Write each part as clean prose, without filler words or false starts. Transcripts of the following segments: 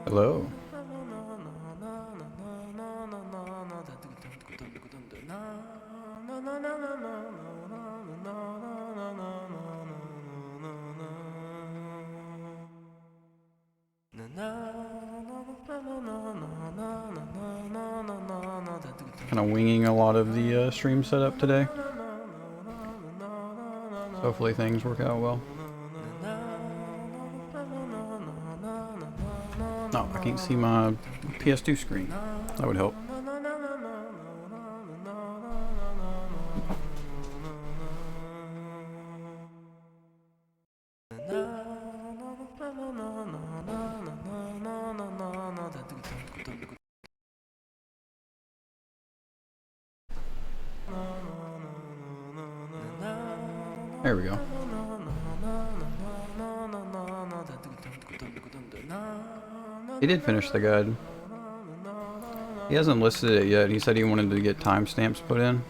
Hello. Kind of winging a lot of the stream setup today. So hopefully things work out well. Oh, I can't see my PS2 screen. That would help. There we go. He did finish the guide. He hasn't listed it yet. He said he wanted to get timestamps put in.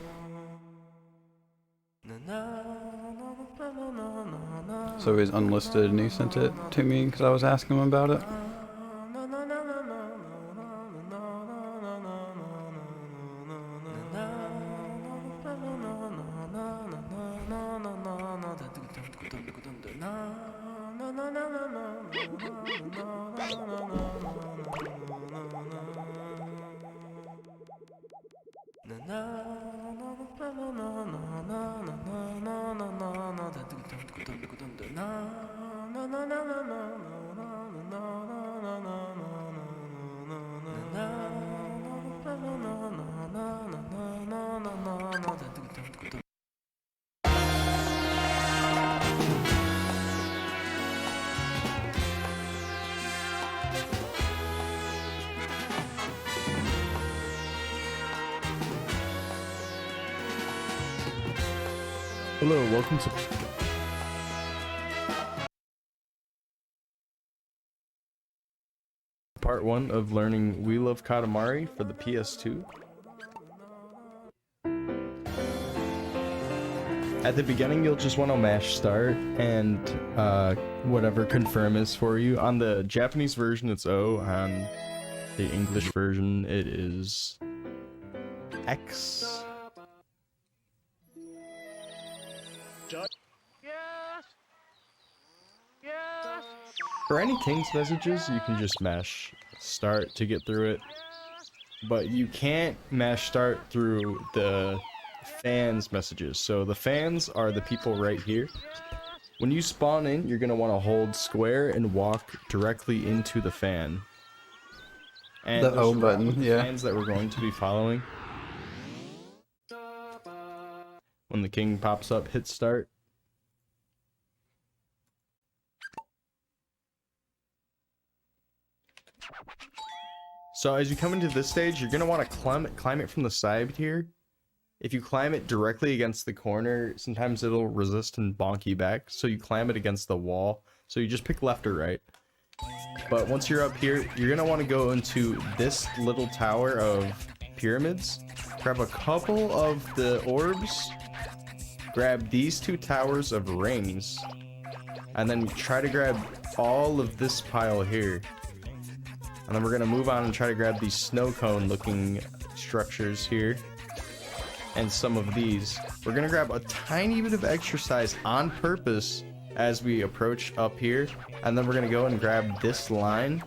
So he's unlisted and he sent it to me because I was asking him about it. Hello, welcome to part 1 of learning We Love Katamari for the PS2. At the beginning, you'll just want to mash start and whatever confirm is for you. On the Japanese version, it's O. On the English version, it is X. For any King's messages, you can just mash start to get through it, but you can't mash start through the fans messages. So the fans are the people right here. When you spawn in, you're going to want to hold square and walk directly into the fan. And the O button, the yeah. fans that we're going to be following. When the king pops up, hit start. So as you come into this stage, you're going to want to climb it from the side here. If you climb it directly against the corner, sometimes it'll resist and bonk you back. So you climb it against the wall. So you just pick left or right. But once you're up here, you're going to want to go into this little tower of pyramids. Grab a couple of the orbs. Grab these 2 towers of rings. And then try to grab all of this pile here. And then we're going to move on and try to grab these snow cone looking structures here. And some of these. We're going to grab a tiny bit of exercise on purpose as we approach up here. And then we're going to go and grab this line.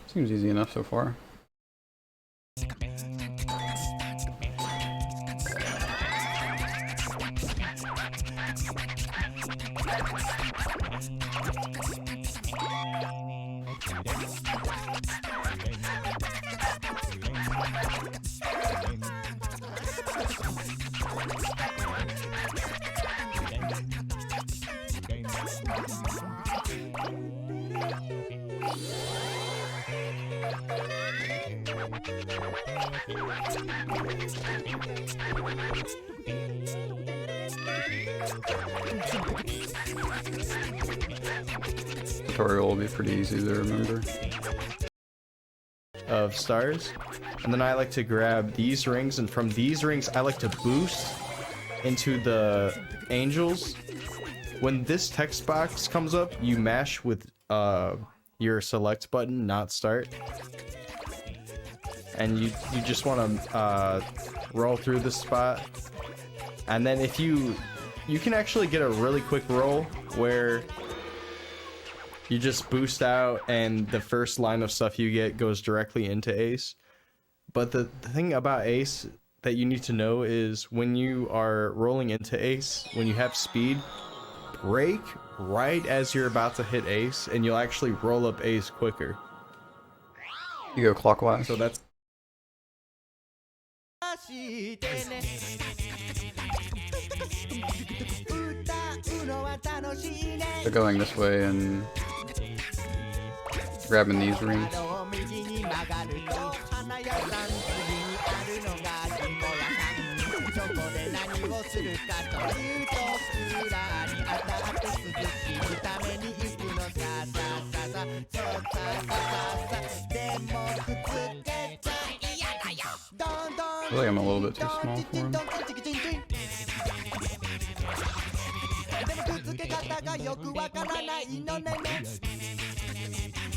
Seems easy enough so far. Tutorial will be pretty easy to remember. Of stars. And then I like to grab these rings, and from these rings I like to boost into the angels, when this text box comes up, you mash with your select button, not start. And you just want to roll through this spot. And then if you can actually get a really quick roll where you just boost out and the first line of stuff you get goes directly into ace. But the thing about ace that you need to know is when you are rolling into ace, when you have speed, brake right as you're about to hit ace and you'll actually roll up ace quicker. You go clockwise. So that's They're going this way and grabbing these rings. I feel like I'm a little bit too small for him.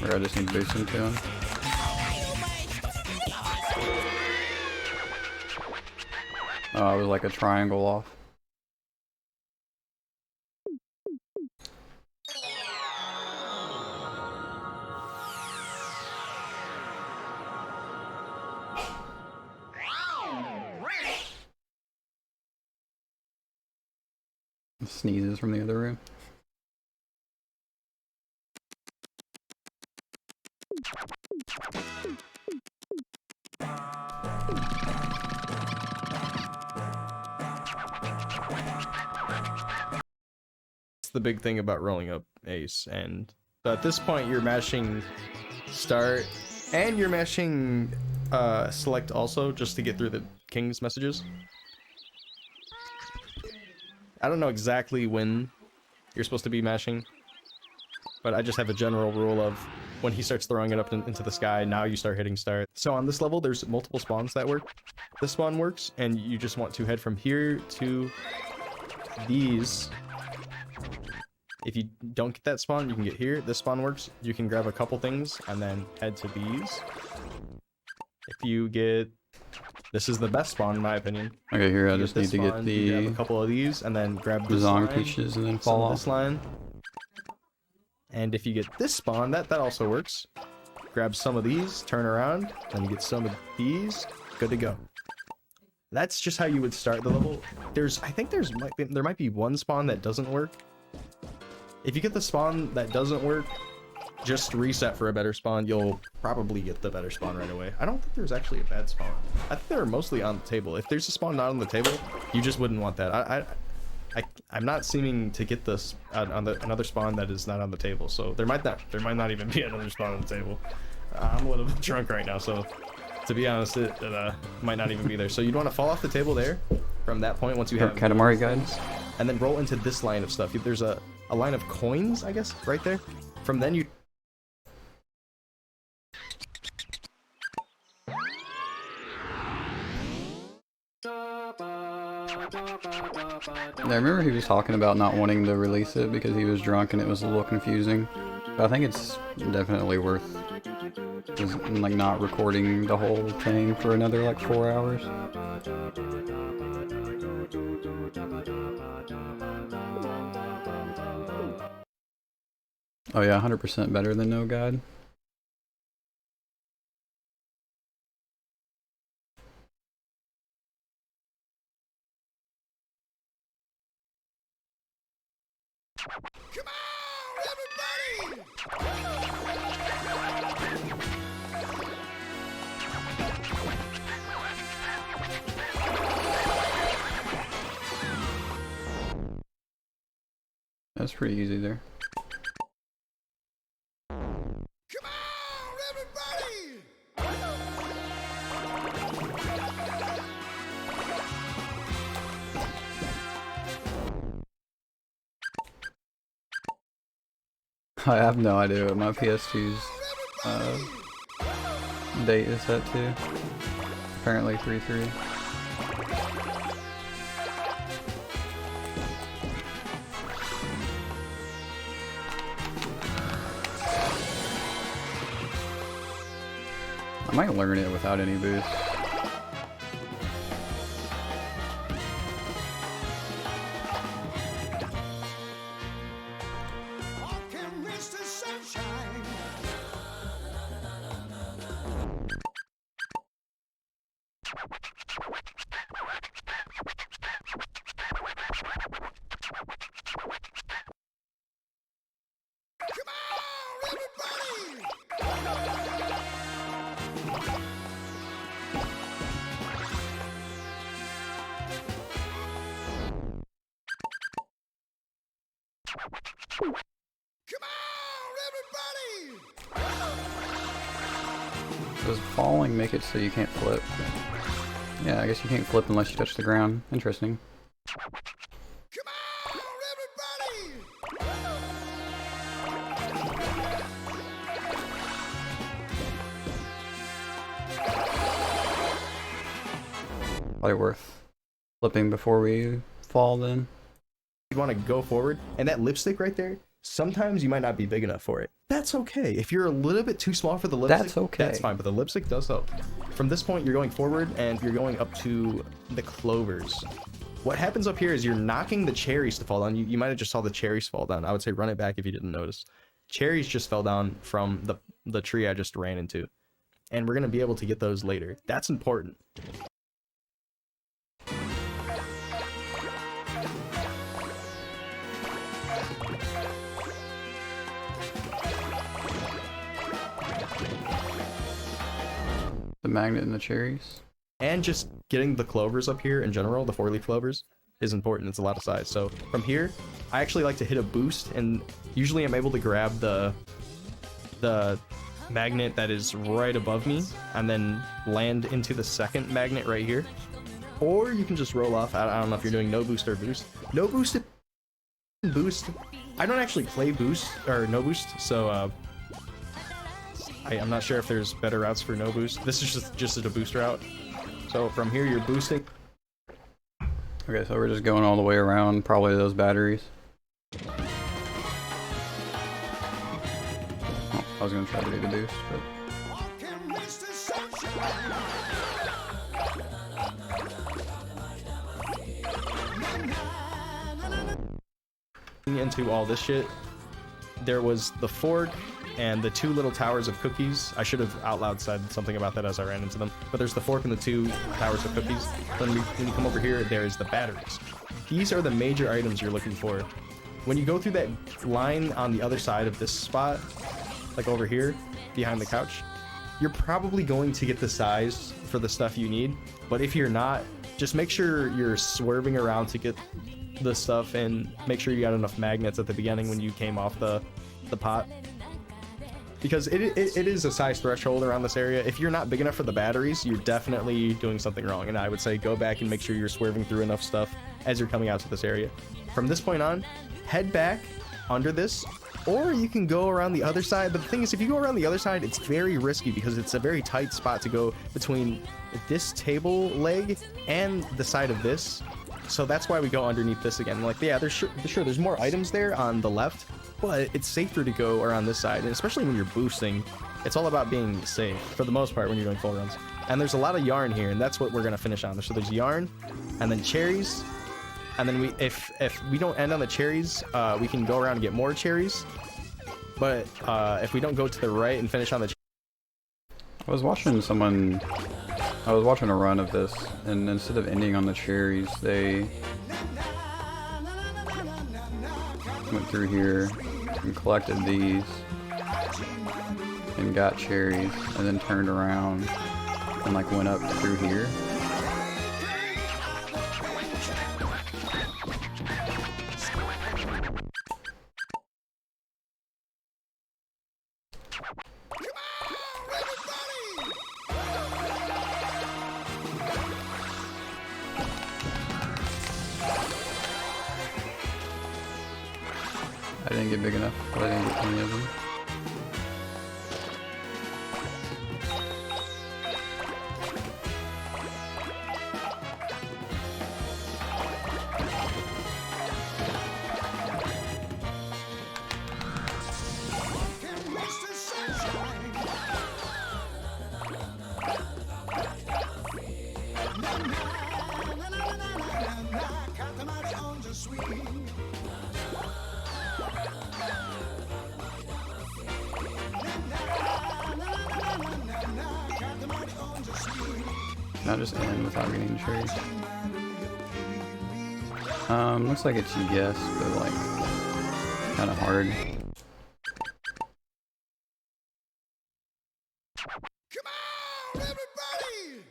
Or I just need to boost him to him. Oh, it was like a triangle off. Sneezes from the other room. It's the big thing about rolling up ace. And so at this point you're mashing start and you're mashing select also just to get through the king's messages. I don't know exactly when you're supposed to be mashing, but I just have a general rule of when he starts throwing it up into the sky, now you start hitting start. So on this level, there's multiple spawns that work. This spawn works, and you just want to head from here to these. If you don't get that spawn, you can get here. This spawn works. You can grab a couple things and then head to these. If you get... This is the best spawn in my opinion. Okay, here I just need to get the... grab a couple of these and then grab this Zong line, peaches and then fall off. this line. And if you get this spawn, that also works. Grab some of these, turn around, then you get some of these, good to go. That's just how you would start the level. I think there might be one spawn that doesn't work. If you get the spawn that doesn't work, just reset for a better spawn. You'll probably get the better spawn right away. I don't think there's actually a bad spawn. I think they're mostly on the table. If there's a spawn not on the table, you just wouldn't want that. I'm not seeming to get this on another spawn that is not on the table. So there might not even be another spawn on the table. I'm a little bit drunk right now, so to be honest, it might not even be there. So you'd want to fall off the table there from that point once you have Katamari guides, and then roll into this line of stuff. There's a line of coins, I guess, right there. From then you... I remember he was talking about not wanting to release it because he was drunk and it was a little confusing. But I think it's definitely worth just, like, not recording the whole thing for another like 4 hours. Oh yeah, 100% better than no guide. Come on, everybody! That's pretty easy there. Come on, everybody! I have no idea what my PS2's date is set to. Apparently 3/3. I might learn it without any boost. All can reach the sunshine. Come on, everybody! Come on, everybody! Does falling make it so you can't flip? Yeah, I guess you can't flip unless you touch the ground. Interesting. Come on, everybody! Probably worth flipping before we fall then. You want to go forward, and that lipstick right there, sometimes you might not be big enough for it. That's okay. If you're a little bit too small for the lipstick, That's okay. That's fine, but the lipstick does help. From this point, you're going forward, and you're going up to the clovers. What happens up here is you're knocking the cherries to fall down. You might have just saw the cherries fall down. I would say run it back if you didn't notice. Cherries just fell down from the tree I just ran into. And we're going to be able to get those later. That's important. The magnet and the cherries. And just getting the clovers up here in general, the 4-leaf clovers, is important. It's a lot of size. So from here, I actually like to hit a boost, and usually I'm able to grab the magnet that is right above me and then land into the second magnet right here. Or you can just roll off. I don't know if you're doing no boost or boost. No boost, boost. I don't actually play boost or no boost, so I'm not sure if there's better routes for no boost. This is just a boost route. So from here, you're boosting. Okay, so we're just going all the way around probably those batteries. Oh, I was gonna try to do the boost, but All can reach the sunshine. Into all this shit, there was the fork and the 2 little towers of cookies. I should have out loud said something about that as I ran into them. But there's the fork and the 2 towers of cookies. Then when you come over here, there's the batteries. These are the major items you're looking for. When you go through that line on the other side of this spot, like over here, behind the couch, you're probably going to get the size for the stuff you need. But if you're not, just make sure you're swerving around to get the stuff, and make sure you got enough magnets at the beginning when you came off the pot. Because it is a size threshold around this area. If you're not big enough for the batteries, you're definitely doing something wrong. And I would say go back and make sure you're swerving through enough stuff as you're coming out to this area. From this point on, head back under this, or you can go around the other side. But the thing is, if you go around the other side, it's very risky because it's a very tight spot to go between this table leg and the side of this. So that's why we go underneath this again. Like, yeah, there's there's more items there on the left, but it's safer to go around this side, and especially when you're boosting, it's all about being safe for the most part when you're doing full runs. And there's a lot of yarn here, and that's what we're gonna finish on. So there's yarn, and then cherries, and then if we don't end on the cherries, we can go around and get more cherries. But if we don't go to the right and finish on the I was watching a run of this, and instead of ending on the cherries, they went through here and collected these and got cherries, and then turned around and like went up through here. I didn't get big enough, but I didn't get any of them. Can reach the sunshine. Can I just end without getting trade? Looks like it's yes, but like kind of hard. Come on, everybody!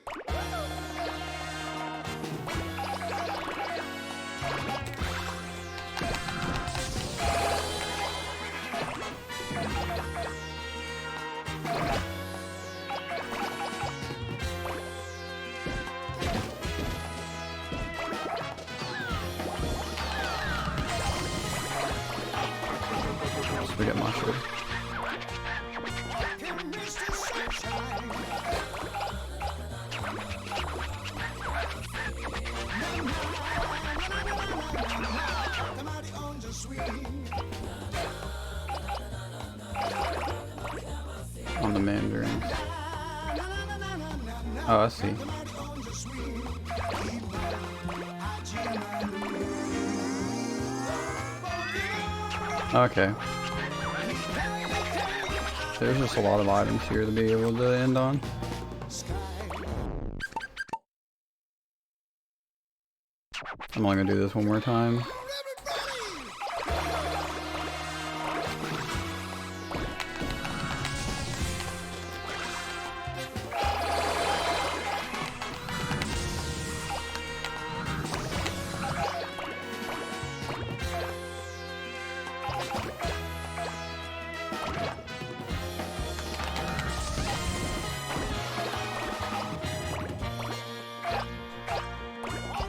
We get mushroom. Can miss the sunshine. Katamari on the swing. On the mandarins. Oh, I see. Okay. There's just a lot of items here to be able to end on. I'm only gonna do this one more time.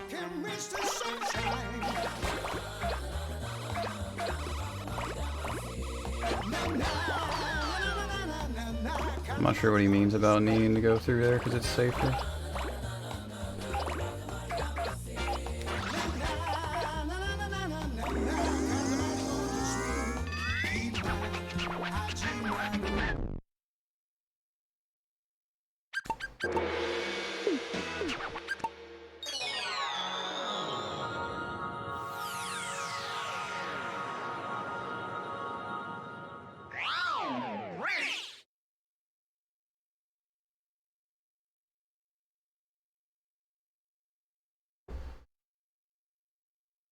Can miss the sunshine. I'm not sure what he means about needing to go through there because it's safer.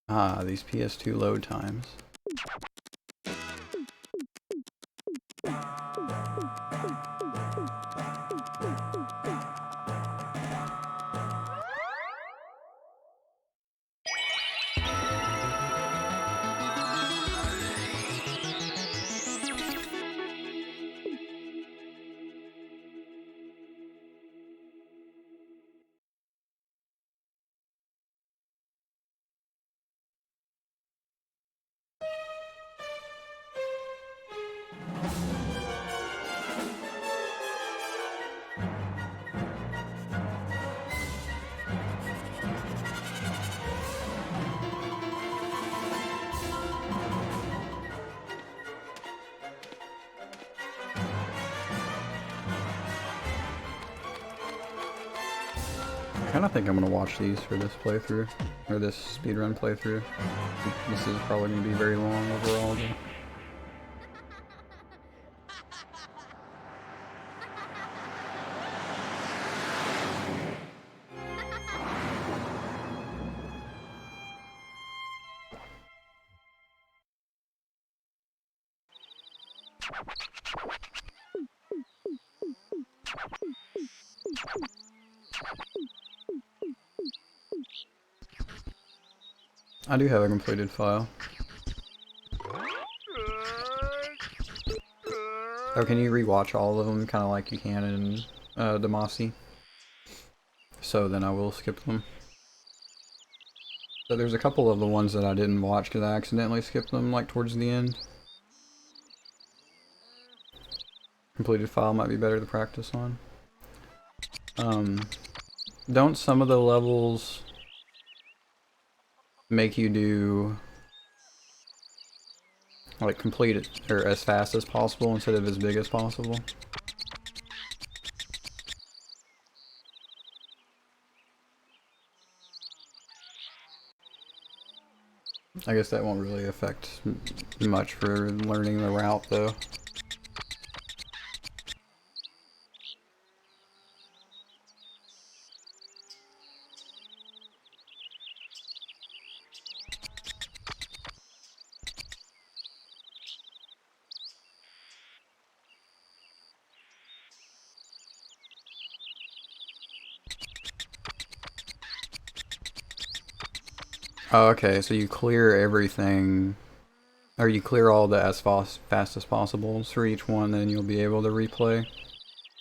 Ah, these PS2 load times. I kind of think I'm gonna watch these for this playthrough, or this speedrun playthrough. This is probably gonna be very long overall, though. I do have a completed file. Oh, can you rewatch all of them, kind of like you can in Damacy? So then I will skip them. So there's a couple of the ones that I didn't watch because I accidentally skipped them, like towards the end. Completed file might be better to practice on. Don't some of the levels make you do like complete it or as fast as possible instead of as big as possible? I guess that won't really affect much for learning the route though. Oh, okay, so you clear everything, or you clear all the as fast as possible for each one, then you'll be able to replay.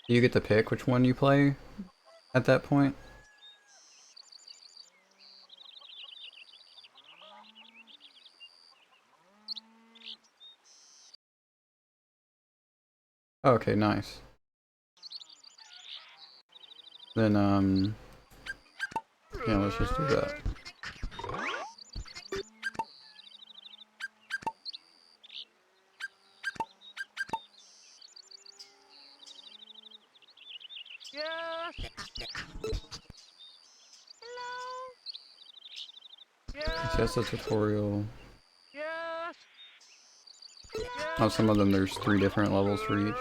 You get to pick which one you play at that point. Okay, nice. Then, yeah, let's just do that. So that's a tutorial. Oh, some of them there's 3 different levels for each.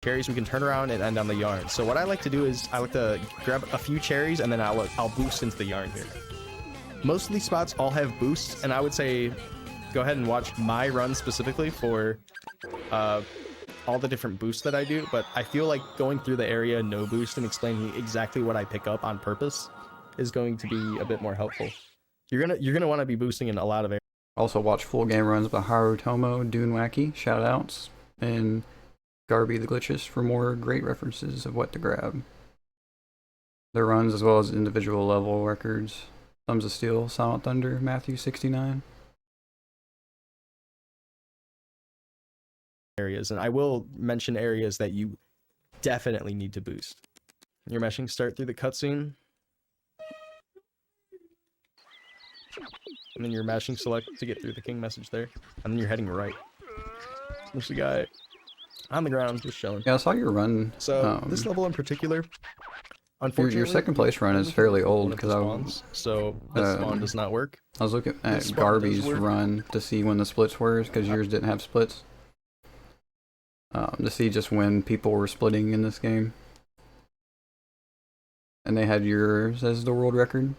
Cherries, we can turn around and end on the yarn. So what I like to do is I like to grab a few cherries and then I'll boost into the yarn here. Most of these spots all have boosts, and I would say go ahead and watch my run specifically for all the different boosts that I do, but I feel like going through the area no boost and explaining exactly what I pick up on purpose is going to be a bit more helpful. You're gonna want to be boosting in a lot of areas. Also watch full game runs by Harutomo, Dune Wacky, shoutouts, and Garby the Glitches for more great references of what to grab. Their runs as well as individual level records. Thumbs of Steel, Silent Thunder, Matthew 69. Areas, and I will mention areas that you definitely need to boost. Your meshing start through the cutscene, and then you're mashing select to get through the king message there, and then you're heading right. There's the guy on the ground just chilling. Yeah, I saw your run. So this level in particular, unfortunately, your second place run is fairly old because so this spawn does not work. I was looking at Garby's run to see when the splits were because yours didn't have splits. To see just when people were splitting in this game. And they had yours as the world record.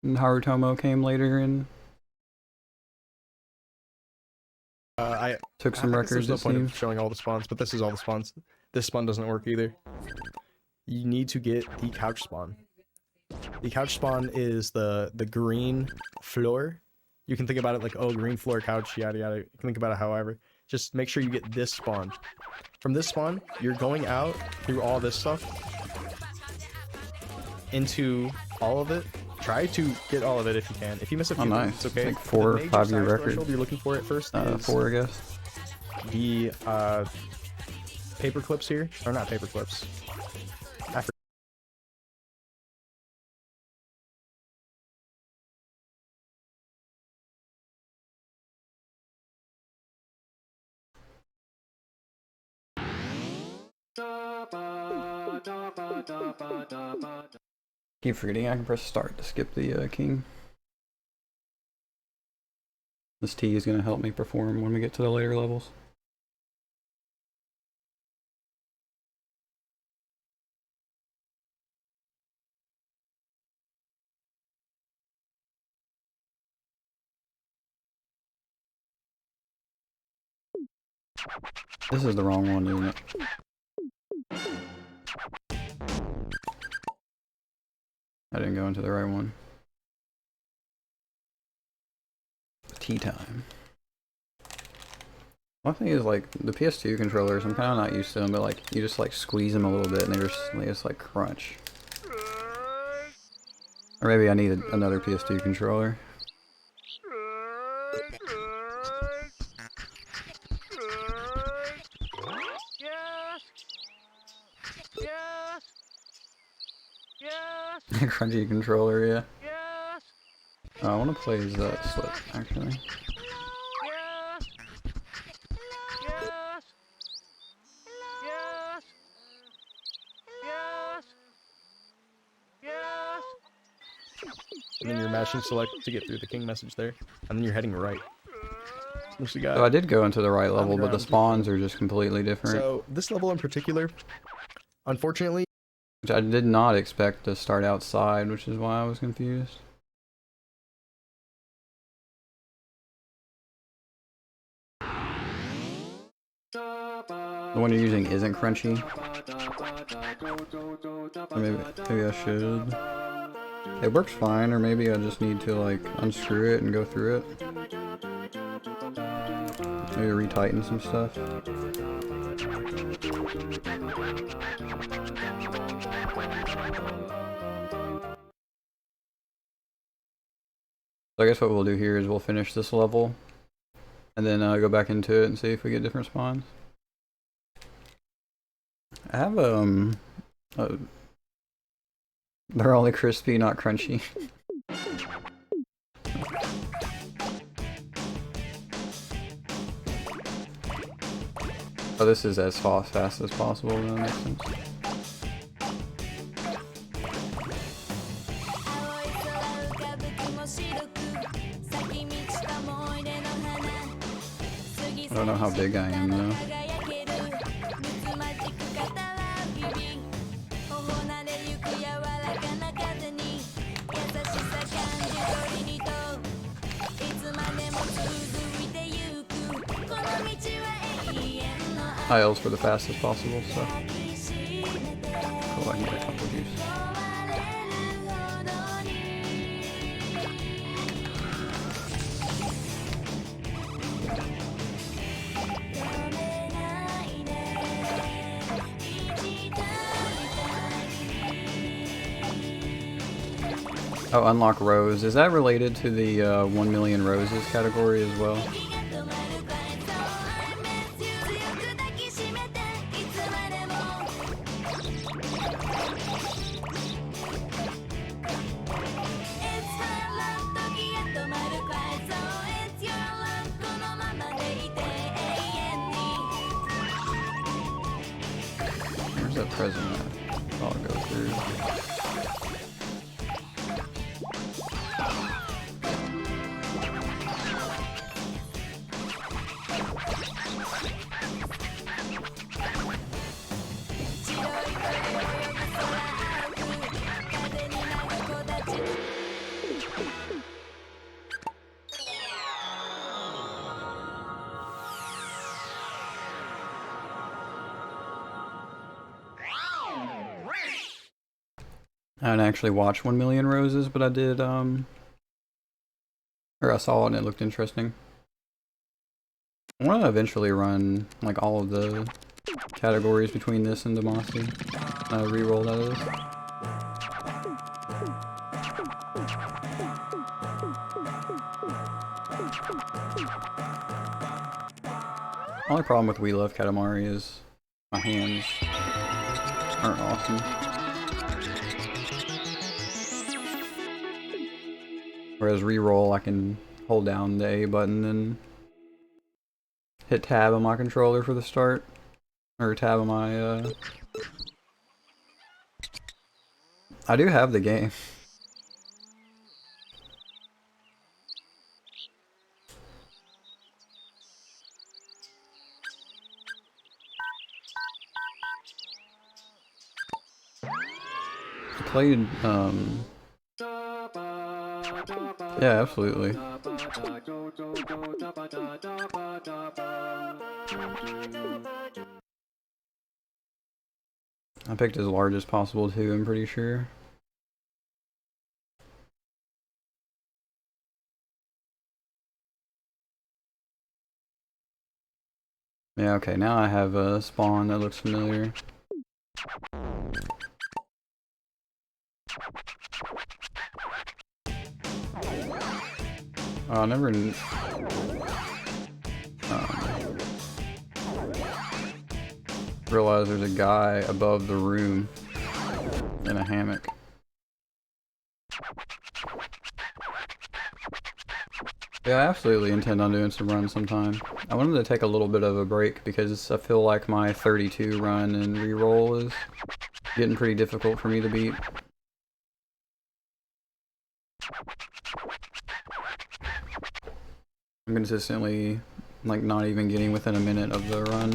And Harutomo came later and I took some records. There's no point of showing all the spawns, but this is all the spawns. This spawn doesn't work either. You need to get the couch spawn. The couch spawn is the green floor. You can think about it like, oh, green floor couch, yada yada. You can think about it however. Just make sure you get this spawn. From this spawn, you're going out through all this stuff into all of it. Try to get all of it if you can. If you miss a few, nice. it's okay. Like 4 or 5 year record. You're looking for it first. 4, I guess. The paper clips here, or not paper clips. Keep forgetting I can press start to skip the king. This T is going to help me perform when we get to the later levels. This is the wrong one, isn't it? I didn't go into the right one. Tea time. One thing is like the PS2 controllers, I'm kind of not used to them, but like you just like squeeze them a little bit and they just like crunch. Or maybe I need another PS2 controller. Crunchy controller, yeah. I want to play Slip, actually. And then you're mashing select to get through the king message there, and then you're heading right. There's the guy. So I did go into the right level, but the spawns are just completely different. So this level in particular, unfortunately, Which I did not expect to start outside, which is why I was confused. The one you're using isn't crunchy. So maybe I should. It works fine, or maybe I just need to like unscrew it and go through it. Maybe retighten some stuff. So I guess what we'll do here is we'll finish this level and then go back into it and see if we get different spawns. I have they're only crispy, not crunchy. Oh, this is as fast as possible, that makes sense. I don't know how big I am though. IL's for the fastest possible, so cool, I can get a couple juice. Oh, unlock rose. Is that related to the 1 million roses category as well? Where's that present at? I'll go through. I didn't actually watch 1 million roses, but I did, or I saw it and it looked interesting. I want to eventually run, like, all of the categories between this and Demacy. Reroll, that is. Only problem with We Love Katamari is my hands aren't awesome. Whereas reroll, I can hold down the A button and hit tab on my controller for the start, or tab on my. I do have the game. I played yeah, absolutely. I picked as large as possible too, I'm pretty sure. Yeah, okay, now I have a spawn that looks familiar. Oh, I never realized there's a guy above the room in a hammock. Yeah, I absolutely intend on doing some runs sometime. I wanted to take a little bit of a break because I feel like my 32 run and reroll is getting pretty difficult for me to beat. I'm consistently, like, not even getting within a minute of the run.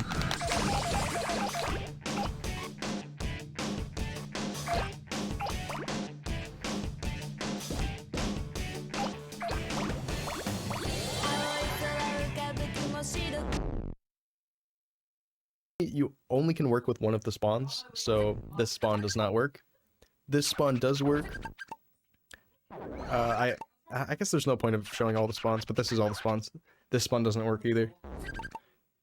you only can work with one of the spawns, so this spawn does not work. This spawn does work. I guess there's no point of showing all the spawns, but this is all the spawns. This spawn doesn't work either.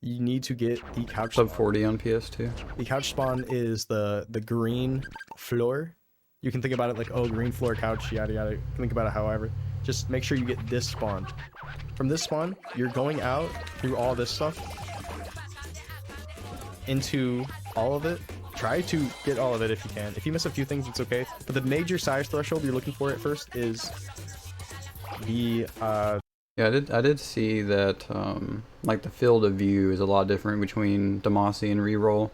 You need to get the couch. Sub 40 on PS2. The couch spawn is the green floor. You can think about it like, oh, green floor couch, yada yada. Think about it however. Just make sure you get this spawn. From this spawn, you're going out through all this stuff into all of it. Try to get all of it if you can. If you miss a few things, it's okay. But the major size threshold you're looking for at first is the Yeah, I did see that like the field of view is a lot different between Demacy and Reroll,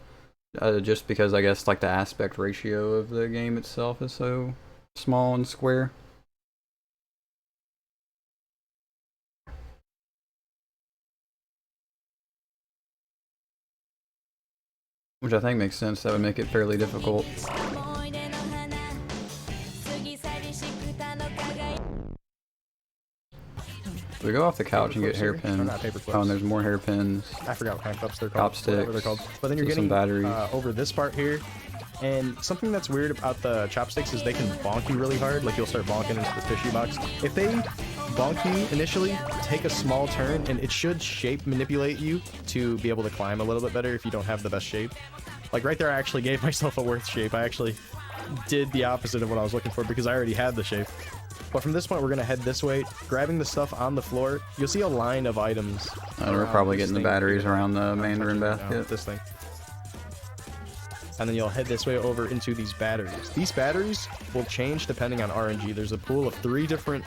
just because I guess like the aspect ratio of the game itself is so small and square. Which I think makes sense. That would make it fairly difficult. We go off the couch and get hairpins. Oh, and there's more hairpins. I forgot what kind of cups they're called. Chopsticks. They're called. But then you're getting some batteries. Over this part here. And something that's weird about the chopsticks is they can bonk you really hard. Like you'll start bonking into the tissue box. If they bonk you initially, take a small turn, and it should shape manipulate you to be able to climb a little bit better if you don't have the best shape. Like right there, I actually gave myself a worth shape. I actually did the opposite of what I was looking for because I already had the shape. But from this point, we're going to head this way, grabbing the stuff on the floor. You'll see a line of items. And we're probably getting the batteries around the Mandarin basket. This thing. And then you'll head this way over into these batteries. These batteries will change depending on RNG. There's a pool of 3 different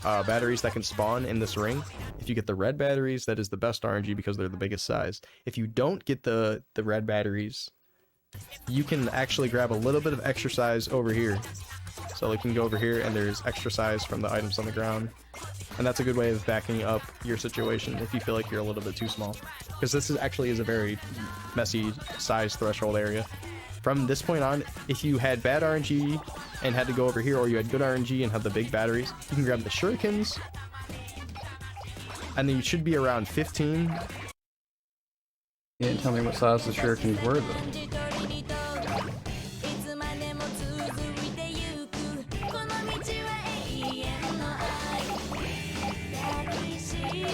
batteries that can spawn in this ring. If you get the red batteries, that is the best RNG because they're the biggest size. If you don't get the red batteries, you can actually grab a little bit of extra size over here. So you can go over here and there's extra size from the items on the ground. And that's a good way of backing up your situation if you feel like you're a little bit too small. Because this is actually a very messy size threshold area. From this point on, if you had bad RNG and had to go over here, or you had good RNG and had the big batteries, you can grab the shurikens. And then you should be around 15. You didn't tell me what size the shurikens were though.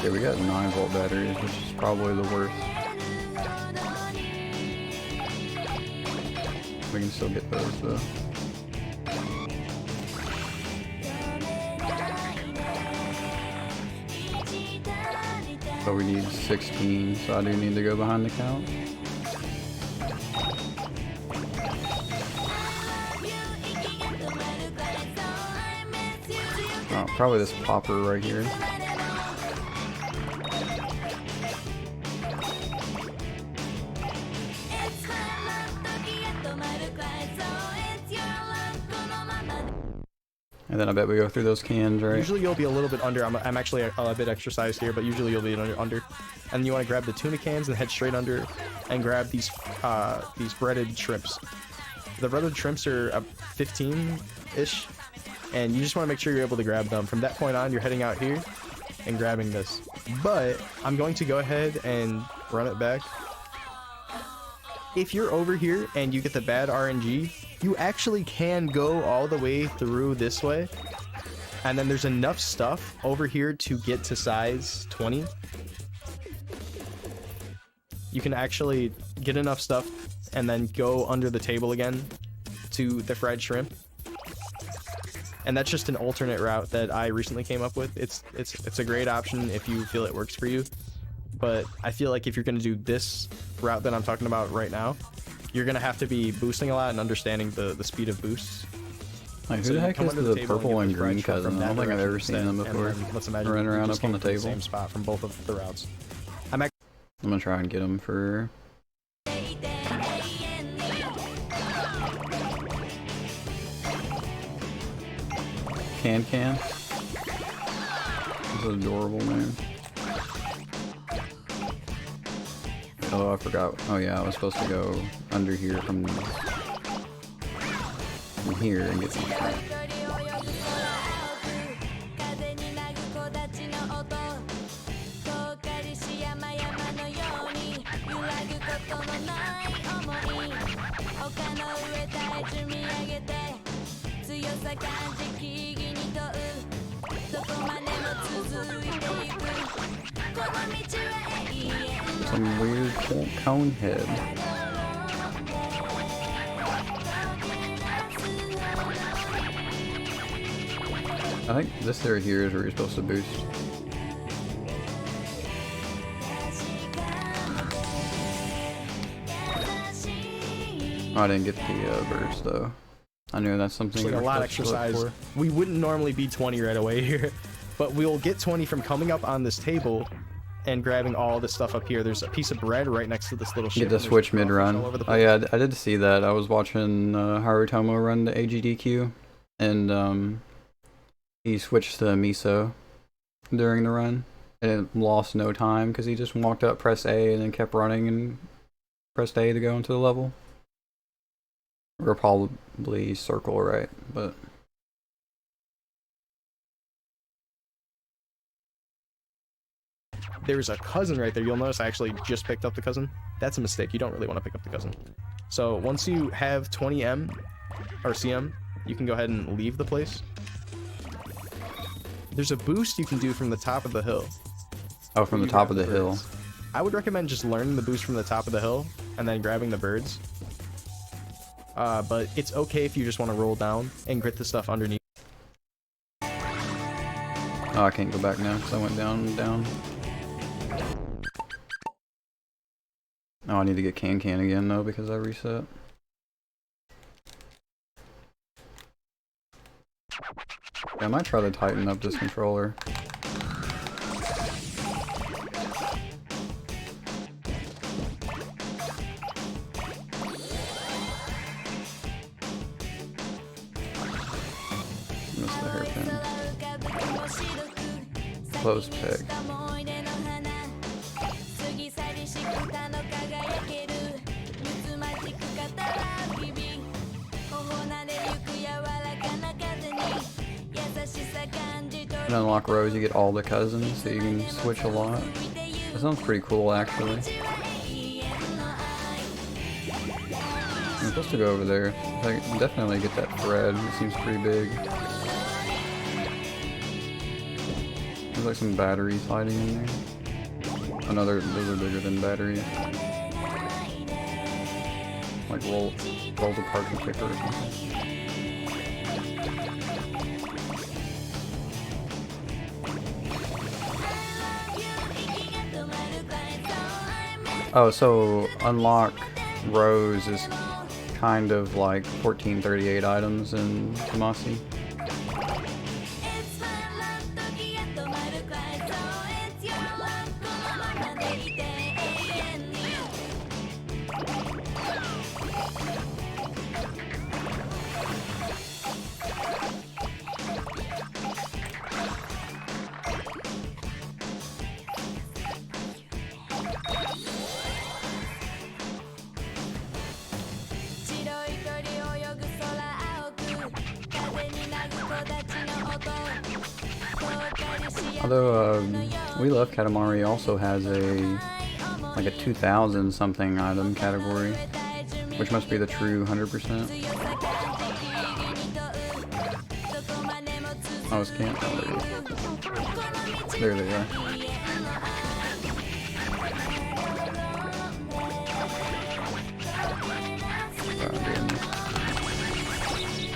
Yeah, we got 9-volt batteries, which is probably the worst. We can still get those though. But we need 16, so I do need to go behind the count. Oh, probably this popper right here. And then I bet we go through those cans, right? Usually you'll be a little bit under. I'm actually a bit extra sized here, but usually you'll be under. And you want to grab the tuna cans and head straight under, and grab these breaded shrimps. The breaded shrimps are 15-ish, and you just want to make sure you're able to grab them. From that point on, you're heading out here and grabbing this. But I'm going to go ahead and run it back. If you're over here and you get the bad RNG, you actually can go all the way through this way. And then there's enough stuff over here to get to size 20. You can actually get enough stuff and then go under the table again to the fried shrimp. And that's just an alternate route that I recently came up with. It's a great option if you feel it works for you. But I feel like if you're going to do this route that I'm talking about right now, you're going to have to be boosting a lot and understanding the speed of boosts. Like, who the heck is the purple and green cousin? I don't think I've ever seen them before. Let's imagine Running around up on the the table. same spot from both of the routes. I'm going to try and get them for... Can. This is adorable, man. Oh, I forgot. Oh yeah, I was supposed to go under here from here and get these. Some weird cone head. I think this area here is where you're supposed to boost. Oh, I didn't get the burst though. I knew that's something. Like a lot of exercise. We wouldn't normally be 20 right away here, but we'll get 20 from coming up on this table and grabbing all this stuff up here. There's a piece of bread right next to this little ship. Get the switch mid run. Oh yeah, I did see that. I was watching Harutomo run the AGDQ, and he switched to miso during the run, and it lost no time because he just walked up, pressed A, and then kept running and pressed A to go into the level. Or probably circle, right? But there's a cousin right there. You'll notice I actually just picked up the cousin. That's a mistake. You don't really want to pick up the cousin. So once you have 20M or CM, you can go ahead and leave the place. There's a boost you can do from the top of the hill. oh, from the top of the hill. I would recommend just learning the boost from the top of the hill and then grabbing the birds. But it's okay if you just want to roll down and grit the stuff underneath. Oh, I can't go back now because I went down. Oh, I need to get can again though because I reset. Yeah, I might try to tighten up this controller. Missed the hairpin. Close peg. And unlock rows, you get all the cousins, so you can switch a lot. That sounds pretty cool, actually. I'm supposed to go over there. I can definitely get that thread. It seems pretty big. There's like some batteries hiding in there. Oh no, those are bigger than batteries. Like rolls of parchment paper or something. Oh, so unlock rows is kind of like 1438 items in Tamasi. Although We Love Katamari also has like a 2000 something item category, which must be the true 100%. Oh, it's can't. Oh, there they are.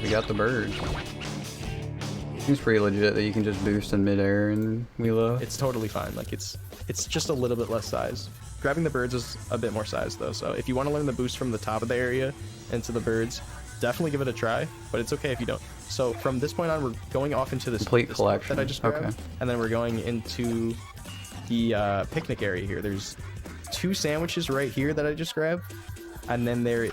We got the bird. Seems pretty legit that you can just boost in midair in Wheelo. It's totally fine. Like it's just a little bit less size. Grabbing the birds is a bit more size though. So if you want to learn the boost from the top of the area into the birds, definitely give it a try. But it's okay if you don't. So from this point on, we're going off into this complete collection that I just grabbed, and then we're going into the picnic area here. There's 2 sandwiches right here that I just grabbed, and then there.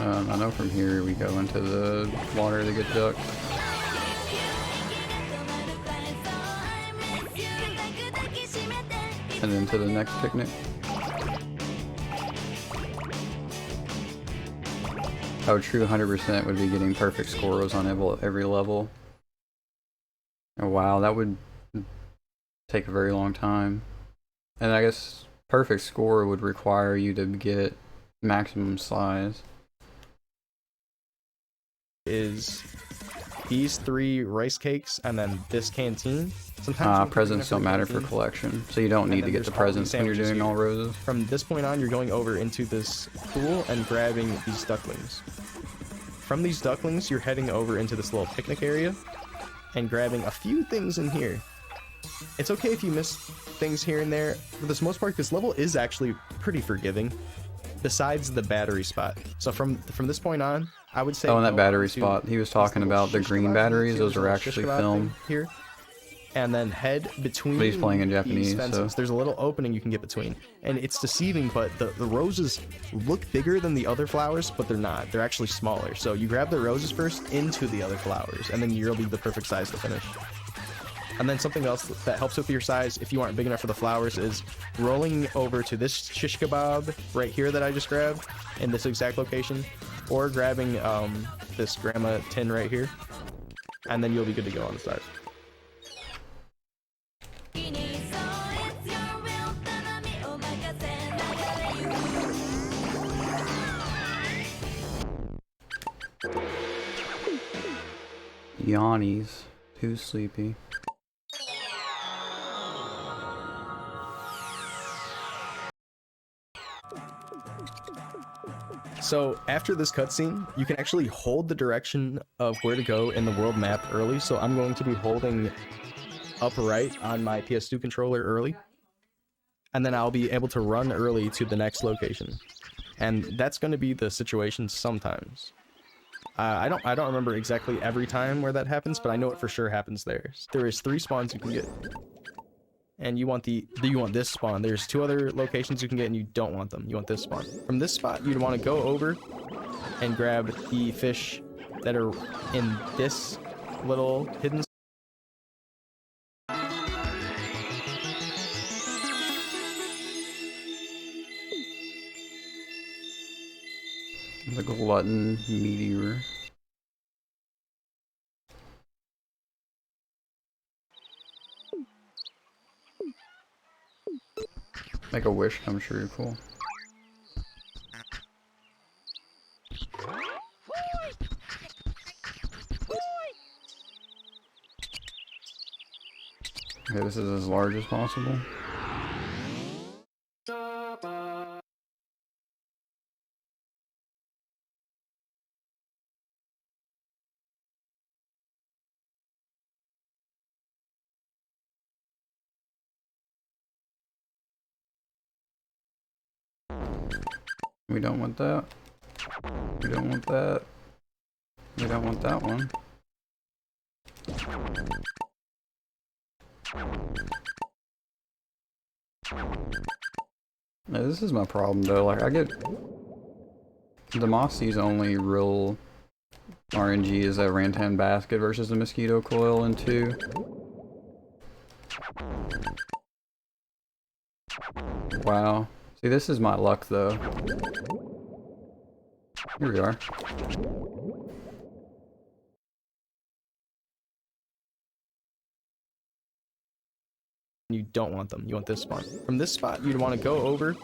I know from here we go into the water to get ducks. And then to the next picnic. Oh, true 100% would be getting perfect scores on every level. Oh, wow, that would take a very long time. And I guess perfect score would require you to get maximum size. Is these 3 rice cakes and then this canteen. Sometimes you can Presents pick don't enough matter the for canteen, collection, so you don't and need then to get there's the all these presents when you're sandwiches doing here. all roses. From this point on, you're going over into this pool and grabbing these ducklings. From these ducklings, you're heading over into this little picnic area and grabbing a few things in here. It's okay if you miss things here and there. For the most part, this level is actually pretty forgiving, besides the battery spot. So from this point on, I would say... Oh, and that go battery onto spot. He was these talking little about the shish green kebab batteries. things. Those There's a are little actually shish kebab film. thing here. And then head between. But he's playing in these Japanese, fences. so... There's a little opening you can get between. And it's deceiving, but the roses look bigger than the other flowers, but they're not. They're actually smaller. So you grab the roses first into the other flowers, and then you'll be the perfect size to finish. And then something else that helps with your size, if you aren't big enough for the flowers, is rolling over to this shish kebab right here that I just grabbed in this exact location, or grabbing this grandma tin right here, and then you'll be good to go on the side. Yanni's. Too sleepy. So after this cutscene, you can actually hold the direction of where to go in the world map early. So I'm going to be holding up right on my PS2 controller early, and then I'll be able to run early to the next location. And that's going to be the situation sometimes. I don't remember exactly every time where that happens, but I know it for sure happens there. There is 3 spawns you can get. And you want this spawn. There's 2 other locations you can get, and you don't want them. You want this spawn. From this spot, you'd want to go over and grab the fish that are in this little hidden. The glutton meteor. Make a wish come true, cool. Okay, this is as large as possible. We don't want that. We don't want that. We don't want that one. Yeah, this is my problem though. Like, I get the Mossy's only real RNG is that Rantan basket versus the mosquito coil in 2. Wow. See, this is my luck though. Here we are. You don't want them. You want this spawn. From this spot, you'd want to go over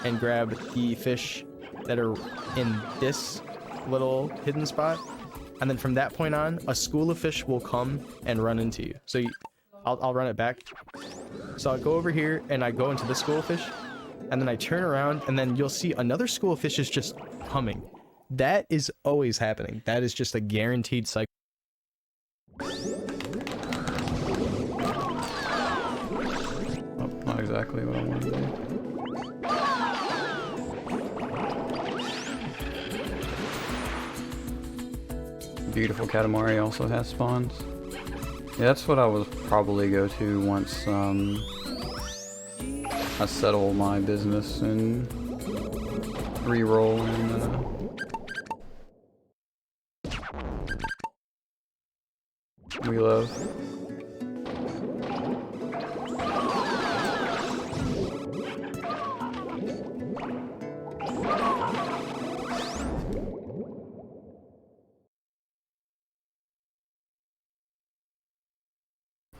and grab the fish that are in this little hidden spot. And then from that point on, a school of fish will come and run into you. So I'll run it back. So I'll go over here and I go into this school of fish. And then I turn around and then you'll see another school of fish is just coming. That is always happening. That is just a guaranteed cycle. Oh, not exactly what I wanted to do. Beautiful Katamari also has spawns. Yeah, that's what I would probably go to once I settle my business and re-roll and we love.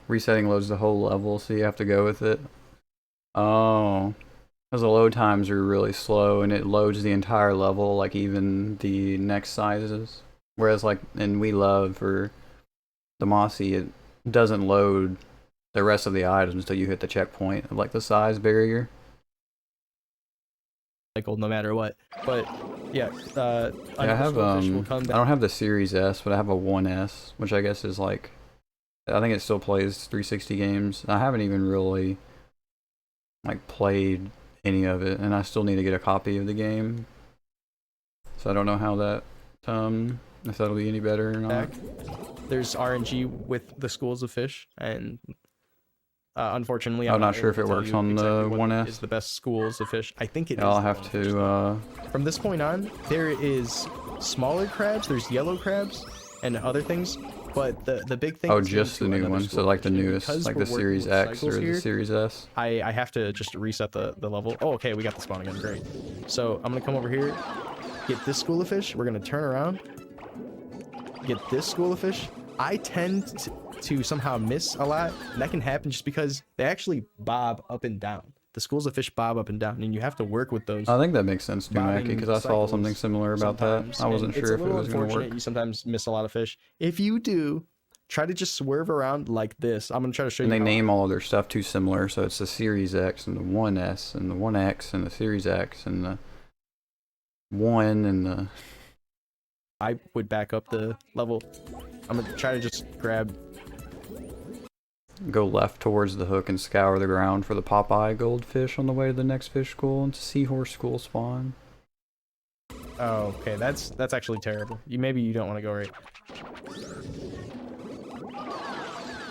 resetting loads the whole level, so you have to go with it. Oh, because the load times are really slow, and it loads the entire level, like even the next sizes. Whereas like in We Love or the Mossy, it doesn't load the rest of the items until you hit the checkpoint of like the size barrier. Cycle no matter what. But yeah, Yeah, I have I don't have the Series S, but I have a 1S, which I guess is like, I think it still plays 360 games. I haven't even really like played any of it, and I still need to get a copy of the game. So I don't know how that if that'll be any better or not. There's RNG with the Schools of Fish, and unfortunately, I'm not sure if it works on the 1S. Is the best Schools of Fish? I think it is. I'll have to. From this point on, there is smaller crabs. There's yellow crabs and other things. But the big thing. Oh, just the new one. So like the newest, like the Series X or the Series S. I have to just reset the level. Oh, okay, we got the spawn again. Great. So I'm gonna come over here, get this school of fish. We're gonna turn around, get this school of fish. I tend to somehow miss a lot, and that can happen just because they actually bob up and down. The schools of fish bob up and down, and you have to work with those. I think that makes sense too, Mackie, because I saw something similar about that. I wasn't sure if it was going to work. You sometimes miss a lot of fish. If you do, try to just swerve around like this. I'm going to try to show you. And they name all of their stuff too similar, so it's the Series X and the 1S and the 1X and the Series X and the 1 and the... I would back up the level. I'm going to try to just grab... Go left towards the hook and scour the ground for the Popeye goldfish on the way to the next fish school and to Seahorse school spawn. Oh, okay, that's actually terrible. Maybe you don't want to go right.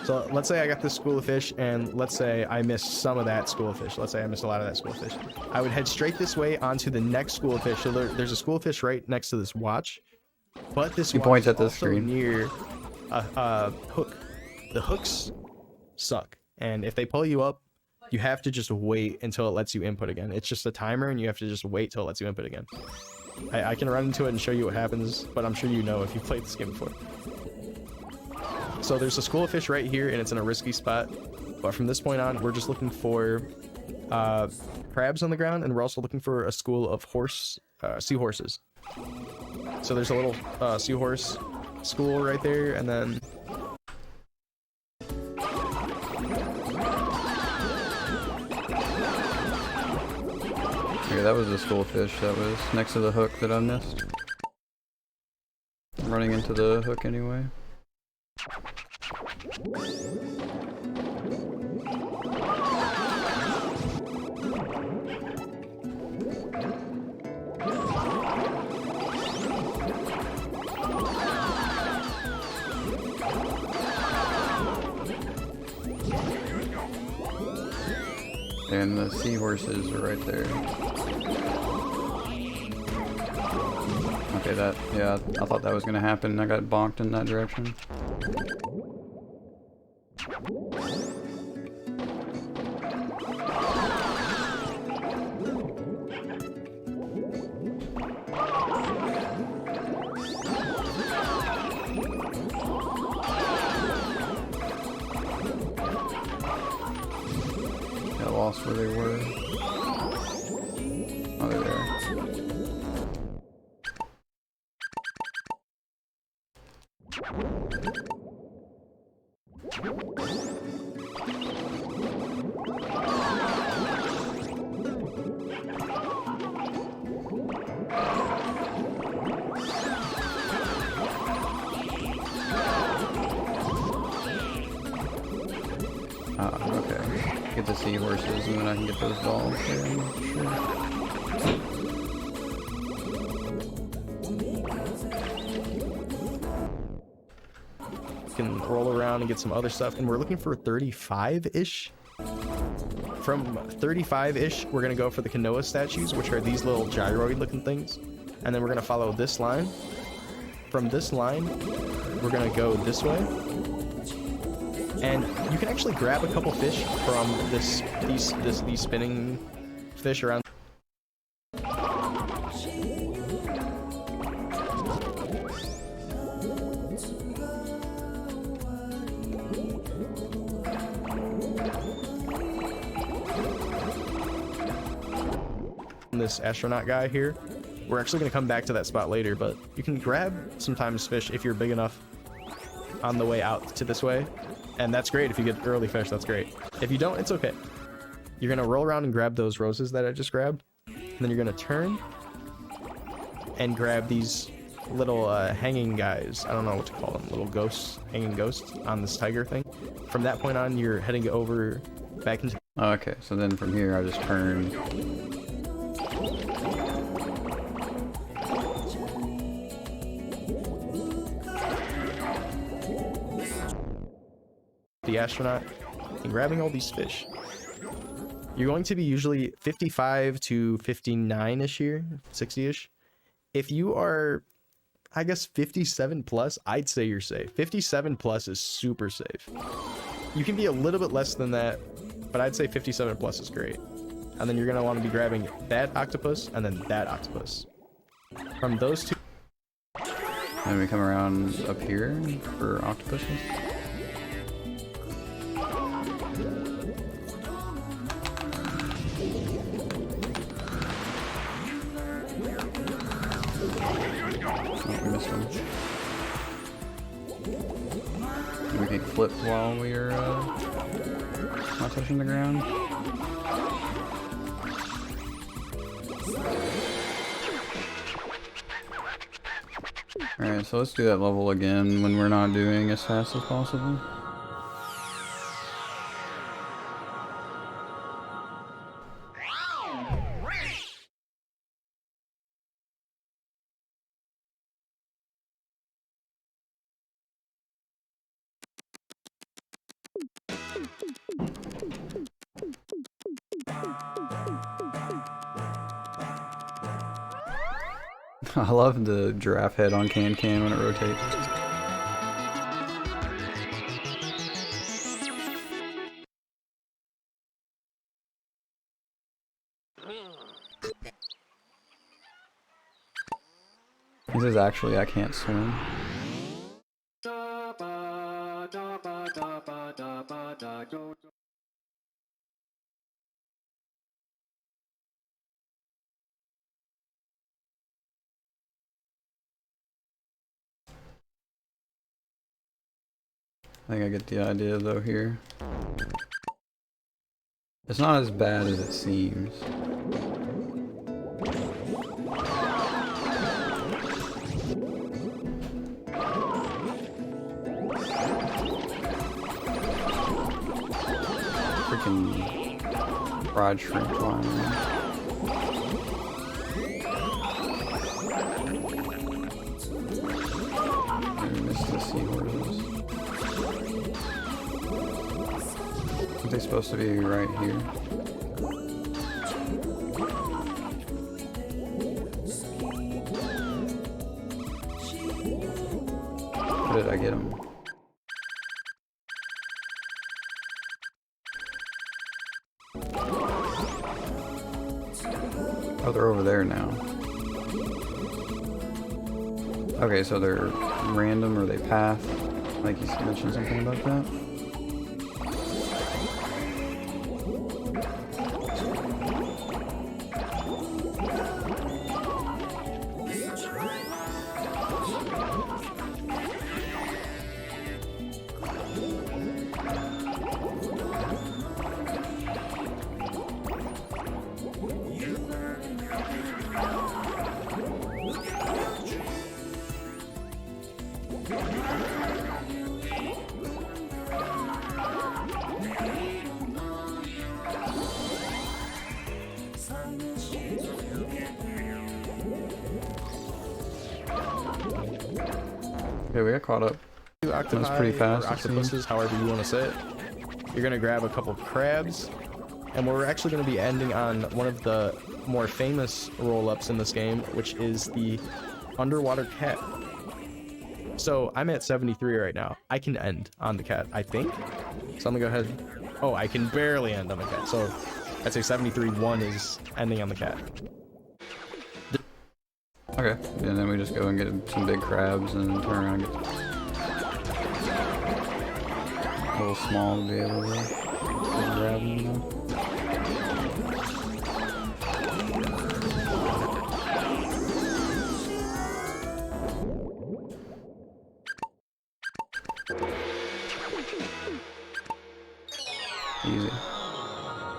So let's say I got this school of fish, and let's say I missed some of that school of fish. Let's say I missed a lot of that school of fish. I would head straight this way onto the next school of fish. So there's a school of fish right next to this watch, but this he watch points at the also screen near a hook. The hooks suck, and if they pull you up, you have to just wait until it lets you input again. It's just a timer, and you have to just wait till it lets you input again. I can run into it and show you what happens, but I'm sure you know if you've played this game before. So there's a school of fish right here, and it's in a risky spot, but from this point on, we're just looking for crabs on the ground, and we're also looking for a school of seahorses. So there's a little seahorse school right there, and then yeah, that was the school of fish that was next to the hook that I missed. I'm running into the hook anyway. And the seahorses are right there. Okay, yeah, I thought that was gonna happen. I got bonked in that direction. Got lost where they were. Oh, they're there. Okay. Get the seahorses and then I can get those dolls there, I'm not sure. can roll around and get some other stuff, and we're looking for 35-ish. From 35-ish, we're gonna go for the Kanoa statues, which are these little gyroid-looking things, and then we're gonna follow this line. From this line, we're gonna go this way, and you can actually grab a couple fish from these spinning fish around. famous astronaut guy here. We're actually going to come back to that spot later, but you can grab sometimes fish if you're big enough on the way out to this way. And that's great. If you get early fish, that's great. If you don't, it's okay. You're going to roll around and grab those roses that I just grabbed. And then you're going to turn and grab these little hanging guys. I don't know what to call them. Little ghosts, hanging ghosts on this tiger thing. From that point on, you're heading over back into... Okay, so then from here I just turn. The astronaut and grabbing all these fish. You're going to be usually 55 to 59-ish here, 60-ish. If you are, I guess, 57 plus, I'd say you're safe. 57 plus is super safe. You can be a little bit less than that, but I'd say 57 plus is great. And then you're going to want to be grabbing that octopus and then that octopus. From those two... And we come around up here for octopuses. Oh, we missed him. We can flip while we are not touching the ground. Alright, so let's do that level again when we're not doing as fast as possible. I love the giraffe head on Can when it rotates. This is actually I can't swim. I think I get the idea though here. It's not as bad as it seems. Freaking fried shrimp flying around. I missed the seahorses. Aren't they supposed to be right here? How did I get them? Oh, they're over there now. Okay, so they're random or they path. Like you mentioned something about that. Okay, we got caught up. That was pretty fast. Octopuses, however you want to say it. You're gonna grab a couple crabs, and we're actually gonna be ending on one of the more famous roll-ups in this game, which is the underwater cat. So I'm at 73 right now. I can end on the cat, I think. So I'm gonna go ahead. Oh, I can barely end on the cat. So I'd say 73-1 is ending on the cat. Okay, and then we just go and get some big crabs and turn around and get a little small to be able to grab them. Easy.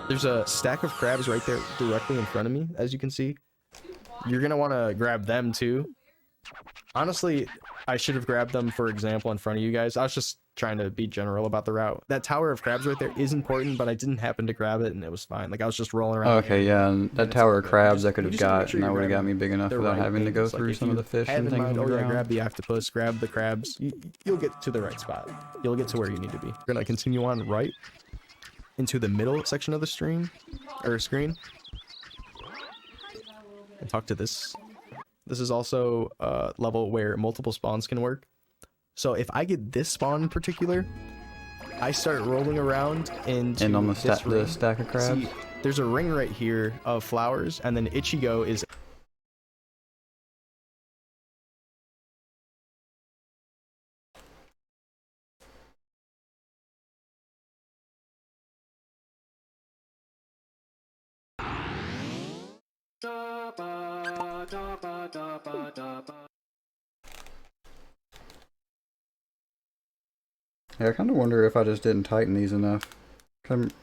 There's a stack of crabs right there directly in front of me, as you can see. You're gonna want to grab them too. Honestly, I should have grabbed them, for example, in front of you guys. I was just trying to be general about the route. That tower of crabs right there is important, but I didn't happen to grab it, and it was fine. Like, I was just rolling around. Okay, yeah, and that it's tower all of good. crabs You I could have just gotta make got, sure and that you're would have got grabbing me big enough the without right having to go things. Like, through if some of you the fish have and in things mind, on the oh yeah, ground. grab the octopus, grab the crabs, you'll get to the right spot. You'll get to where you need to be. We're gonna continue on right into the middle section of the screen, and talk to this. This is also a level where multiple spawns can work. So if I get this spawn in particular, I start rolling around into And on the, this ring. the stack of crabs. See, there's a ring right here of flowers, and then Ichigo is Yeah, I kind of wonder if I just didn't tighten these enough. I don't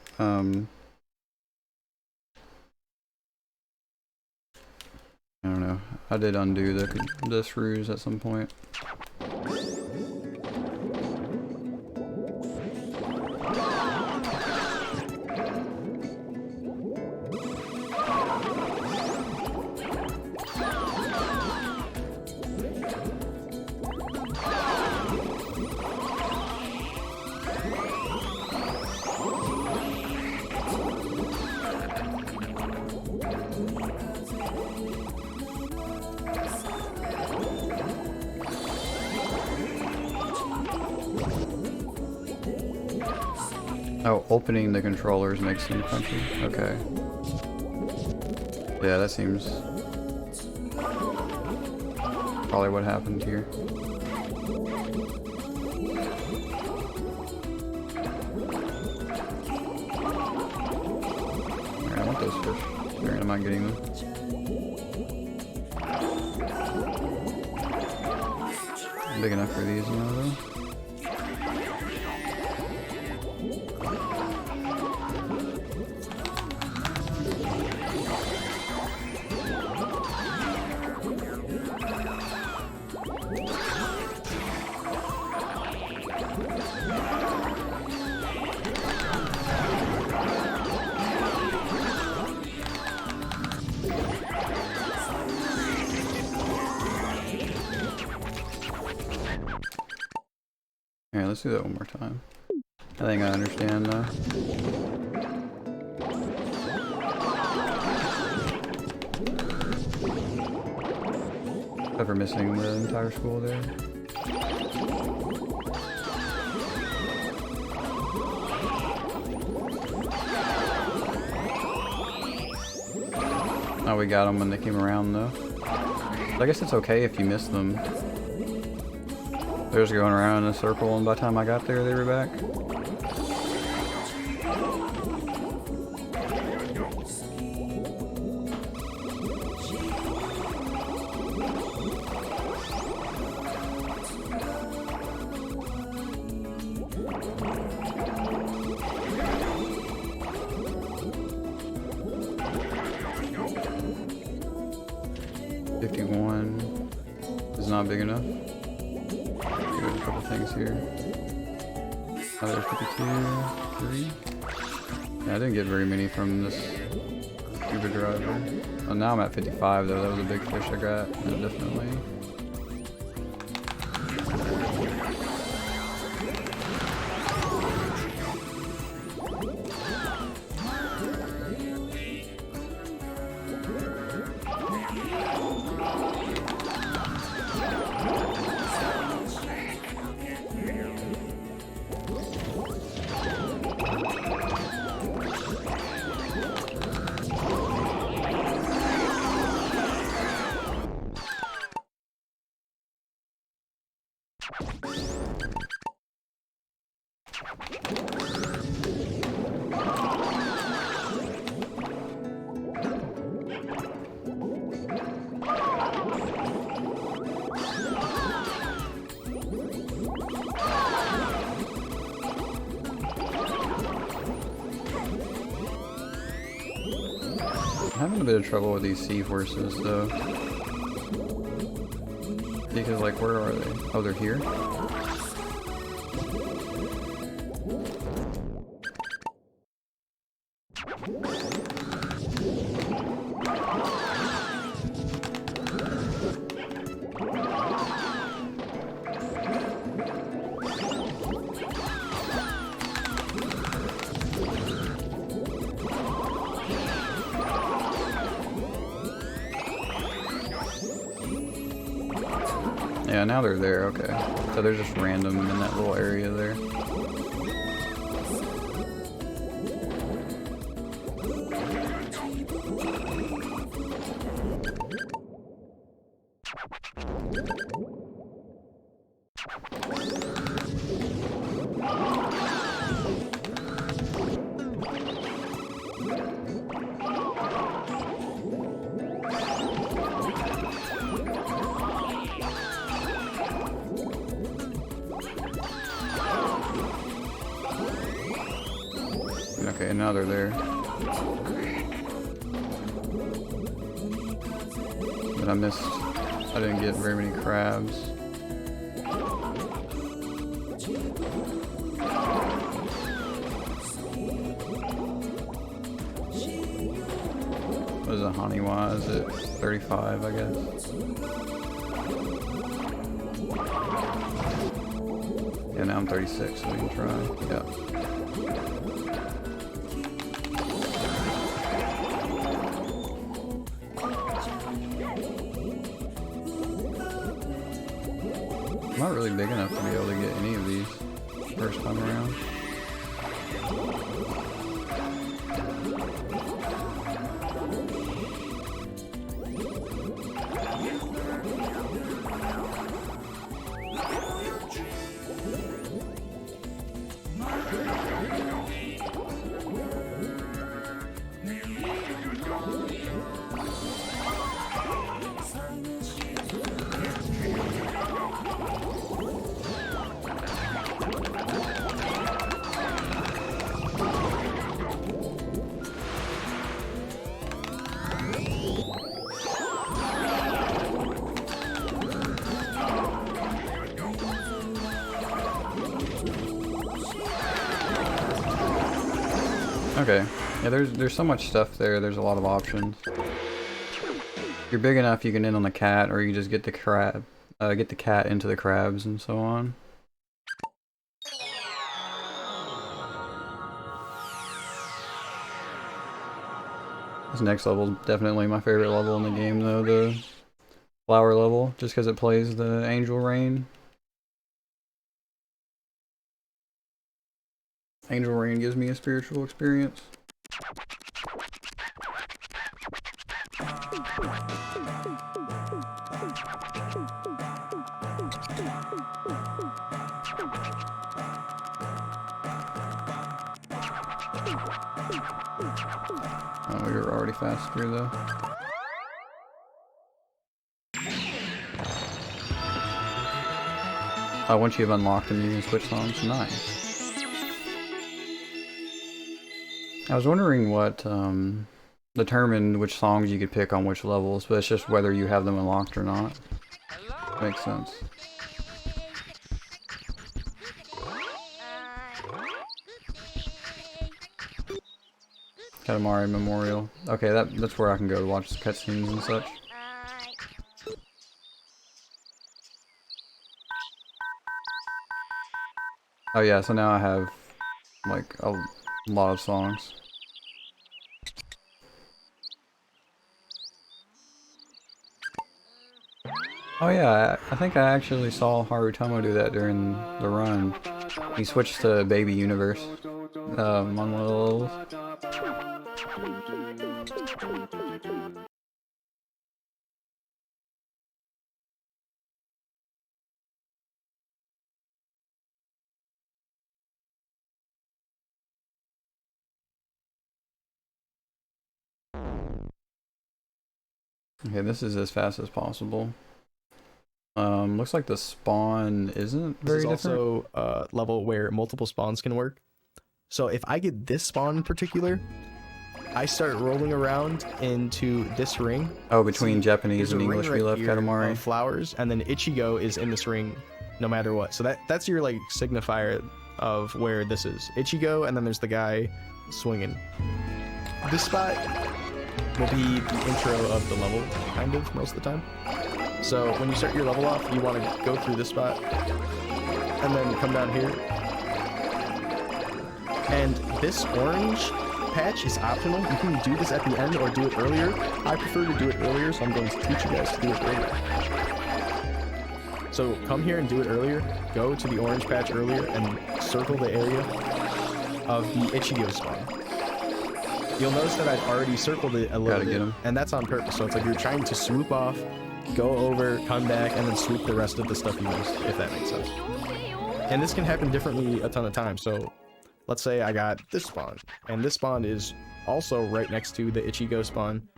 know. I did undo the screws at some point. Oh, opening the controllers makes them crunchy. Okay. Yeah, that seems probably what happened here. Alright, I want those fish. Alright, I'm not getting them. Big enough for these now, though. Alright, let's do that one more time. I think I understand now. Ever missing the entire school there. Oh, we got them when they came around though. I guess it's okay if you miss them. They were just going around in a circle, and by the time I got there, they were back. Is not big enough. There's a couple things here. Oh, there's 52, 3. Yeah, I didn't get very many from this scuba driver. Well, now I'm at 55 though. That was a big fish I got, definitely. having a bit of trouble with these seahorses though. Because like, where are they? Oh, they're here? Yeah, now they're there, okay. So they're just random in that little area there. Okay, now they're there. But I didn't get very many crabs. What is it, honey-wise? At 35, I guess. Yeah, now I'm 36, so we can try. Yeah. I'm not really big enough to be able to get any of these first time around. Okay, yeah, there's so much stuff there, there's a lot of options. If you're big enough, you can in on the cat, or you just get the get the cat into the crabs and so on. This next level is definitely my favorite level in the game though, the flower level, just because it plays the Angel Rain. Angel Rain gives me a spiritual experience. Oh, we were already fast through though. Oh, once you've unlocked them, you can switch songs. Nice. I was wondering what determined which songs you could pick on which levels, but it's just whether you have them unlocked or not. Makes sense. Katamari Memorial. Okay, that's where I can go to watch the cutscenes and such. Oh yeah, so now I have like a lot of songs. Oh yeah, I think I actually saw Harutomo do that during the run. He switched to Baby Universe on one of the levels. Okay, this is as fast as possible. Looks like the spawn isn't very different. This is also a level where multiple spawns can work. So if I get this spawn in particular, I start rolling around into this ring. Oh, between Japanese There's a and ring English right we love here Katamari. of flowers, and then Ichigo is in this ring no matter what. So that's your like signifier of where this is. Ichigo, and then there's the guy swinging. This spot will be the intro of the level, kind of, most of the time. So when you start your level off, you want to go through this spot, and then come down here. And this orange patch is optional. You can do this at the end or do it earlier. I prefer to do it earlier, so I'm going to teach you guys to do it earlier. So come here and do it earlier. Go to the orange patch earlier and circle the area of the Ichigo spawn. You'll notice that I've already circled it a little Gotta bit, get him. and that's on purpose. So it's like you're trying to swoop off, go over, come back, and then swoop the rest of the stuff you missed, if that makes sense. And this can happen differently a ton of times. So let's say I got this spawn, and this spawn is also right next to the Ichigo spawn,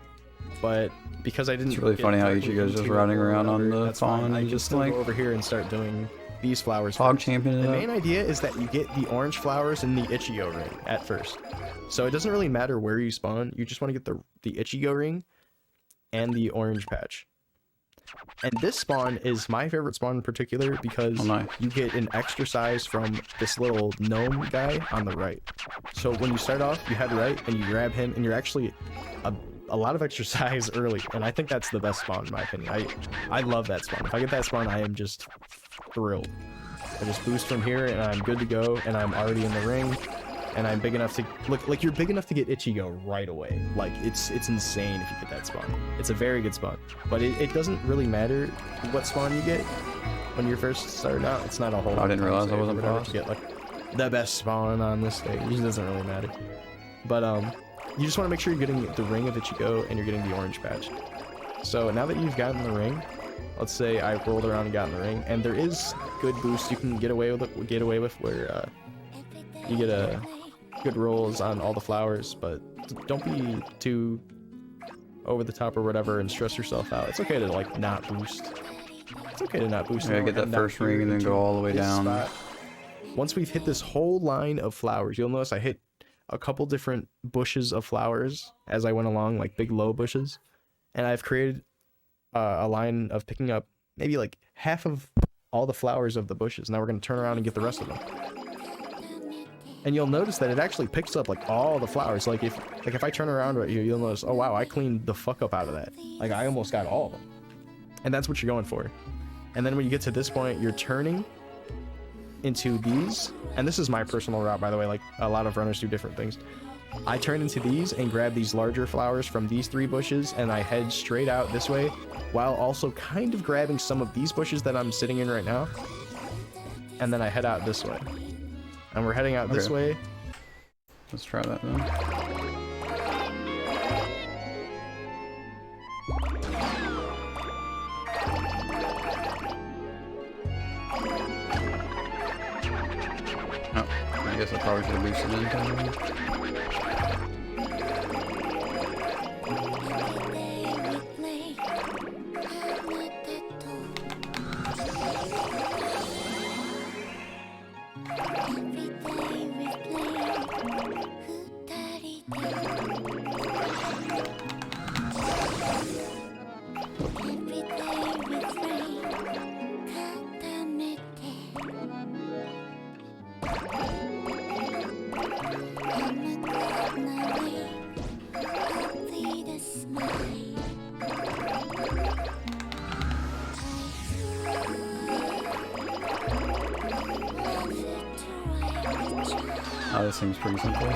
but because I didn't It's really get funny how directly Ichigo's just into it running or around on whatever, the that's fine. spawn I and can just still like go over here and start doing these flowers hog first. championing The it main up. idea is that you get the orange flowers in the Ichigo ring at first. So it doesn't really matter where you spawn, you just want to get the Ichigo ring and the orange patch. And this spawn is my favorite spawn in particular because Oh, nice. you get an extra size from this little gnome guy on the right. So when you start off, you head right and you grab him, and you're actually a lot of extra size early. And I think that's the best spawn in my opinion. I love that spawn. If I get that spawn, I am just thrilled. I just boost from here and I'm good to go, and I'm already in the ring. And I'm big enough to look like you're big enough to get Ichigo right away. Like it's insane if you get that spawn. It's a very good spawn, but it doesn't really matter what spawn you get when you're first starting out. It's not a whole. I didn't realize I wasn't whatever paused. to get like the best spawn on this stage. It doesn't really matter. But you just want to make sure you're getting the ring of Ichigo and you're getting the orange patch. So now that you've gotten the ring, let's say I rolled around and got in the ring, and there is good boost you can get away with where you get a good rolls on all the flowers, but don't be too over the top or whatever and stress yourself out. It's okay to like not boost. It's okay to not boost. You gotta get that and not first ring and then into go all the way this down. spot. Once we've hit this whole line of flowers, you'll notice I hit a couple different bushes of flowers as I went along, like big low bushes, and I've created a line of picking up maybe like half of all the flowers of the bushes. Now we're going to turn around and get the rest of them. And you'll notice that it actually picks up like all the flowers. Like if I turn around right here, you'll notice, oh wow, I cleaned the fuck up out of that. Like I almost got all of them. And that's what you're going for. And then when you get to this point, you're turning into these. And this is my personal route, by the way. Like a lot of runners do different things. I turn into these and grab these larger flowers from these three bushes, and I head straight out this way, while also kind of grabbing some of these bushes that I'm sitting in right now. And then I head out this way. And we're heading out this way. Let's try that then. Oh, I guess I probably should have boosted in time. Oh, this seems pretty simple.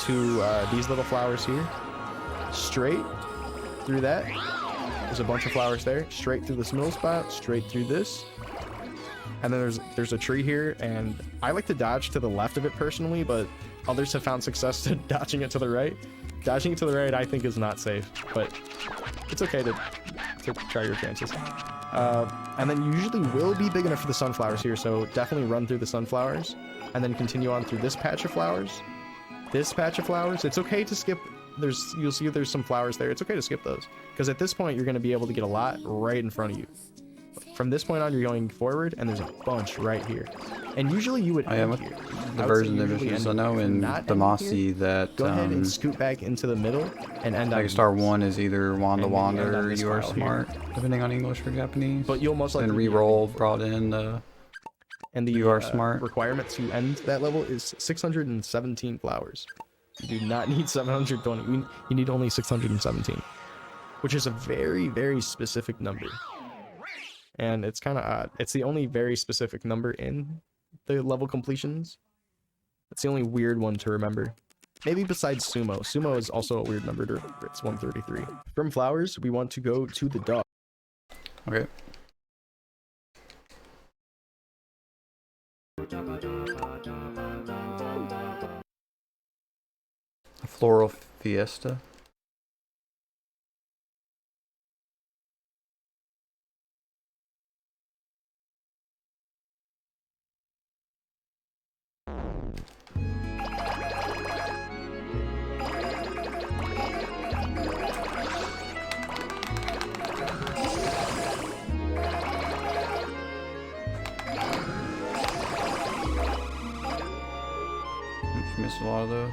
To these little flowers here, straight through that. There's a bunch of flowers there, straight through this middle spot, straight through this, and then there's a tree here, and I like to dodge to the left of it personally, but others have found success to dodging it to the right. Dodging it to the right I think is not safe, but it's okay to try your chances. And then you usually will be big enough for the sunflowers here, so definitely run through the sunflowers, and then continue on through this patch of flowers. This patch of flowers, it's okay to skip. You'll see there's some flowers there. It's okay to skip those, because at this point you're going to be able to get a lot right in front of you. From this point on, you're going forward, and there's a bunch right here. And usually you would end here. The I would say version usually differences. I end know here. in Not the ending Mossy here, that go ahead and scoot back into the middle and end on like star these. 1 is either Wanda And Wanda end on or this You Are file here. Smart, depending on English or Japanese. But you'll most likely Then be reroll ending brought in the and the You Are Smart. requirement to end that level is 617 flowers. You do not need 720. You need only 617, which is a very, very specific number. And it's kind of odd. It's the only very specific number in the level completions. It's the only weird one to remember. Maybe besides Sumo. Sumo is also a weird number to remember. It's 133. From flowers, we want to go to the dog. Okay. A floral fiesta. Missed a lot of those.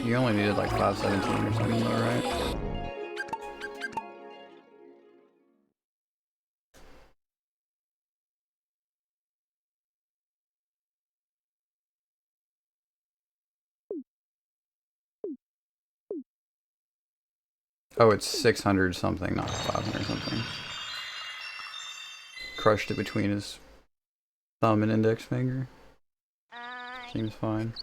You only needed like 517 or something though, right? Oh, it's 600 something, not 500 something. Crushed it between his thumb and index finger. Seems fine.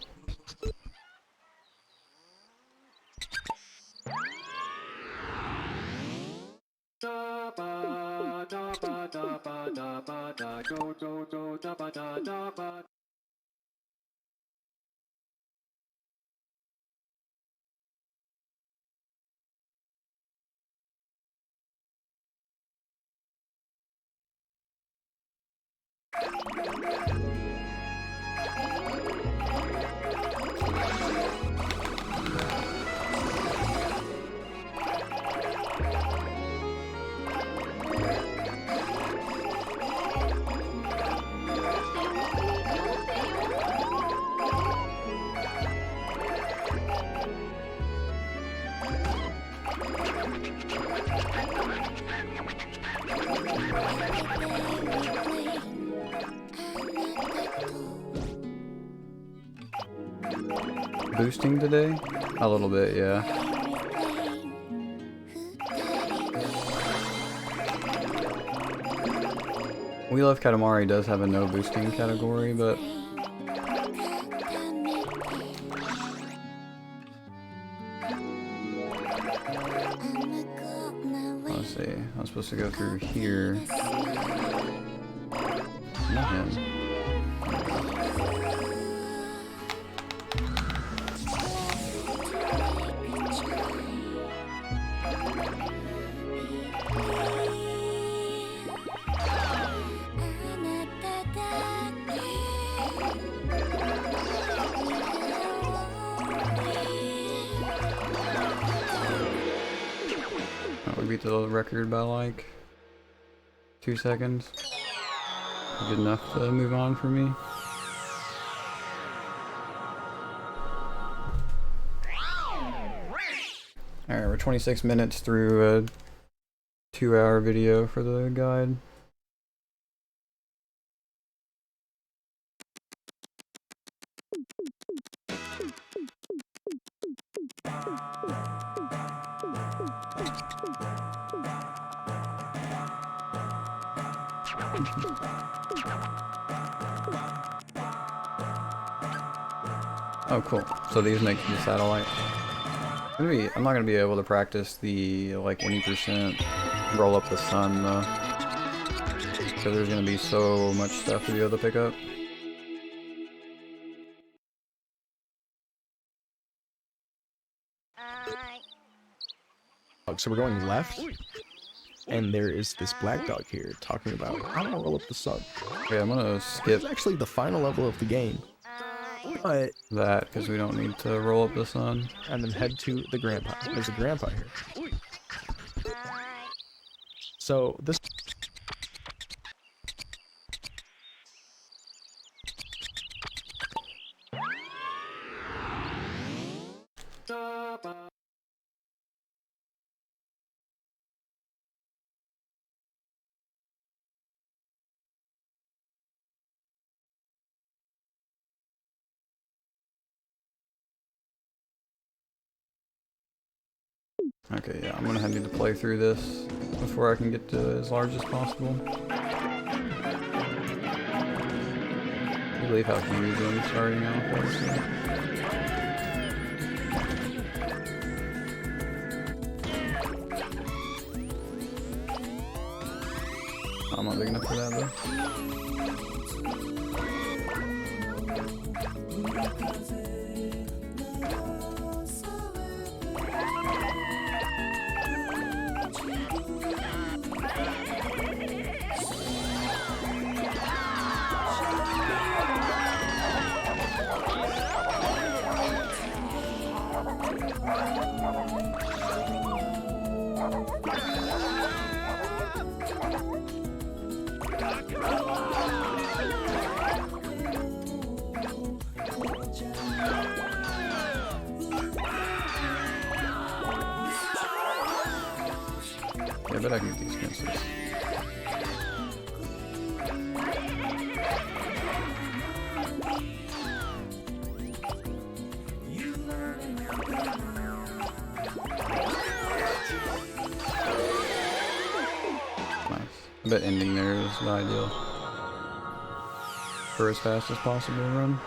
Boosting today? A little bit, yeah. We Love Katamari does have a no boosting category, but let's see. I'm supposed to go through here. Not him. We beat the record by like 2 seconds. Good enough to move on for me. Alright, we're 26 minutes through a 2-hour video for the guide. Oh, cool. So these make the satellite. I'm not gonna be able to practice the like any percent roll up the sun though, because there's gonna be so much stuff to be able to pick up. So we're going left, and there is this black dog here talking about, I want to roll up the sun. Okay, I'm gonna skip It's actually the final level of the game. But, that because we don't need to roll up the sun. and then head to the grandpa. There's a grandpa here. So this Okay, yeah, I'm gonna need to play through this before I can get to as large as possible. I believe how huge I'm starting off with. I'm not big enough for that though. Yeah, I bet I can get these fences. Nice. I bet ending there is the ideal. For as fast as possible run.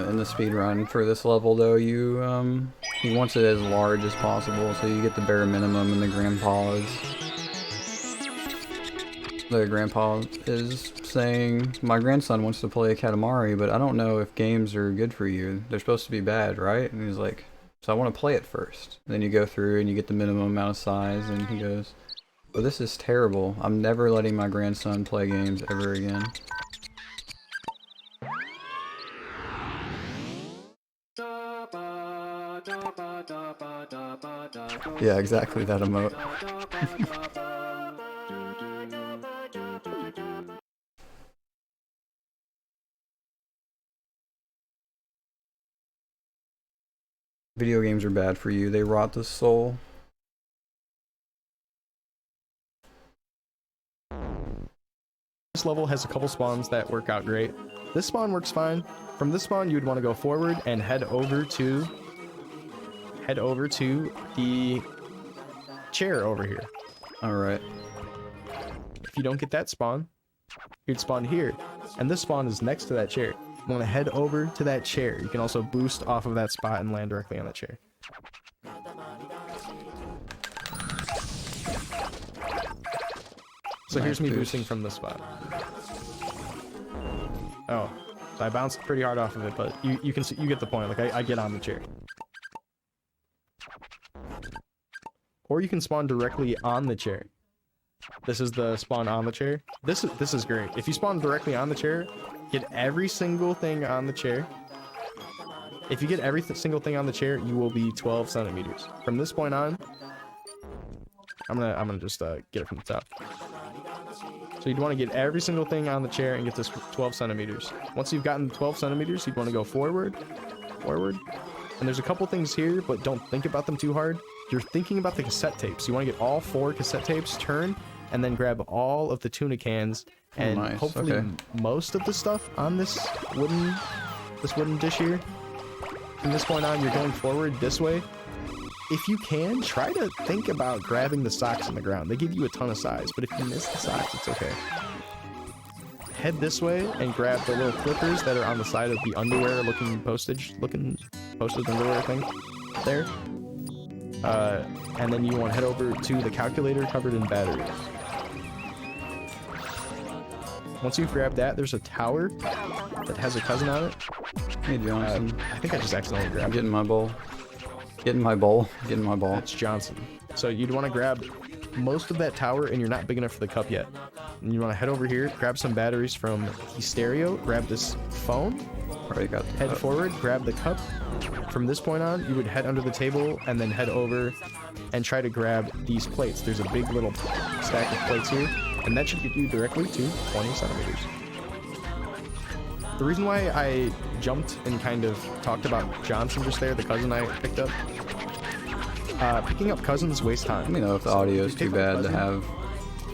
In the speed run for this level though, he wants it as large as possible, so you get the bare minimum in the grandpas. The grandpa is saying, my grandson wants to play Katamari, but I don't know if games are good for you. They're supposed to be bad, right? And he's like, so I want to play it first. Then you go through and you get the minimum amount of size, and he goes, well, this is terrible. I'm never letting my grandson play games ever again. Yeah, exactly that emote. Video games are bad for you. They rot the soul. This level has a couple spawns that work out great. This spawn works fine. From this spawn, you would want to go forward and head over to the chair over here. Alright. If you don't get that spawn, you'd spawn here. And this spawn is next to that chair. You want to head over to that chair. You can also boost off of that spot and land directly on that chair. So Nice here's me boost. boosting from this spot. Oh, I bounced pretty hard off of it, but you can see, you get the point. Like I get on the chair. Or you can spawn directly on the chair. This is the spawn on the chair. This is great. If you spawn directly on the chair, get every single thing on the chair. If you get every single thing on the chair, you will be 12 centimeters. From this point on, I'm gonna just get it from the top. So you'd want to get every single thing on the chair and get this 12 centimeters. Once you've gotten 12 centimeters, you'd want to go forward. And there's a couple things here, but don't think about them too hard. You're thinking about the cassette tapes. You want to get all 4 cassette tapes, turn, and then grab all of the tuna cans, and nice. hopefully Okay. most of the stuff on this wooden dish here. From this point on, you're going forward this way. If you can, try to think about grabbing the socks on the ground. They give you a ton of size, but if you miss the socks, it's okay. Head this way and grab the little clippers that are on the side of the underwear looking posted underwear thing there. And then you want to head over to the calculator covered in batteries. Once you've grabbed that, there's a tower that has a cousin on it. Hey, Johnson. I think I just accidentally I'm grabbed it. getting my bowl. Getting my bowl. Getting my ball. That's Johnson. So you'd want to grab most of that tower, and you're not big enough for the cup yet. And you want to head over here, grab some batteries from the stereo, grab this phone, Already got the head cup. forward, grab the cup. From this point on, you would head under the table and then head over and try to grab these plates. There's a big little stack of plates here, and that should get you directly to 20 centimeters. The reason why I jumped and kind of talked about Johnson just there, the cousin I picked up, picking up cousins wastes time. Let me know if the audio is too bad to have.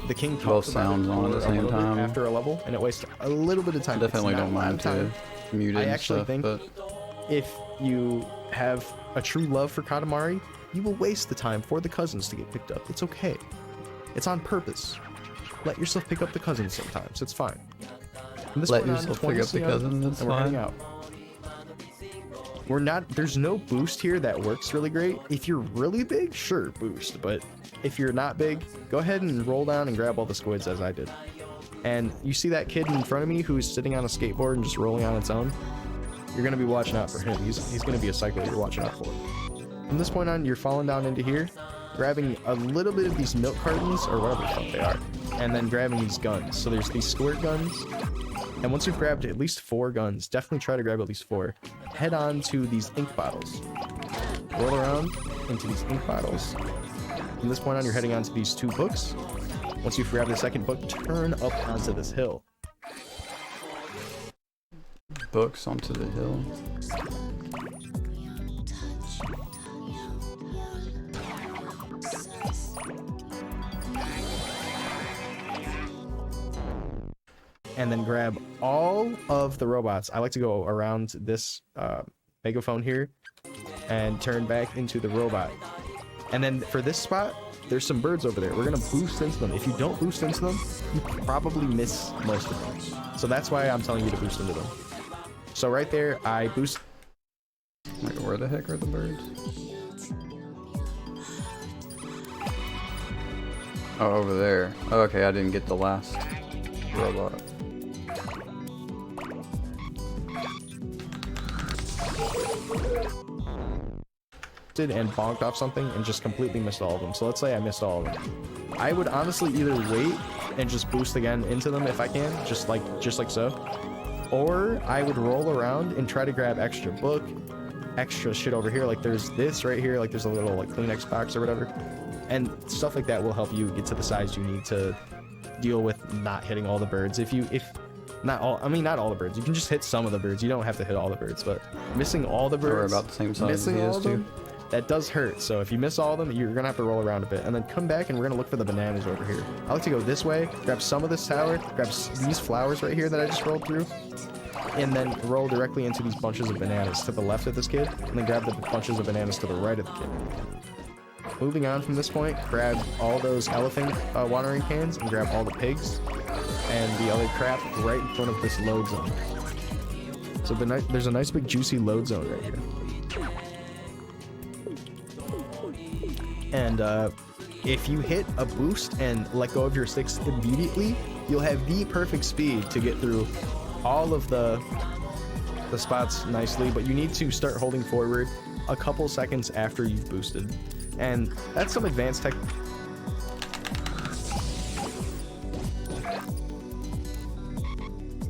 The king both talks about sounds it on at the for a same little bit time. after a level, and it wastes a little bit of time. It's Definitely not don't a lot mind of time. to mute it I and actually stuff, think but if you have a true love for Katamari, you will waste the time for the cousins to get picked up. It's okay. It's on purpose. Let yourself pick up the cousins sometimes. It's fine. From this let point on, yourself 20 pick up the CO, cousin. That's and we're heading fine. out. We're not. There's no boost here that works really great. If you're really big, sure, boost. But if you're not big, go ahead and roll down and grab all the squids as I did. And you see that kid in front of me who's sitting on a skateboard and just rolling on its own? You're gonna be watching out for him. He's gonna be a cycler you're watching out for. From this point on, you're falling down into here, grabbing a little bit of these milk cartons or whatever the fuck they are, and then grabbing these guns. So there's these squirt guns. And once you've grabbed at least 4 guns, definitely try to grab at least 4. Head on to these ink bottles. Roll around into these ink bottles. From this point on, you're heading on to these 2 books. Once you've grabbed the second book, turn up onto this hill. Books onto the hill. And then grab all of the robots. I like to go around this megaphone here and turn back into the robot. And then for this spot, there's some birds over there. We're gonna boost into them. If you don't boost into them, you probably miss most of them. So that's why I'm telling you to boost into them. So right there, I boost. Like, where the heck are the birds? Oh, over there. Oh, okay, I didn't get the last robot. And bonked off something and just completely missed all of them. So let's say I missed all of them. I would honestly either wait and just boost again into them if I can, just like so. Or I would roll around and try to grab extra book, extra shit over here. Like there's this right here, like there's a little like Kleenex box or whatever. And stuff like that will help you get to the size you need to deal with not hitting all the birds. Not all the birds. You can just hit some of the birds. You don't have to hit all the birds, but missing all the We're birds, about the same size as missing he all is of too. them, that does hurt. So if you miss all of them, you're gonna have to roll around a bit and then come back and we're gonna look for the bananas over here. I like to go this way, grab some of this tower, grab these flowers right here that I just rolled through, and then roll directly into these bunches of bananas to the left of this kid, and then grab the bunches of bananas to the right of the kid. Moving on from this point, grab all those elephant watering cans and grab all the pigs and the other crap right in front of this load zone. So there's a nice big juicy load zone right here. And if you hit a boost and let go of your sticks immediately, you'll have the perfect speed to get through all of the the spots nicely, but you need to start holding forward a couple seconds after you've boosted. And that's some advanced tech.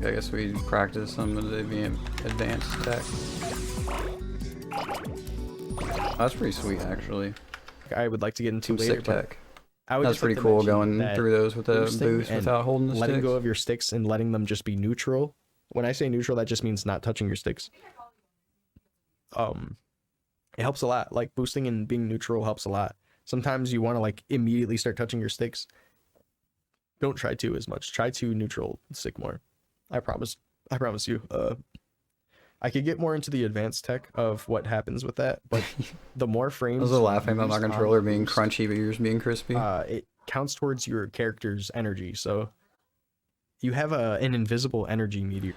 I guess we practice some of the advanced tech. That's pretty sweet, actually. I would like to get into Some later, sick but tech. I would That's just like pretty to cool mention going that through those with a boosting boost and without holding the letting sticks. go of your sticks and letting them just be neutral. When I say neutral, that just means not touching your sticks. It helps a lot. Like boosting and being neutral helps a lot. Sometimes you want to like immediately start touching your sticks. Don't try to as much. Try to neutral stick more. I promise you. I could get more into the advanced tech of what happens with that, but the more frames I was laughing about my used on controller being boost, crunchy but yours being crispy. it counts towards your character's energy. So you have an invisible energy meter.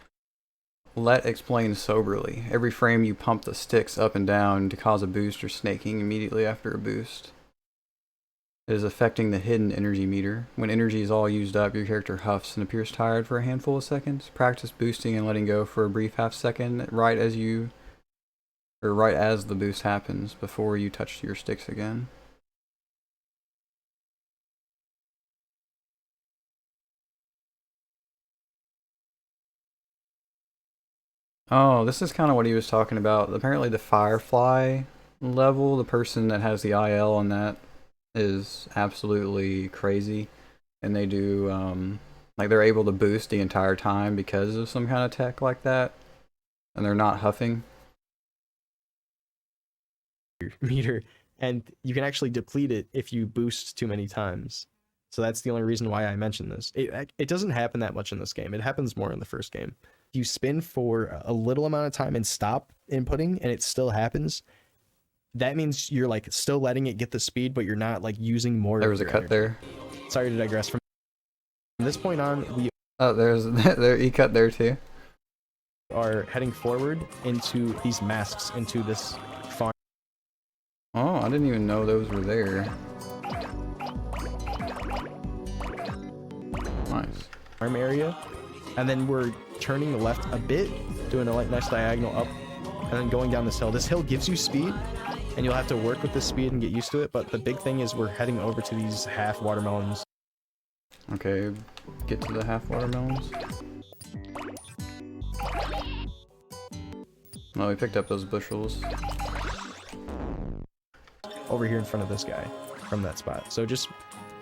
Let explain soberly. Every frame you pump the sticks up and down to cause a boost or snaking immediately after a boost. It is affecting the hidden energy meter. When energy is all used up, your character huffs and appears tired for a handful of seconds. Practice boosting and letting go for a brief half second right as the boost happens before you touch your sticks again. Oh, this is kind of what he was talking about. Apparently the Firefly level, the person that has the IL on that is absolutely crazy. And they do, like they're able to boost the entire time because of some kind of tech like that. And they're not huffing. Meter, and you can actually deplete it if you boost too many times. So that's the only reason why I mentioned this. It doesn't happen that much in this game. It happens more in the first game. You spin for a little amount of time and stop inputting, and it still happens. That means you're like still letting it get the speed, but you're not like using more. There was a your cut energy. there. Sorry to digress. From this point on, we Oh, there he cut there too. are heading forward into these masks, into this farm. Oh, I didn't even know those were there. Nice. Farm area, and then we're turning left a bit, doing a like nice diagonal up, and then going down this hill. This hill gives you speed, and you'll have to work with this speed and get used to it. But the big thing is we're heading over to these half watermelons. Okay, get to the half watermelons. Oh, we picked up those bushels. Over here in front of this guy from that spot. So just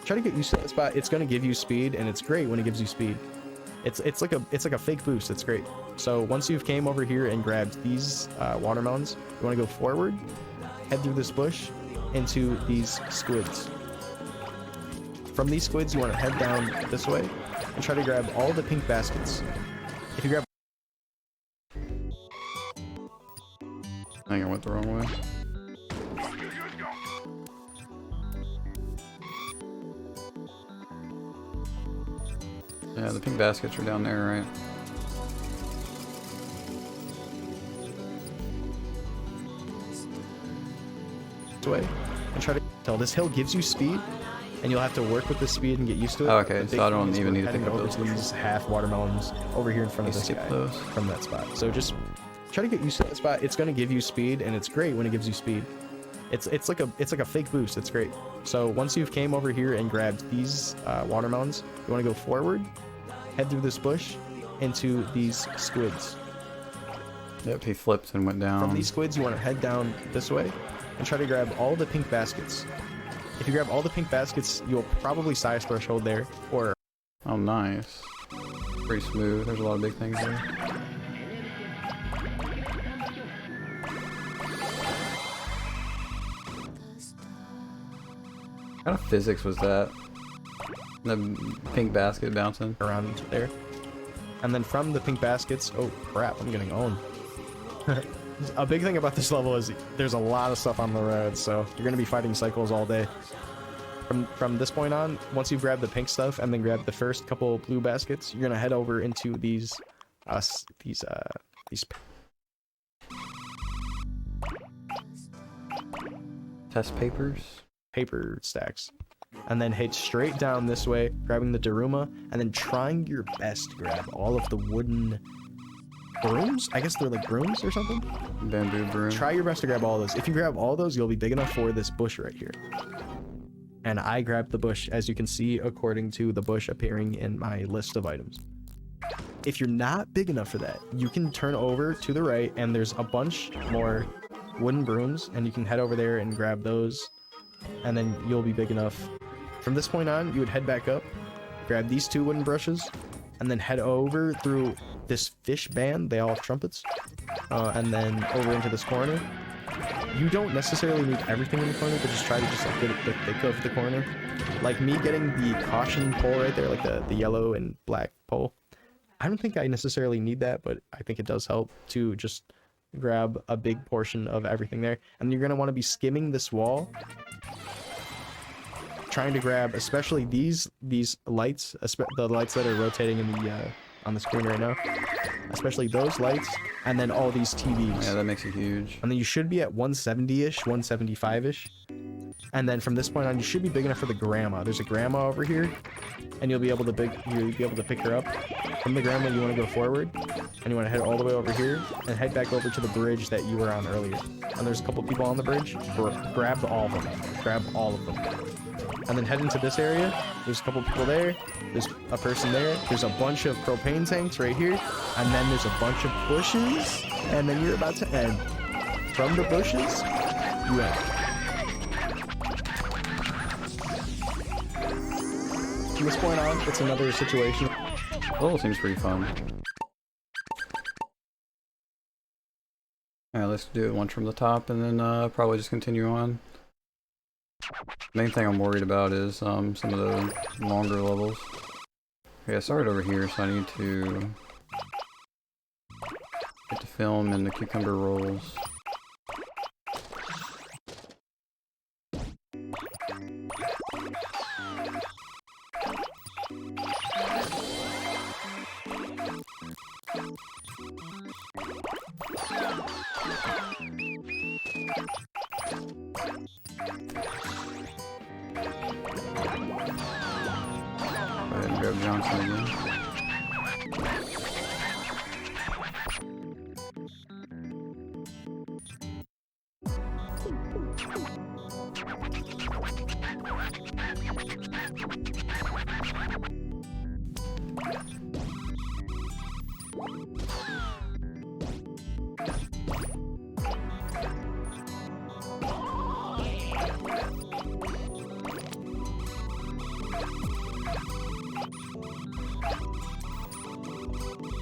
try to get used to that spot. It's going to give you speed, and it's great when it gives you speed. It's like a fake boost. It's great. So once you've came over here and grabbed these watermelons, you want to go forward, head through this bush into these squids. From these squids, you want to head down this way and try to grab all the pink baskets. If you grab, I think I went the wrong way. Yeah, the pink baskets are down there, right? this way and try to tell this hill gives you speed, and you'll have to work with the speed and get used to it. Oh, okay, The big so I don't thing is even we're need to pick heading up over those to these half watermelons over here in front of You this skip guy those. from that spot. So just try to get used to that spot. It's going to give you speed, and it's great when it gives you speed. It's like a fake boost. It's great. So once you've came over here and grabbed these watermelons, you want to go forward, head through this bush into these squids. Yep, he flipped and went down. From these squids, you want to head down this way and try to grab all the pink baskets. If you grab all the pink baskets, you'll probably size threshold there, or Oh, nice. Pretty smooth. There's a lot of big things there. What kind of physics was that? The pink basket bouncing. around there. And then from the pink baskets, oh crap, I'm getting owned. A big thing about this level is there's a lot of stuff on the road, so you're going to be fighting cycles all day. From this point on, once you've grabbed the pink stuff and then grab the first couple blue baskets, you're going to head over into these Test papers. paper stacks, and then head straight down this way, grabbing the Daruma, and then trying your best to grab all of the wooden brooms. I guess they're like brooms or something. Bamboo broom. Try your best to grab all those. If you grab all those, you'll be big enough for this bush right here. And I grabbed the bush, as you can see, according to the bush appearing in my list of items. If you're not big enough for that, you can turn over to the right, and there's a bunch more wooden brooms, and you can head over there and grab those, and then you'll be big enough. From this point on, you would head back up, grab these 2 wooden brushes, and then head over through this fish band. They all have trumpets, and then over into this corner. You don't necessarily need everything in the corner, but just try to just like get the thick of the corner. Like me getting the caution pole right there, like the yellow and black pole. I don't think I necessarily need that, but I think it does help to just grab a big portion of everything there. And you're going to want to be skimming this wall, trying to grab especially these lights, the lights that are rotating in the on the screen right now, especially those lights, and then all these TVs. Yeah, that makes it huge. And then you should be at 170-ish, 175-ish. And then from this point on, you should be big enough for the grandma. There's a grandma over here, and you'll be able to pick her up. From the grandma, you want to go forward, and you want to head all the way over here, and head back over to the bridge that you were on earlier. And there's a couple people on the bridge. Grab all of them. Grab all of them. And then head into this area. There's a couple people there. There's a person there. There's a bunch of propane tanks right here. And then there's a bunch of bushes. And then you're about to end. From the bushes, you end. From this point on, it's another situation. Oh, seems pretty fun. Alright, let's do it once from the top and then probably just continue on. Main thing I'm worried about is some of the longer levels. Okay, I started over here, so I need to get the film and the cucumber rolls. Go ahead and grab Johnson again.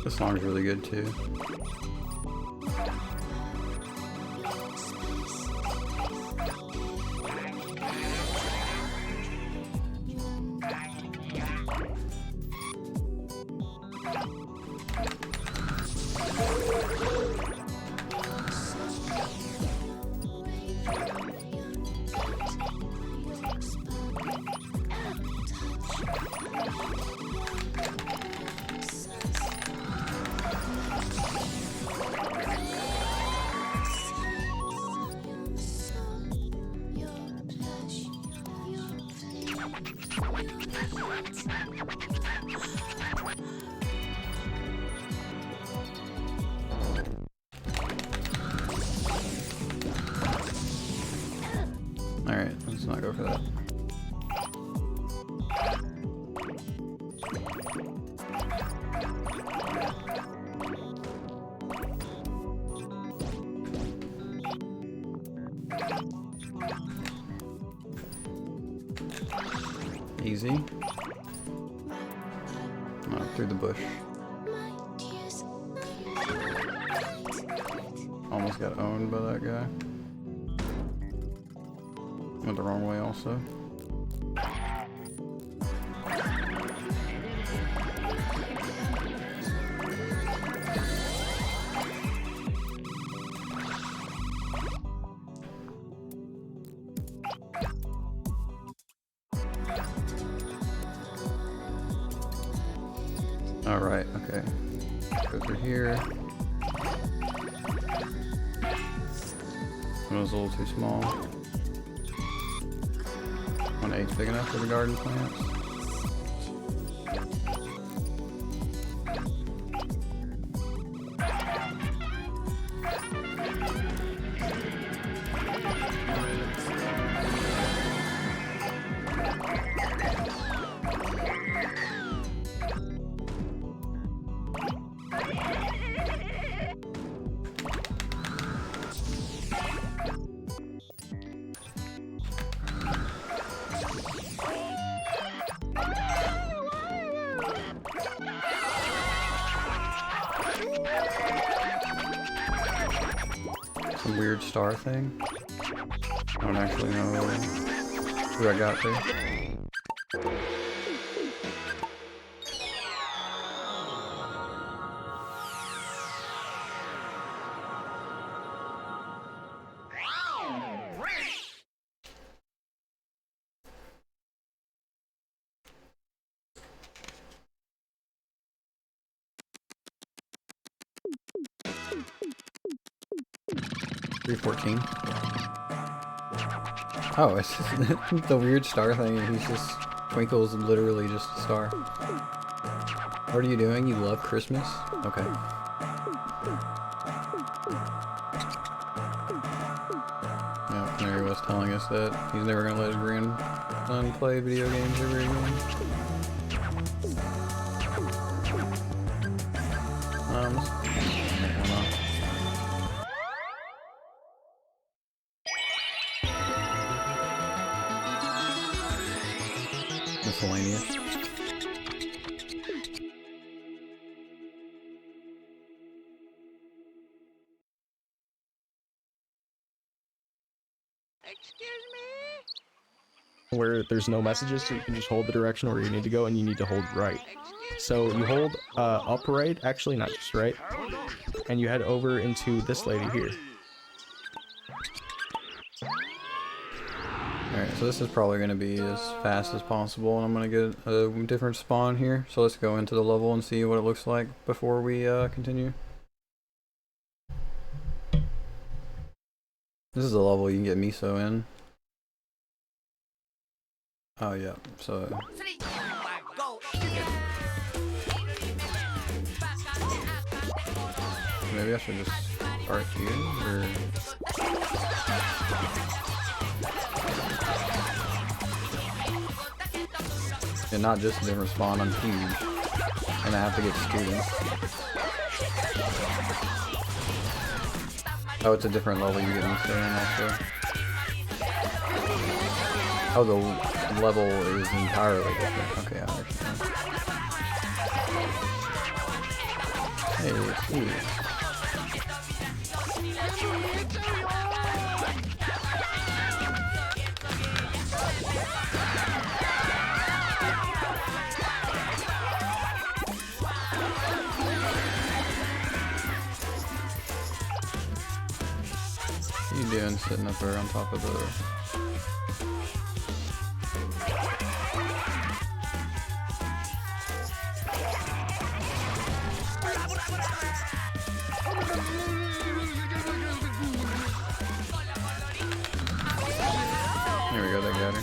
This song's really good too. Alright, let's not go for that. Easy. Oh, through the bush. Almost got owned by that guy. Went the wrong way also. Alright, okay. Go through here. It was a little too small. 1/8's big enough for the garden plants. some weird star thing. I don't actually know who I got there. $314. Oh, it's just the weird star thing, and he's just... Twinkle's literally just a star. What are you doing? You love Christmas? Okay. Yeah, there he was telling us that he's never gonna let his grandson play video games ever again. Why not? Miscellaneous. Where there's no messages, so you can just hold the direction where you need to go, and you need to hold right. So you hold up right, actually not just right, and you head over into this lady here. Alright, so this is probably going to be as fast as possible, and I'm going to get a different spawn here. So let's go into the level and see what it looks like before we continue. This is the level you can get miso in. Oh yeah, so... Maybe I should just start here, or... And not just a different spawn, I'm huge. And I have to get students. Oh, it's a different level you get miso in also. Oh, the level is entirely different. Okay, I understand. Hey, sweet. What are you doing sitting up there on top of the... There we go, that got her.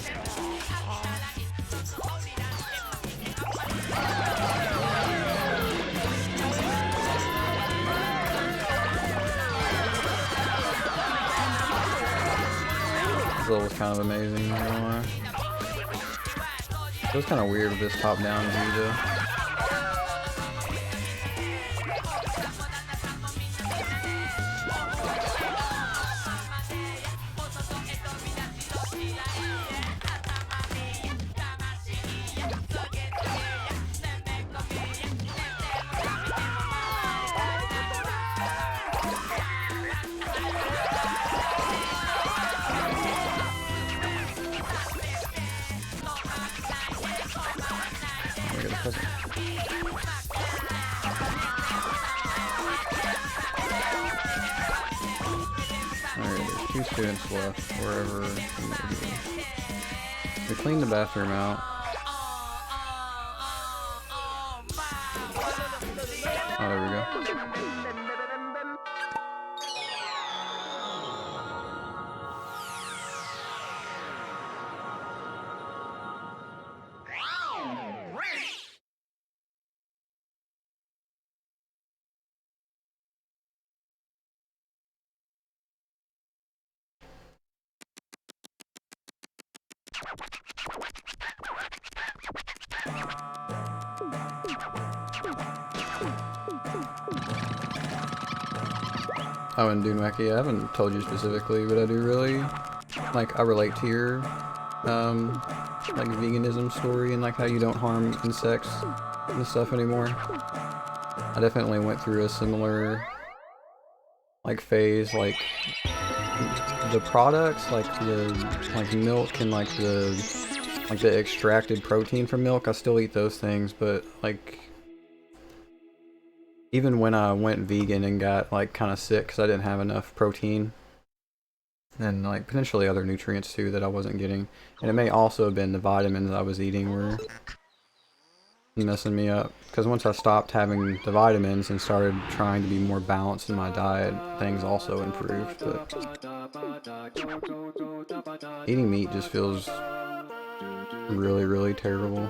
This level was kind of amazing, not gonna lie. It was kind of weird with this top-down view though. There we go, the present. Alright, there's 2 students left, wherever we may be. We cleaned the bathroom out. Oh, there we go. Oh, and Dunweki, I haven't told you specifically, but I do really, like, I relate to your, like, veganism story and, like, how you don't harm insects and stuff anymore. I definitely went through a similar like phase, like the products, like milk and like the extracted protein from milk, I still eat those things, but like even when I went vegan and got like kind of sick because I didn't have enough protein and like potentially other nutrients too that I wasn't getting, and it may also have been the vitamins I was eating were messing me up, because once I stopped having the vitamins and started trying to be more balanced in my diet, things also improved. But eating meat just feels really, really terrible.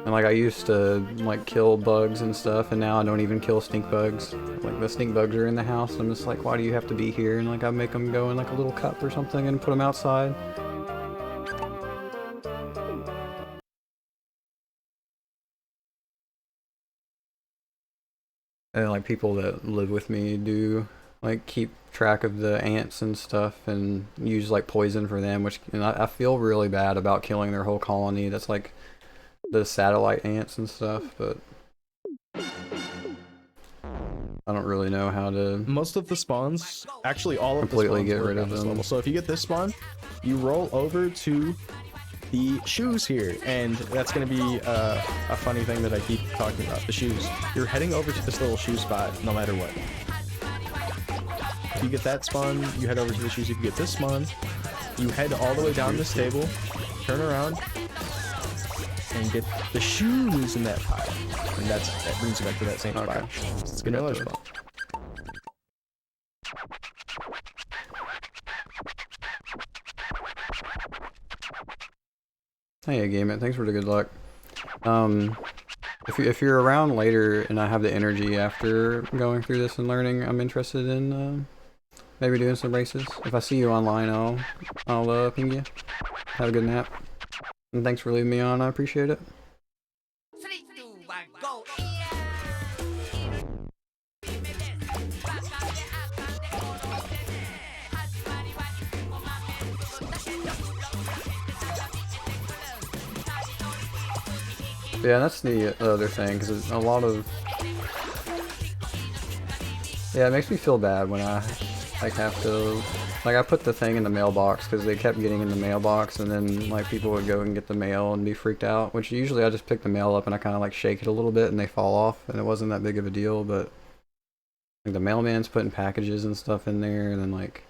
And like I used to like kill bugs and stuff, and now I don't even kill stink bugs. Like the stink bugs are in the house, and I'm just like, why do you have to be here? And like I make them go in like a little cup or something and put them outside. And like people that live with me do like keep track of the ants and stuff and use like poison for them, which, and I feel really bad about killing their whole colony. That's like the satellite ants and stuff, but I don't really know how to Most of the spawns, actually all of the completely spawns get work rid on of this them. level. So if you get this spawn, you roll over to the shoes here, and that's going to be a funny thing that I keep talking about, the shoes. You're heading over to this little shoe spot no matter what. If you get that spawn, you head over to the shoes. If you get this spawn, you head all the way down this table, turn around, and get the shoes in that pile. And that brings you back to that same spot. It's another spawn. Hey, Game, thanks for the good luck. If you're around later and I have the energy after going through this and learning, I'm interested in maybe doing some races. If I see you online, I'll ping you. Have a good nap. And thanks for leaving me on. I appreciate it. Yeah, that's the other thing, because a lot of... Yeah, it makes me feel bad when I like have to... Like, I put the thing in the mailbox because they kept getting in the mailbox, and then like people would go and get the mail and be freaked out, which usually I just pick the mail up and I kind of like shake it a little bit and they fall off, and it wasn't that big of a deal. But like the mailman's putting packages and stuff in there, and then like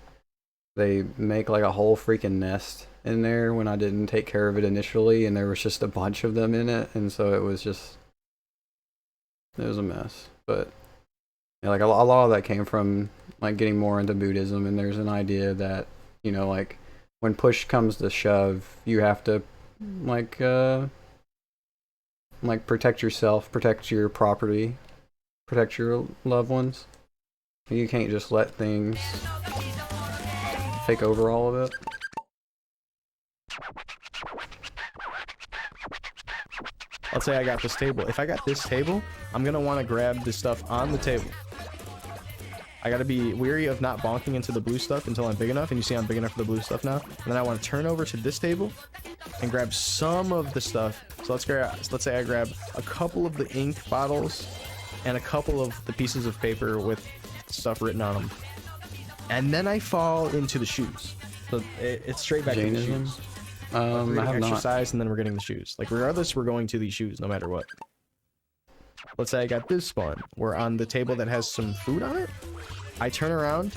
they make like a whole freaking nest in there when I didn't take care of it initially, and there was just a bunch of them in it, and so it was a mess. But yeah, like a lot of that came from like getting more into Buddhism, and there's an idea that, you know, like when push comes to shove, you have to like protect yourself, protect your property, protect your loved ones. You can't just let things take over all of it. Let's say I got this table. If I got this table, I'm gonna want to grab this stuff on the table. I gotta be weary of not bonking into the blue stuff until I'm big enough, and you see I'm big enough for the blue stuff now. And then I want to turn over to this table and grab some of the stuff. So let's say I grab a couple of the ink bottles and a couple of the pieces of paper with stuff written on them. And then I fall into the shoes. So it's straight back to the Jainism? shoes. I We're have getting not. exercise, and then we're getting the shoes. Like regardless, we're going to these shoes no matter what. Let's say I got this spawn. We're on the table that has some food on it. I turn around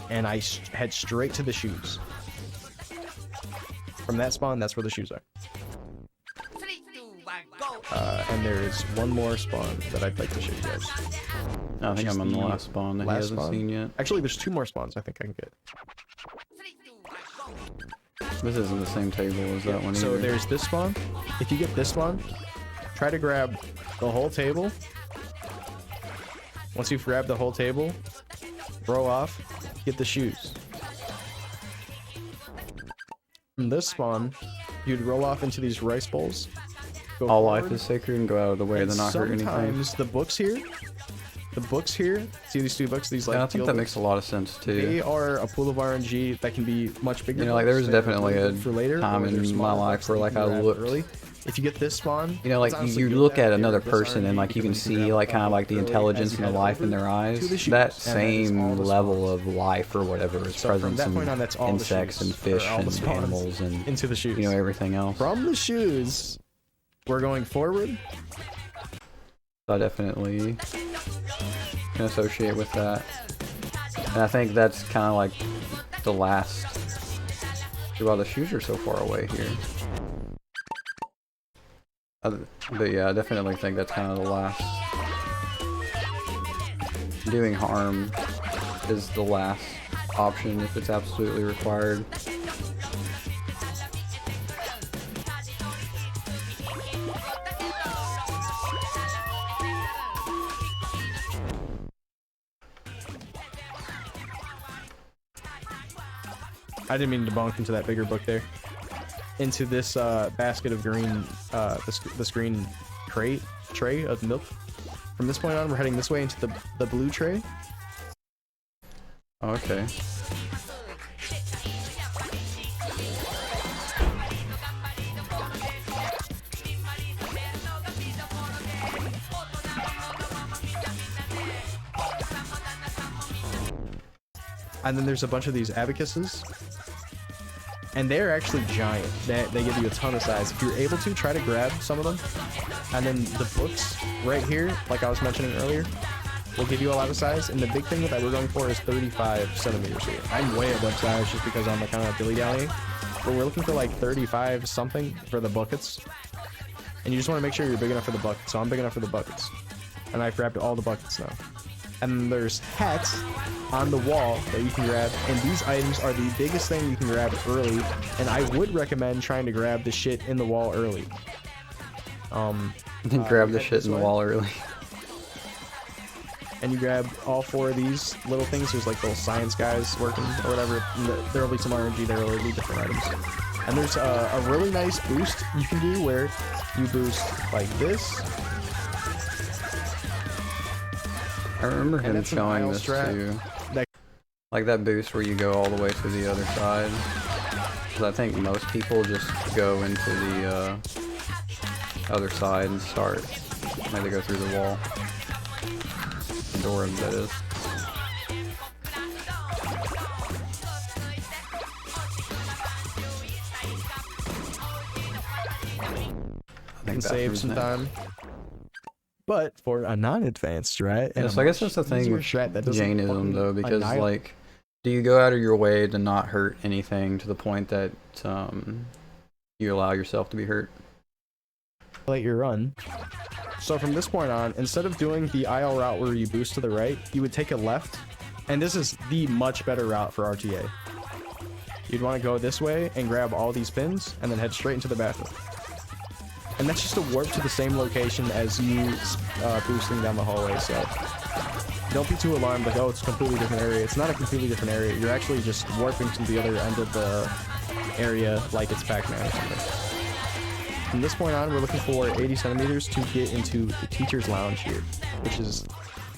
and I head straight to the shoes. From that spawn, that's where the shoes are. And there is one more spawn that I'd like to show you guys. I think I'm on the last spawn that he hasn't seen yet. Actually, there's two more spawns I think I can get. This isn't the same table as that one So either. there's this spawn. If you get this spawn, try to grab the whole table. Once you've grabbed the whole table, row off, get the shoes. From this spawn, you'd roll off into these rice bowls. Go All forward, life is sacred and go out of the way and to not hurt anything. sometimes the books here, see these two books? These like Yeah, I think field that books? makes a lot of sense They too. are a pool of RNG that can be much bigger. You know, like there was books that are definitely really a good for later, time or they're in my smaller life books where that like you I can grab looked early. If you get this spawn, You know, like it's honestly you good look to have at a another hero of this person and RNG like you can because then see grab like a kind of book like the early as intelligence you and the head life in over their eyes. to the shoes, That and that is all same the level spawns. of life or whatever is So from present that in point on, that's all insects the shoes, and fish or all the and spawns animals and into the shoes. you know everything else. From the shoes, we're going forward. I definitely can associate with that. And I think that's kind of like the last. Wow, the shoes are so far away here. But yeah, I definitely think that's kind of the last. Doing harm is the last option if it's absolutely required. I didn't mean to bonk into that bigger book there. Into this basket of green, this green tray of milk. From this point on, we're heading this way into the blue tray. Okay. And then there's a bunch of these abacuses. And they're actually giant. They give you a ton of size. If you're able to, try to grab some of them. And then the books right here, like I was mentioning earlier, will give you a lot of size. And the big thing that we're going for is 35 centimeters here. I'm way above size just because I'm kind of dilly-dallying. But we're looking for like 35 something for the buckets. And you just want to make sure you're big enough for the buckets. So I'm big enough for the buckets. And I've grabbed all the buckets now. And there's hats on the wall that you can grab, and these items are the biggest thing you can grab early, and I would recommend trying to grab the shit in the wall early. Grab the shit in the wall early. And you grab all 4 of these little things. There's like little science guys working or whatever. There will be some RNG, there will be different items. And there's a really nice boost you can do where you boost like this. I remember him that's an showing aisle this strat too. that- Like that boost where you go all the way to the other side. 'Cause I think most people just go into the other side and start. Like they go through the wall. The door, that is. I can save some time. But for a non-advanced strat, Yeah, so I guess that's the thing with strat that doesn't Jainism fucking though, because annihilate like, do you go out of your way to not hurt anything to the point that you allow yourself to be hurt? your run. So from this point on, instead of doing the aisle route where you boost to the right, you would take a left, and this is the much better route for RTA. You'd want to go this way and grab all these pins, and then head straight into the bathroom. And that's just a warp to the same location as you boosting down the hallway, so don't be too alarmed like, oh, it's a completely different area. It's not a completely different area. You're actually just warping to the other end of the area like it's Pac-Man or something. From this point on, we're looking for 80 centimeters to get into the teacher's lounge here, which is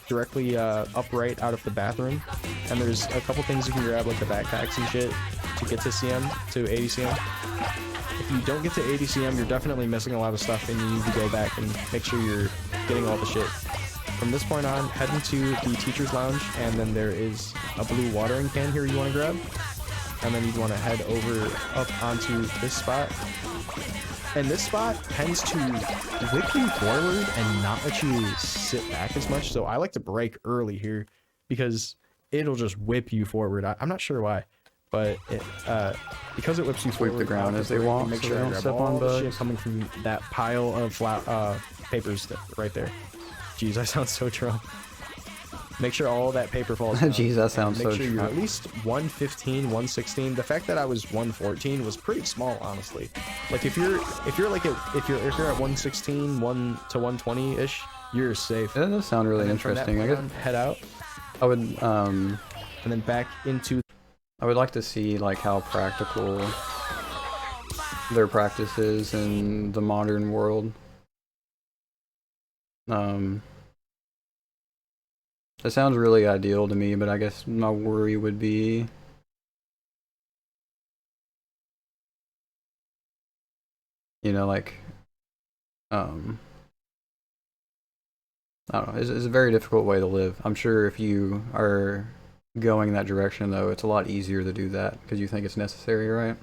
directly upright out of the bathroom. And there's a couple things you can grab, like the backpacks and shit, to get to CM, to 80 CM. If you don't get to 80 CM, you're definitely missing a lot of stuff, and you need to go back and make sure you're getting all the shit. From this point on, head into the teacher's lounge, and then there is a blue watering can here you want to grab. And then you'd want to head over up onto this spot. And this spot tends to whip you forward and not let you sit back as much. So I like to break early here because it'll just whip you forward. I'm not sure why, but it, because it whips you Sweep forward, the ground I'll as they break and walk make so sure they I don't grab step all on the shit bugs. coming from that pile of papers right there. Jeez, I sound so drunk. Make sure all that paper falls down. Jeez, that sounds Make so sure you're drunk. at least 115, 116. The fact that I was 114 was pretty small, honestly. Like if you're at 116, 1 to 120 ish, you're safe. That does sound really And then from that interesting. I point guess on, head out I would and then back into. I would like to see like how practical their practice is in the modern world. That sounds really ideal to me, but I guess my worry would be like um, I don't know. It's a very difficult way to live. I'm sure if you are going that direction, though, it's a lot easier to do that because you think it's necessary, right?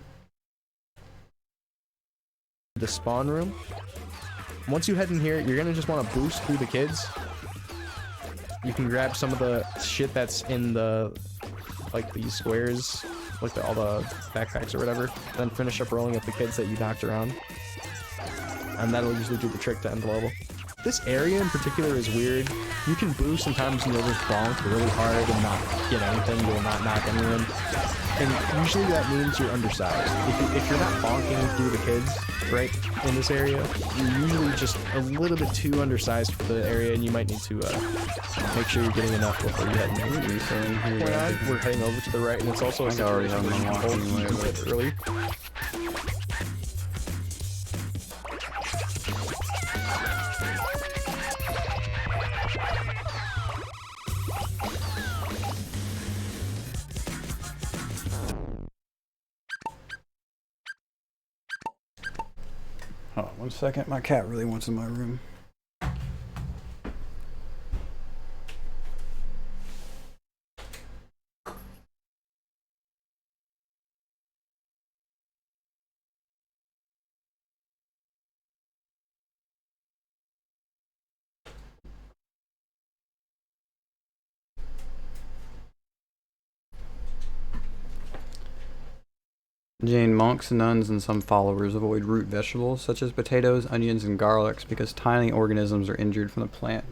The spawn room. Once you head in here, you're gonna just want to boost through the kids. You can grab some of the shit that's in the, like, these squares, like all the backpacks or whatever, then finish up rolling up the kids that you knocked around. And that'll usually do the trick to end the level. This area in particular is weird. You can boost sometimes and you'll just bonk really hard and not get anything. You will not knock anyone. And usually that means you're undersized. If you're not bonking through the kids, right, in this area, you're usually just a little bit too undersized for the area, and you might need to make sure you're getting enough before you head in there. We're heading over to the right, and it's also a already have situation them where you unlocked can hold anyway, it early. Hold on 1 second. My cat really wants in my room. Jain, monks, nuns, and some followers avoid root vegetables such as potatoes, onions, and garlics because tiny organisms are injured from the plant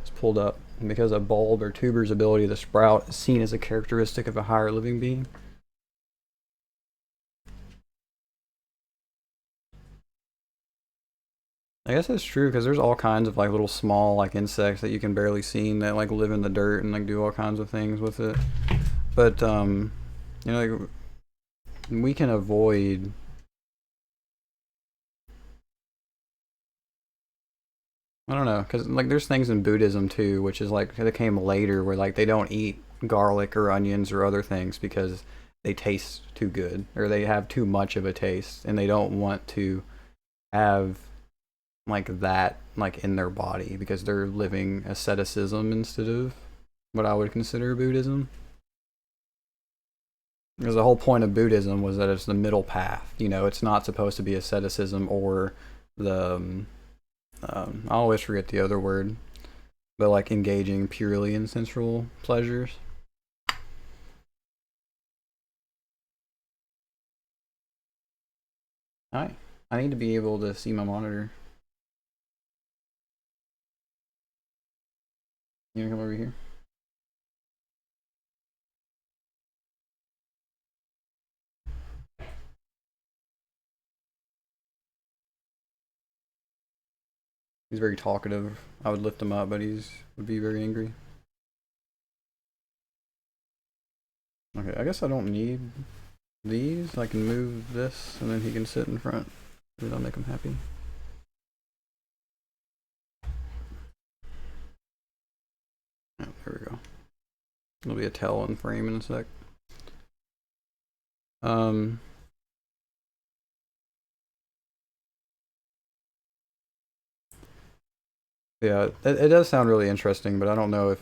is pulled up, and because a bulb or tuber's ability to sprout is seen as a characteristic of a higher living being. I guess that's true because there's all kinds of like little small like insects that you can barely see that like live in the dirt and like do all kinds of things with it. But you know, like, we can avoid. I don't know, because like there's things in Buddhism too, which is like they came later, where like they don't eat garlic or onions or other things because they taste too good or they have too much of a taste, and they don't want to have like that like in their body because they're living asceticism instead of what I would consider Buddhism. Because the whole point of Buddhism was that it's the middle path. You know, it's not supposed to be asceticism or the I always forget the other word, but like engaging purely in sensual pleasures. Hi, I need to be able to see my monitor. You wanna come over here? He's very talkative. I would lift him up, but would be very angry. Okay, I guess I don't need these. I can move this, and then he can sit in front. Maybe that'll make him happy. Oh, there we go. There'll be a tail in frame in a sec. Yeah, it does sound really interesting, but I don't know if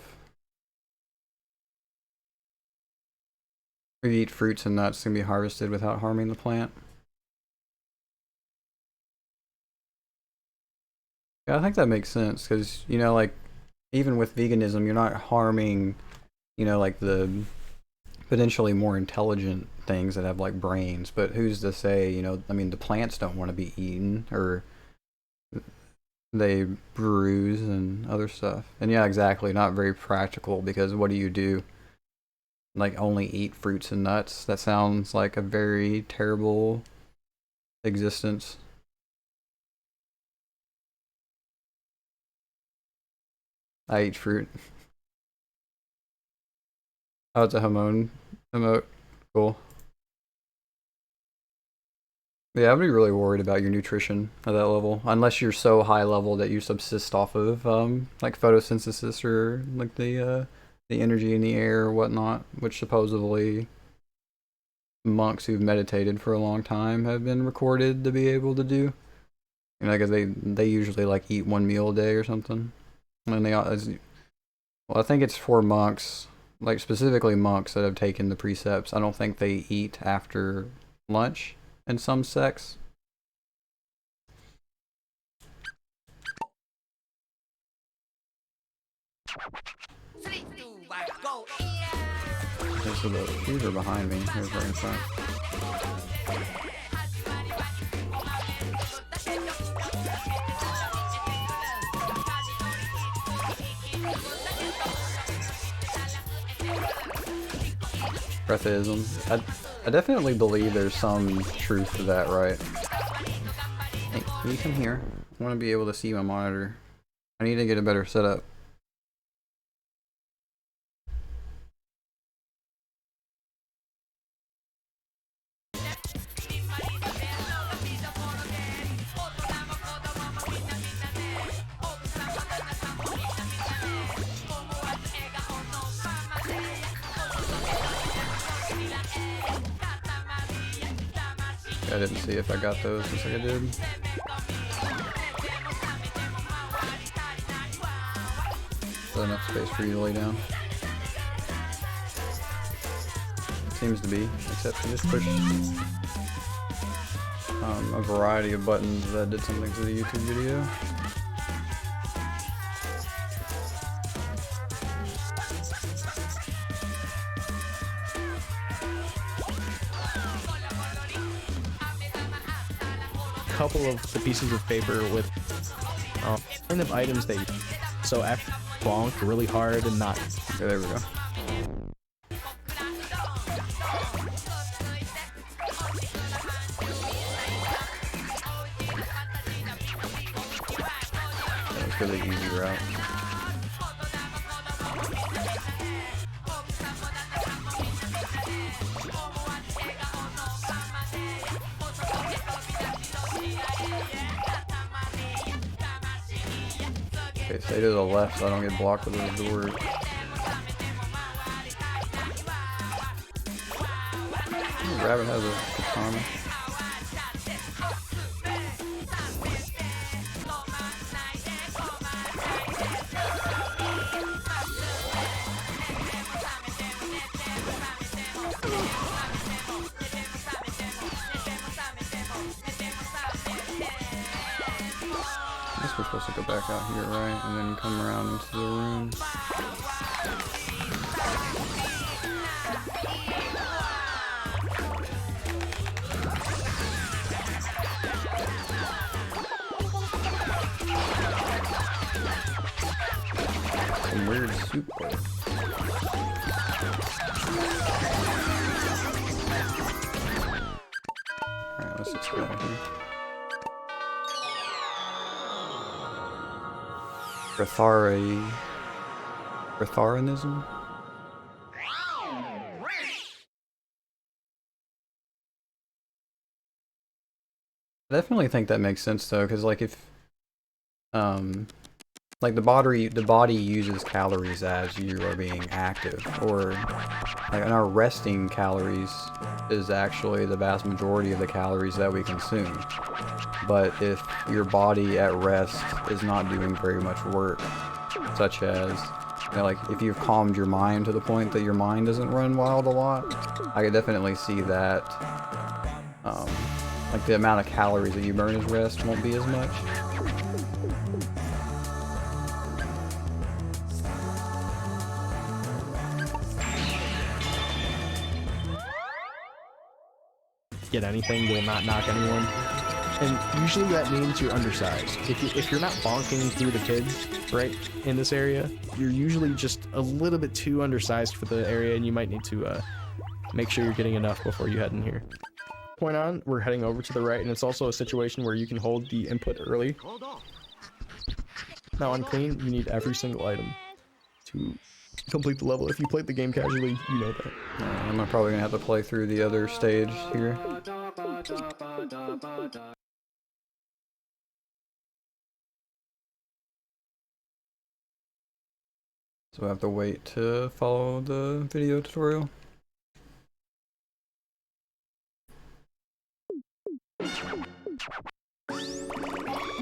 we eat fruits and nuts can be harvested without harming the plant. Yeah, I think that makes sense because, you know, like even with veganism, you're not harming, you know, like the potentially more intelligent things that have like brains, but who's to say, you know, I mean, the plants don't want to be eaten or they bruise and other stuff. And yeah, exactly, not very practical because what do you do? Like only eat fruits and nuts? That sounds like a very terrible existence. I eat fruit. Oh, it's a Hamon emote. Cool. Yeah, I'd be really worried about your nutrition at that level, unless you're so high level that you subsist off of like photosynthesis or like the energy in the air or whatnot, which supposedly monks who've meditated for a long time have been recorded to be able to do. You know, 'cause they usually like eat one meal a day or something. And they well, I think it's for monks, like specifically monks that have taken the precepts. I don't think they eat after lunch in some sects. Okay, so these are behind me. Here's right in front. Breathism. I definitely believe there's some truth to that, right? Hey, can you come here? I want to be able to see my monitor. I need to get a better setup. I didn't see if I got those just like I did. Is there enough space for you to lay down? It seems to be, except I just pushed a variety of buttons that did something to the YouTube video. Couple of the pieces of paper with kind of items that so after bonk really hard and not. Okay, there we go. Let's go the easy route. Okay, stay to the left so I don't get blocked with those doors. Ooh, Rabbit has a katana. I guess we're supposed to go back out here, right? And then come around into the room. Some weird soup bowl. Alright, let's just go out here. Breatharianism? I definitely think that makes sense though, because like if like the body uses calories as you are being active, or like in our resting calories is actually the vast majority of the calories that we consume. But if your body at rest is not doing very much work, such as, you know, like if you've calmed your mind to the point that your mind doesn't run wild a lot, I could definitely see that like the amount of calories that you burn as rest won't be as much. Get anything, will not knock anyone. And usually that means you're undersized. If you're not bonking through the kids, right, in this area, you're usually just a little bit too undersized for the area, and you might need to make sure you're getting enough before you head in here. Point on, we're heading over to the right, and it's also a situation where you can hold the input early. Now on clean, you need every single item to complete the level. If you played the game casually, you know that. I'm probably gonna have to play through the other stage here. So I have to wait to follow the video tutorial.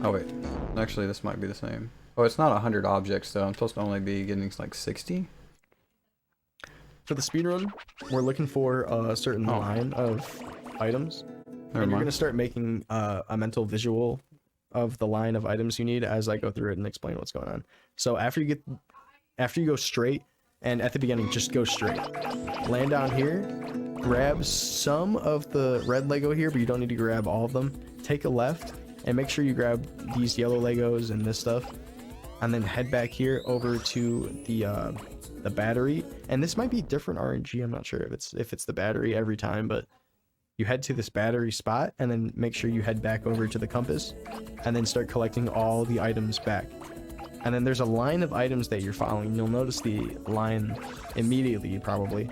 Oh wait, actually this might be the same. Oh, it's not 100 objects though. I'm supposed to only be getting like 60. For the speedrun, we're looking for a certain line of items. Never And you're mind. gonna start making a mental visual of the line of items you need as I go through it and explain what's going on. So after you go straight, and at the beginning, just go straight. Land down here, grab some of the red Lego here, but you don't need to grab all of them. Take a left, and make sure you grab these yellow Legos and this stuff. And then head back here over to the battery. And this might be different RNG, I'm not sure if it's the battery every time, but you head to this battery spot and then make sure you head back over to the compass and then start collecting all the items back. And then there's a line of items that you're following. You'll notice the line immediately, probably,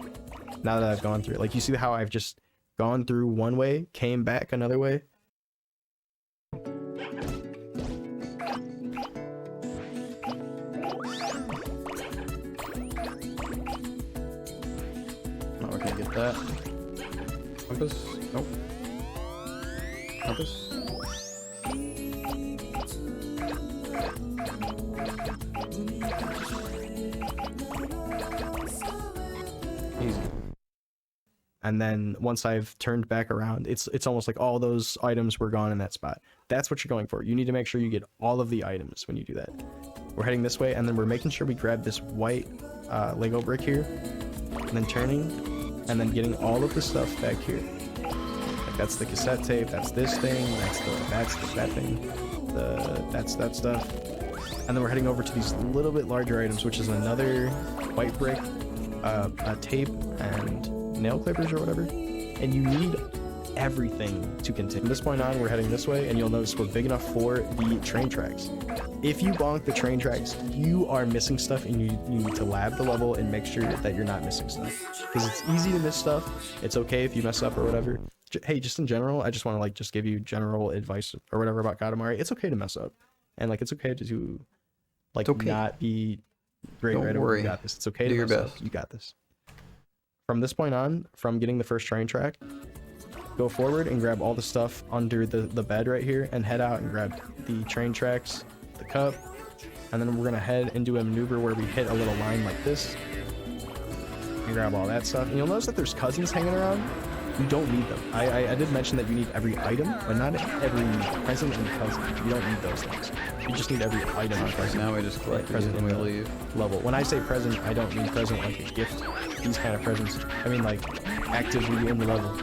now that I've gone through it. Like, you see how I've just gone through one way, came back another way? Oh, I can't get that. Compass? Nope. Compass? Easy. And then once I've turned back around, it's almost like all those items were gone in that spot. That's what you're going for. You need to make sure you get all of the items when you do that. We're heading this way, and then we're making sure we grab this white Lego brick here, and then turning, and then getting all of the stuff back here. Like, that's the cassette tape, that's this thing, that's that thing, that's that stuff. And then we're heading over to these little bit larger items, which is another white brick, a tape, and nail clippers or whatever. And you need everything to continue. From this point on, we're heading this way, and you'll notice we're big enough for the train tracks. If you bonk the train tracks, you are missing stuff, and you need to lab the level and make sure that you're not missing stuff. Because it's easy to miss stuff. It's okay if you mess up or whatever. Hey, just in general, I just want to like just give you general advice or whatever about Katamari. It's okay to mess up, and like it's okay to do like okay. not be great. Don't right away. worry. You got this. It's okay Do to your mess up. best. You got this. From this point on, from getting the first train track, go forward and grab all the stuff under the bed right here, and head out and grab the train tracks, the cup, and then we're gonna head and do a maneuver where we hit a little line like this and grab all that stuff. And you'll notice that there's cousins hanging around. You don't need them. I did mention that you need every item, but not every present and cousin. You don't need those things. You just need every item and present. Now we just collect these Present and we in the leave. level. When I say present, I don't mean present like a gift. These kind of presents. I mean like actively in the level.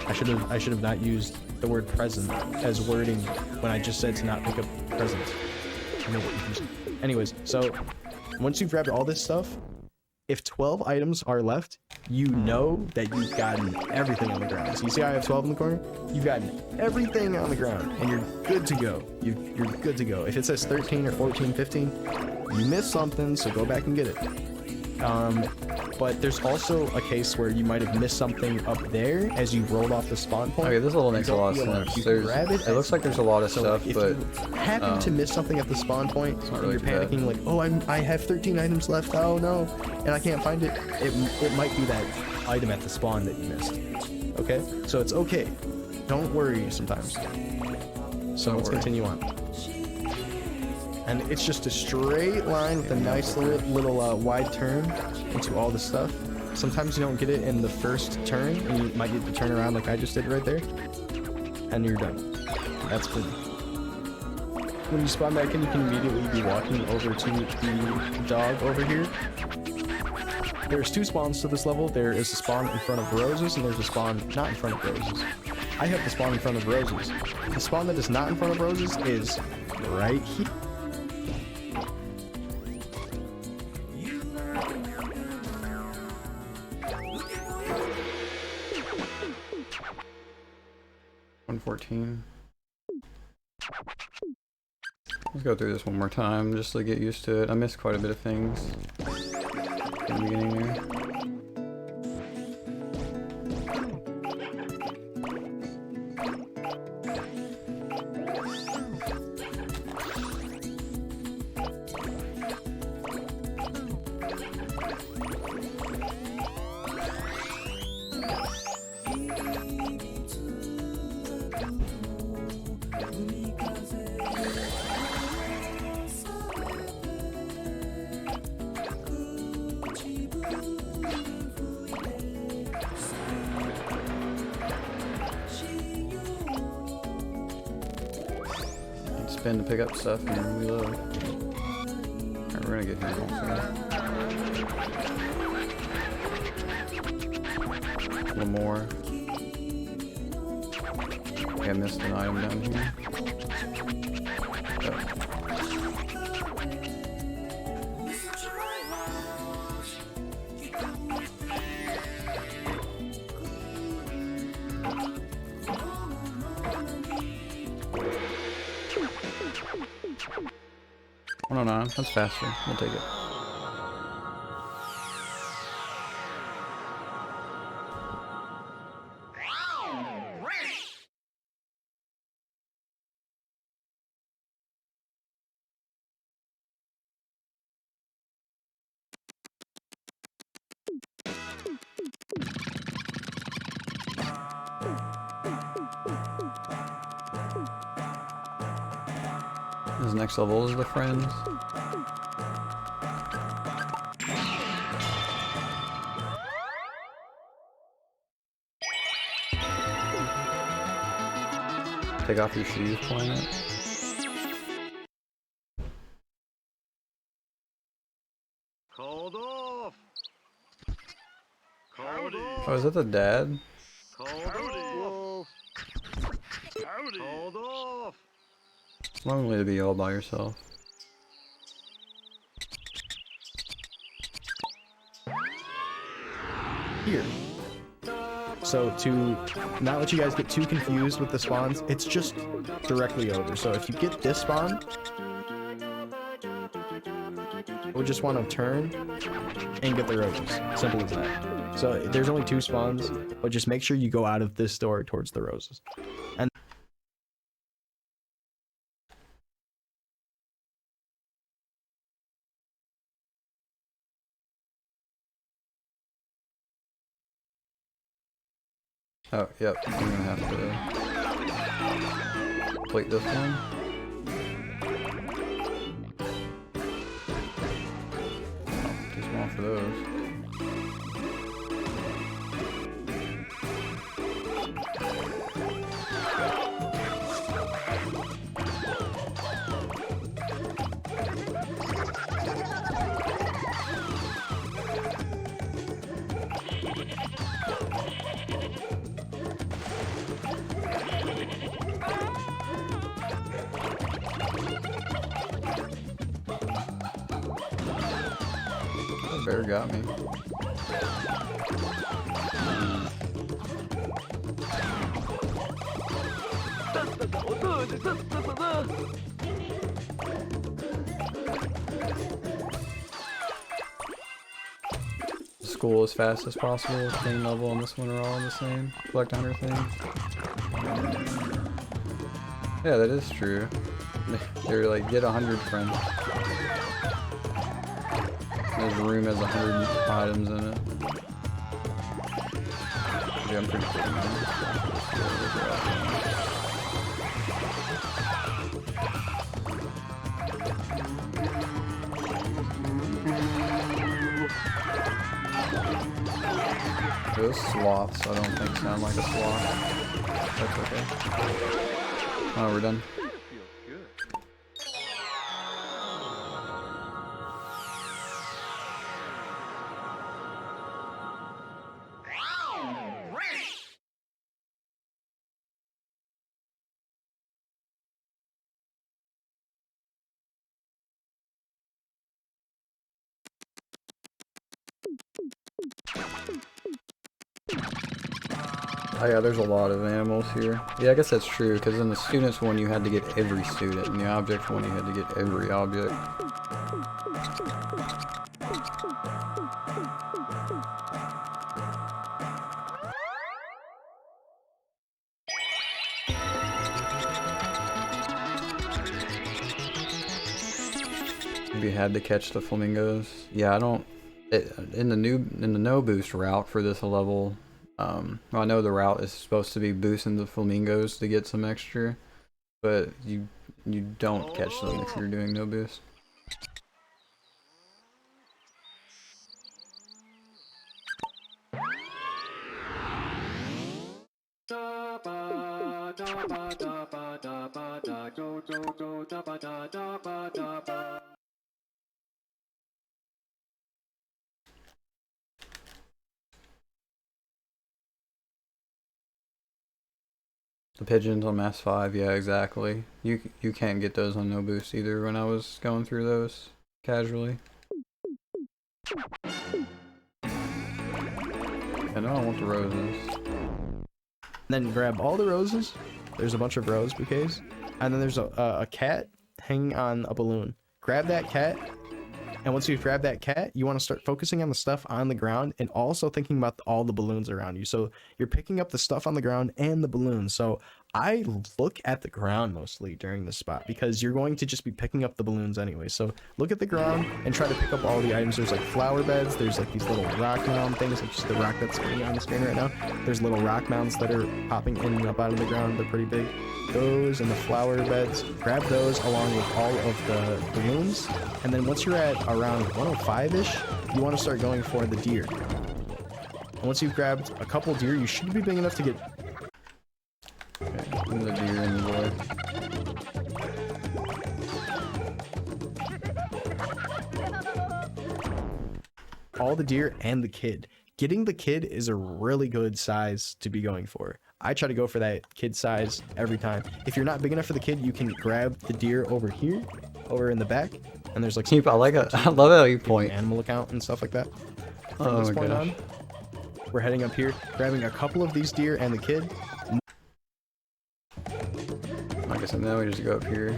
I should have not used the word present as wording when I just said to not pick up presents. I know what confusing. Anyways, so once you've grabbed all this stuff, if 12 items are left, you know that you've gotten everything on the ground. So you see how I have 12 in the corner? You've gotten everything on the ground, and you're good to go. You're good to go. If it says 13 or 14, 15, you missed something, so go back and get it. But there's also a case where you might have missed something up there as you rolled off the spawn point. Okay, this level You makes a don't lot of feel like sense. you can There's, grab it looks like there's a lot of So stuff, if but you happen to miss something at the spawn point, not and really you're too bad. panicking like, oh, I have 13 items left, oh no, and I can't find it, it might be that item at the spawn that you missed. Okay? So it's okay. Don't worry sometimes. So Don't let's worry. continue on. And it's just a straight line with a nice little wide turn into all the stuff. Sometimes you don't get it in the first turn, and you might get to turn around like I just did right there, and you're done. That's good. When you spawn back in, you can immediately be walking over to the dog over here. There's two spawns to this level. There is a spawn in front of roses, and there's a spawn not in front of roses. I have the spawn in front of roses. The spawn that is not in front of roses is right here. $114. Let's go through this one more time just to get used to it. I missed quite a bit of things in the beginning there. And spin to pick up stuff and reload. Alright, we're gonna get here also. A little more. I missed an item down here. Oh. Oh, no, that's faster. We'll take it. This next level is the friends. Take off your shoes playing it. Called off. Called off. Oh, is that the dad? Called off. Howdy. Called off. It's lonely to be all by yourself. Here. So to not let you guys get too confused with the spawns, it's just directly over. So if you get this spawn, we'll just want to turn and get the roses. Simple as that. So there's only 2 spawns, but just make sure you go out of this door towards the roses. And Oh, yep. I'm gonna have to plate this one. Oh, too small for those. That bear got me. School as fast as possible. Same level on this one are all the same. Collect 100 things. Yeah, that is true. They're like, get 100 friends. This room has 100 items in it. Yeah, I'm pretty cool, man. Those sloths, I don't think sound like a sloth. That's okay. Oh, we're done. Oh yeah, there's a lot of animals here. Yeah, I guess that's true, because in the students one you had to get every student, in the object one you had to get every object. Maybe had to catch the flamingos. Yeah, I don't... in the no boost route for this level, well, I know the route is supposed to be boosting the flamingos to get some extra, but you don't catch them if you're doing no boost. The pigeons on Mass 5, yeah, exactly. You can't get those on no boost either when I was going through those casually. And I don't want the roses. Then grab all the roses. There's a bunch of rose bouquets. And then there's a cat hanging on a balloon. Grab that cat. And once you grab that cat, you want to start focusing on the stuff on the ground and also thinking about all the balloons around you. So you're picking up the stuff on the ground and the balloons. So I look at the ground mostly during this spot because you're going to just be picking up the balloons anyway. So look at the ground and try to pick up all the items. There's like flower beds. There's like these little rock mound things, like just the rock that's sitting on the screen right now. There's little rock mounds that are popping in and up out of the ground. They're pretty big. Those and the flower beds, grab those along with all of the balloons. And then once you're at around 105-ish, you want to start going for the deer. And once you've grabbed a couple deer, you should be big enough to get... Okay, the deer and the boy. all the deer and the kid. Getting the kid is a really good size to be going for. I try to go for that kid size every time. If you're not big enough for the kid, you can grab the deer over here, over in the back, and there's like I like it. I love how you point. animal account and stuff like that. From Oh this my point gosh. on, we're heading up here, grabbing a couple of these deer and the kid. Like I said, now we just go up here.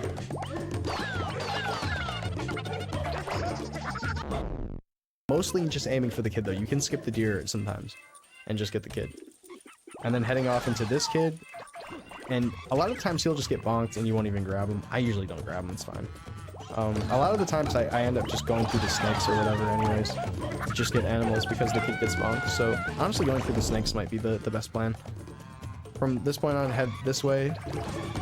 Mostly just aiming for the kid though. You can skip the deer sometimes and just get the kid. And then heading off into this kid. And a lot of times he'll just get bonked and you won't even grab him. I usually don't grab him, it's fine. A lot of the times I end up just going through the snakes or whatever anyways. Just get animals because the kid gets bonked. So honestly going through the snakes might be the best plan. From this point on, head this way.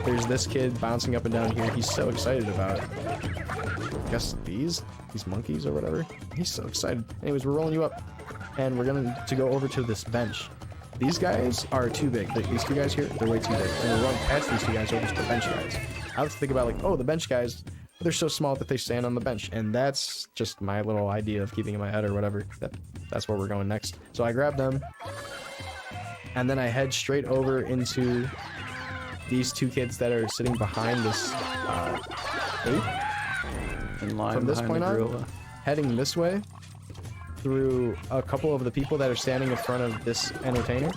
There's this kid bouncing up and down here. He's so excited about, I guess, these monkeys or whatever. He's so excited. Anyways, we're rolling you up. And we're going to go over to this bench. These guys are too big. These two guys here, they're way too big. And we're going past these two guys over to the bench guys. I like to think about like, oh, the bench guys, they're so small that they stand on the bench. And that's just my little idea of keeping in my head or whatever. That's where we're going next. So I grab them. And then I head straight over into these two kids that are sitting behind this ape. In line From this behind point the on, gorilla. heading this way through a couple of the people that are standing in front of this entertainer.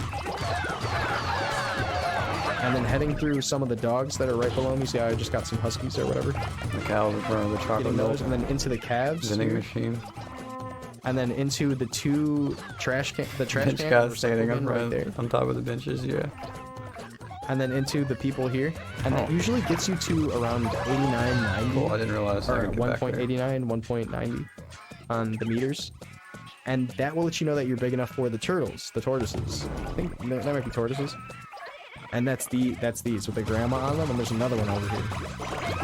And then heading through some of the dogs that are right below me. See how I just got some huskies or whatever? The cows in front of the chocolate Getting milk those, and then into the calves. vending here. machine. And then into the two trash can, the trash Bench can guys standing recycle up bin right there. on top of the benches, yeah. And then into the people here. And that usually gets you to around 89, 90. Cool, I didn't realize I Or could get back there. 1.89, 1.90 on the meters. And that will let you know that you're big enough for the turtles, the tortoises. I think that might be tortoises. And that's these with the grandma on them, and there's another one over here.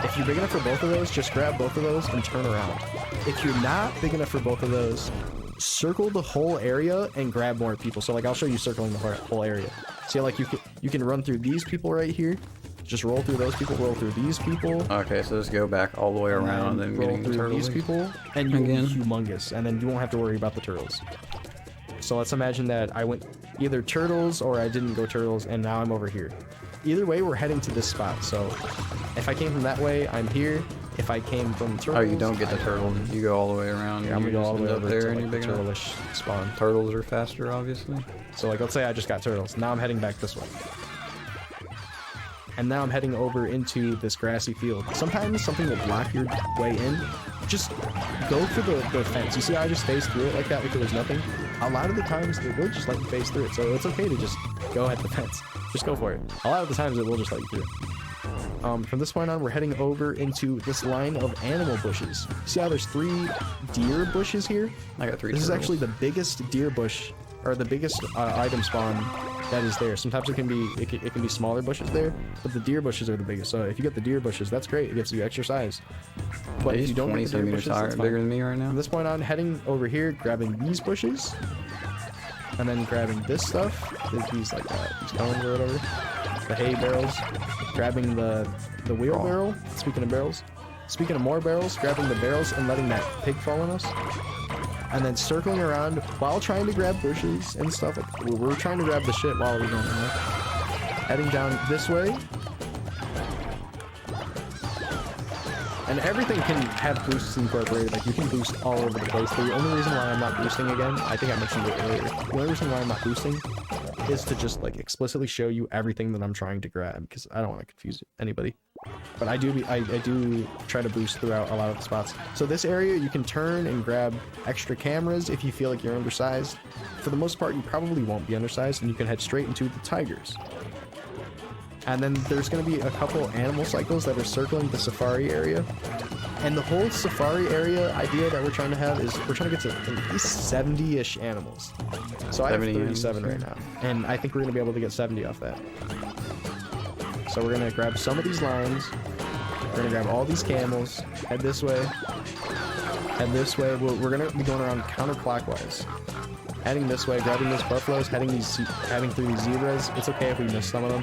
If you're big enough for both of those, just grab both of those and turn around. If you're not big enough for both of those, circle the whole area and grab more people. So like I'll show you circling the whole area. See how like you can run through these people right here. Just roll through those people, roll through these people. Okay, so just go back all the way around and roll getting the through turtles. these people, and you'll Again. be humongous, and then you won't have to worry about the turtles. So let's imagine that I went either turtles or I didn't go turtles, and now I'm over here. Either way, we're heading to this spot. So if I came from that way, I'm here. If I came from turtles, Oh, you don't get the turtles. You go all the way around. Yeah, I'm and gonna you go all the just way end up over there to and like you're the big enough. turtleish spawn. Turtles are faster, obviously. So like, let's say I just got turtles. Now I'm heading back this way. And now I'm heading over into this grassy field. Sometimes something will block your way in. Just go for the fence. You see how I just phased through it like that, like there was nothing? A lot of the times it will just let you phase through it. So it's okay to just go at the fence. Just go for it. A lot of the times it will just let you through it. From this point on, we're heading over into this line of animal bushes. See how there's 3 deer bushes here? I got 3 This turtles. is actually the biggest deer bush, or the biggest item spawn that is there. Sometimes it can be smaller bushes there, but the deer bushes are the biggest. So if you get the deer bushes, that's great. It gives you extra size. But if He's you don't 20 get the deer centimeters bushes, higher, that's bigger fine. than me right now. From this point on, heading over here, grabbing these bushes, and then grabbing this stuff, these like these cones or whatever. the hay barrels, grabbing the wheel barrel. Speaking of barrels, speaking of more barrels, grabbing the barrels and letting that pig fall on us, and then circling around while trying to grab bushes and stuff. Like we're trying to grab the shit while we're going there. Heading down this way. And everything can have boosts incorporated. Like you can boost all over the place. The only reason why I'm not boosting again, I think I mentioned it earlier. The only reason why I'm not boosting is to just like explicitly show you everything that I'm trying to grab, because I don't want to confuse anybody. But I do try to boost throughout a lot of the spots. So this area you can turn and grab extra cameras if you feel like you're undersized. For the most part, you probably won't be undersized, and you can head straight into the tigers. And then there's going to be a couple animal cycles that are circling the safari area. And the whole safari area idea that we're trying to have is we're trying to get to at least 70-ish animals. So I have 37 right now. And I think we're going to be able to get 70 off that. So we're going to grab some of these lions. We're going to grab all these camels. Head this way. Head this way. We're going to be going around counterclockwise. Heading this way, grabbing these buffaloes, heading through these zebras. It's okay if we miss some of them.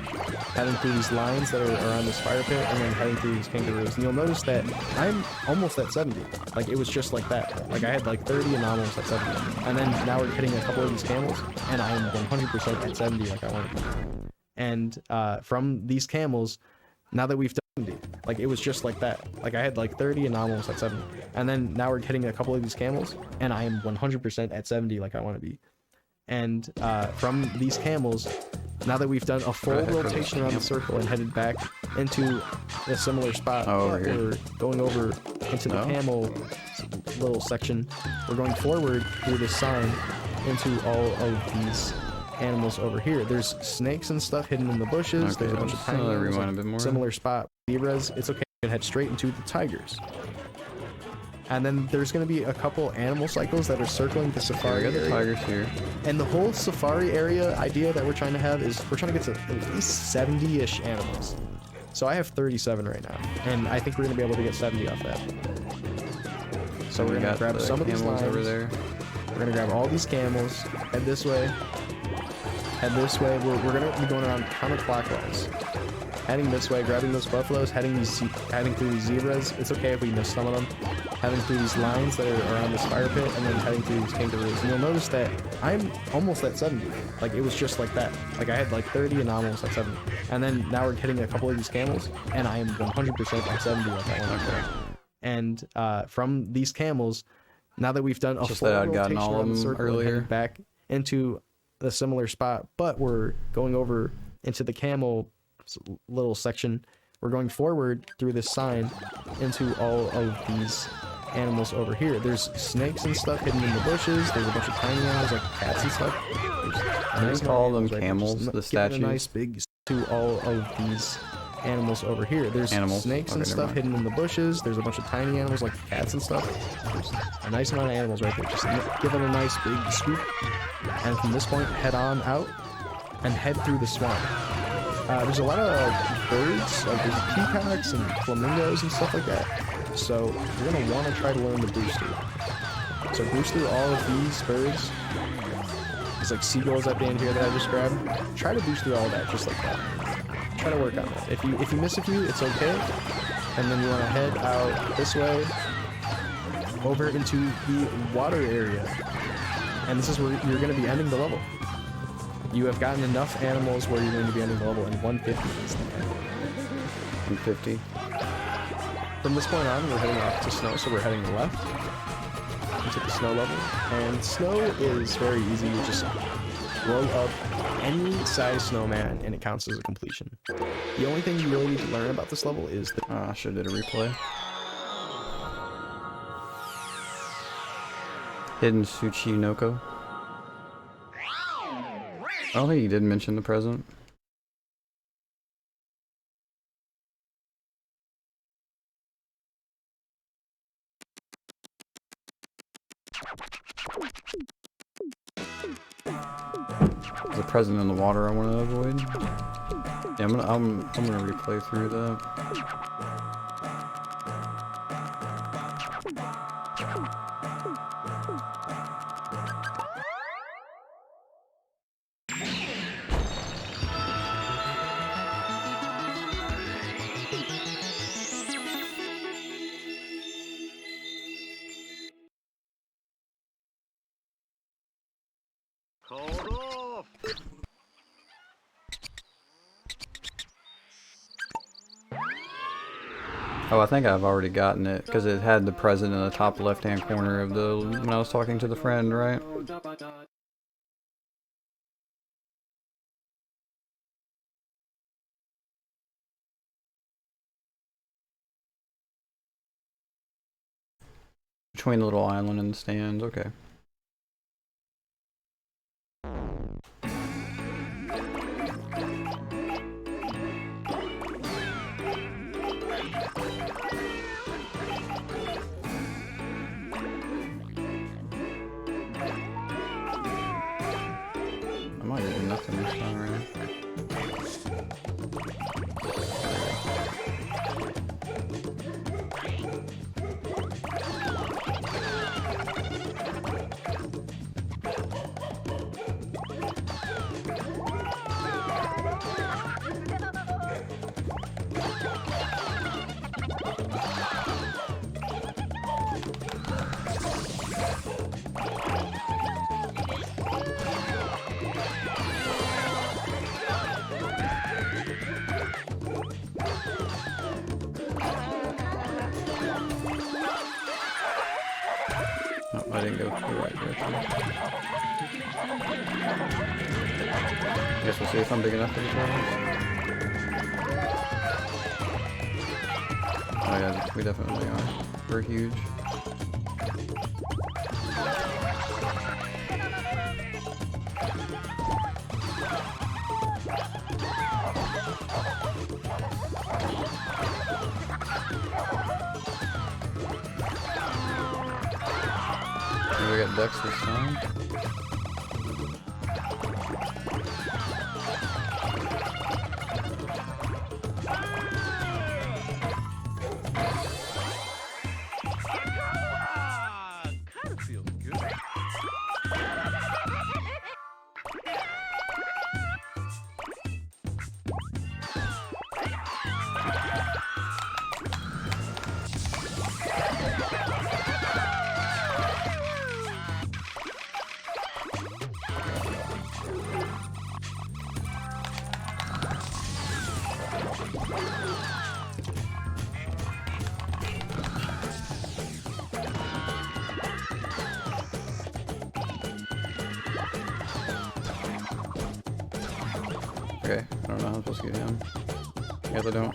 Heading through these lions that are around this fire pit, and then heading through these kangaroos. And you'll notice that I'm almost at 70. Like, it was just like that. Like, I had like 30 and I'm almost at 70. And then now we're hitting a couple of these camels, and I am 100% at 70 like I want to be. And from these camels, now that we've done 70, like, it was just like that. Like, I had like 30 and I'm almost at 70. And then now we're hitting a couple of these camels, and I am 100% at 70 like I want to be. And from these camels, now that we've done a full rotation around the circle and headed back into a similar spot, we're going over into the camel little section. We're going forward through this sign into all of these animals over here. There's snakes and stuff hidden in the bushes. There's a bunch of tiny animals, like, similar spot. Zebras. It's okay. You can head straight into the tigers. And then there's going to be a couple animal cycles that are circling the safari area. The tigers here. And the whole safari area idea that we're trying to have is we're trying to get to at least 70-ish animals. So I have 37 right now, and I think we're going to be able to get 70 off that. So we're going to grab some of these lions over there. We're going to grab all these camels. Head this way. Head this way. We're going to be going around counterclockwise. Heading this way, grabbing those buffaloes, heading through these zebras. It's okay if we miss some of them. Heading through these lions that are around this fire pit, and then heading through these kangaroos. And you'll notice that I'm almost at 70. Like, it was just like that. Like, I had like 30 and almost at 70. And then now we're hitting a couple of these camels, and I am 100% at 70 like that one. Okay. And from these camels, now that we've done a full rotation around the circle earlier, back into a similar spot, but we're going over into the camel little section. We're going forward through this sign into all of these animals over here. There's snakes and stuff hidden in the bushes. There's a bunch of tiny animals like cats and stuff. I call them camels, the statues. A nice big to all of these animals over here. There's snakes and stuff hidden in the bushes. There's a bunch of tiny animals like cats and stuff. There's a nice amount of animals right there. Just give it a nice big swoop. And from this point, head on out and head through the swamp. There's a lot of birds, like there's peacocks and flamingos and stuff like that. So you're going to want to try to learn the boost through. So boost through all of these birds. There's like seagulls at the end here that I just grabbed. Try to boost through all of that just like that. Try to work on that. If you miss a few, it's okay. And then you want to head out this way over into the water area. And this is where you're going to be ending the level. You have gotten enough animals where you're going to be ending the level in 150 is the end. 150. From this point on, we're heading off to snow, so we're heading left into the snow level. And snow is very easy. You just roll up any size snowman, and it counts as a completion. The only thing you really need to learn about this level is the... I should have did a replay. Hidden Tsuchinoko. I don't think he did mention the present. There's a present in the water I want to avoid. Yeah, I'm gonna replay through that. Called off. Oh, I think I've already gotten it because it had the present in the top left-hand corner of the when I was talking to the friend, right? Between the little island and the stands. Okay. I might do nothing this time around. Oh, I didn't go the right direction. Guess we'll see if I'm big enough for the turtles. Oh yeah, we definitely are. We're huge. Maybe we got ducks this time. Kind of feels good. Okay, I don't know how I'm supposed to get him. Guess I don't.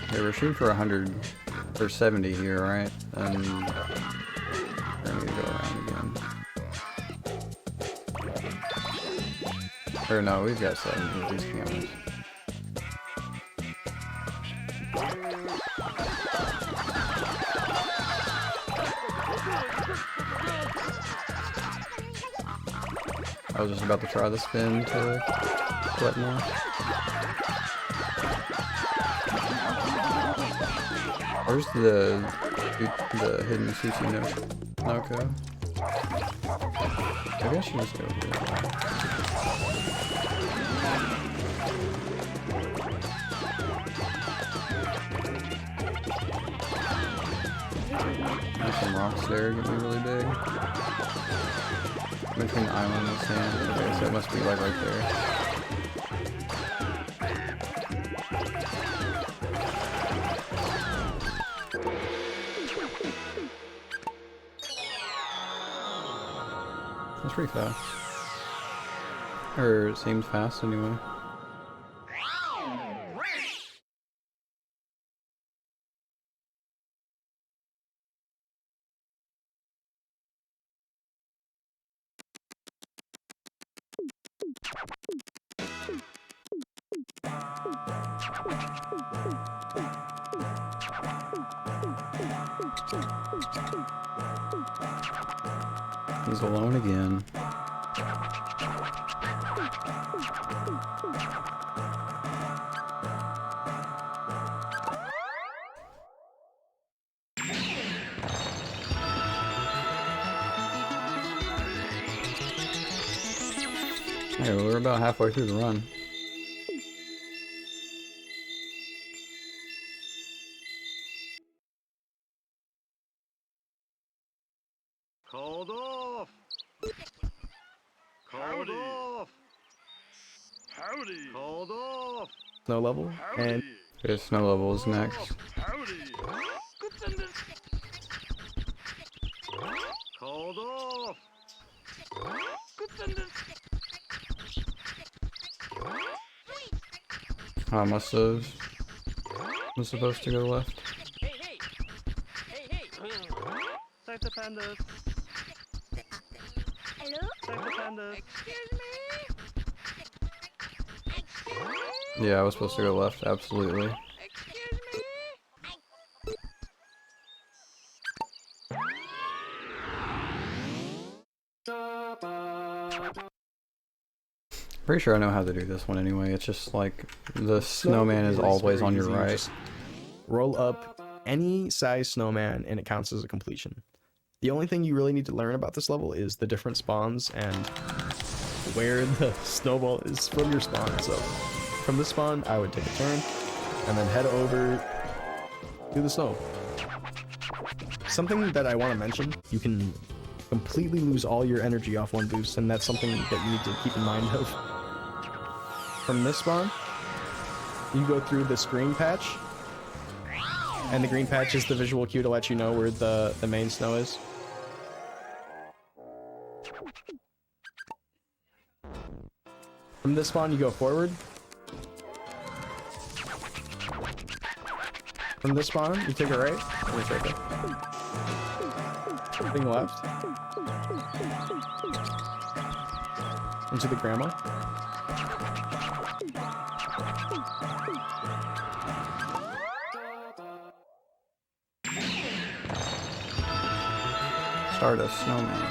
Okay, we're shooting for 100 or 70 here, right? And we're gonna go around again. Or no, we've got 70 with these cameras. I was just about to try the spin to collect more. Where's the hidden sushi note? Okay. Maybe I should just go here. There's some rocks there, get me really big. Between the island and the sand. Okay, so it must be like right there. That's pretty fast. Or it seemed fast anyway. He's alone again. Hey, we're about halfway through the run. Called off. Called off. Howdy. Called off. Snow level, and Okay, snow level is next. Howdy. Called off. I must have was supposed to go left. Save the pandas. Hello? Save the pandas. Yeah, I was supposed to go left, absolutely. Pretty sure I know how to do this one anyway. It's just like the snowman is always on your very easy. You right. just roll up any size snowman and it counts as a completion. The only thing you really need to learn about this level is the different spawns and where the snowball is from your spawn. So from this spawn, I would take a turn and then head over to the snow. Something that I want to mention, you can completely lose all your energy off one boost, and that's something that you need to keep in mind of. From this spawn, you go through this green patch, and the green patch is the visual cue to let you know where the main snow is. From this spawn, you go forward. From this spawn, you take a right. Or take it. Thing left. Into the grandma. Stardust snowman.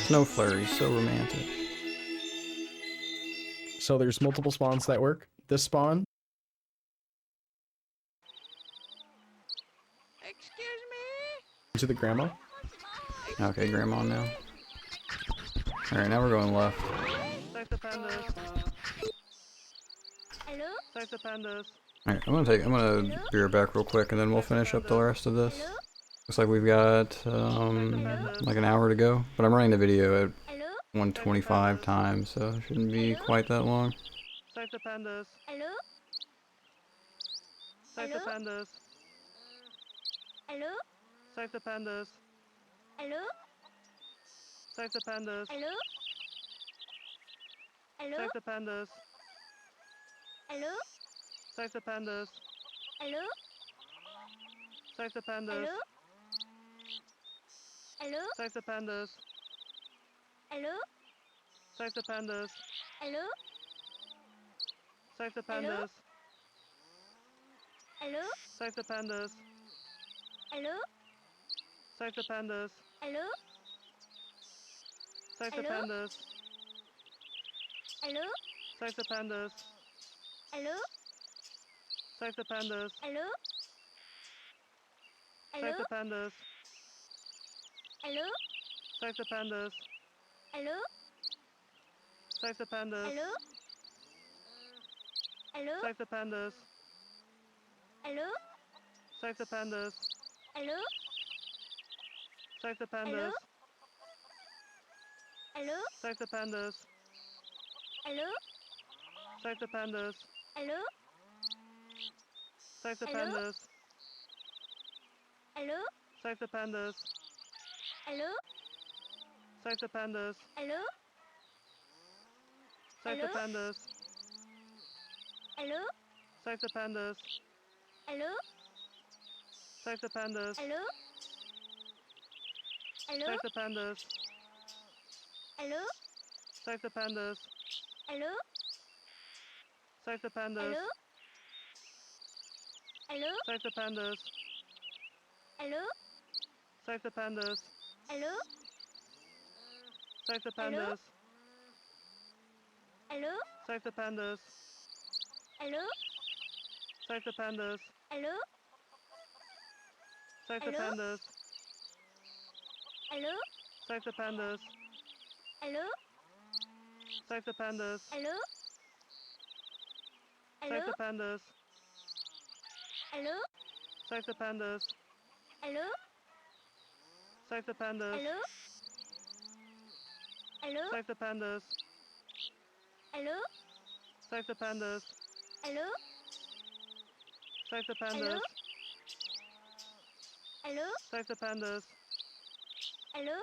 Snow flurry, so romantic. So there's multiple spawns that work. This spawn, into the grandma. Okay, grandma now. Alright, now we're going left. Save the pandas. Hello? Save the pandas. Alright, I'm gonna be right back real quick and then we'll finish up the rest of this. Looks like we've got like an hour to go, but I'm running the video at Hello? 125 times, so it shouldn't be quite that long. Save the pandas. Hello? Save the Hello? pandas. Hello? Save the pandas. Hello? Save the pandas. Hello? Hello? Save the pandas. Hello? Save the pandas. Hello? Save the pandas. Hello? Hello? Save the pandas. Hello? Save the pandas. Hello? Save the Hello? pandas. Hello? Save the pandas. Hello? Save the pandas. Hello? Save the Hello? pandas. Hello? Save the pandas. Hello? Save the pandas. Hello? Hello? Save the pandas. Hello? Save the pandas. Hello? Save the pandas. Hello? Hello? Save the pandas. Hello? Save the pandas. Hello? Save the pandas. Hello? Save the pandas. Hello? Save the pandas. Hello? Save the Hello? pandas. Hello? Save the pandas. Hello? Save the pandas. Hello? Save the Hello? pandas. Hello? Save the pandas. Hello? Save the pandas. Hello? Hello? Save the pandas. Hello? Save the pandas. Hello? Save the pandas. Hello? Hello? Save the pandas. Hello? Save the pandas. Hello? Save the Hello? pandas. Hello? Save the pandas. Hello? Save the pandas. Hello? Save the Hello? pandas. Hello? Save the pandas. Hello? Save the pandas. Hello? Save Hello? the pandas. Hello? Save the pandas. Hello? Save the pandas. Hello? Hello? Save the pandas. Hello? Save the pandas. Hello? Save the Hello? pandas. Hello? Save the pandas. Hello?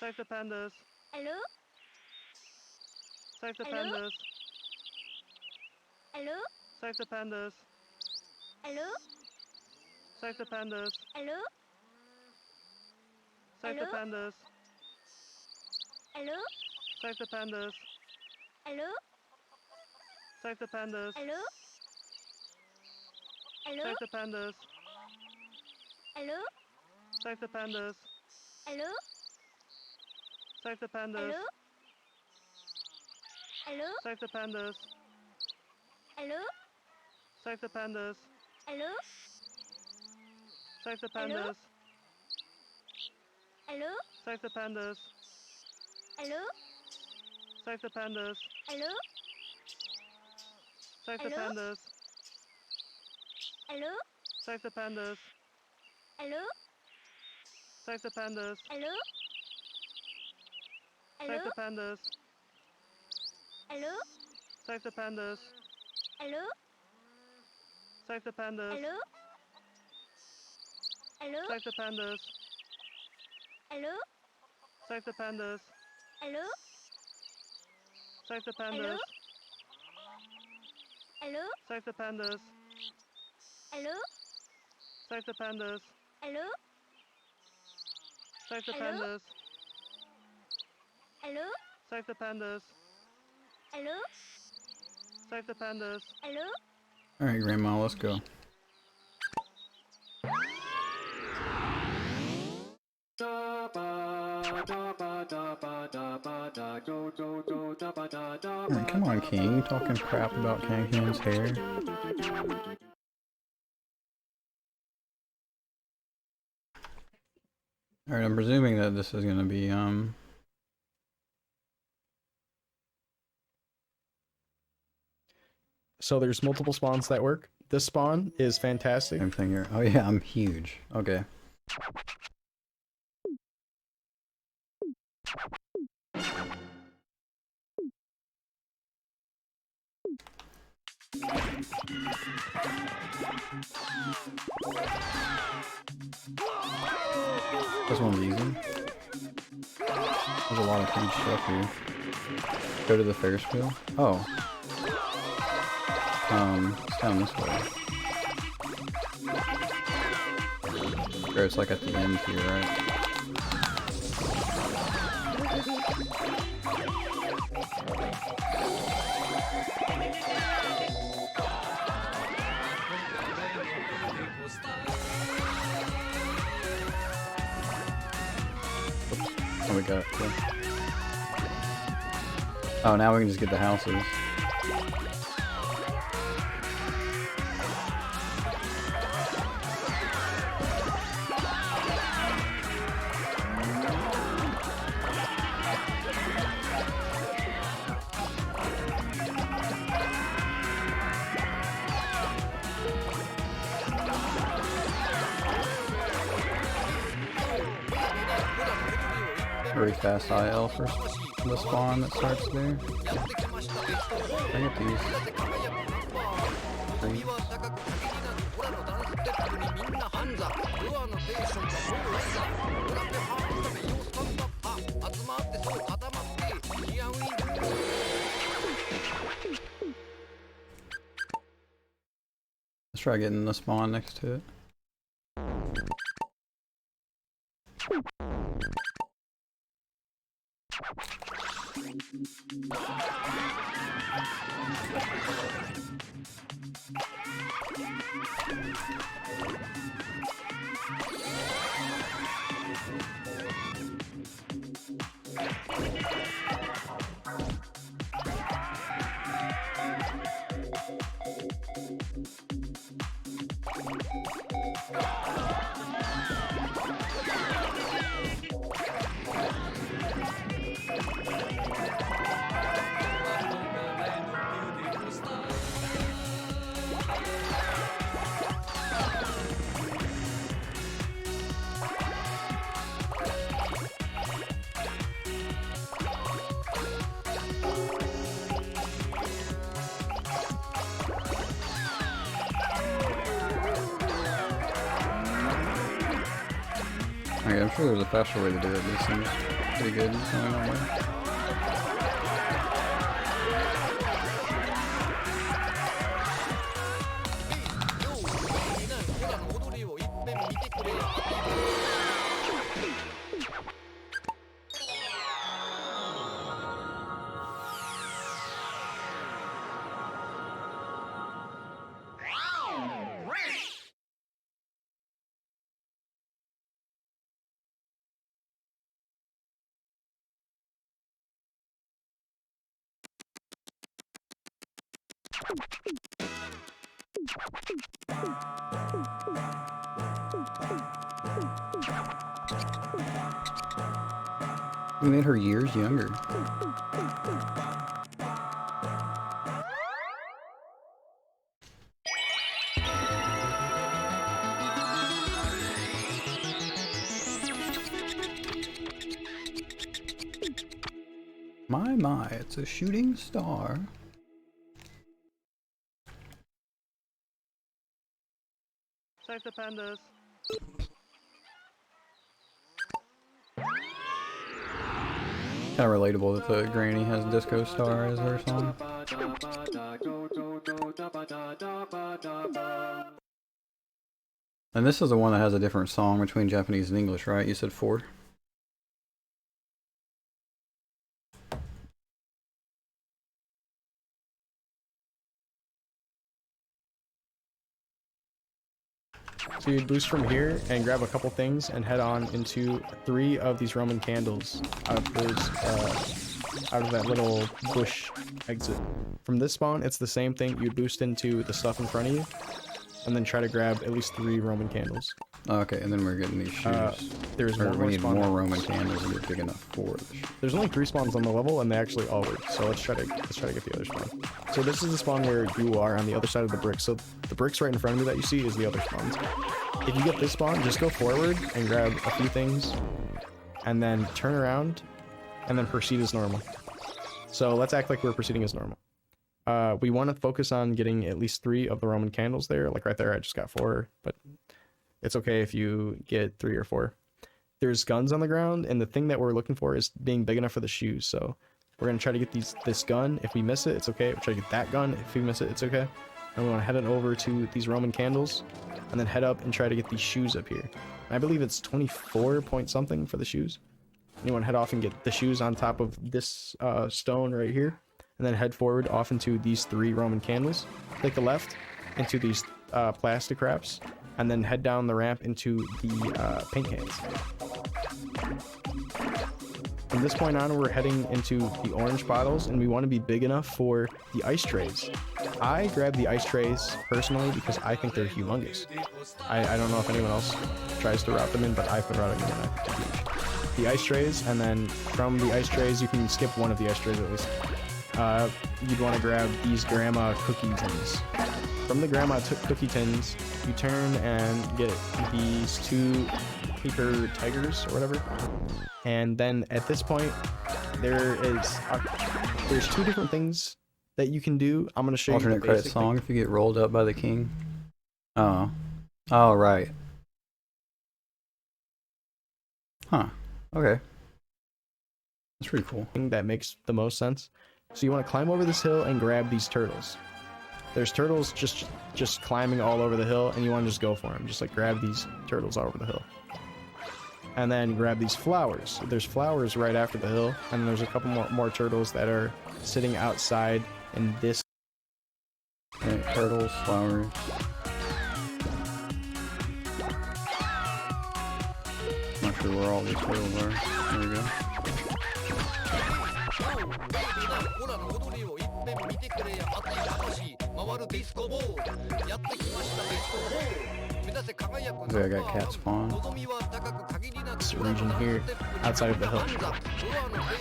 Save the pandas. Hello? Save the Hello? pandas. Hello? Save the pandas. Hello? Save the pandas. Hello? Save the Hello? pandas. Hello? Save the pandas. Hello? Save the pandas. Hello? Hello? Save the pandas. Hello? Save the pandas. Hello? Save the pandas. Hello? Hello? Save the pandas. Hello? Save the pandas. Hello? Save the Hello? pandas. Hello? Save the pandas. Hello? Save the pandas. Hello? Save the Hello? pandas. Hello? Save the pandas. Hello? Save the pandas. Hello? Save Hello? the pandas. Hello? Save the pandas. Hello? Save the pandas. Hello? Hello? Save the pandas. Hello? Save the pandas. Hello? Save the Hello? pandas. Hello? Save the pandas. Hello? Save the pandas. Hello? Save the Hello? pandas. Hello? Save the pandas. Hello? Save the pandas. Hello? Alright, Grandma, let's go. Alright, come on, King. You talking crap about Kankan's hair? Alright, I'm presuming that this is gonna be, So there's multiple spawns that work. This spawn is fantastic. same thing here. Oh yeah, I'm huge. Okay. This one's easy. There's a lot of huge stuff here. Go to the Ferris wheel. Oh. It's down this way. Or it's like at the end here, right? Oh, we got it. Yeah. Oh, now we can just get the houses. Very fast IL for the spawn that starts there. I get these. Three. Let's try getting the spawn next to it. Okay, I'm sure there's a faster way to do it. This seems pretty good. Something on there. We made her years younger. My, it's a shooting star. Save the pandas. Kind of relatable that the granny has Disco Star as her song. And this is the one that has a different song between Japanese and English, right? You said 4? So you'd boost from here and grab a couple things and head on into 3 of these Roman candles out of out of that little bush exit. From this spawn, it's the same thing. You'd boost into the stuff in front of you and then try to grab at least 3 Roman candles. Okay, and then we're getting these shoes. There's Or one we more need spawn. more Roman candles to get big enough for the shoes. There's only 3 spawns on the level, and they actually all work. So let's try to get the other spawn. So this is the spawn where you are on the other side of the brick. So the bricks right in front of me that you see is the other spawns. If you get this spawn, just go forward and grab a few things, and then turn around, and then proceed as normal. So let's act like we're proceeding as normal. We want to focus on getting at least 3 of the Roman candles there. Like right there, I just got 4, but it's okay if you get 3 or 4. There's guns on the ground, and the thing that we're looking for is being big enough for the shoes. So we're going to try to get this gun. If we miss it, it's okay. We'll try to get that gun. If we miss it, it's okay. And we want to head it over to these Roman candles, and then head up and try to get these shoes up here. And I believe it's 24 point something for the shoes. And you want to head off and get the shoes on top of this stone right here, and then head forward off into these 3 Roman candles. Take a left into these plastic wraps, and then head down the ramp into the paint cans. From this point on, we're heading into the orange bottles, and we want to be big enough for the ice trays. I grab the ice trays personally because I think they're humongous. I don't know if anyone else tries to route them in, but I've been routing them in. They're huge. The ice trays, and then from the ice trays, you can skip one of the ice trays at least. You'd want to grab these grandma cookie tins. From the grandma cookie tins, you turn and get these 2 paper tigers or whatever. And then at this point, there's 2 different things that you can do. I'm gonna show you the Alternate credit basic song thing. if you get rolled up by the king. Oh. Oh, right. Huh. Okay. That's pretty cool. Thing that makes the most sense. So you want to climb over this hill and grab these turtles. There's turtles just climbing all over the hill, and you want to just go for them. Just like grab these turtles all over the hill. And then grab these flowers. There's flowers right after the hill, and there's a couple more turtles that are sitting outside in this. Okay, turtles, flowers. Not sure where all these turtles are. There we go. オラの踊りをいっぺん見てくれやあたい魂回るディスコボールやってきましたディスコボール目指せ輝く Okay, I got cat spawn. 望みは高く限りなく This region here, outside of the hill.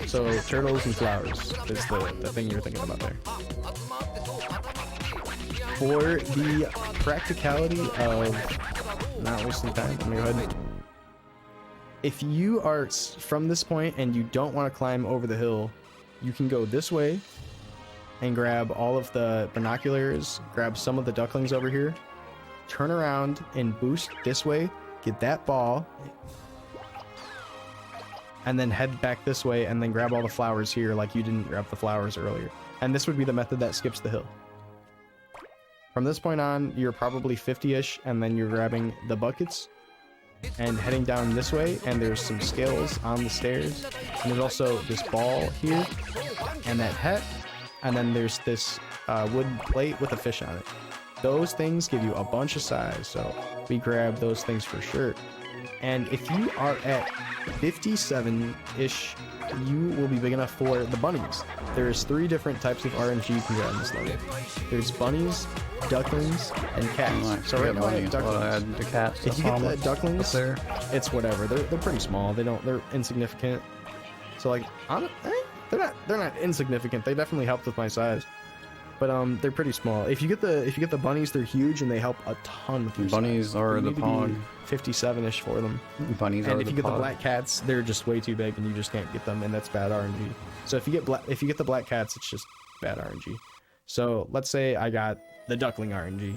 So turtles and flowers is the thing you're thinking about there. For the practicality of not wasting time, I'm gonna go ahead and... If you are from this point and you don't want to climb over the hill, you can go this way and grab all of the binoculars, grab some of the ducklings over here, turn around and boost this way, get that ball, and then head back this way and then grab all the flowers here like you didn't grab the flowers earlier. And this would be the method that skips the hill. From this point on, you're probably 50-ish, and then you're grabbing the buckets and heading down this way, and there's some scales on the stairs, and there's also this ball here and that hat, and then there's this wooden plate with a fish on it. Those things give you a bunch of size, so we grab those things for sure. And if you are at 57-ish, you will be big enough for the bunnies. There's 3 different types of RNG you can get on this level. There's bunnies, ducklings, and cats. Nice. So right now I have Well, I ducklings. had the cats. If you get the up ducklings, there. it's whatever. They're pretty small. They're insignificant. So like they're not insignificant. They definitely helped with my size. But they're pretty small. If you get the bunnies, they're huge and they help a ton with your Bunnies size. are You the need to be pog. 57-ish for them. Bunnies And are if the you get the pog. black cats, they're just way too big and you just can't get them, and that's bad RNG. So if you get the black cats, it's just bad RNG. So let's say I got the duckling RNG.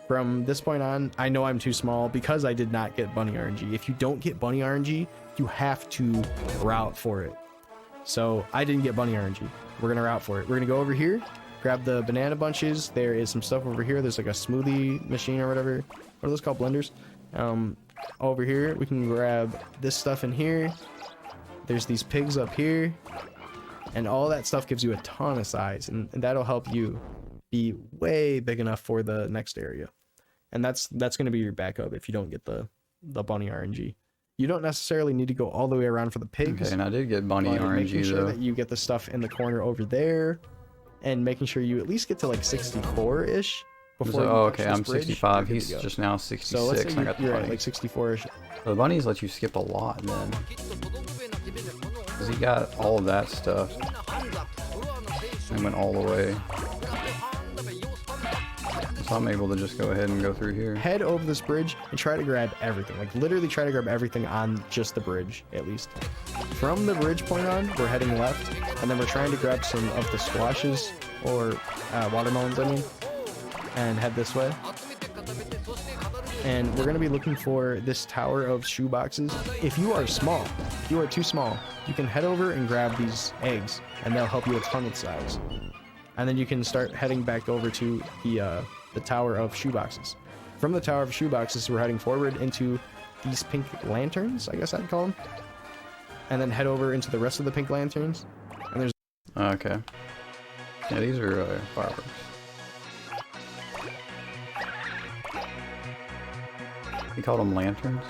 From this point on, I know I'm too small because I did not get bunny RNG. If you don't get bunny RNG, you have to route for it. So I didn't get bunny RNG. We're gonna route for it. We're gonna go over here, grab the banana bunches. There is some stuff over here. There's like a smoothie machine or whatever. What are those called? Blenders. Over here, we can grab this stuff in here. There's these pigs up here. And all that stuff gives you a ton of size. And that'll help you be way big enough for the next area. And that's going to be your backup if you don't get the bunny RNG. You don't necessarily need to go all the way around for the pigs. Okay, and I did get bunny but making RNG sure though. that you get the stuff in the corner over there. And making sure you at least get to like 64-ish. Before you touch okay, this I'm bridge, 65. you're good He's to go. just now So let's 66. say And I got the you're at bunny. like 64-ish. So the bunnies let you skip a lot then. Because he got all of that stuff and went all the way. So I'm able to just go ahead and go through here. Head over this bridge and try to grab everything. Like literally try to grab everything on just the bridge, at least. From the bridge point on, we're heading left, and then we're trying to grab some of the squashes, or watermelons, I mean, and head this way. And we're going to be looking for this tower of shoe boxes. If you are small, if you are too small, you can head over and grab these eggs, and they'll help you a ton with size. And then you can start heading back over to the tower of shoe boxes. From the tower of shoe boxes, we're heading forward into these pink lanterns, I guess I'd call them. And then head over into the rest of the pink lanterns. And there's Okay. Yeah, these are fireworks. He called them lanterns.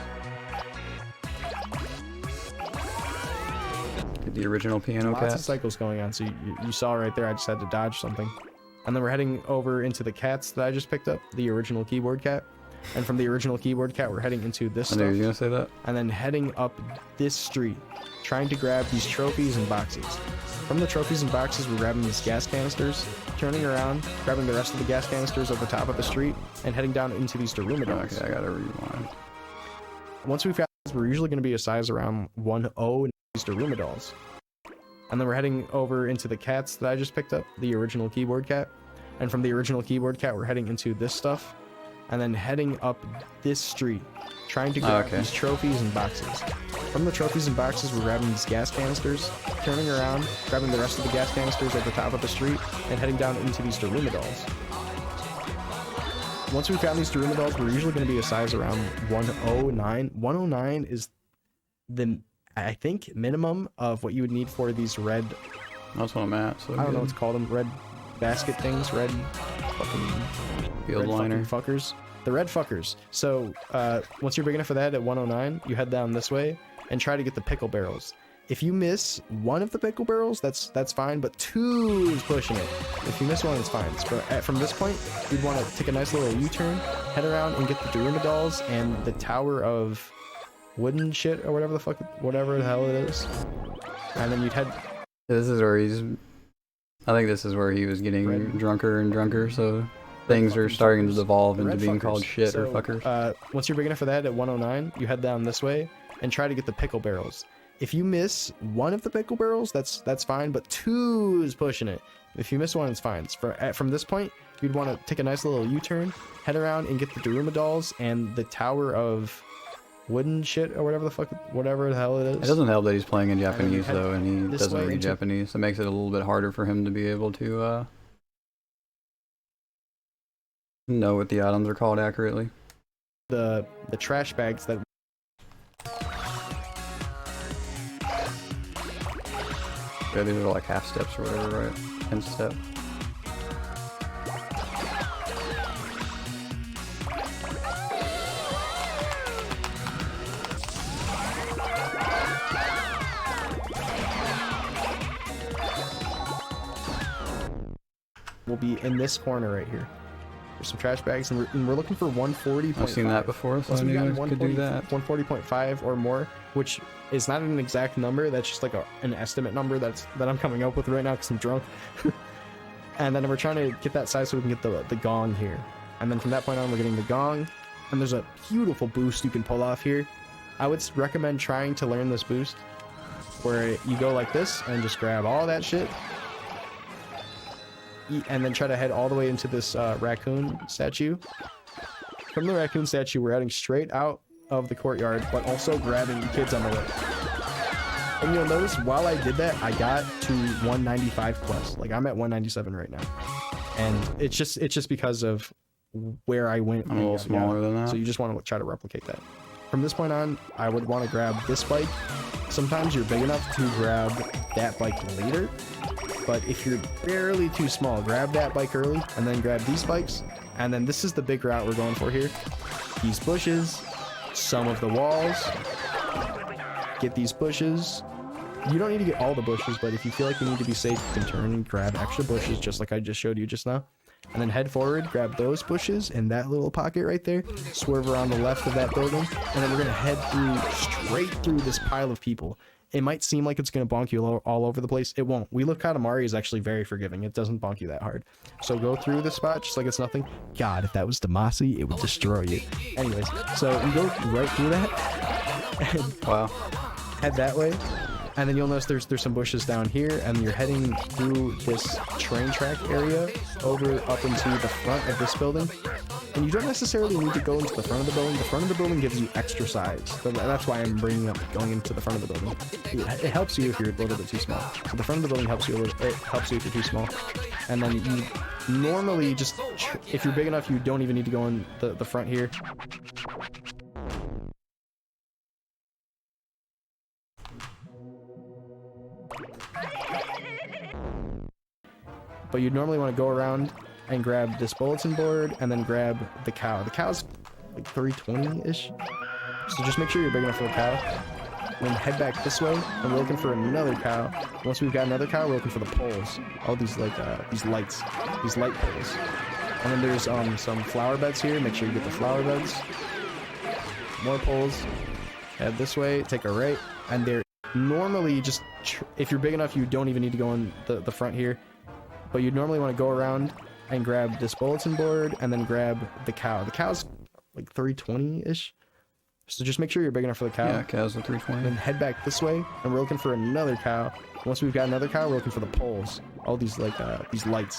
Get the original piano lots of cat. cycles going on. So you saw right there, I just had to dodge something. And then we're heading over into the cats that I just picked up, the original keyboard cat. And from the original keyboard cat, we're heading into this I knew stuff. you were gonna say that. And then heading up this street, trying to grab these trophies and boxes. From the trophies and boxes, we're grabbing these gas canisters, turning around, grabbing the rest of the gas canisters at the top of the street, and heading down into these Daruma dolls. Okay, I gotta rewind. Once we've got these, we're usually going to be a size around 1.0 in these Daruma dolls. And then we're heading over into the cats that I just picked up, the original keyboard cat. And from the original keyboard cat, we're heading into this stuff. And then heading up this street, trying to grab Okay. these trophies and boxes. From the trophies and boxes, we're grabbing these gas canisters, turning around, grabbing the rest of the gas canisters at the top of the street, and heading down into these Daruma dolls. Once we've gotten these Daruma dolls, we're usually going to be a size around 109. 109 is the, I think, minimum of what you would need for these red, That's what I'm at. So I don't know good. what's called them, red basket things, red fucking Field red liner. fucking fuckers. The red fuckers. So once you're big enough for that at 109, you head down this way and try to get the pickle barrels. If you miss one of the pickle barrels, that's fine, but two is pushing it. If you miss one, it's fine. So from this point, you'd want to take a nice little U-turn, head around and get the Daruma dolls and the tower of wooden shit or whatever the hell it is. And then you'd head. This is where he's. I think this is where he was getting Red- drunker and drunker. So things are starting to devolve The into red being fuckers. called shit or So, fuckers. Once you're big enough for that at 109, you head down this way and try to get the pickle barrels. If you miss one of the pickle barrels, that's fine, but two is pushing it. If you miss one, it's fine. From this point, you'd want to take a nice little U-turn, head around and get the Daruma dolls and the tower of wooden shit or whatever the fuck, whatever the hell it is. It doesn't help that he's playing in then you Japanese head though, and he this doesn't way read into- Japanese. It makes it a little bit harder for him to be able to know what the items are called accurately. The trash bags that Yeah, these are like half steps or whatever, right? 10th step. will be in this corner right here. There's some trash bags, and we're looking for 140. I've seen that before, so Once I we knew got I could do that. 140.5 or more, which is not an exact number. That's just like an estimate number that I'm coming up with right now because I'm drunk. And then we're trying to get that size so we can get the gong here. And then from that point on, we're getting the gong. And there's a beautiful boost you can pull off here. I would recommend trying to learn this boost where you go like this and just grab all that shit. And then try to head all the way into this raccoon statue. From the raccoon statue, we're heading straight out of the courtyard, but also grabbing kids on the way. And you'll notice while I did that, I got to 195 plus. Like I'm at 197 right now. And it's just because of where I went. I'm a little smaller than that. So you just want to try to replicate that. From this point on, I would want to grab this bike. Sometimes you're big enough to grab that bike later. But if you're barely too small, grab that bike early and then grab these bikes. And then this is the big route we're going for here. These bushes, some of the walls. Get these bushes. You don't need to get all the bushes, but if you feel like you need to be safe, you can turn and grab extra bushes just like I just showed you just now. And then head forward, grab those bushes in that little pocket right there, swerve around the left of that building, and then we're going to head straight through this pile of people. It might seem like it's going to bonk you all over the place. It won't. We Look Katamari is actually very forgiving. It doesn't bonk you that hard. So go through this spot just like it's nothing. God, if that was Damacy, it would destroy you. Anyways, so you go right through that. And Wow. head that way. And then you'll notice there's some bushes down here, and you're heading through this train track area over up into the front of this building. And you don't necessarily need to go into the front of the building. The front of the building gives you extra size. So that's why I'm bringing up going into the front of the building. It helps you if you're a little bit too small. So the front of the building helps you a little. It helps you if you're too small. And then you normally just, if you're big enough, you don't even need to go in the front here. But you'd normally want to go around and grab this bulletin board and then grab the cow. The cow's like 320-ish. So just make sure you're big enough for the cow. And then head back this way, and we're looking for another cow. Once we've got another cow, we're looking for the poles. All these like these light poles. And then there's some flower beds here. Make sure you get the flower beds. More poles. Head this way, take a right, and they're normally just if you're big enough, you don't even need to go in the front here. But you'd normally want to go around and grab this bulletin board and then grab the cow. The cow's like 320-ish. So just make sure you're big enough for the cow. Yeah, cow's a 320. Then head back this way, and we're looking for another cow. Once we've got another cow, we're looking for the poles. All these like these light.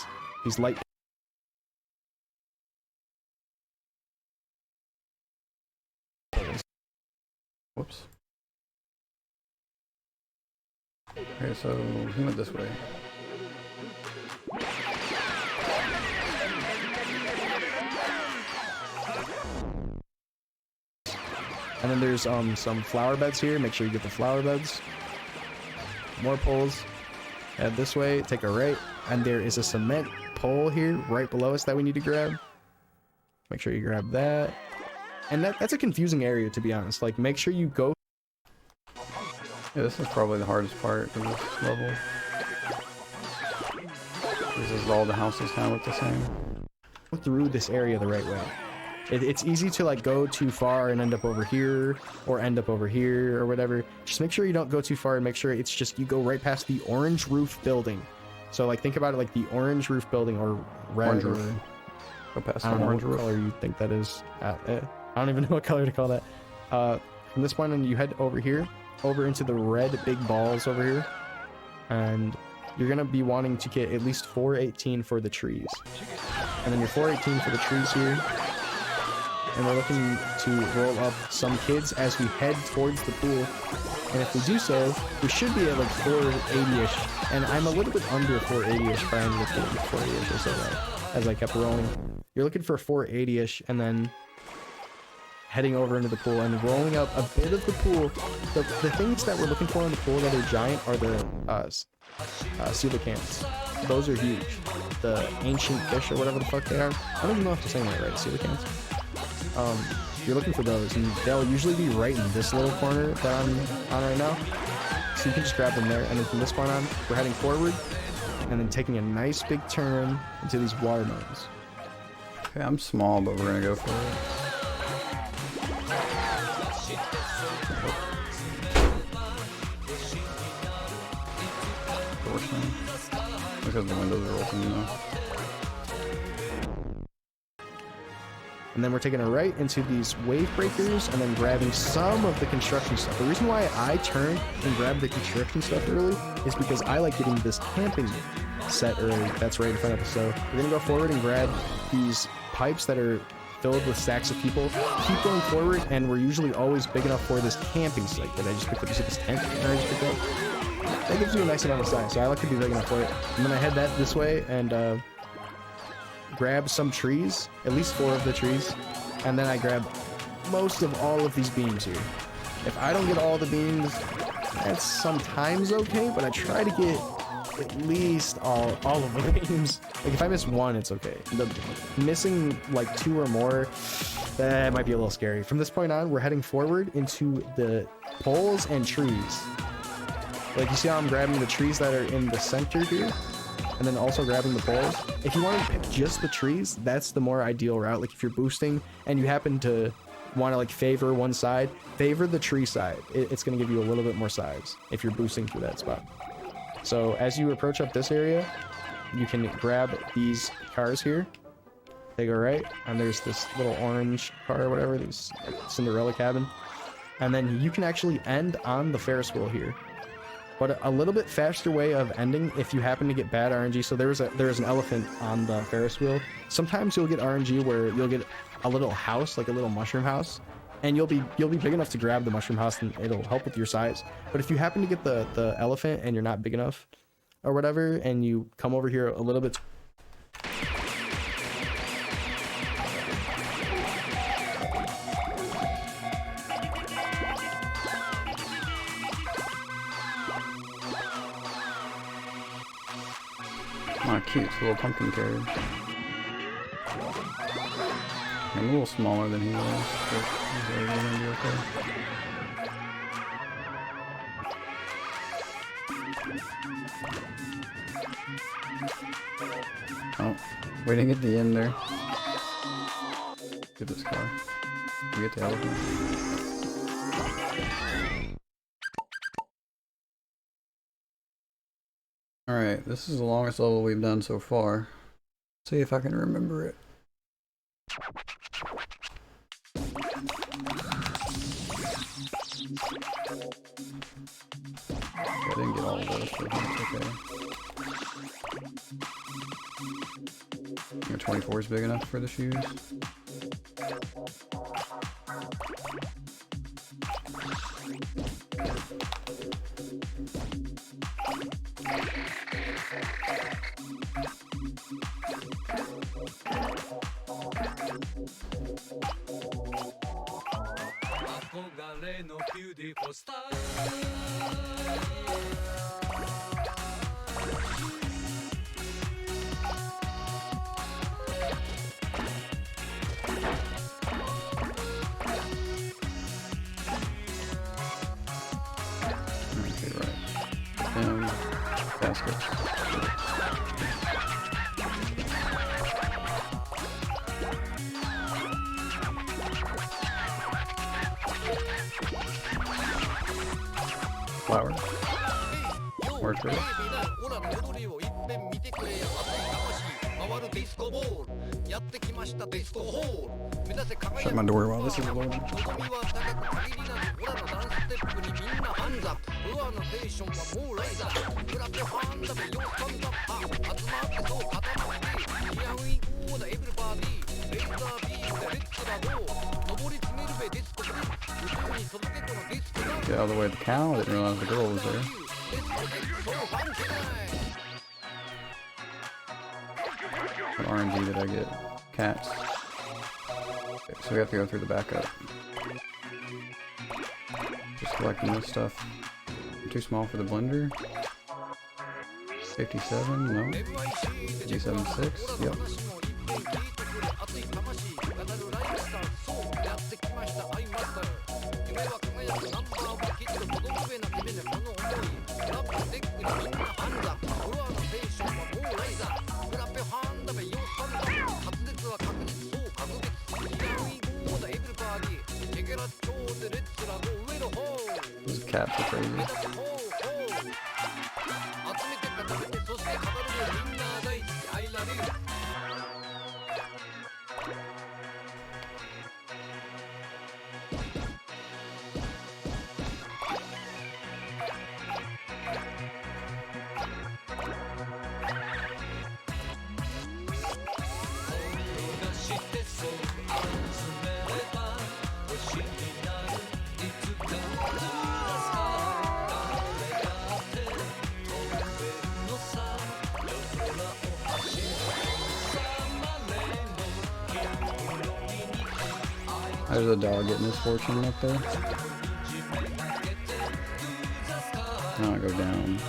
Whoops. Okay, so he went this way. And then there's some flower beds here. Make sure you get the flower beds. More poles. Head this way, take a right, and there is a cement pole here right below us that we need to grab. Make sure you grab that. And that's a confusing area, to be honest. Like, make sure you go. Yeah, this is probably the hardest part of this level. This is all the houses kind of look the same. Through this area the right way. It's easy to like go too far and end up over here, or end up over here, or whatever. Just make sure you don't go too far, and make sure it's just you go right past the orange roof building. So like think about it like the orange roof building, or red. Orange roof. Go past I don't the know orange what roof. color you think that is. I don't even know what color to call that. From this point on, you head over here, over into the red big balls over here, and you're gonna be wanting to get at least 418 for the trees, and then your 418 for the trees here. and we're looking to roll up some kids as we head towards the pool. And if we do so, we should be at like 480-ish. And I'm a little bit under 480-ish, but I ended up getting 480-ish or so right, as I kept rolling. You're looking for 480-ish, and then heading over into the pool and rolling up a bit of the pool. The things that we're looking for in the pool that are giant are the coelacanths. Those are huge. The ancient fish or whatever the fuck they are. I don't even know if I'm saying that right, coelacanths. You're looking for those, and they'll usually be right in this little corner that I'm on right now. So you can just grab them there, and then from this point on, we're heading forward, and then taking a nice big turn into these watermelons. Okay, I'm small, but we're gonna go for it. Fortunately. Because the windows are open though. And then we're taking a right into these wave breakers and then grabbing some of the construction stuff. The reason why I turned and grabbed the construction stuff early is because I like getting this camping set early. That's right in front of us. So we're gonna go forward and grab these pipes that are filled with stacks of people. Keep going forward, and we're usually always big enough for this camping site that I just picked up. You see this tent that I just picked up? That gives you a nice amount of size, so I like to be big enough for it. I'm gonna head that this way and grab some trees, at least 4 of the trees, and then I grab most of all of these beams here. If I don't get all the beams, that's sometimes okay, but I try to get at least all of the beams. Like if I miss 1, it's okay. The missing like 2 or more, that might be a little scary. From this point on, we're heading forward into the poles and trees. Like you see how I'm grabbing the trees that are in the center here, and then also grabbing the poles. If you want to pick just the trees, that's the more ideal route. Like if you're boosting and you happen to want to like favor one side, favor the tree side. It's going to give you a little bit more size if you're boosting through that spot. So as you approach up this area, you can grab these cars here. They go right, and there's this little orange car or whatever, this Cinderella cabin. And then you can actually end on the Ferris wheel here. But a little bit faster way of ending if you happen to get bad RNG. So there's an elephant on the Ferris wheel. Sometimes you'll get RNG where you'll get a little house, like a little mushroom house, and you'll be big enough to grab the mushroom house, and it'll help with your size. But if you happen to get the elephant and you're not big enough or whatever, and you come over here a little bit. Oh, cute. It's a little pumpkin carriage. I'm a little smaller than he was, but he's gonna be okay. Oh, waiting at the end there. Get this car. We get the elephant. Alright, this is the longest level we've done so far. See if I can remember it. I didn't get all of those, but that's okay. Your 24 is big enough for the shoes. Okay, right. And basket. Flower. Word for it. Shut my door while this is loading. Get out of the way of the cow. I didn't realize the girl was there. What RNG did I get? Cats. Okay, so we have to go through the backup. Just collecting this stuff. Too small for the blender. 57, no. 57.6, yep. These cats are crazy. There's a dog getting his fortune up there. Now I go down.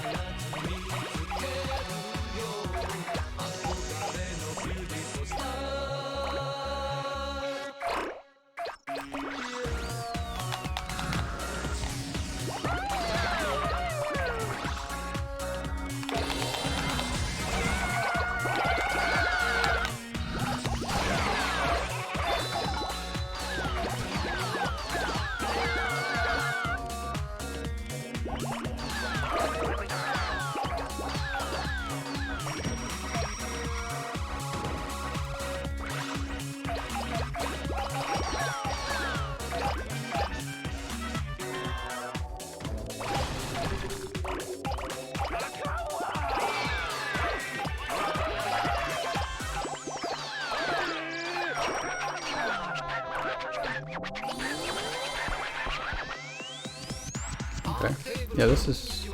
Okay. Yeah, this is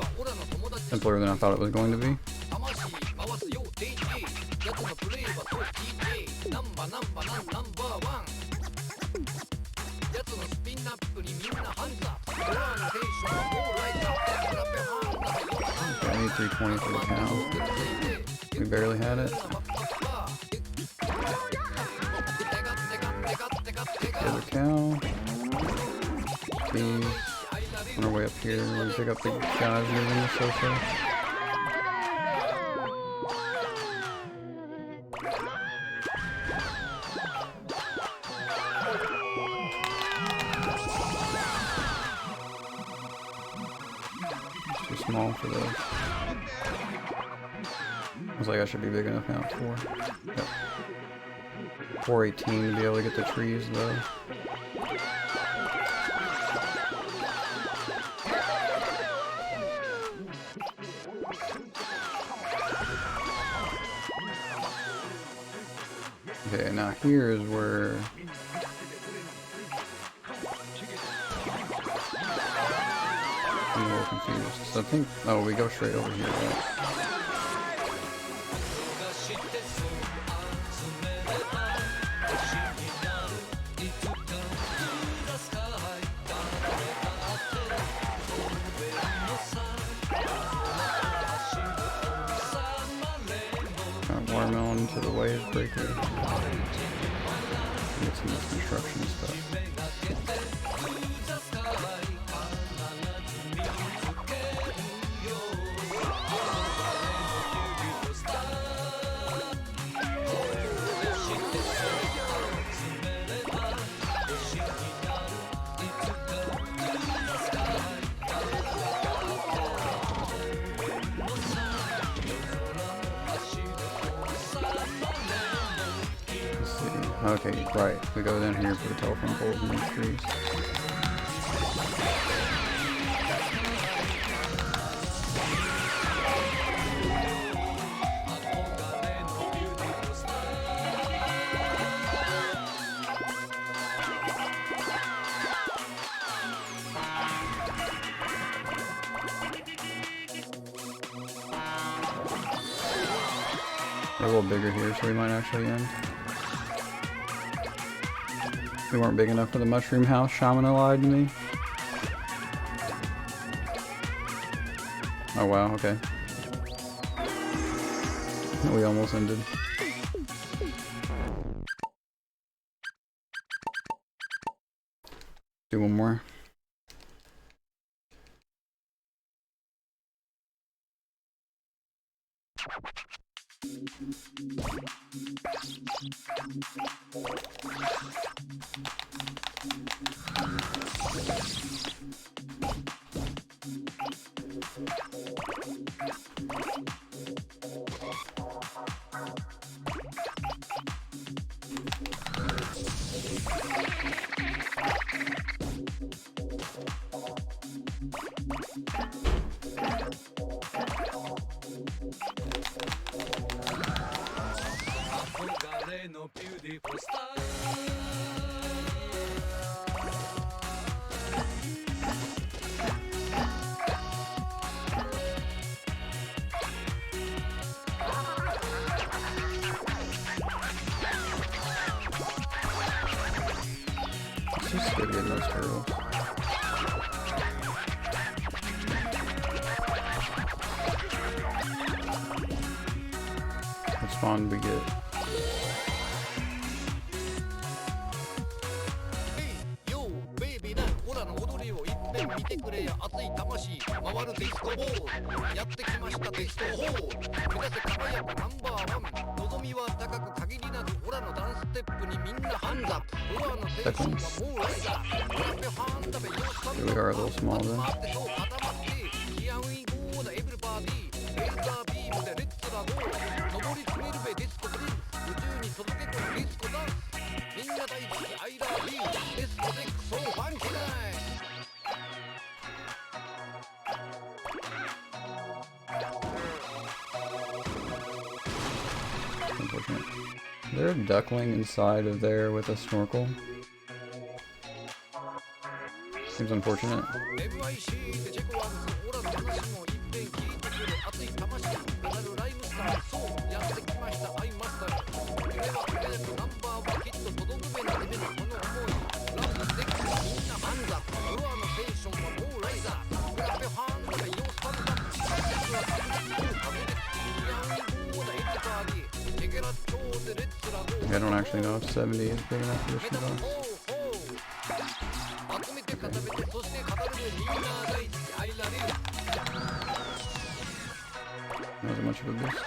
simpler than I thought it was going to be. Okay, I need 320 for the cow. We barely had it. The other cow. Bees. On our way up here, we pick up the guys moving the sofa. Too small for those. Looks like I should be big enough now. 4. Yep. 418 to be able to get the trees though. Okay, now here is where I'm a little confused. So I think, oh, we go straight over here, right? Watermelon to the wave breaker. Get some of this construction stuff. Okay, right. We go down here for the telephone poles and these trees. They're a little bigger here, so we might actually end. We weren't big enough for the mushroom house. Shaman lied to me. Oh wow, okay. We almost ended. Do one more. Let's just stay getting those turtles. What spawn do we get? Yo, baby な、オラの踊りを一遍見てくれや熱い魂回るディスコボールやってきましたディスコホール目指せ輝くナンバーワン望みは高く限りなくオラのダンスステップにみんなハンズアップオラのテンションはもうライザーオラペハンダベヨスタン Here we are, a little small then. 回ってそう固まってヒアウィーゴーだエブリバディレーザービームでレッツラゴー登り詰めるべディスコプリンス宇宙に届けこのディスコダンスみんな大好きアイラービーディスコでクソファンキーナイス Unfortunate. Is there a duckling inside of there with a snorkel? Seems unfortunate. MIC でチェコワンズオラの話も一遍聞いてくれ熱い魂メダルライムスターそうやってきましたアイマスター夢は輝くナンバーはきっと届くべな夢のこの思いラブできたみんなハンザフロアのテンションはもうライザーグラペハンドでヨースタンダ解決は確実に風でイヤンゴーだエッジパーティーチェケラッチョーでレッツラゴー I don't actually know if 70 is big enough for this メダル one. ホーホー集めて固めてそして語るみんな大好きアイラリル Wasn't much of a boost.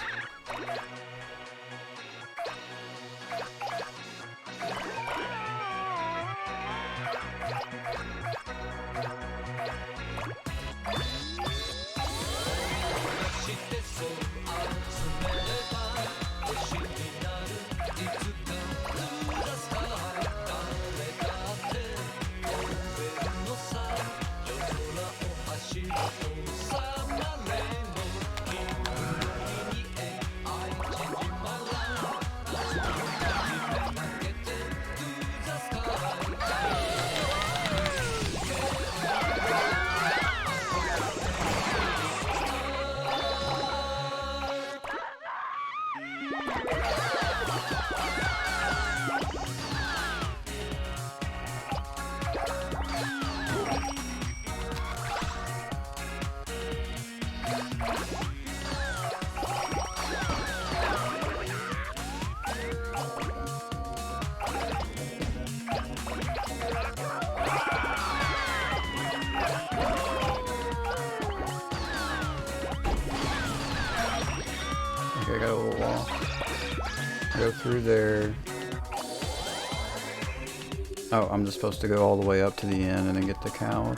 Okay, I got a little wall. Go through there. Oh, I'm just supposed to go all the way up to the end and then get the cow.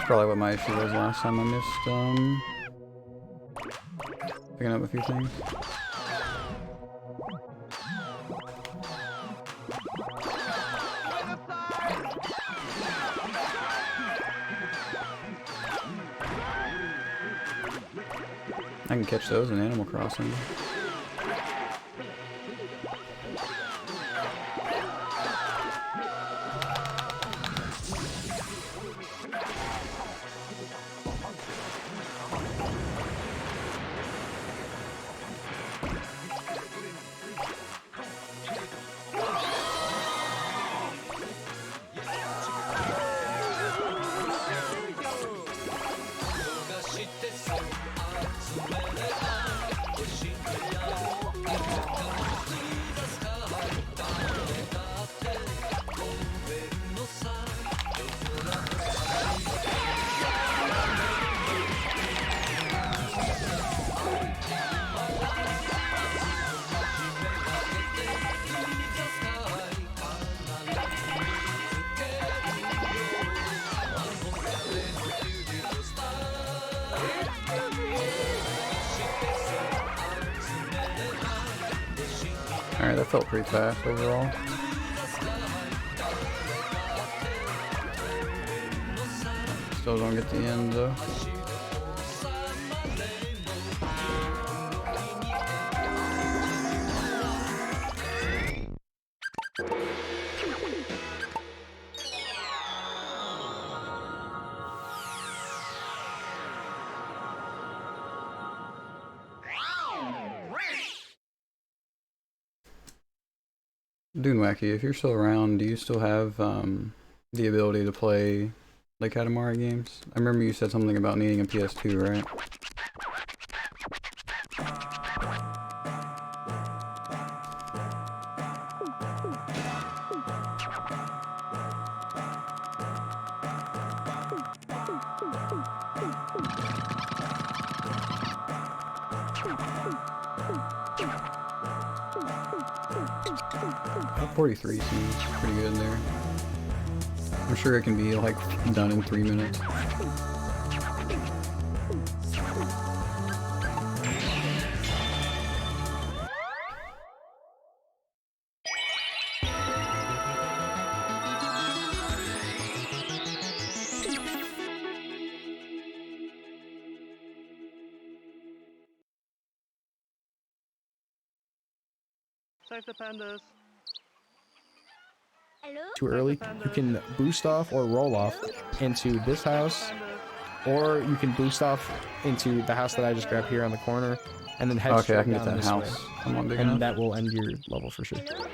probably what my issue was last time. I missed picking up a few things. I can catch those in Animal Crossing. Alright, that felt pretty fast overall. Still don't get the end though. Dune Wacky, if you're still around, do you still have the ability to play like Katamari games? I remember you said something about needing a PS2, right? About 43 seems pretty good there. I'm sure it can be like done in 3 minutes. Save the pandas. Hello? Too early, you can boost off or roll off into this house, or you can boost off into the house that I just grabbed here on the corner, and then head Okay, I straight can get down that this house. way. Come on, big And enough. that will end your level for sure. Hello?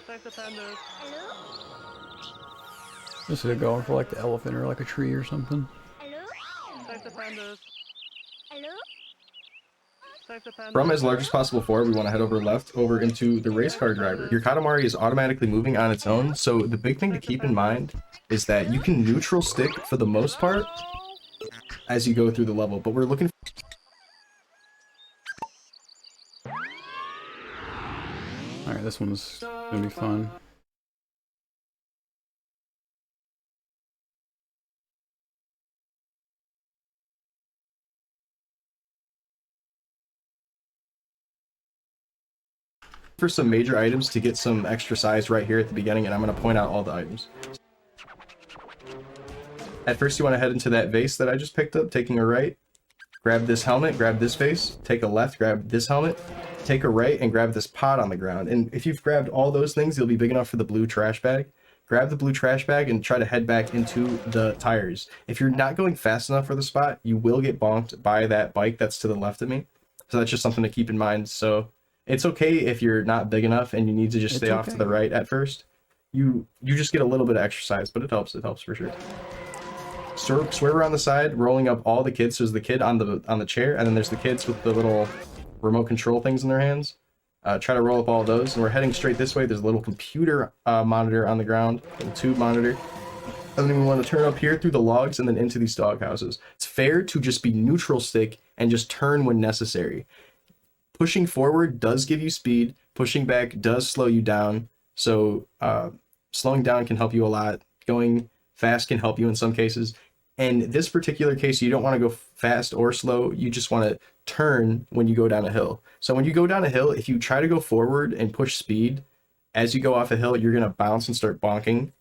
Save the pandas. Hello? This is going for like the elephant or like a tree or something. Hello? Save the pandas. Hello? Save the pandas. From as large as possible forward, we want to head over left, over into the race car driver. Your Katamari is automatically moving on its own, so the big thing to keep in mind is that you can neutral stick for the most part as you go through the level, but we're looking Alright, this one's gonna be fun. for some major items to get some extra size right here at the beginning, and I'm going to point out all the items. At first, you want to head into that vase that I just picked up, taking a right. Grab this helmet, grab this vase, take a left, grab this helmet, take a right, and grab this pot on the ground. And if you've grabbed all those things, you'll be big enough for the blue trash bag. Grab the blue trash bag and try to head back into the tires. If you're not going fast enough for the spot, you will get bonked by that bike that's to the left of me. So that's just something to keep in mind. So it's okay if you're not big enough and you need to just stay off to the right at first. You just get a little bit of exercise, but it helps for sure. Swerve around the side, rolling up all the kids. So there's the kid on the chair, and then there's the kids with the little remote control things in their hands. Try to roll up all those, and we're heading straight this way. There's a little computer monitor on the ground, a little tube monitor. And then we want to turn up here through the logs and then into these dog houses. It's fair to just be neutral stick and just turn when necessary. Pushing forward does give you speed. Pushing back does slow you down. So slowing down can help you a lot. Going fast can help you in some cases. In this particular case, you don't want to go fast or slow. You just want to turn when you go down a hill. So when you go down a hill, if you try to go forward and push speed, as you go off a hill, you're going to bounce and start bonking.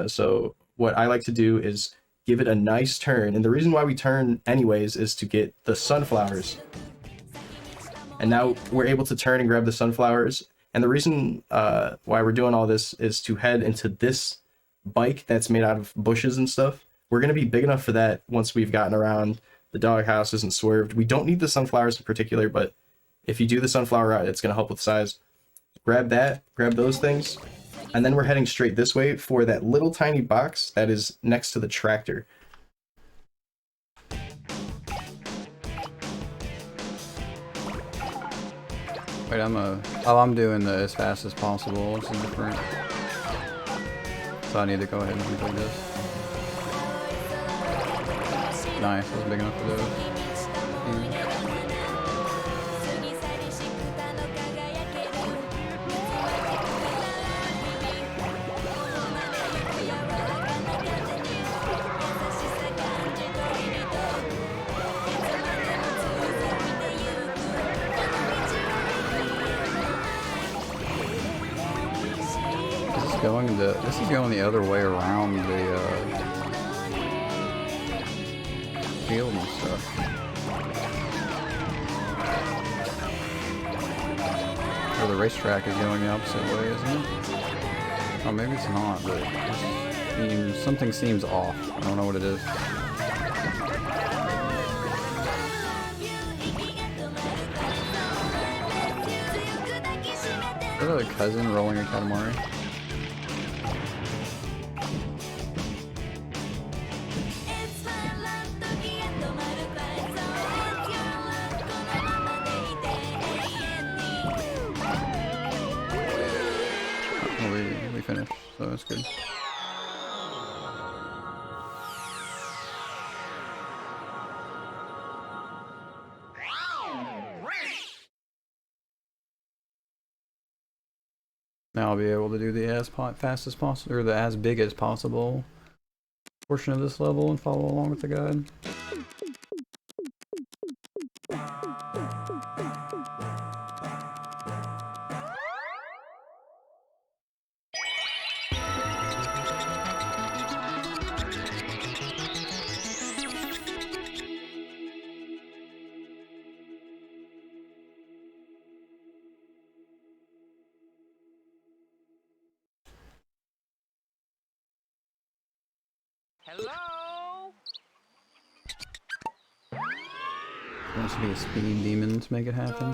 So what I like to do is give it a nice turn. And the reason why we turn anyways is to get the sunflowers. And now we're able to turn and grab the sunflowers. And the reason why we're doing all this is to head into this bike that's made out of bushes and stuff. We're going to be big enough for that once we've gotten around. The doghouse isn't swerved. We don't need the sunflowers in particular, but if you do the sunflower route, it's going to help with size. Grab that, grab those things, and then we're heading straight this way for that little tiny box that is next to the tractor. Wait, I'm doing the as fast as possible. It's different. So I need to go ahead and complete this. Nice, that's big enough for those. Yeah. This is going the other way around the field and stuff. Or the racetrack is going the opposite way, isn't it? Oh, maybe it's not, but something seems off. I don't know what it is. Is that a cousin rolling a Katamari? We finished, so that's good. Now I'll be able to do the as fast as possible, or the as big as possible portion of this level and follow along with the guide. Hello? Wants to be a speed demon to make it happen.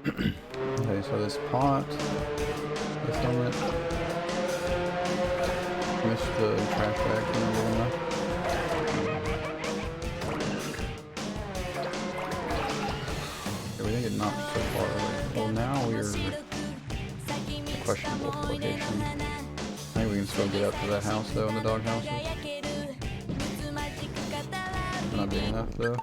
Okay, so this pot, this helmet, missed the trash bag thing a little enough. Okay, we didn't get knocked so far away. Well, now we're in a questionable location. I think we can still get up to that house though, in the dog houses. Not big enough though.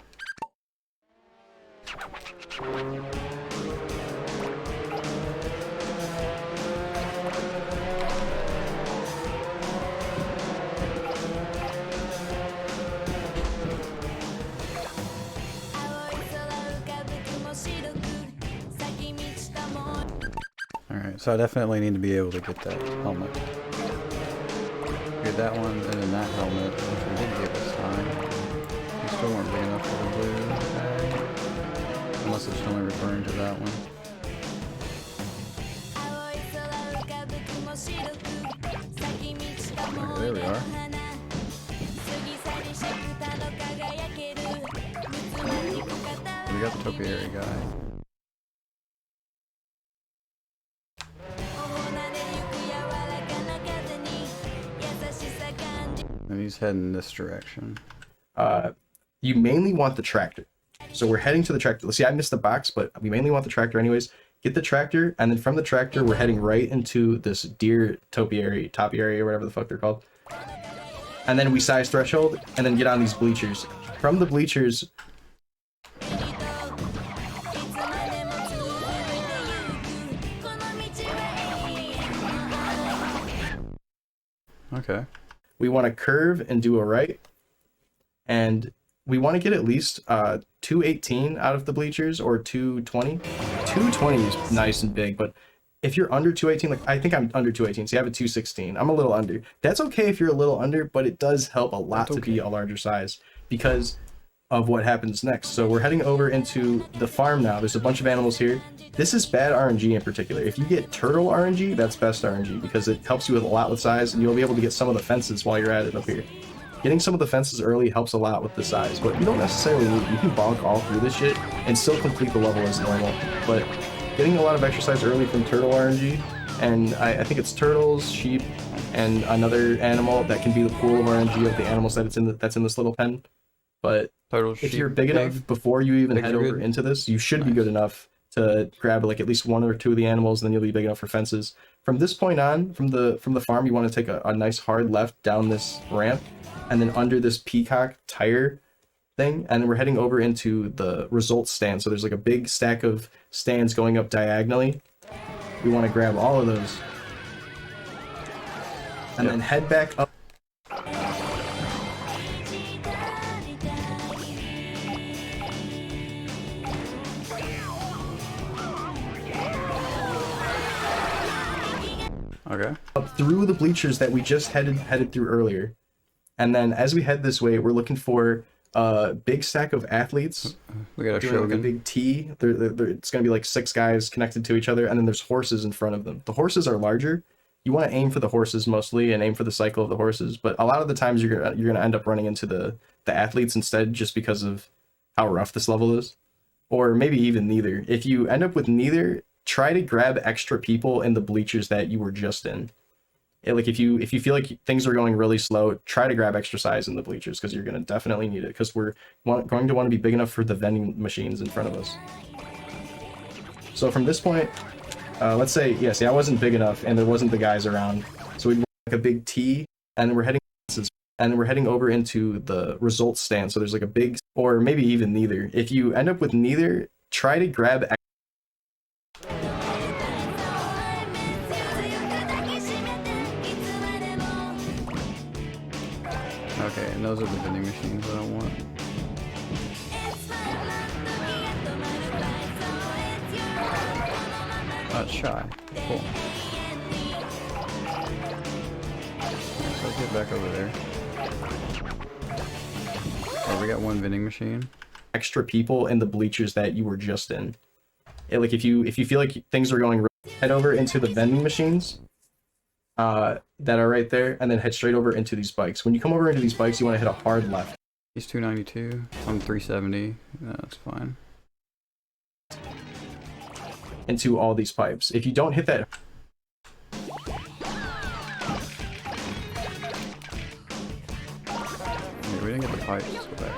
Alright, so I definitely need to be able to get that helmet. Get that one, and then that helmet, which we did get this time. We still weren't big enough for the blue bag. Unless it's only referring to that one. Okay, there we are. We got the topiary guy. And he's heading this direction. You mainly want the tractor. So we're heading to the tractor. Let's see, I missed the box, but we mainly want the tractor anyways. get the tractor, and then from the tractor, we're heading right into this deer topiary, or whatever the fuck they're called. And then we size threshold, and then get on these bleachers. From the bleachers, Okay. we want to curve and do a right, and we want to get at least 218 out of the bleachers, or 220. 220 is nice and big, but if you're under 218, like I think I'm under 218, so you have a 216. I'm a little under. That's okay if you're a little under, but it does help a lot to be a larger size because of what happens next. So we're heading over into the farm now. There's a bunch of animals here. This is bad RNG in particular. If you get turtle RNG, that's best RNG because it helps you with a lot with size, and you'll be able to get some of the fences while you're at it up here. Getting some of the fences early helps a lot with the size, but you don't necessarily need. You can bonk all through this shit and still complete the level as normal. But getting a lot of exercise early from turtle RNG, and I think it's turtles, sheep, and another animal that can be the pool of RNG of the animals that's in this little pen. But Total if you're big enough before you even head over into this, you should be good enough to grab like at least one or two of the animals, and then you'll be big enough for fences. From this point on, from the farm, you want to take a nice hard left down this ramp, and then under this peacock tire thing, and then we're heading over into the results stand. So there's like a big stack of stands going up diagonally. We want to grab all of those, and then head back up. Okay. Up through the bleachers that we just headed through earlier. And then as we head this way, we're looking for a big stack of athletes. We got a Doing like a Shogun. big T. It's going to be like 6 guys connected to each other, and then there's horses in front of them. The horses are larger. You want to aim for the horses mostly and aim for the cycle of the horses, but a lot of the times you're gonna end up running into the athletes instead just because of how rough this level is. Or maybe even neither. If you end up with neither, try to grab extra people in the bleachers that you were just in. Like if you feel like things are going really slow, try to grab extra size in the bleachers because you're going to definitely need it, because we're going to want to be big enough for the vending machines in front of us. So from this point, let's say, yeah, see, I wasn't big enough and there wasn't the guys around, so we'd like a big T, and we're heading over into the results stand. So there's like a big, or maybe even neither. If you end up with neither, try to grab Okay, and those are the vending machines that I want. That's shy. Cool. So let's get back over there. Oh, we got one vending machine. extra people in the bleachers that you were just in. Like if you feel like things are going, head over into the vending machines that are right there, and then head straight over into these bikes. When you come over into these bikes, you want to hit a hard left. He's 292. I'm 370. That's fine. Into all these pipes. If you don't hit that, Yeah, we didn't get the pipes. Let's go back.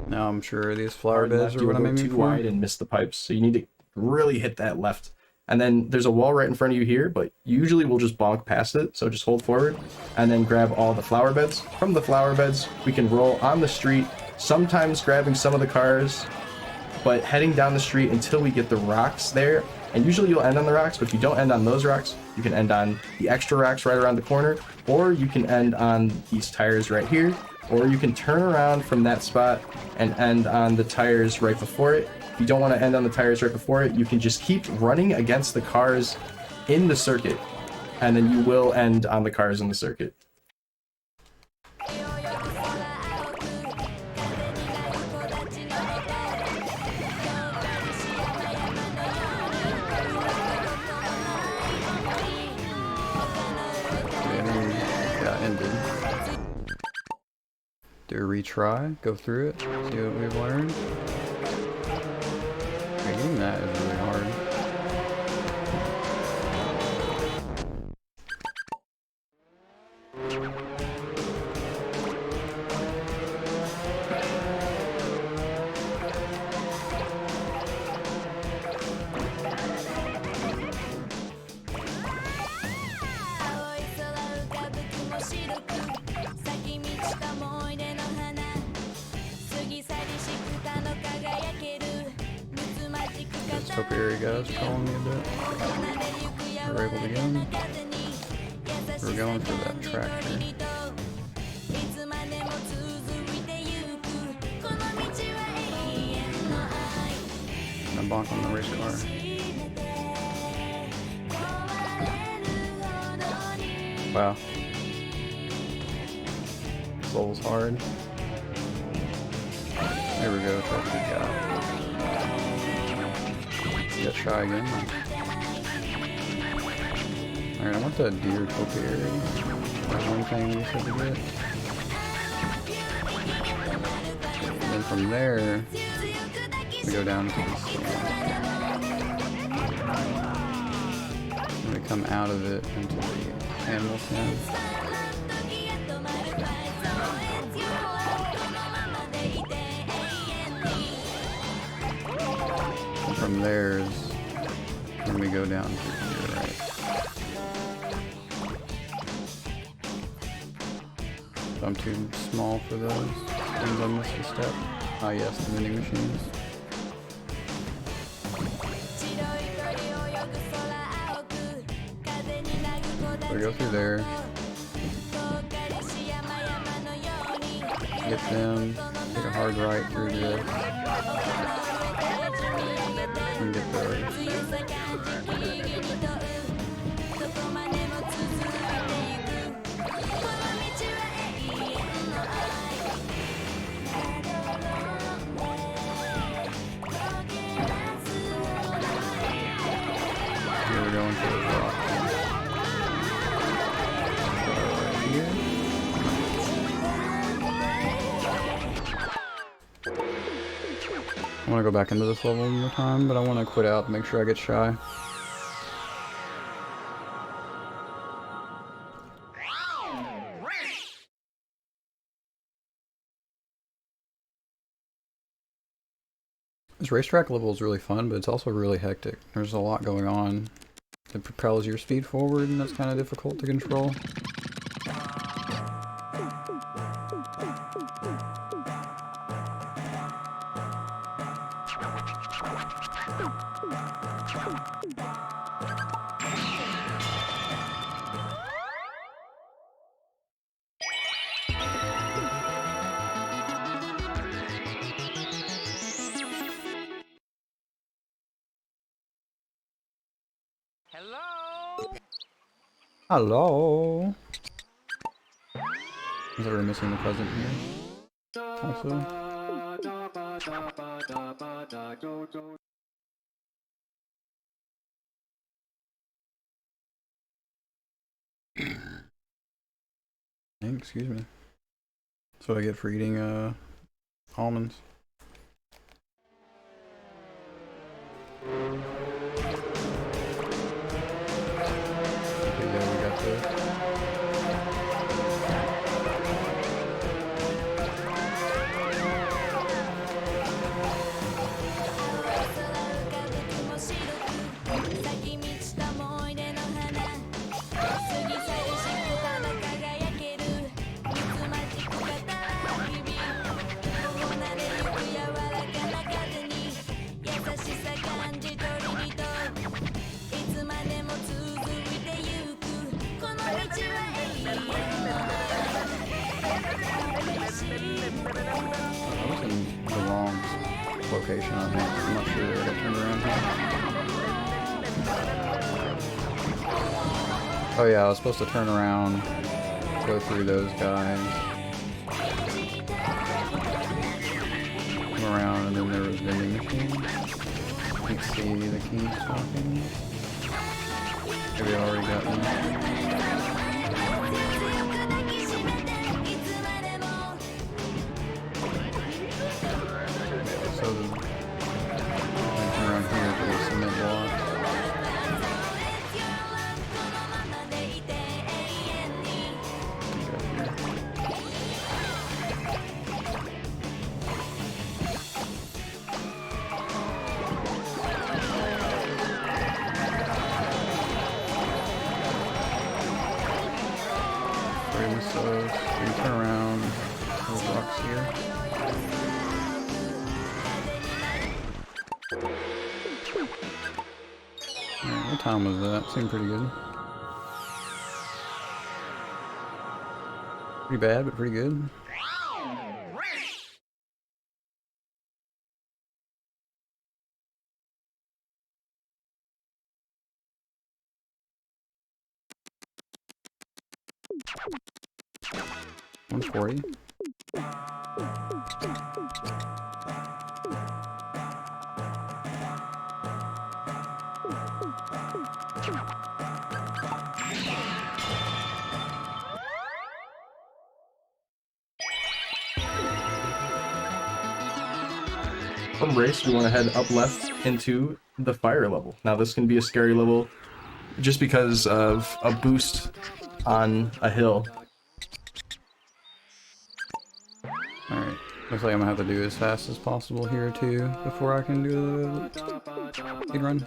Now I'm sure these flower hard beds left, are you what will I'm go aiming too for. wide and miss the pipes. So you need to really hit that left. And then there's a wall right in front of you here, but usually we'll just bonk past it. So just hold forward and then grab all the flower beds. From the flower beds, we can roll on the street, sometimes grabbing some of the cars, but heading down the street until we get the rocks there. And usually you'll end on the rocks, but if you don't end on those rocks, you can end on the extra rocks right around the corner, or you can end on these tires right here, or you can turn around from that spot and end on the tires right before it. If you don't want to end on the tires right before it, you can just keep running against the cars in the circuit, and then you will end on the cars in the circuit. Got ended. Do a retry, go through it, see what we've learned. Getting that is really hard. topiary guys calling me a bit. We're able to get him. We're going for that tractor. And bonk on the race car. Wow. This level's hard. There we go, tractor guy. Get shy again. Alright, I want that deer topiary. That's one thing we said to get. And then from there, we go down to the stand. And we come out of it into the animal stand. And from there is when we go down to here, right? So I'm too small for those. Means I missed a step. Ah yes, the vending machines. So we go through there. Get them. Take a hard right through this. And get those. Here we're going for the rock. Right here. I want to go back into this level one more time, but I want to quit out and make sure I get shy. This racetrack level is really fun, but it's also really hectic. There's a lot going on. It propels your speed forward, and that's kind of difficult to control. Hello. Is everyone missing the present here? Also. Hey, excuse me. That's what I get for eating almonds. Okay, yeah, we got this. I was in the wrong location, I think. I'm not sure I got turned around here. Oh yeah, I was supposed to turn around, go through those guys, come around, and then there was vending machines. You can see the keys talking. Maybe I already got one. So around here for the cement blocks. So you can turn around those rocks here. time was that? Seemed pretty good. Pretty bad, but pretty good. $140. From race, we want to head up left into the fire level. Now this can be a scary level just because of a boost on a hill. Alright. Looks like I'm gonna have to do as fast as possible here too before I can do the speed run.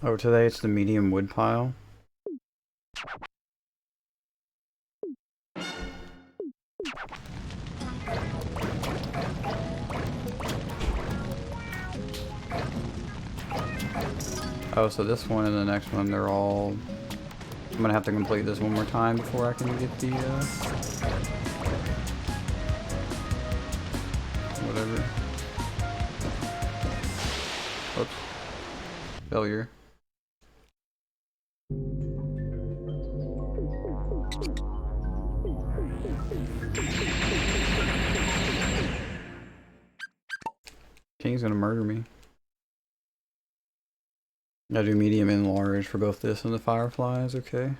Oh, today it's the medium wood pile. Oh, so this one and the next one, they're all... I'm gonna have to complete this one more time before I can get the, whatever. Oops. Failure. King's gonna murder me. Gotta do medium and large for both this and the fireflies, okay.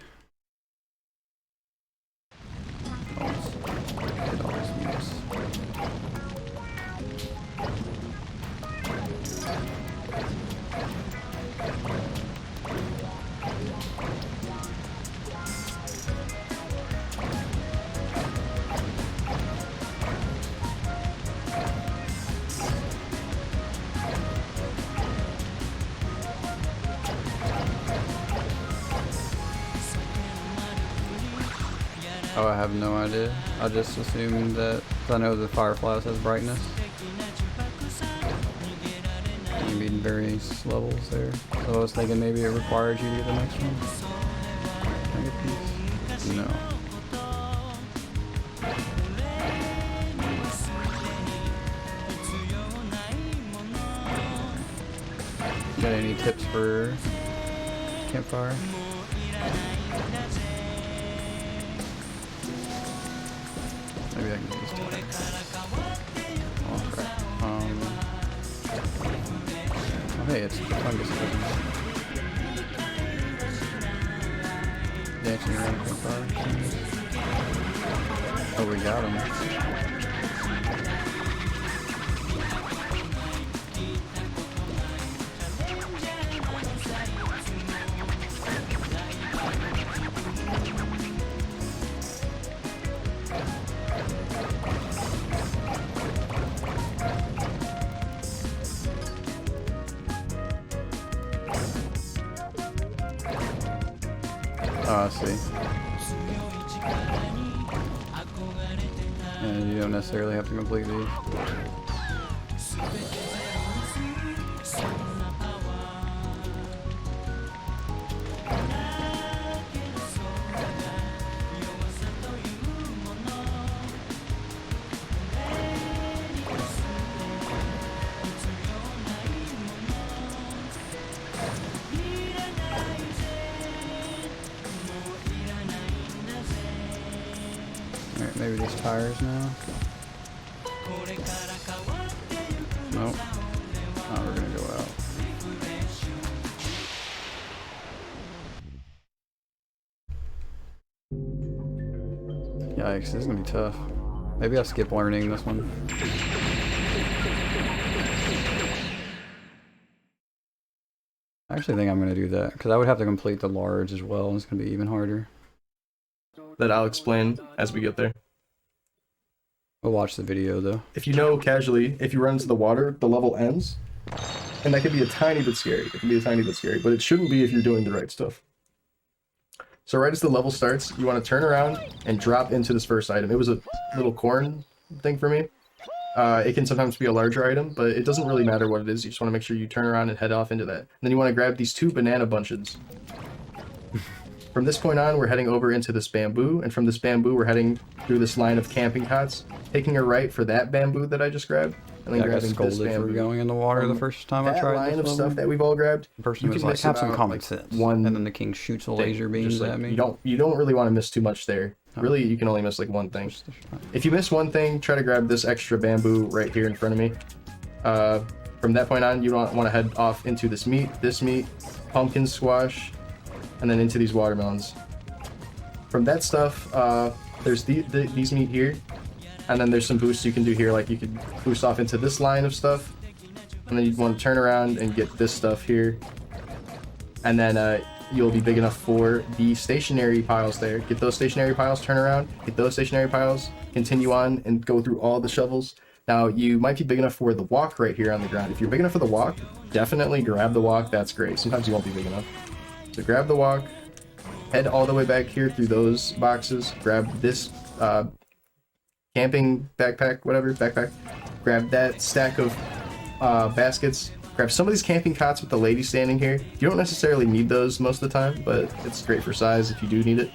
It always moves. Oh, I have no idea. I just assumed that, 'cause I know the fireflies has brightness. You need various levels there. So I was thinking maybe it requires you to get the next one. Can I get these? No. Got any tips for campfire? Maybe I can get this tire. Oh crap. Oh hey, it's fungus cooking. Dancing around the campfire. Oh, we got him. Oh, I see. And you don't necessarily have to complete these. Alright, maybe just tires now. Nope. Oh, we're gonna go out. Yikes, this is gonna be tough. Maybe I'll skip learning this one. I actually think I'm gonna do that, because I would have to complete the large as well, and it's gonna be even harder. That I'll explain as we get there. We'll watch the video though. If you know casually, if you run into the water, the level ends. And that can be a tiny bit scary. It can be a tiny bit scary, but it shouldn't be if you're doing the right stuff. So right as the level starts, you want to turn around and drop into this first item. It was a little corn thing for me. It can sometimes be a larger item, but it doesn't really matter what it is. You just want to make sure you turn around and head off into that. And then you want to grab these 2 banana bunches. From this point on, we're heading over into this bamboo, and from this bamboo, we're heading through this line of camping cots, taking a right for that bamboo that I just grabbed, and then Yeah, I got grabbing this scolded for bamboo. going in the water the first time I That tried line this of level. stuff that we've all grabbed, The person you was can like, miss have some about, common like, sense. one And then the king shoots a thing. laser beams Just, like, at me. You don't really want to miss too much there. Oh. Really, you can only miss like one thing. Push the shot. If you miss one thing, try to grab this extra bamboo right here in front of me. From that point on, you want to head off into this meat, pumpkin squash, and then into these watermelons. From that stuff, there's these meat here, and then there's some boosts you can do here, like you can boost off into this line of stuff, and then you'd want to turn around and get this stuff here, and then you'll be big enough for the stationary piles there. Get those stationary piles, turn around, get those stationary piles, continue on, and go through all the shovels. Now, you might be big enough for the walk right here on the ground. If you're big enough for the walk, definitely grab the walk. That's great. Sometimes you won't be big enough. So grab the walk, head all the way back here through those boxes, grab this camping backpack, backpack. Grab that stack of baskets. Grab some of these camping cots with the lady standing here. You don't necessarily need those most of the time, but it's great for size if you do need it.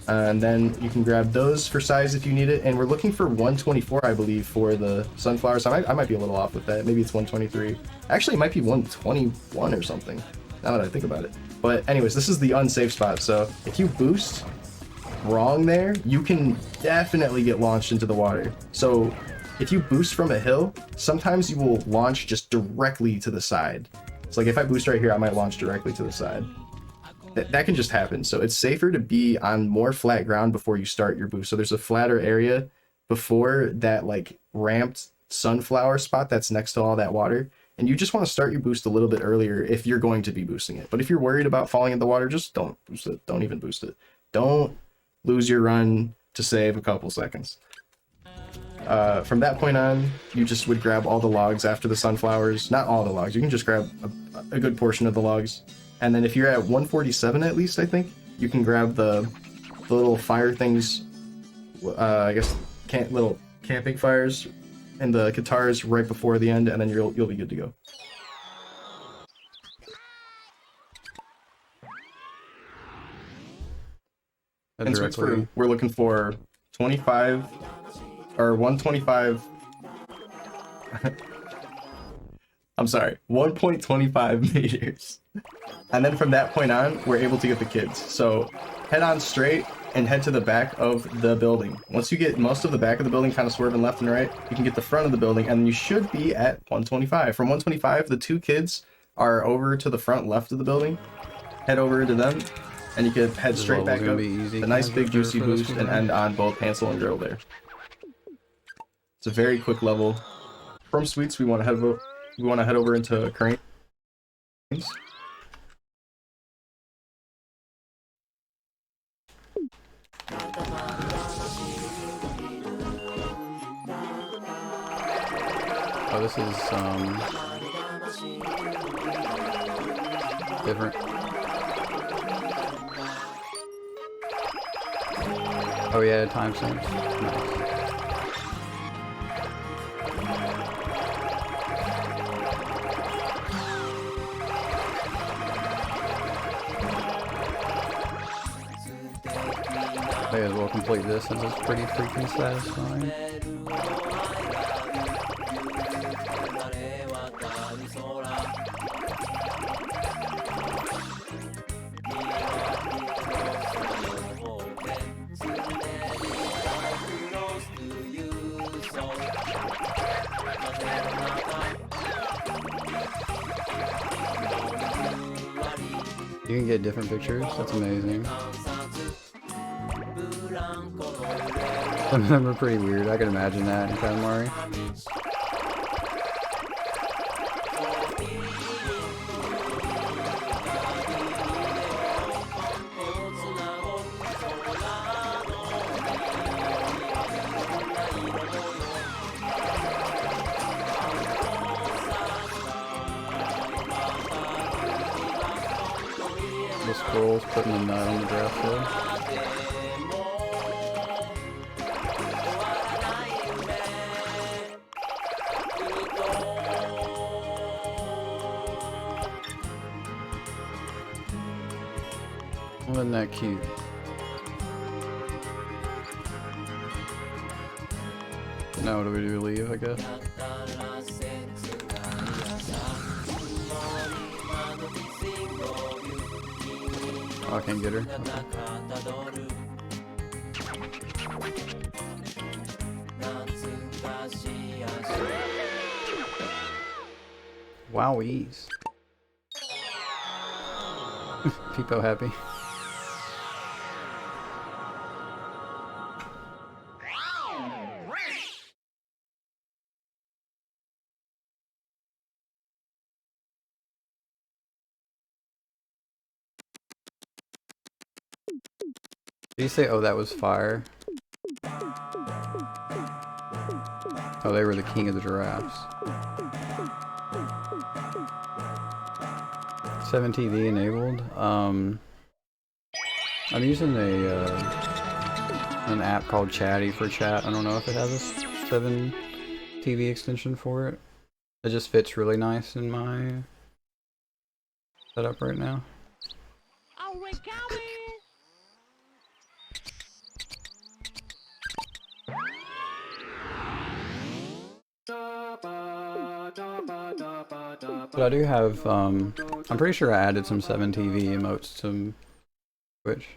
And then you can grab those for size if you need it. And we're looking for 124, I believe, for the sunflowers. I might be a little off with that. Maybe it's 123. Actually, it might be 121 or something, now that I think about it. But anyways, this is the unsafe spot. So if you boost wrong there, you can definitely get launched into the water. So if you boost from a hill, sometimes you will launch just directly to the side. So like if I boost right here, I might launch directly to the side. That can just happen. So it's safer to be on more flat ground before you start your boost. So there's a flatter area before that like ramped sunflower spot that's next to all that water. And you just want to start your boost a little bit earlier if you're going to be boosting it. But if you're worried about falling in the water, just don't boost it. Don't even boost it. Don't lose your run to save a couple seconds. From that point on, you just would grab all the logs after the sunflowers. Not all the logs. You can just grab a good portion of the logs. And then if you're at 147 at least, I think, you can grab the little fire things, I guess, little camping fires and the guitars right before the end, and then you'll be good to go. And so we're looking for 25 or 125. I'm sorry, 1.25 meters. And then from that point on, we're able to get the kids. So head on straight and head to the back of the building. Once you get most of the back of the building kind of swerving left and right, you can get the front of the building, and you should be at 125. From 125, the 2 kids are over to the front left of the building. Head over to them, and you can head straight back up. The nice big juicy boost and end on both Hansel and Gretel there. It's a very quick level. From Sweets, we want to head over into Cranes. Oh, this is different. Oh yeah, time stamps. Nice. May as well complete this since it's pretty freaking satisfying. You can get different pictures, that's amazing. Some of them are pretty weird, I can imagine that in Katamari. the squirrels putting a nut on the grass there. Wasn't that cute? Now what do we do? Leave, I guess. Oh, I can't get her. Okay. Wowies. People happy. Did you say, oh, that was fire? Oh, they were the king of the giraffes. 7 TV enabled. I'm using an app called Chatty for chat. I don't know if it has a 7 TV extension for it. It just fits really nice in my setup right now. Oh, we're coming! But I do have, I'm pretty sure I added some 7 TV emotes to Twitch.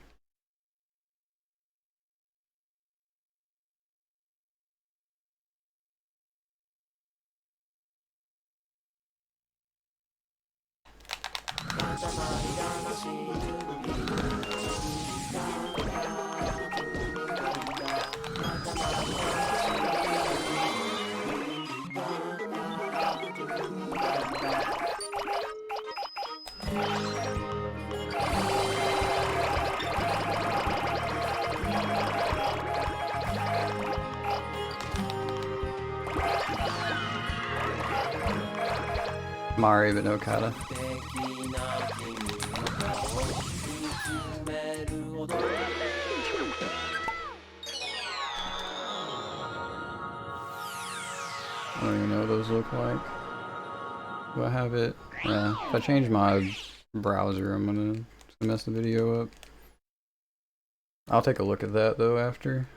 Mari, but no kata. I don't even know what those look like. Do I have it? Yeah. If I change my browser, I'm gonna mess the video up. I'll take a look at that though after.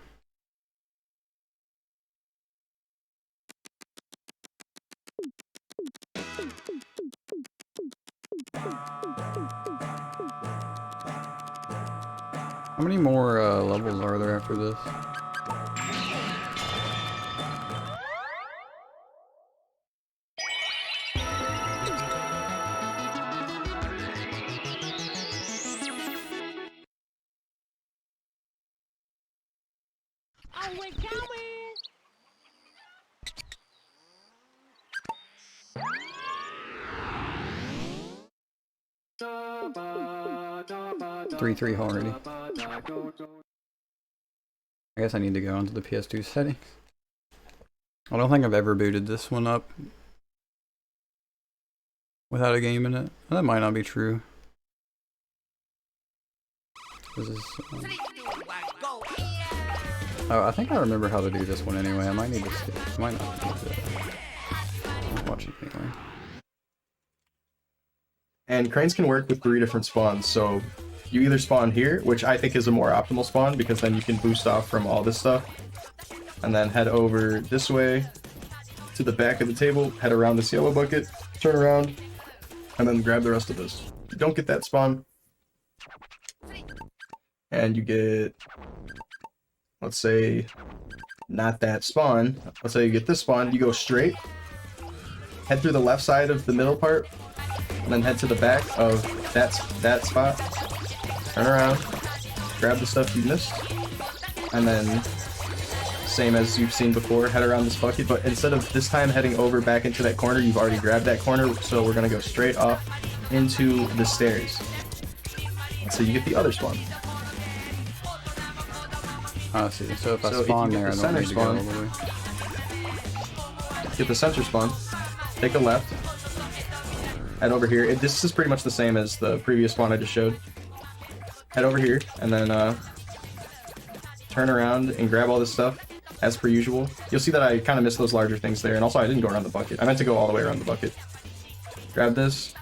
How many more levels are there after this? Oh, we're coming! 3-3 already. I guess I need to go into the PS2 settings. I don't think I've ever booted this one up without a game in it. That might not be true. This is. Oh, I think I remember how to do this one anyway. I might need to see. I might not need to watch it anyway. And cranes can work with 3 different spawns, so you either spawn here, which I think is a more optimal spawn because then you can boost off from all this stuff, and then head over this way to the back of the table, head around this yellow bucket, turn around, and then grab the rest of this. If you don't get that spawn, and you get, let's say, not that spawn, let's say you get this spawn, you go straight, head through the left side of the middle part, and then head to the back of that spot, turn around, grab the stuff you missed, and then same as you've seen before, head around this bucket, but instead of this time heading over back into that corner, you've already grabbed that corner, so we're gonna go straight off into the stairs. So you get the other spawn. I see. So if I spawn there, I don't need to go all the way. Get the center spawn, take a left, head over here. This is pretty much the same as the previous spawn I just showed. head over here, and then turn around and grab all this stuff as per usual. You'll see that I kind of missed those larger things there, and also I didn't go around the bucket. I meant to go all the way around the bucket. Grab this.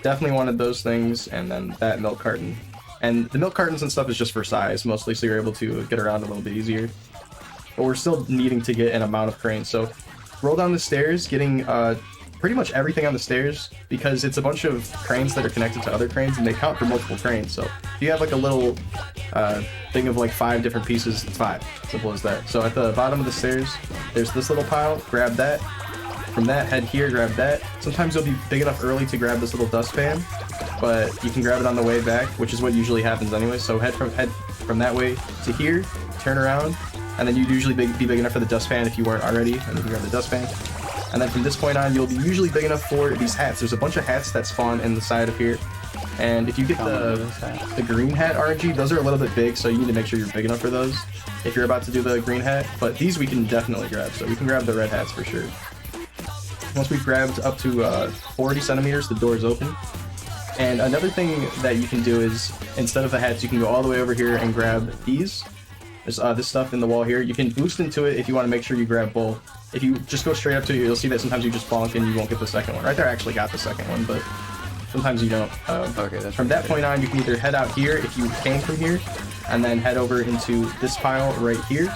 Definitely wanted those things, and then that milk carton. And the milk cartons and stuff is just for size mostly, so you're able to get around a little bit easier. But we're still needing to get an amount of cranes, so roll down the stairs, getting pretty much everything on the stairs, because it's a bunch of cranes that are connected to other cranes, and they count for multiple cranes. So if you have like a little thing of like 5 different pieces, it's 5. Simple as that. So at the bottom of the stairs, there's this little pile. Grab that. From that, head here, grab that. Sometimes you'll be big enough early to grab this little dustpan, but you can grab it on the way back, which is what usually happens anyway. So head from that way to here, turn around, and then you'd usually be big enough for the dustpan if you weren't already, and then you can grab the dustpan. And then from this point on, you'll be usually big enough for these hats. There's a bunch of hats that spawn in the side of here. And if you get the green hat RNG, those are a little bit big, so you need to make sure you're big enough for those if you're about to do the green hat. But these we can definitely grab, so we can grab the red hats for sure. Once we've grabbed up to 40 centimeters, the door is open. And another thing that you can do is, instead of the hats, you can go all the way over here and grab these. There's this stuff in the wall here. You can boost into it if you want to make sure you grab both. If you just go straight up to it, you'll see that sometimes you just bonk and you won't get the second one. Right there I actually got the second one, but sometimes you don't. Okay, that's from that point on, you can either head out here if you came from here, and then head over into this pile right here.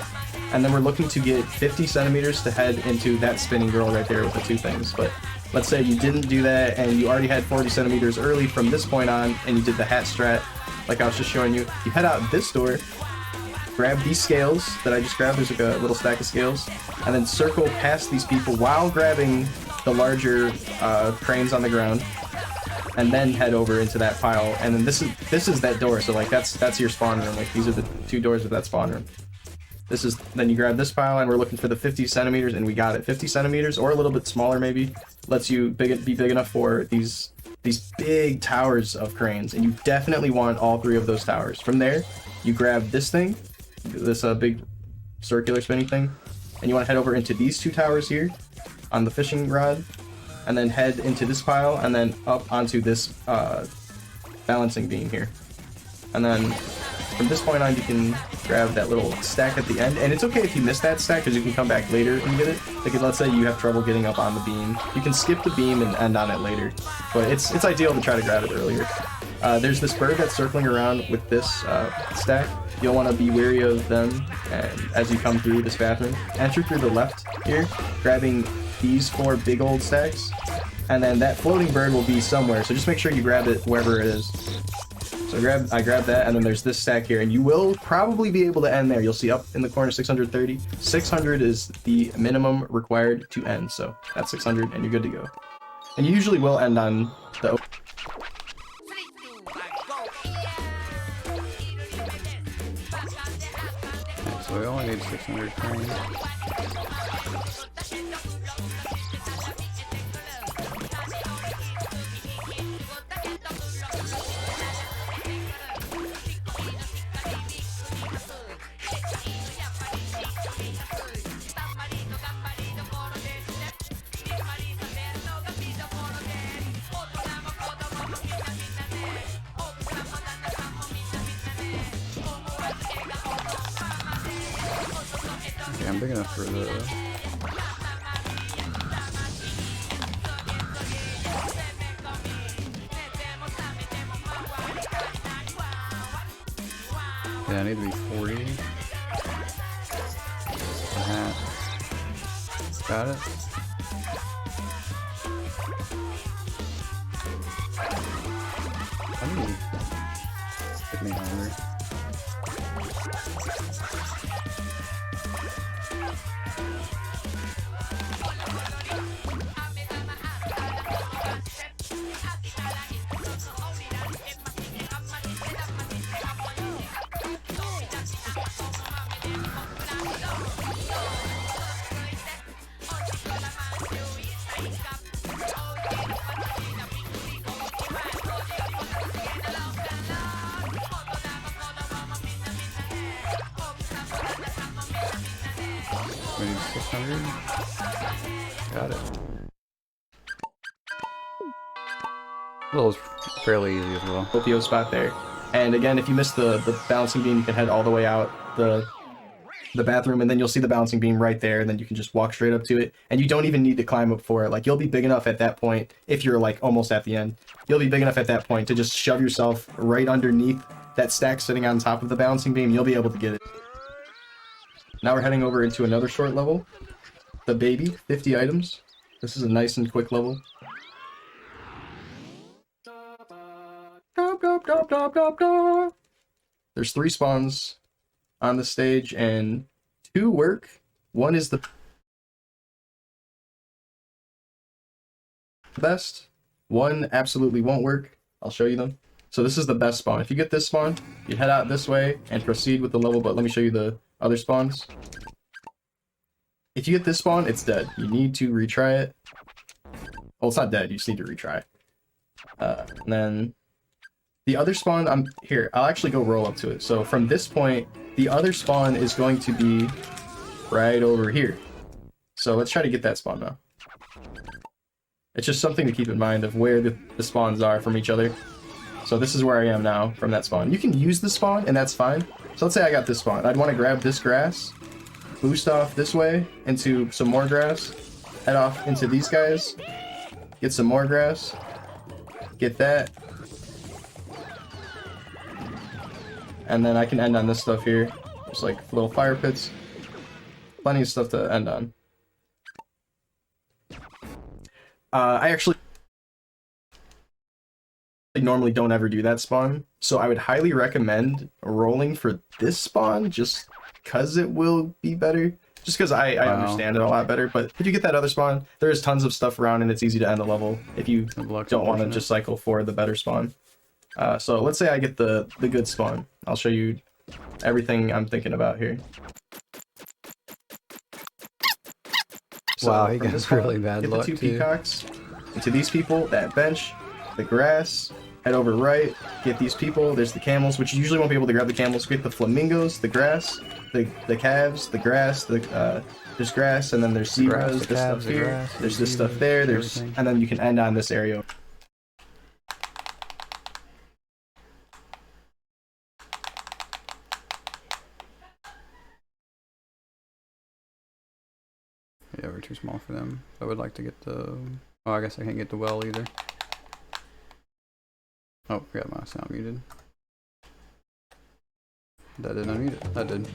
And then we're looking to get 50 centimeters to head into that spinning girl right there with the 2 things. But let's say you didn't do that and you already had 40 centimeters early from this point on, and you did the hat strat like I was just showing you. You head out this door, grab these scales that I just grabbed. There's like a little stack of scales, and then circle past these people while grabbing the larger cranes on the ground, and then head over into that pile. And then this is that door. So like that's your spawn room. Like these are the 2 doors of that spawn room. Then you grab this pile, and we're looking for the 50 centimeters, and we got it. 50 centimeters, or a little bit smaller maybe, lets you be big enough for these big towers of cranes, and you definitely want all 3 of those towers. From there, you grab this thing, this big circular spinning thing, and you want to head over into these 2 towers here on the fishing rod, and then head into this pile, and then up onto this balancing beam here. And then from this point on, you can grab that little stack at the end, and it's okay if you miss that stack because you can come back later and get it. Like let's say you have trouble getting up on the beam, you can skip the beam and end on it later, but it's ideal to try to grab it earlier. There's this bird that's circling around with this stack. You'll want to be wary of them, and as you come through this bathroom, enter through the left here, grabbing these 4 big old stacks, and then that floating bird will be somewhere, so just make sure you grab it wherever it is. So I grabbed that, and then there's this stack here, and you will probably be able to end there. You'll see up in the corner 630. 600 is the minimum required to end, so that's 600, and you're good to go. And you usually will end on the... So we only need 600 cranes. Okay, I'm big enough for the... Yeah, I need to be 40. Got it. I need... Get me hungry. We need 600. Got it. That was fairly easy as well. OPO spot there. And again, if you miss the balancing beam, you can head all the way out the bathroom, and then you'll see the balancing beam right there, and then you can just walk straight up to it, and you don't even need to climb up for it. Like, you'll be big enough at that point, if you're like almost at the end, you'll be big enough at that point to just shove yourself right underneath that stack sitting on top of the balancing beam. You'll be able to get it. Now we're heading over into another short level, the baby, 50 items. This is a nice and quick level. There's 3 spawns on the stage, and 2 work. One is the best. One absolutely won't work. I'll show you them. So this is the best spawn. If you get this spawn, you head out this way and proceed with the level, but let me show you the other spawns. If you get this spawn, it's dead. You need to retry it. Well, it's not dead, you just need to retry. And then the other spawn, I'll actually go roll up to it. So from this point, the other spawn is going to be right over here. So let's try to get that spawn now. It's just something to keep in mind of where the spawns are from each other. So this is where I am now from that spawn. You can use the spawn, and that's fine. So let's say I got this spawn. I'd want to grab this grass, boost off this way into some more grass, head off into these guys, get some more grass, get that, and then I can end on this stuff here. Just like little fire pits. Plenty of stuff to end on. I actually normally don't ever do that spawn, so I would highly recommend rolling for this spawn just because it will be better. Just because I understand it a lot better. But if you get that other spawn, there is tons of stuff around and it's easy to end a level if you don't want to just cycle for the better spawn. So let's say I get the good spawn. I'll show you everything I'm thinking about here. So Wow, he from got this spawn, really bad get luck the 2 too. peacocks, into these people, that bench, the grass, head over right, get these people, there's the camels, which you usually won't be able to grab the camels, get the flamingos, the grass, the calves, the grass, there's grass, and then there's The grass, zebras, the this calves, stuff the here, grass, there's the this stuff zebras, there, there's, everything. and then you can end on this area. Yeah, we're too small for them. I would like to get the... Oh, I guess I can't get the well either. Oh, forgot my sound muted. That didn't unmute it. That did.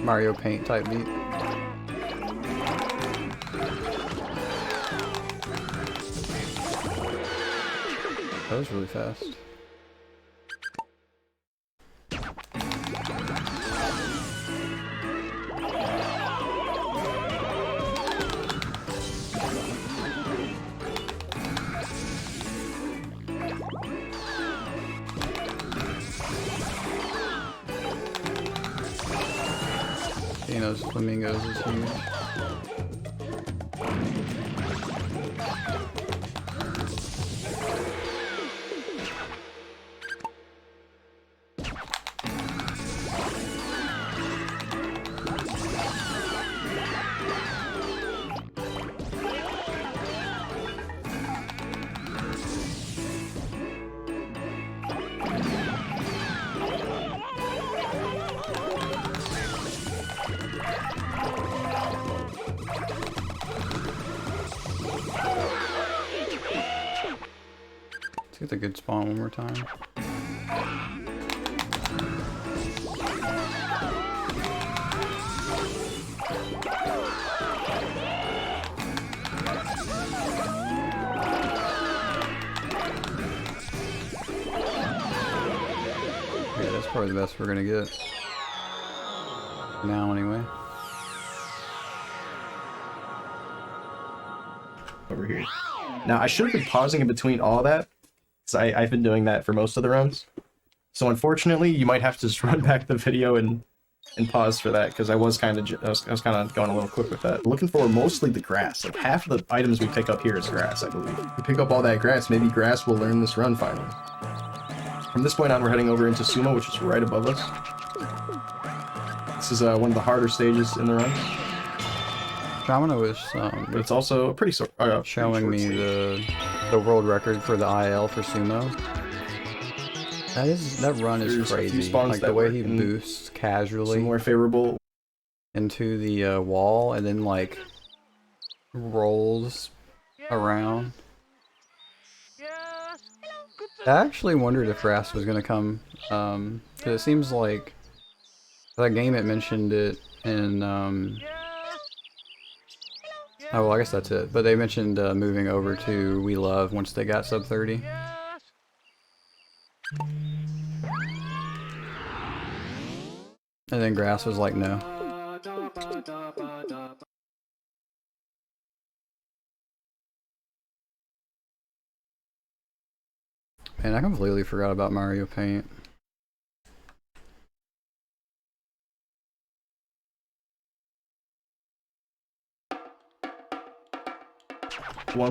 Mario Paint type beat. That was really fast. Seeing those flamingos is huge. Let's get the good spawn one more time. Yeah, that's probably the best we're gonna get. Now, anyway. Over here. Now, I should have been pausing in between all that, because I've been doing that for most of the runs. So unfortunately, you might have to just run back the video and and pause for that because I was kind of kind of going a little quick with that. Looking for mostly the grass. Like half of the items we pick up here is grass, I believe. We pick up all that grass, maybe grass will learn this run finally. From this point on, we're heading over into Sumo, which is right above us. This is one of the harder stages in the run, Domino was but it's also a pretty showing me the world record for the IL for sumo. That run is There's a few crazy. spawns Like the that way work he in boosts casually more favorable. into the wall and then like rolls around. Yes. I actually wondered if Rast was gonna come, because it seems like that game it mentioned it in oh well, I guess that's it. But they mentioned moving over to We Love once they got sub 30. Yes. And then Grass was like, no. Man, I completely forgot about Mario Paint.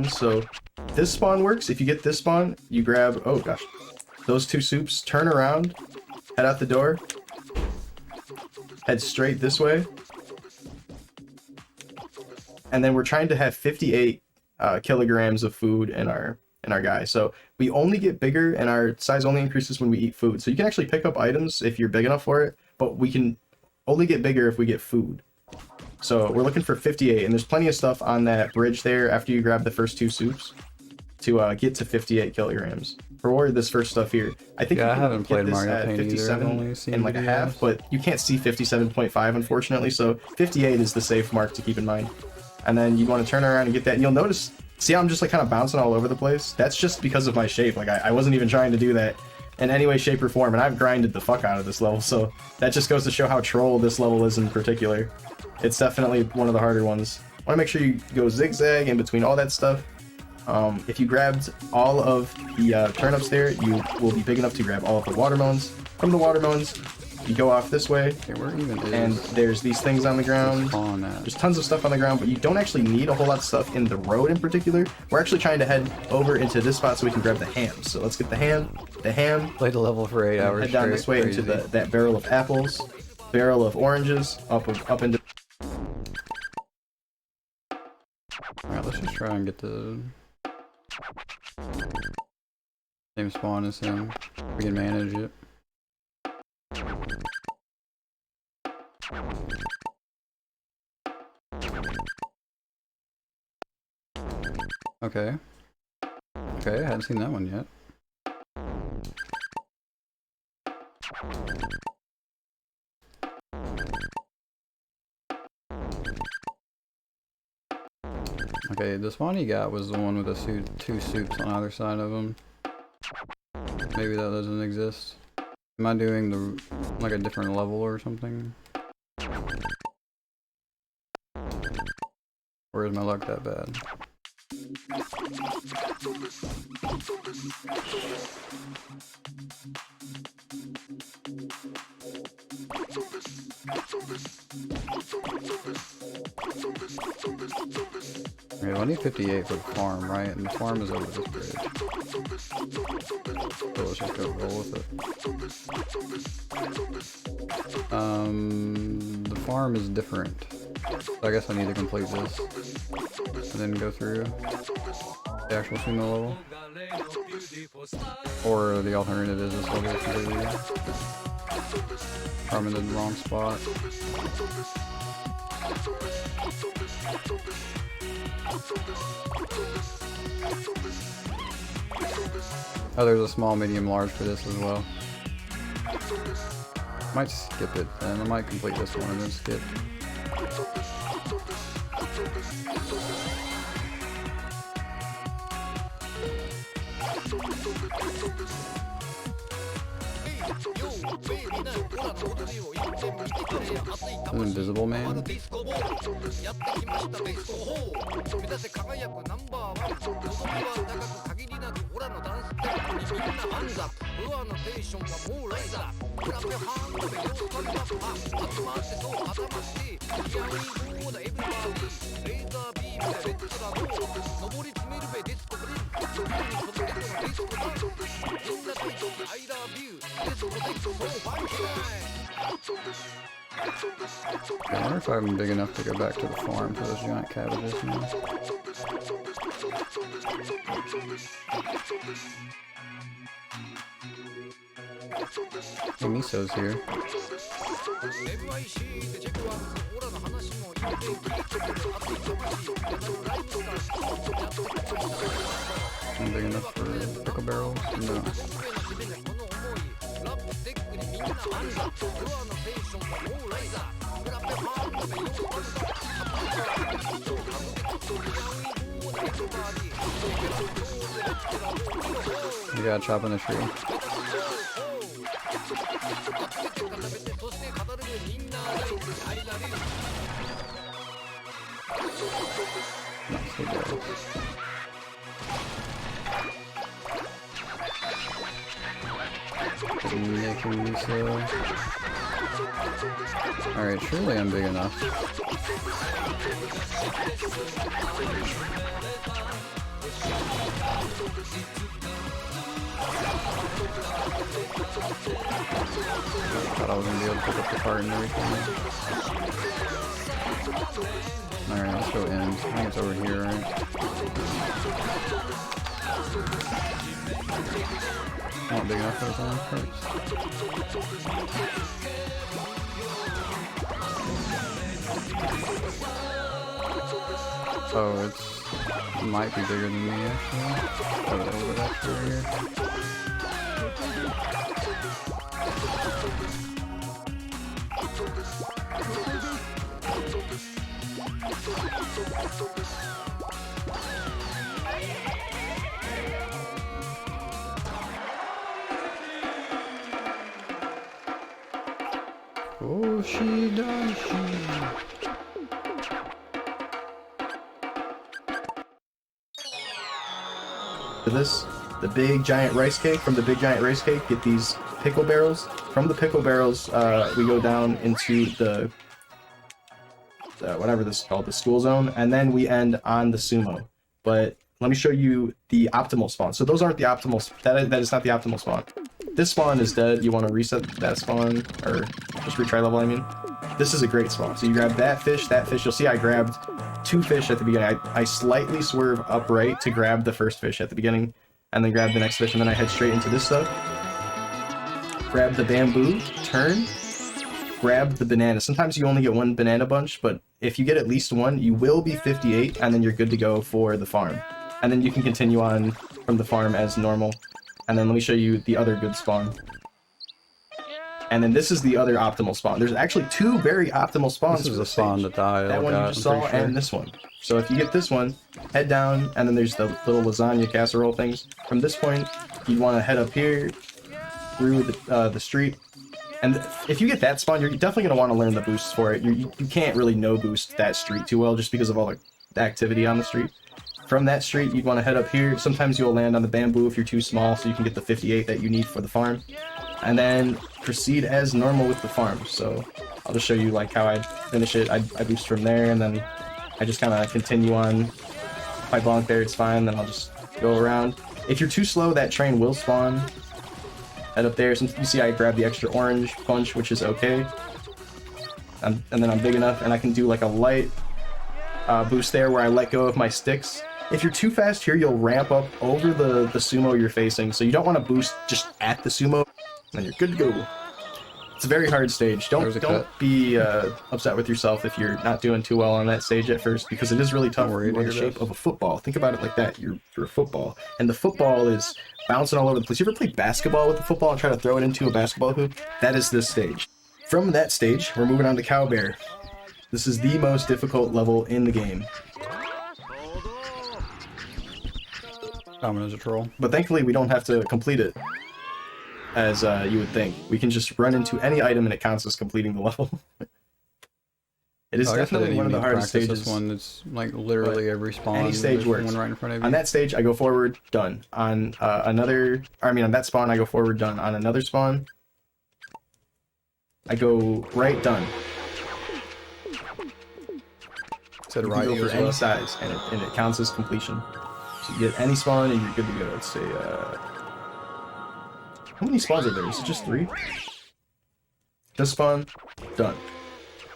So this spawn works. If you get this spawn, you grab, oh gosh, those two soups, turn around, head out the door, head straight this way, and then we're trying to have 58 kilograms of food in our guy. So we only get bigger and our size only increases when we eat food. So you can actually pick up items if you're big enough for it, but we can only get bigger if we get food. So we're looking for 58, and there's plenty of stuff on that bridge there after you grab the first two soups to get to 58 kilograms. Reward this first stuff here. I think Yeah, you I can haven't get played this Mario at Paint either. I've 57 only seen in like a half, videos. but you can't see 57.5 unfortunately, so 58 is the safe mark to keep in mind. And then you want to turn around and get that, and you'll notice, see how I'm just like kind of bouncing all over the place? That's just because of my shape. Like I wasn't even trying to do that in any way, shape, or form, and I've grinded the fuck out of this level, so that just goes to show how troll this level is in particular. It's definitely one of the harder ones. Want to make sure you go zigzag in between all that stuff. If you grabbed all of the turnips there, you will be big enough to grab all of the watermelons. From the watermelons, you go off this way, Okay, where even is and there's these things on the ground. spawn at? There's tons of stuff on the ground, but you don't actually need a whole lot of stuff in the road in particular. We're actually trying to head over into this spot so we can grab the ham. So let's get the ham, Played the level for 8 hours head down straight. this way Crazy. into that barrel of apples, barrel of oranges, up into. Alright, let's just try and get the same spawn as him. We can manage it. Okay. Okay, I hadn't seen that one yet. Okay, the spawn he got was the one with the two soups on either side of him. Maybe that doesn't exist. Am I doing the like a different level or something? Or is my luck that bad? Okay, well, I need 58 for the farm, right? And the farm is over this bridge. So let's just go roll with it. The farm is different. So I guess I need to complete this. And then go through the actual sumo level. Or the alternative is this level completely. I'm in the wrong spot. Oh, there's a small, medium, large for this as well. Might skip it, and I might complete this one and then skip. An invisible man? ディスコボールやってきましたベスト4目指せ輝くナンバーワン望みは高く限りなくオラのダンステップにみんな満足フロアのテンションはもうライザークラブハンドで4人マッパ集まってそう固まってイヤーウィーゴーだエブリバディレーザービームでレッツラゴー上り詰めるべディスコブリッジビルに飛ぶけどのディスコダンスみんなと一緒に I love you ディスコディスコもうファンキー I wonder if I'm big enough to go back to the farm for those giant cabbages now. Hey, Miso's here. MIC でチェックワークスオラの話も一遍聞いてくれ熱い魂メタルライブスターやってきました I'm big enough for pickle barrels? No. この思いラップテックにみんな満足フロアのテンションはもうライザークラッペハンドで4人マンザー You gotta chop in the tree. Nice, he does. Making me so. Alright, surely I'm big enough. Thought I was gonna be able to pick up the cart and everything. Alright, let's go in. I think it's over here, right? Not big enough for those orange carts. Oh, it might be bigger than me actually. Got a little bit extra here. Oh, she does she. This, the big giant rice cake. From the big giant rice cake, get these pickle barrels. From the pickle barrels, we go down into the whatever this is called, the school zone, and then we end on the sumo. But let me show you the optimal spawn. So those aren't the optimal. That is not the optimal spawn. This spawn is dead. You want to reset that spawn, or just retry level, I mean. This is a great spawn. So you grab that fish. You'll see I grabbed 2 fish at the beginning. I slightly swerve upright to grab the first fish at the beginning, and then grab the next fish, and then I head straight into this stuff. Grab the bamboo, turn, grab the banana. Sometimes you only get 1 banana bunch, but if you get at least 1, you will be 58, and then you're good to go for the farm. And then you can continue on from the farm as normal. And then let me show you the other good spawn. And then this is the other optimal spawn. There's actually 2 very optimal spawns. This is for a spawn stage. that I That one you just saw, and this one. So if you get this one, head down, and then there's the little lasagna casserole things. From this point, you want to head up here, through the street. And if you get that spawn, you're definitely going to want to learn the boosts for it. You can't really no-boost that street too well, just because of all the activity on the street. From that street, you'd want to head up here. Sometimes you'll land on the bamboo if you're too small, so you can get the 58 that you need for the farm. And then proceed as normal with the farm. So I'll just show you like how I finish it. I boost from there, and then I just kind of continue on. If I bonk there, it's fine. Then I'll just go around. If you're too slow, that train will spawn. Head up there. Since you see I grab the extra orange punch, which is okay. And then I'm big enough, and I can do like a light boost there where I let go of my sticks. If you're too fast here, you'll ramp up over the sumo you're facing, so you don't want to boost just at the sumo, and you're good to go. It's a very hard stage. Don't be upset with yourself if you're not doing too well on that stage at first, because it is really tough. You're in the shape of a football. Think about it like that. You're a football, and the football is bouncing all over the place. You ever play basketball with the football and try to throw it into a basketball hoop? That is this stage. From that stage, we're moving on to Cow Bear. This is the most difficult level in the game. Common as a troll. But thankfully, we don't have to complete it. as you would think. We can just run into any item and it counts as completing the level. It is Oh, I guess I definitely didn't one of even the need to hardest practice stages. this one. It's like literally every spawn. Any stage there's works. one right in front of you. On that stage, I go forward, done. On on that spawn, I go forward, done. On another spawn, I go right, done. Said You right, can go you for as any well. size, and it counts as completion. So you get any spawn, and you're good to go. Let's say, how many spawns are there? Is it just 3? This spawn, done.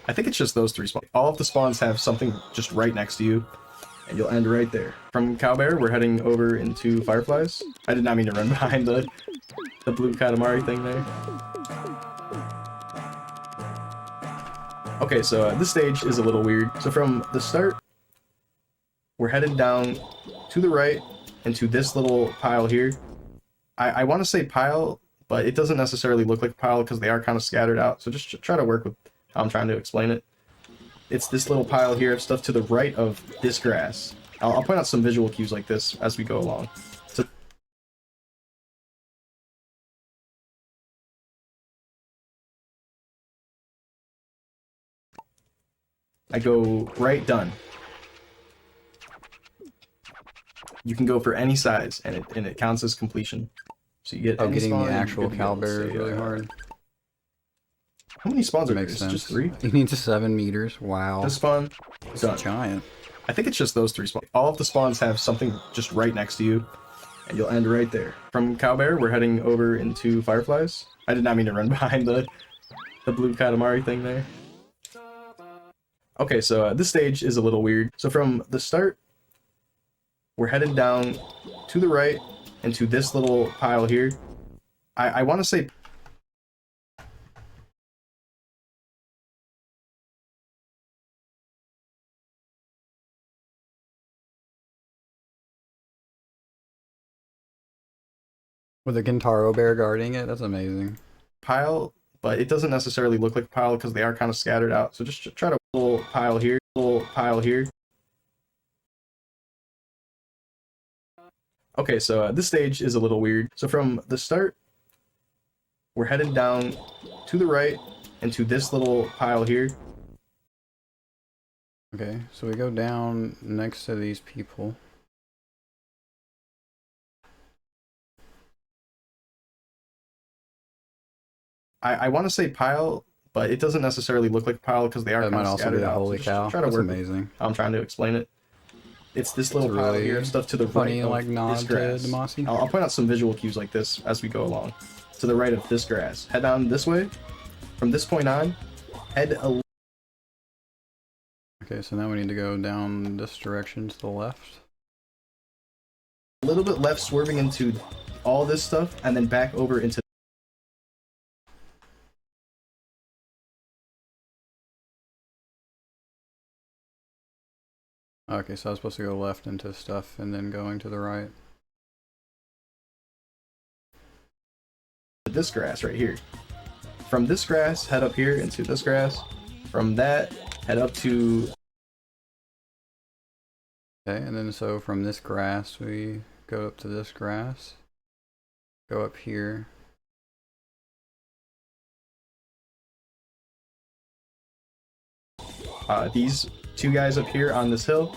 I think it's just those 3 spawns. All of the spawns have something just right next to you, and you'll end right there. From Cowbear, we're heading over into Fireflies. I did not mean to run behind the blue Katamari thing there. Okay, so this stage is a little weird. So from the start, we're headed down to the right into this little pile here. I want to say pile, but it doesn't necessarily look like a pile because they are kind of scattered out. So just try to work with how I'm trying to explain it. It's this little pile here of stuff to the right of this grass. I'll point out some visual cues like this as we go along. So I go right, done. You can go for any size, and it counts as completion. So you get Oh, any getting spawn, the and actual you're good to go. Let's cowbear is say, really hard. How many spawns are there? Makes It's sense. just 3? He needs 7 meters. Wow. This spawn, It's done. giant. I think it's just those 3 spawns. All of the spawns have something just right next to you, and you'll end right there. From Cowbear, we're heading over into Fireflies. I did not mean to run behind the blue Katamari thing there. Okay, so this stage is a little weird. So from the start, we're headed down to the right into this little pile here. I want to say With a Gintaro bear guarding it, that's amazing. pile, but it doesn't necessarily look like a pile because they are kind of scattered out. So just try to little pile here, little pile here. Okay, so this stage is a little weird. So from the start, we're headed down to the right into this little pile here. Okay, so we go down next to these people. I want to say pile, but it doesn't necessarily look like a pile because they are That kind might of also be scattered the out. So holy just cow. try to That's work amazing. how I'm trying to explain it. It's this little It's pile really here of stuff to the funny, right of like, nod this to grass. Demacy. I'll point out some visual cues like this as we go along. To the right of this grass. Head on this way. From this point on, head a Okay, so now we need to go down this direction to the left. little bit left, swerving into all this stuff, and then back over into. Okay, so I was supposed to go left into stuff and then going to the right. This grass right here. From this grass, head up here into this grass. From that, head up to. Okay, and then so from this grass we go up to this grass. Go up here. These 2 guys up here on this hill,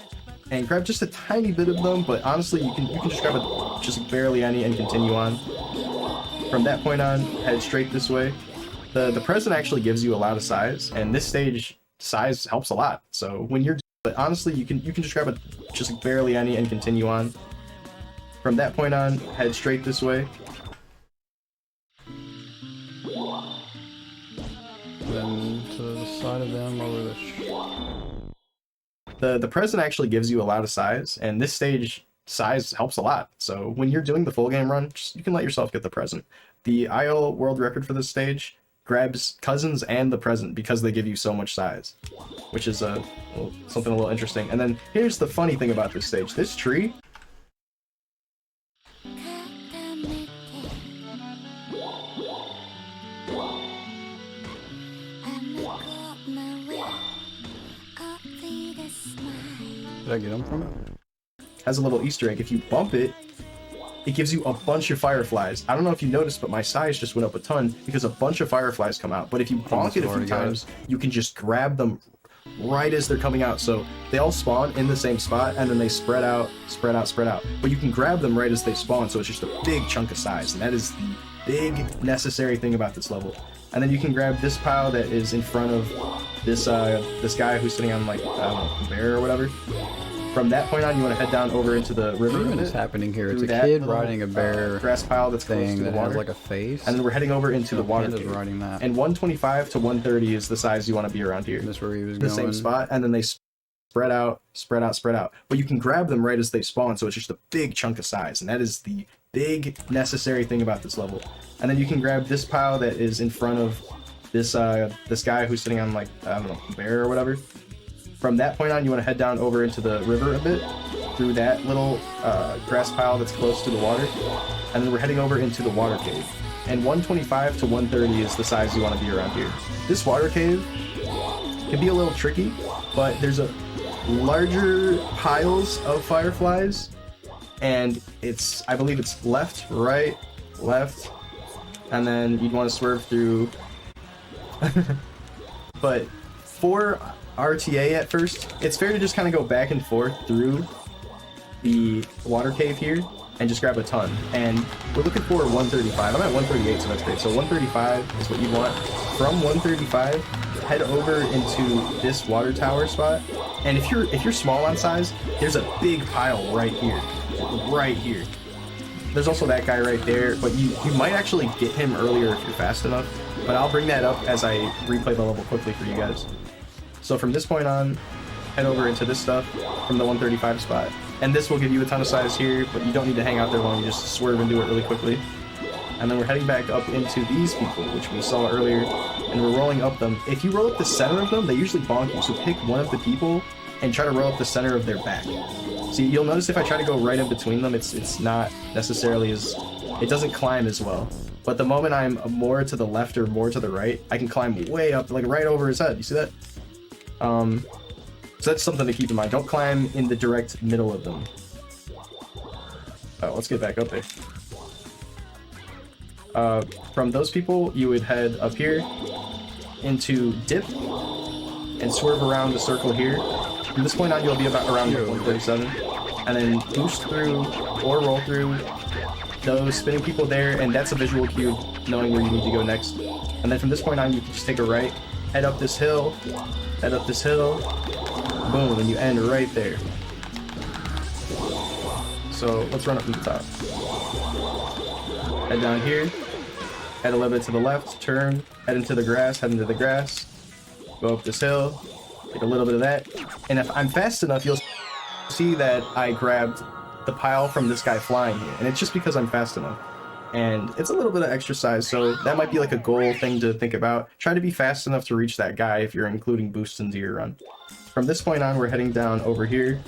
and grab just a tiny bit of them. But honestly, you can just grab just barely any and continue on. From that point on, head straight this way. The present actually gives you a lot of size, and this stage size helps a lot. So when you're, but honestly, you can just grab just barely any and continue on. From that point on, head straight this way. Then to the side of them over The present actually gives you a lot of size, and this stage size helps a lot. So when you're doing the full game run, you can let yourself get the present. The IO world record for this stage grabs cousins and the present because they give you so much size, which is something a little interesting. And then here's the funny thing about this stage: this tree. Did I get them from it? Has a little Easter egg. If you bump it, it gives you a bunch of fireflies. I don't know if you noticed, but my size just went up a ton because a bunch of fireflies come out. But if you bonk it a few times, you can just grab them right as they're coming out. So they all spawn in the same spot and then they spread out, spread out, spread out. But you can grab them right as they spawn, so it's just a big chunk of size. And that is the big necessary thing about this level. And then you can grab this pile that is in front of this this guy who's sitting on, like, I don't know, a bear or whatever. From that point on, you want to head down over into the river. What is happening here? It's through a that kid little, riding a bear grass pile that's close thing to the that has water. like a face. And then we're heading over into the water Panda's cave. riding that. And 125 to 130 is the size you want to be around here. That's where he was The going. same spot, and then they spread out, spread out, spread out. But you can grab them right as they spawn, so it's just a big chunk of size. And that is the big necessary thing about this level. And then you can grab this pile that is in front of this this guy who's sitting on, like, I don't know, a bear or whatever. From that point on, you want to head down over into the river a bit, through that little grass pile that's close to the water, and then we're heading over into the water cave. And 125 to 130 is the size you want to be around here. This water cave can be a little tricky, but there's a larger piles of fireflies, and it's, I believe it's left, right, left, and then you'd want to swerve through. But for RTA at first, it's fair to just kind of go back and forth through the water cave here and just grab a ton. And we're looking for 135. I'm at 138, so that's great. So 135 is what you want. From 135, head over into this water tower spot. And if you're small on size, there's a big pile right here. Right here. There's also that guy right there, but you might actually get him earlier if you're fast enough. But I'll bring that up as I replay the level quickly for you guys. So from this point on, head over into this stuff from the 135 spot. And this will give you a ton of size here, but you don't need to hang out there long, you just swerve and do it really quickly. And then we're heading back up into these people, which we saw earlier, and we're rolling up them. If you roll up the center of them, they usually bonk you, so pick one of the people and try to roll up the center of their back. See, you'll notice if I try to go right in between them, it's not necessarily as... it doesn't climb as well. But the moment I'm more to the left or more to the right, I can climb way up, like right over his head. You see that? So that's something to keep in mind. Don't climb in the direct middle of them. Oh, let's get back up there. From those people, you would head up here into dip and swerve around the circle here. From this point on, you'll be about around 137. And then boost through or roll through those spinning people there, and that's a visual cue knowing where you need to go next. And then from this point on, you can just take a right, head up this hill, boom, and you end right there. So let's run up from the top. Head down here, head a little bit to the left, turn, head into the grass, go up this hill, get a little bit of that. And if I'm fast enough, you'll see that I grabbed the pile from this guy flying here, and it's just because I'm fast enough. And it's a little bit of exercise, so that might be like a goal thing to think about. Try to be fast enough to reach that guy if you're including boosts into your run. From this point on, we're heading down over here,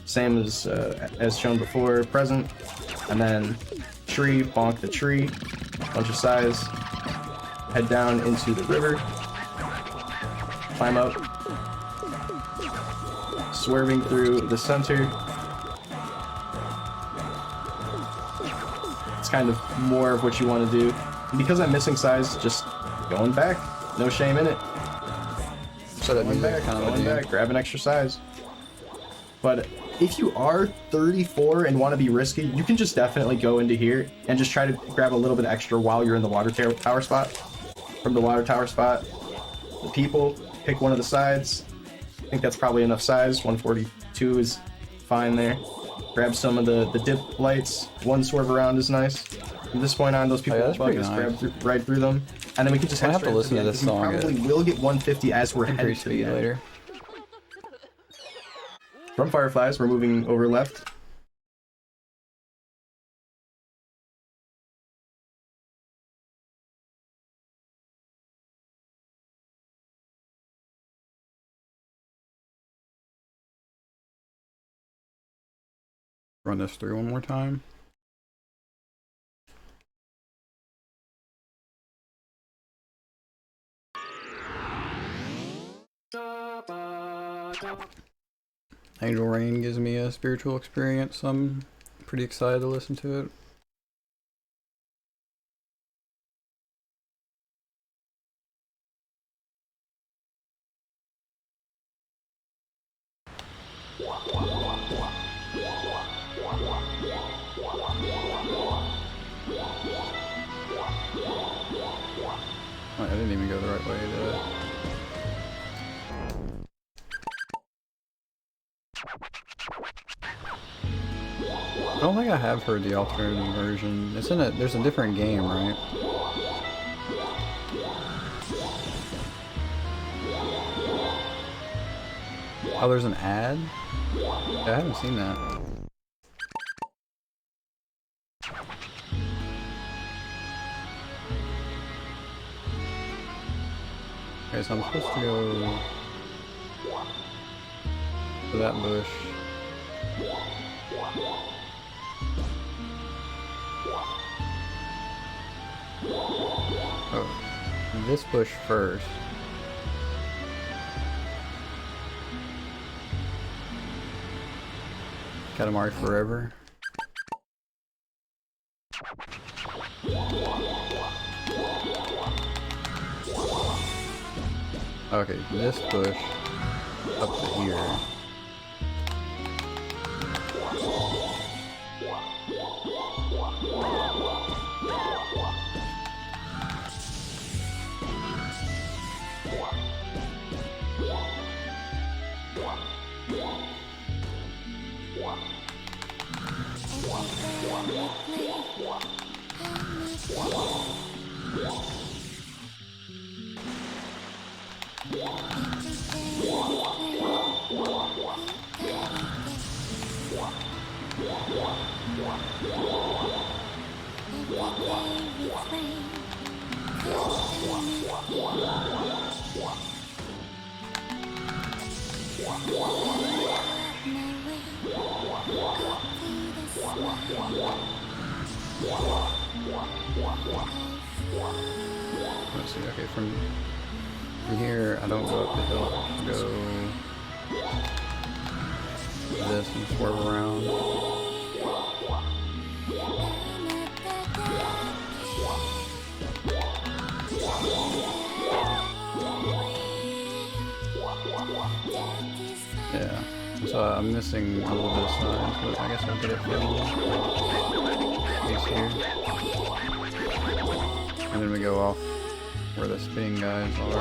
same as shown before, present, and then tree, bonk the tree, bunch of size, head down into the river, climb up, swerving through the center. It's kind of more of what you want to do. And because I'm missing size, just going back, no shame in it. So that Going back, grab an extra size. But if you are 34 and want to be risky, you can just definitely go into here and just try to grab a little bit extra while you're in the water tower spot. From the water tower spot, the people, pick one of the sides. I think that's probably enough size. 142 is fine there. Grab some of the dip lights. One swerve around is nice. From this point on, those people that's bug pretty us, nice. grab right through them. And then we can just I head have to straight listen the to end, this 'cause we song probably will get 150 as we're heading increase to the speed end. later. From Fireflies, we're moving over left. Run this through one more time. Angel Rain gives me a spiritual experience. I'm pretty excited to listen to it. didn't even go the right way, did I? I don't think I have heard the alternative version. It's in a, there's a different game, right? Oh, there's an ad? Yeah, I haven't seen that. Okay, so I'm supposed to go to that bush. Oh, this bush first. Katamari forever. Okay, this bush up to here. Let's see, okay, from here I don't go up the hill, I go this and swerve around. Yeah, so I'm missing a little bit of signs, but I guess I'll get it from these here. And then we go off where the spinning guys are.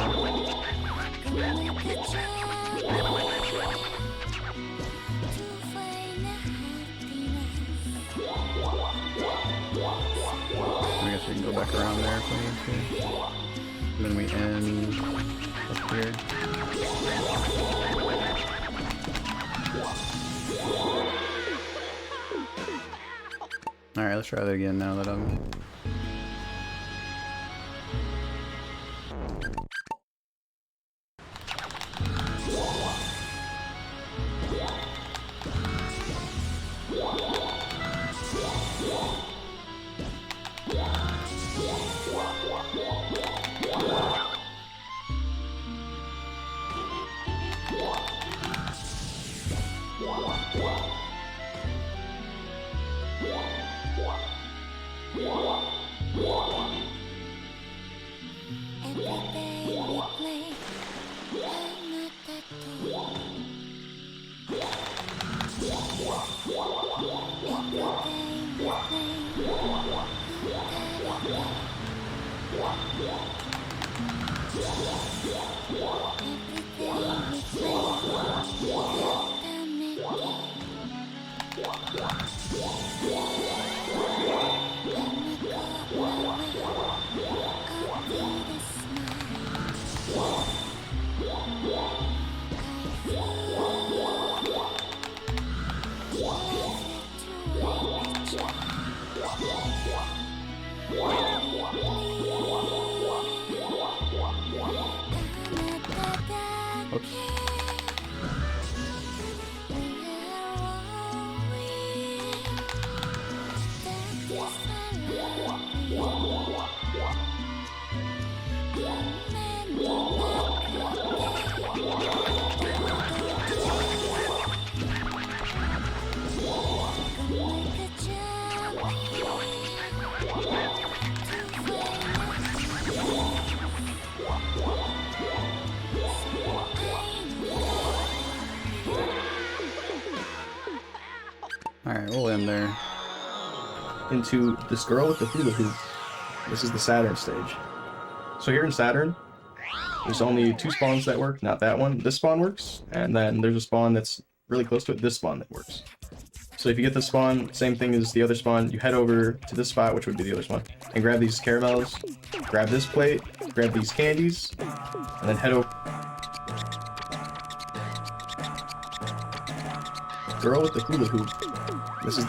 I guess we can go back around there if we need to. And then we end up here. Alright, let's try that again now that I'm... Oops. Alright, we'll end there. Into this girl with the hula hoop. This is the Saturn stage. So here in Saturn, there's only 2 spawns that work, not that one. This spawn works, and then there's a spawn that's really close to it, this spawn that works. So if you get the spawn, same thing as the other spawn, you head over to this spot, which would be the other spawn, and grab these caramels, grab this plate, grab these candies, and then head over. Girl with the hula hoop. This is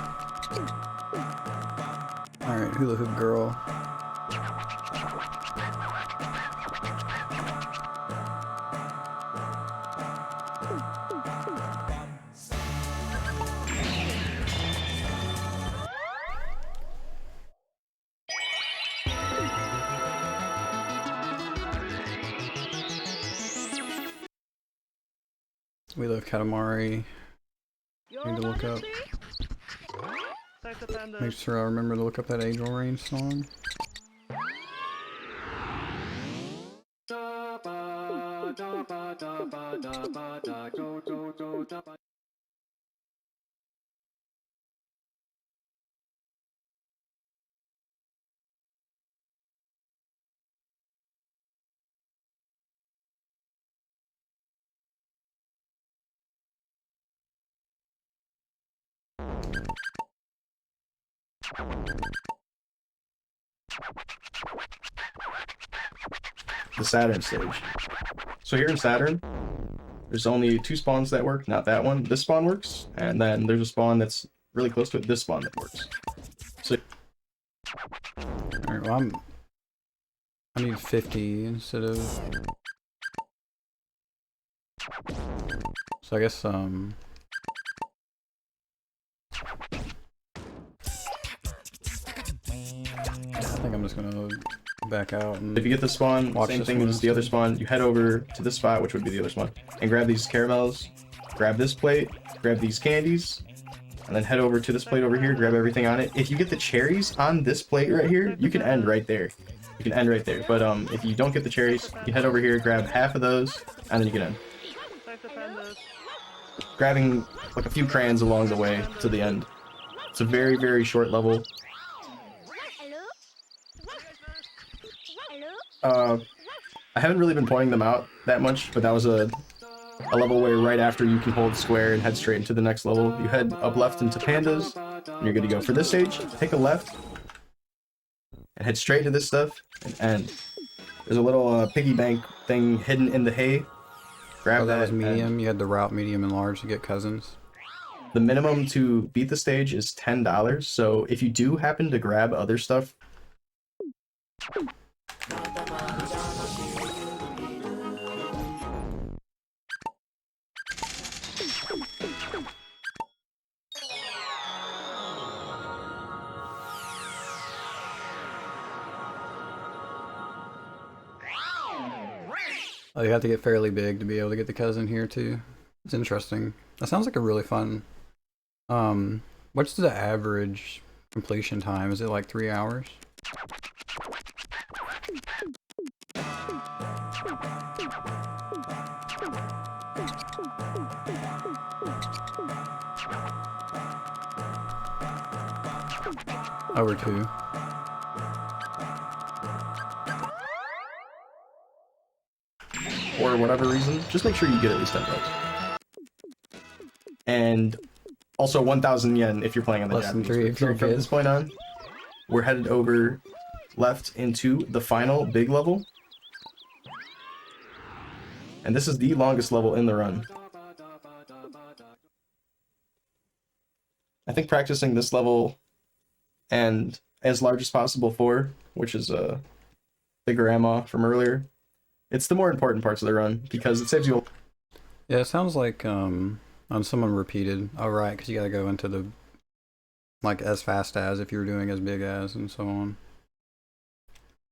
Alright, hula hoop girl. We love Katamari. Need to look up. Save the pandas. Make sure I remember to look up that Angel Rain song. the Saturn stage. So here in Saturn, there's only 2 spawns that work, not that one. This spawn works, and then there's a spawn that's really close to it, this spawn that works. So Alright, well I need 50 instead of... So I guess, I think I'm just gonna back out and... if you get the spawn, Watch same this thing one as the other instead. spawn, you head over to this spot, which would be the other spawn, and grab these caramels, grab this plate, grab these candies, and then head over to this plate over here, grab everything on it. If you get the cherries on this plate right here, you can end right there. You can end right there. But if you don't get the cherries, you head over here, grab half of those, and then you can end. Save the pandas. Grabbing like a few crayons along the way to the end. It's a very, very short level. I haven't really been pointing them out that much, but that was a level where right after you can hold square and head straight into the next level. You head up left into pandas, and you're good to go. For this stage, take a left and head straight to this stuff and end. There's a little piggy bank thing hidden in the hay. Grab Oh, that was and medium. You had the route medium and large to get cousins. the minimum to beat the stage is $10, so if you do happen to grab other stuff, Oh, you have to get fairly big to be able to get the cousin here too. It's interesting. That sounds like a really fun. What's the average completion time? Is it like 3 hours? Over 2. or whatever reason, just make sure you get at least 10 bucks. And also 1,000 yen if you're playing on the Less than Japanese. 3 version. if you're So from good. this point on, we're headed over left into the final big level. And this is the longest level in the run. I think practicing this level and as large as possible 4, which is a bigger ammo from earlier, it's the more important parts of the run because it saves you Yeah, it sounds like on someone repeated. Oh right, because you gotta go into the like as fast as if you were doing as big as and so on.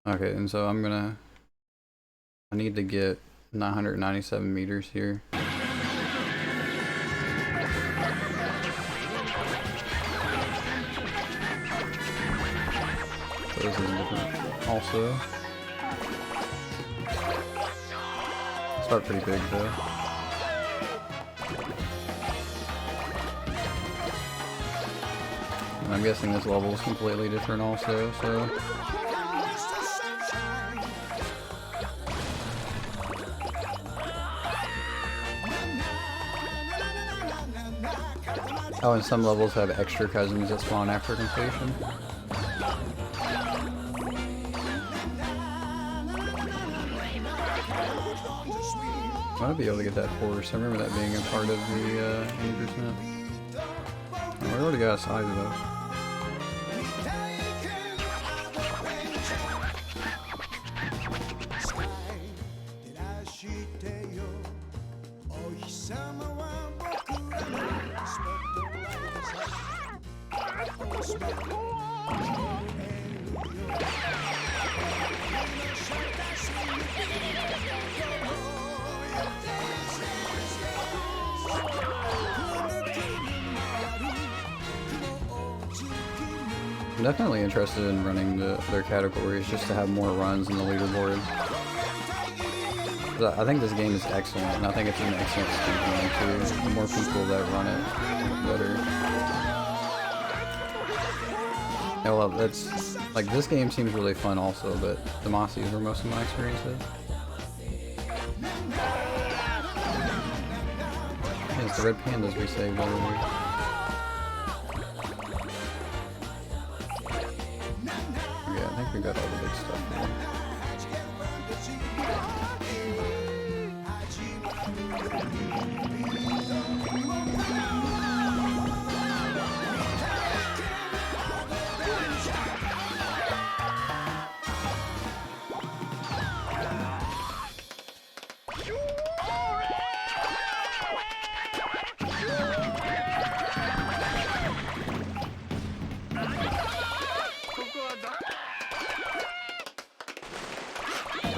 Okay, and so I need to get 997 meters here. So this is different also. Start pretty big though. And I'm guessing this level is completely different also, so... Mr. Sunshine. Oh, and some levels have extra cousins that spawn after completion. I might be able to get that horse. I remember that being a part of the 80%. Oh, we already got a size though. I'm definitely interested in running their categories just to have more runs in the leaderboard. I think this game is excellent, and I think it's an excellent speed game too. The more people that run it, the better. Yeah, well, that's like this game seems really fun also, but the Mossies were most of my experiences. Yeah, it's the red pandas we saved earlier. Yeah, I think we got all the big stuff here.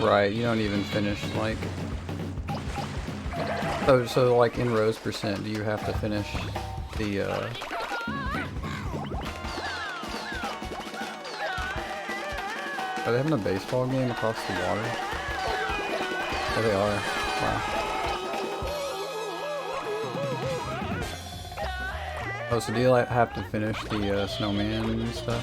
Right, you don't even finish, like... Oh, so like in Rose percent, do you have to finish the, Are they having a baseball game across the water? Oh, they are. Wow. Oh, so do you like have to finish the, snowman and stuff?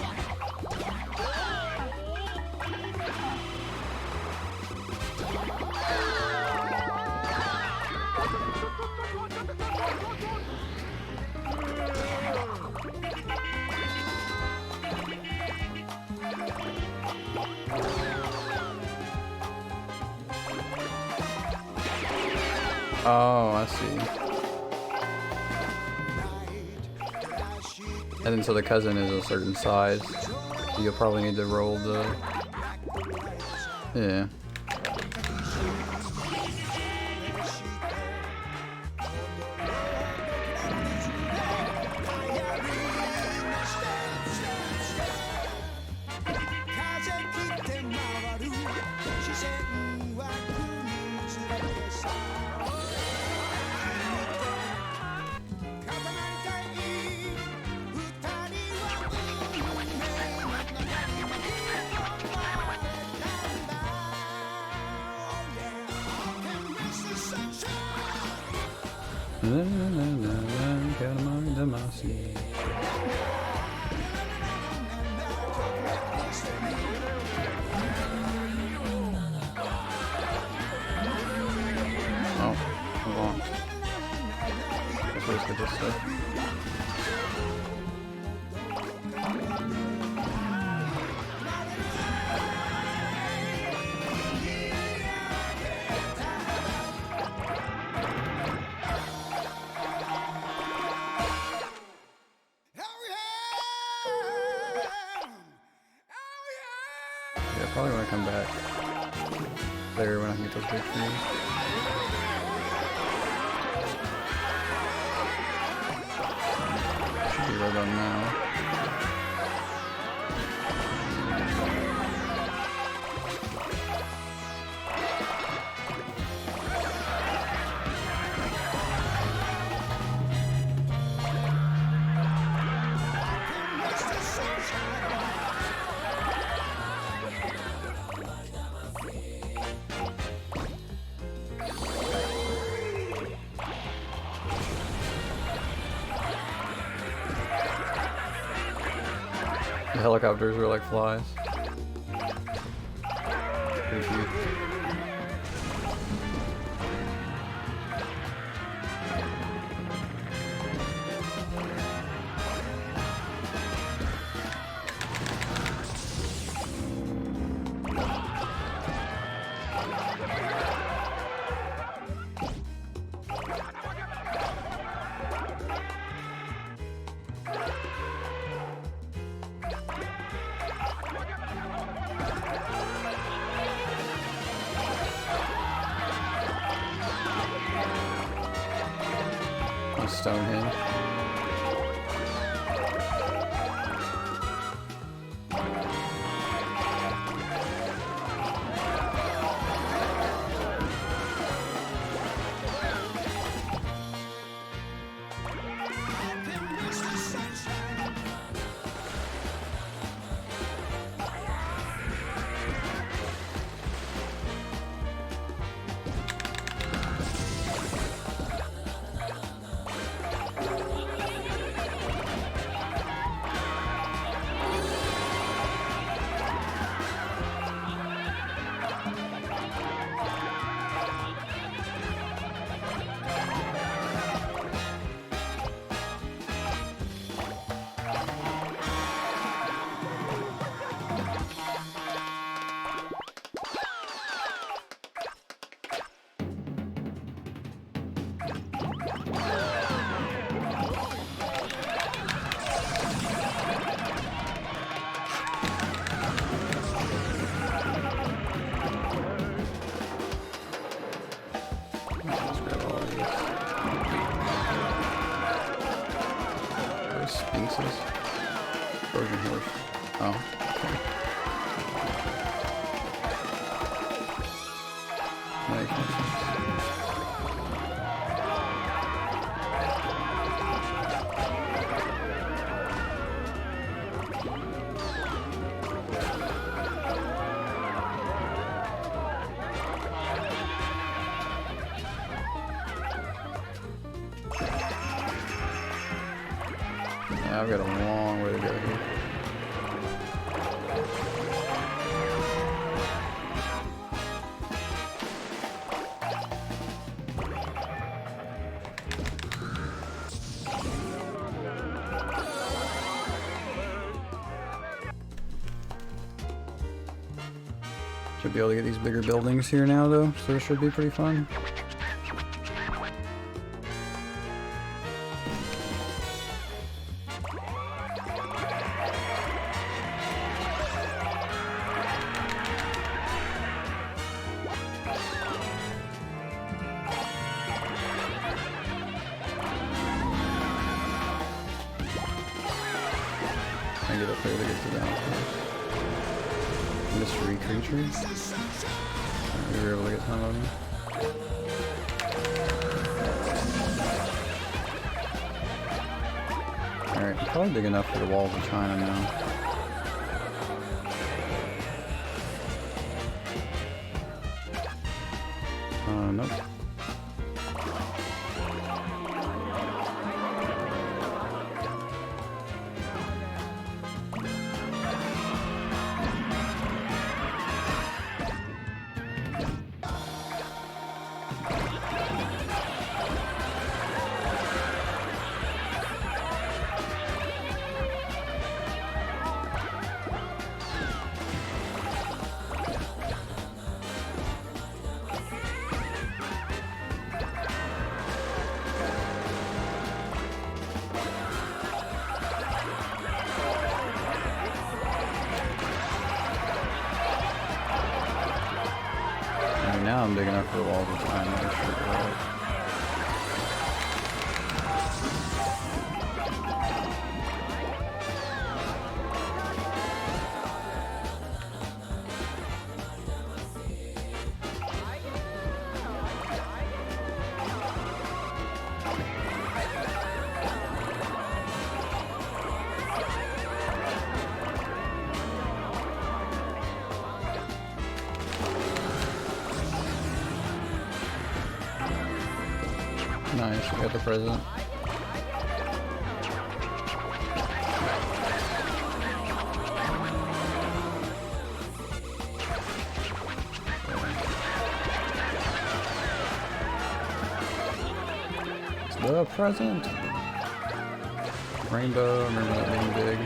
Oh, I see. And then so the cousin is a certain size. You'll probably need to roll the... Yeah. Katamari Damasi. Oh, hold on. Let's wait for this stuff. Yeah, probably when I come back there when I can get those big trees. Should be right on now. The helicopters are like flies. Pretty cute. Stonehenge. Mr. Sunshine. Let's grab all these. Those sphinxes. Trojan horse. Oh, okay. Makes more sense. Yeah, I've got a long way to go here. Should be able to get these bigger buildings here now though, so it should be pretty fun. I get up there to get to downstairs. Mystery creatures. We were able to get some of them. Alright, probably big enough for the walls of China now. Nope. Now I'm big enough for the walls of China. I'm sure you're right. Nice, we got the president. It's the president. Rainbow, remember that being big.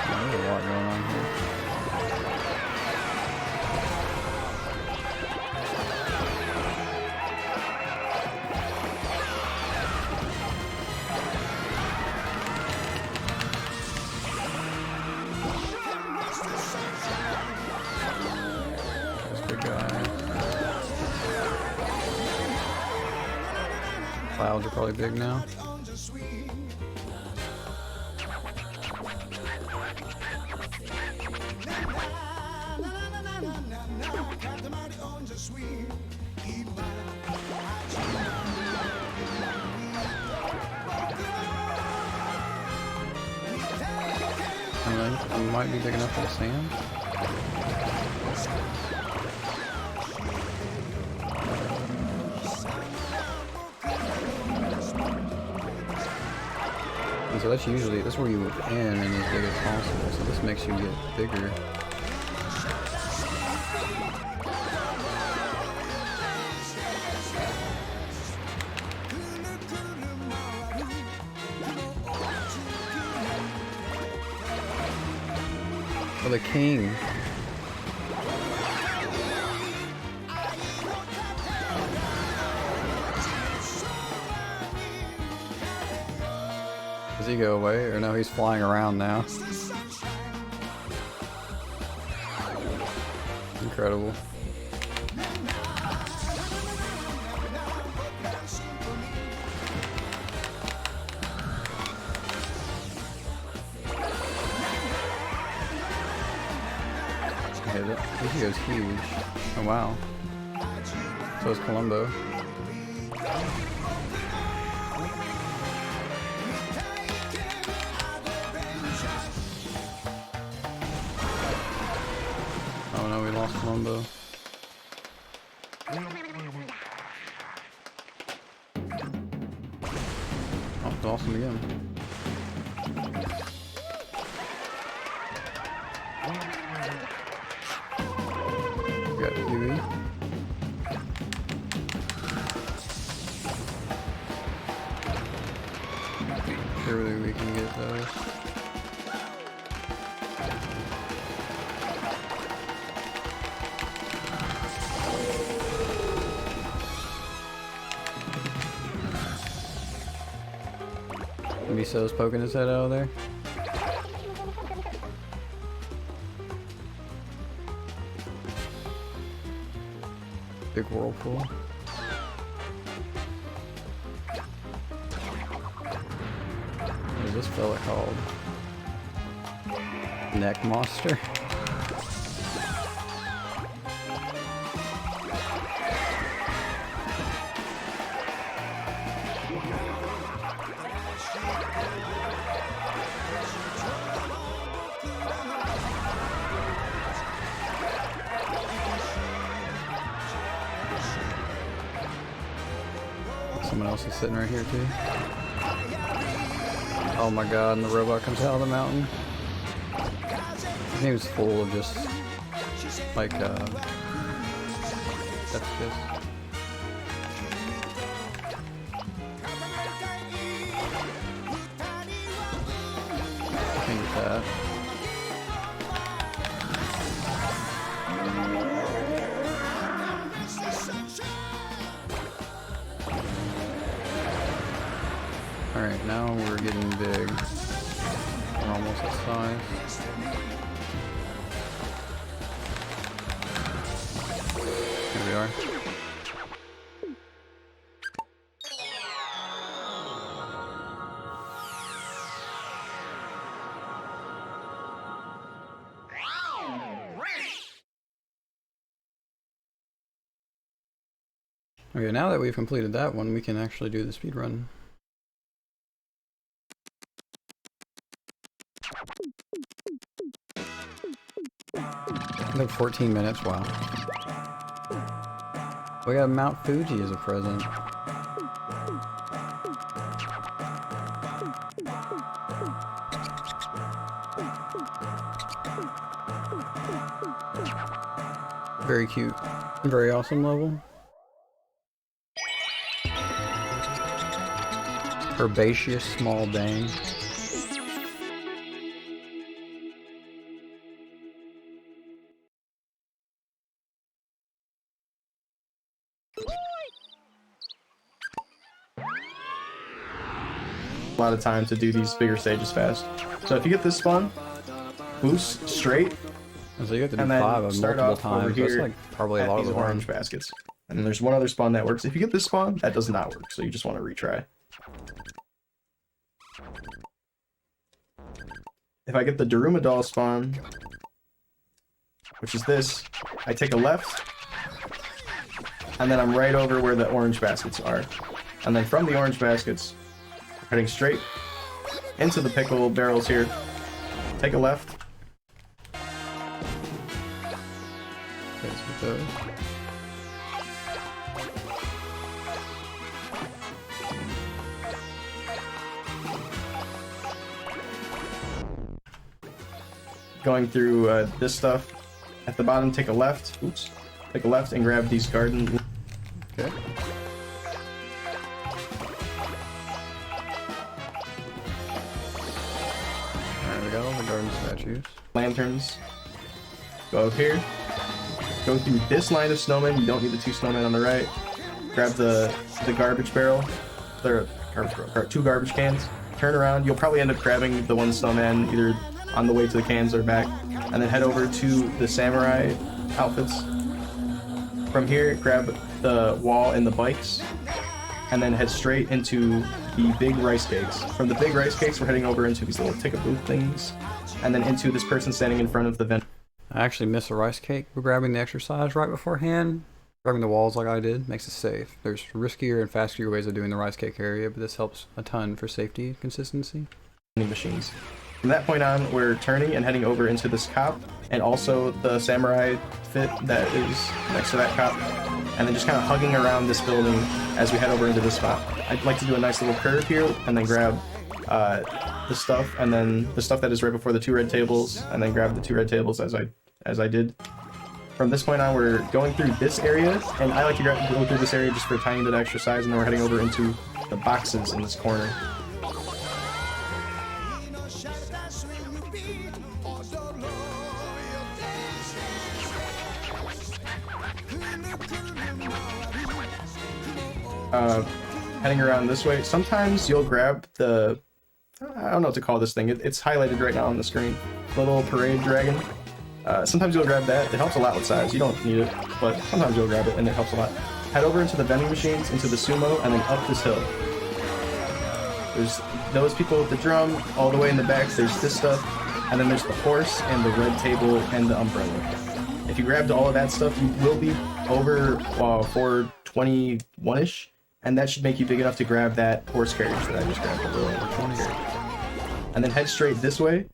There's a lot going on here. big guy. Clouds are probably big now. on the swing. Katamari on the swing. I might be big enough for the sand. And so that's where you would end and as big as possible. So this makes you get bigger. For the king. Does he go away? Or no, he's flying around now. Incredible. Okay, this goes huge. Oh wow. So is Columbo. Oh no, we lost Columbo. Oh, we lost him again. We got TV. Surely we can get those. Miso's poking his head out of there. Big whirlpool. What is this fella called? Neck monster. Someone else is sitting right here too. Oh my god, and the robot comes out of the mountain. He was full of just like that's just I can't get that. Alright, now we're getting big. We're almost at size. Here we are. Okay, now that we've completed that one, we can actually do the speed run. Like 14 minutes, wow. We got Mount Fuji as a present. Very cute. Very awesome level. Herbaceous small dang. A lot of time to do these bigger stages fast. So if you get this spawn, boost straight, So you have to do And then 5 of start multiple off over times. That's here like probably a at lot of these the orange time. baskets. And then there's one other spawn that works. If you get this spawn, that does not work, so you just want to retry. If I get the Daruma doll spawn, which is this, I take a left, and then I'm right over where the orange baskets are. And then from the orange baskets, heading straight into the pickle barrels here, take a left. Okay, so with those. Going through this stuff. At the bottom, take a left. Oops. Take a left and grab these garden. Okay. Alright, we got all the garden statues. Lanterns. Go up here. Go through this line of snowmen. You don't need the 2 snowmen on the right. Grab the garbage barrel. There are 2 garbage cans. Turn around. You'll probably end up grabbing the 1 snowman either on the way to the cans or back. And then head over to the samurai outfits. From here, grab the wall and the bikes. And then head straight into the big rice cakes. From the big rice cakes, we're heading over into these little ticket booth things. And then into this person standing in front of the vent. I actually missed a rice cake for grabbing the exercise right beforehand. Grabbing the walls like I did makes it safe. There's riskier and faster ways of doing the rice cake area, but this helps a ton for safety and consistency. Machines. From that point on, we're turning and heading over into this cop, and also the samurai fit that is next to that cop, and then just kind of hugging around this building as we head over into this spot. I'd like to do a nice little curve here, and then grab the stuff, and then the stuff that is right before the 2 red tables, and then grab the 2 red tables as I did. From this point on, we're going through this area, and I like to go through this area just for a tiny bit of exercise, and then we're heading over into the boxes in this corner. Heading around this way. Sometimes you'll grab the... I don't know what to call this thing. It's highlighted right now on the screen. Little parade dragon. Sometimes you'll grab that. It helps a lot with size. You don't need it, but sometimes you'll grab it and it helps a lot. Head over into the vending machines, into the sumo, and then up this hill. There's those people with the drum. All the way in the back, there's this stuff. And then there's the horse and the red table and the umbrella. If you grabbed all of that stuff, you will be over 421-ish. And that should make you big enough to grab that horse carriage that I just grabbed a little over 20. And then head straight this way.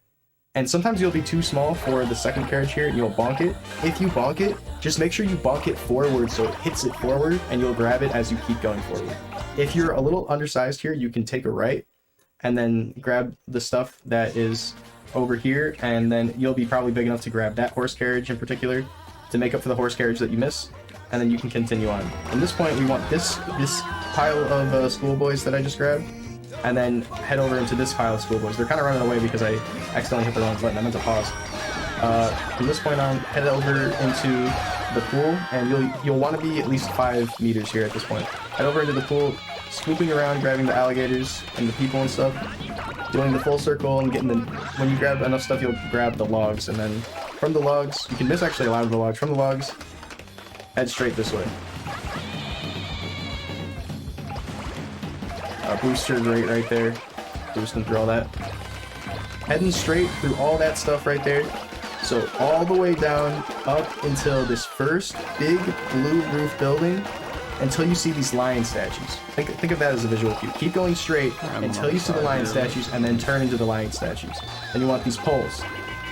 And sometimes you'll be too small for the second carriage here and you'll bonk it. If you bonk it, just make sure you bonk it forward so it hits it forward and you'll grab it as you keep going forward. If you're a little undersized here, you can take a right and then grab the stuff that is over here, and then you'll be probably big enough to grab that horse carriage in particular to make up for the horse carriage that you miss, and then you can continue on. From this point, we want this pile of schoolboys that I just grabbed, and then head over into this pile of schoolboys. They're kind of running away because I accidentally hit the wrong button. I meant to pause. From this point on, head over into the pool, and you'll want to be at least 5 meters here at this point. Head over into the pool, swooping around, grabbing the alligators and the people and stuff, doing the full circle and getting the... When you grab enough stuff, you'll grab the logs, and then from the logs, you can miss actually a lot of the logs. From the logs, head straight this way. Booster rate right there. Boosting through all that. Heading straight through all that stuff right there. So all the way down up until this first big blue roof building, until you see these lion statues. Think of that as a visual cue. Keep going straight until you see the lion statues, and then turn into the lion statues. And you want these poles.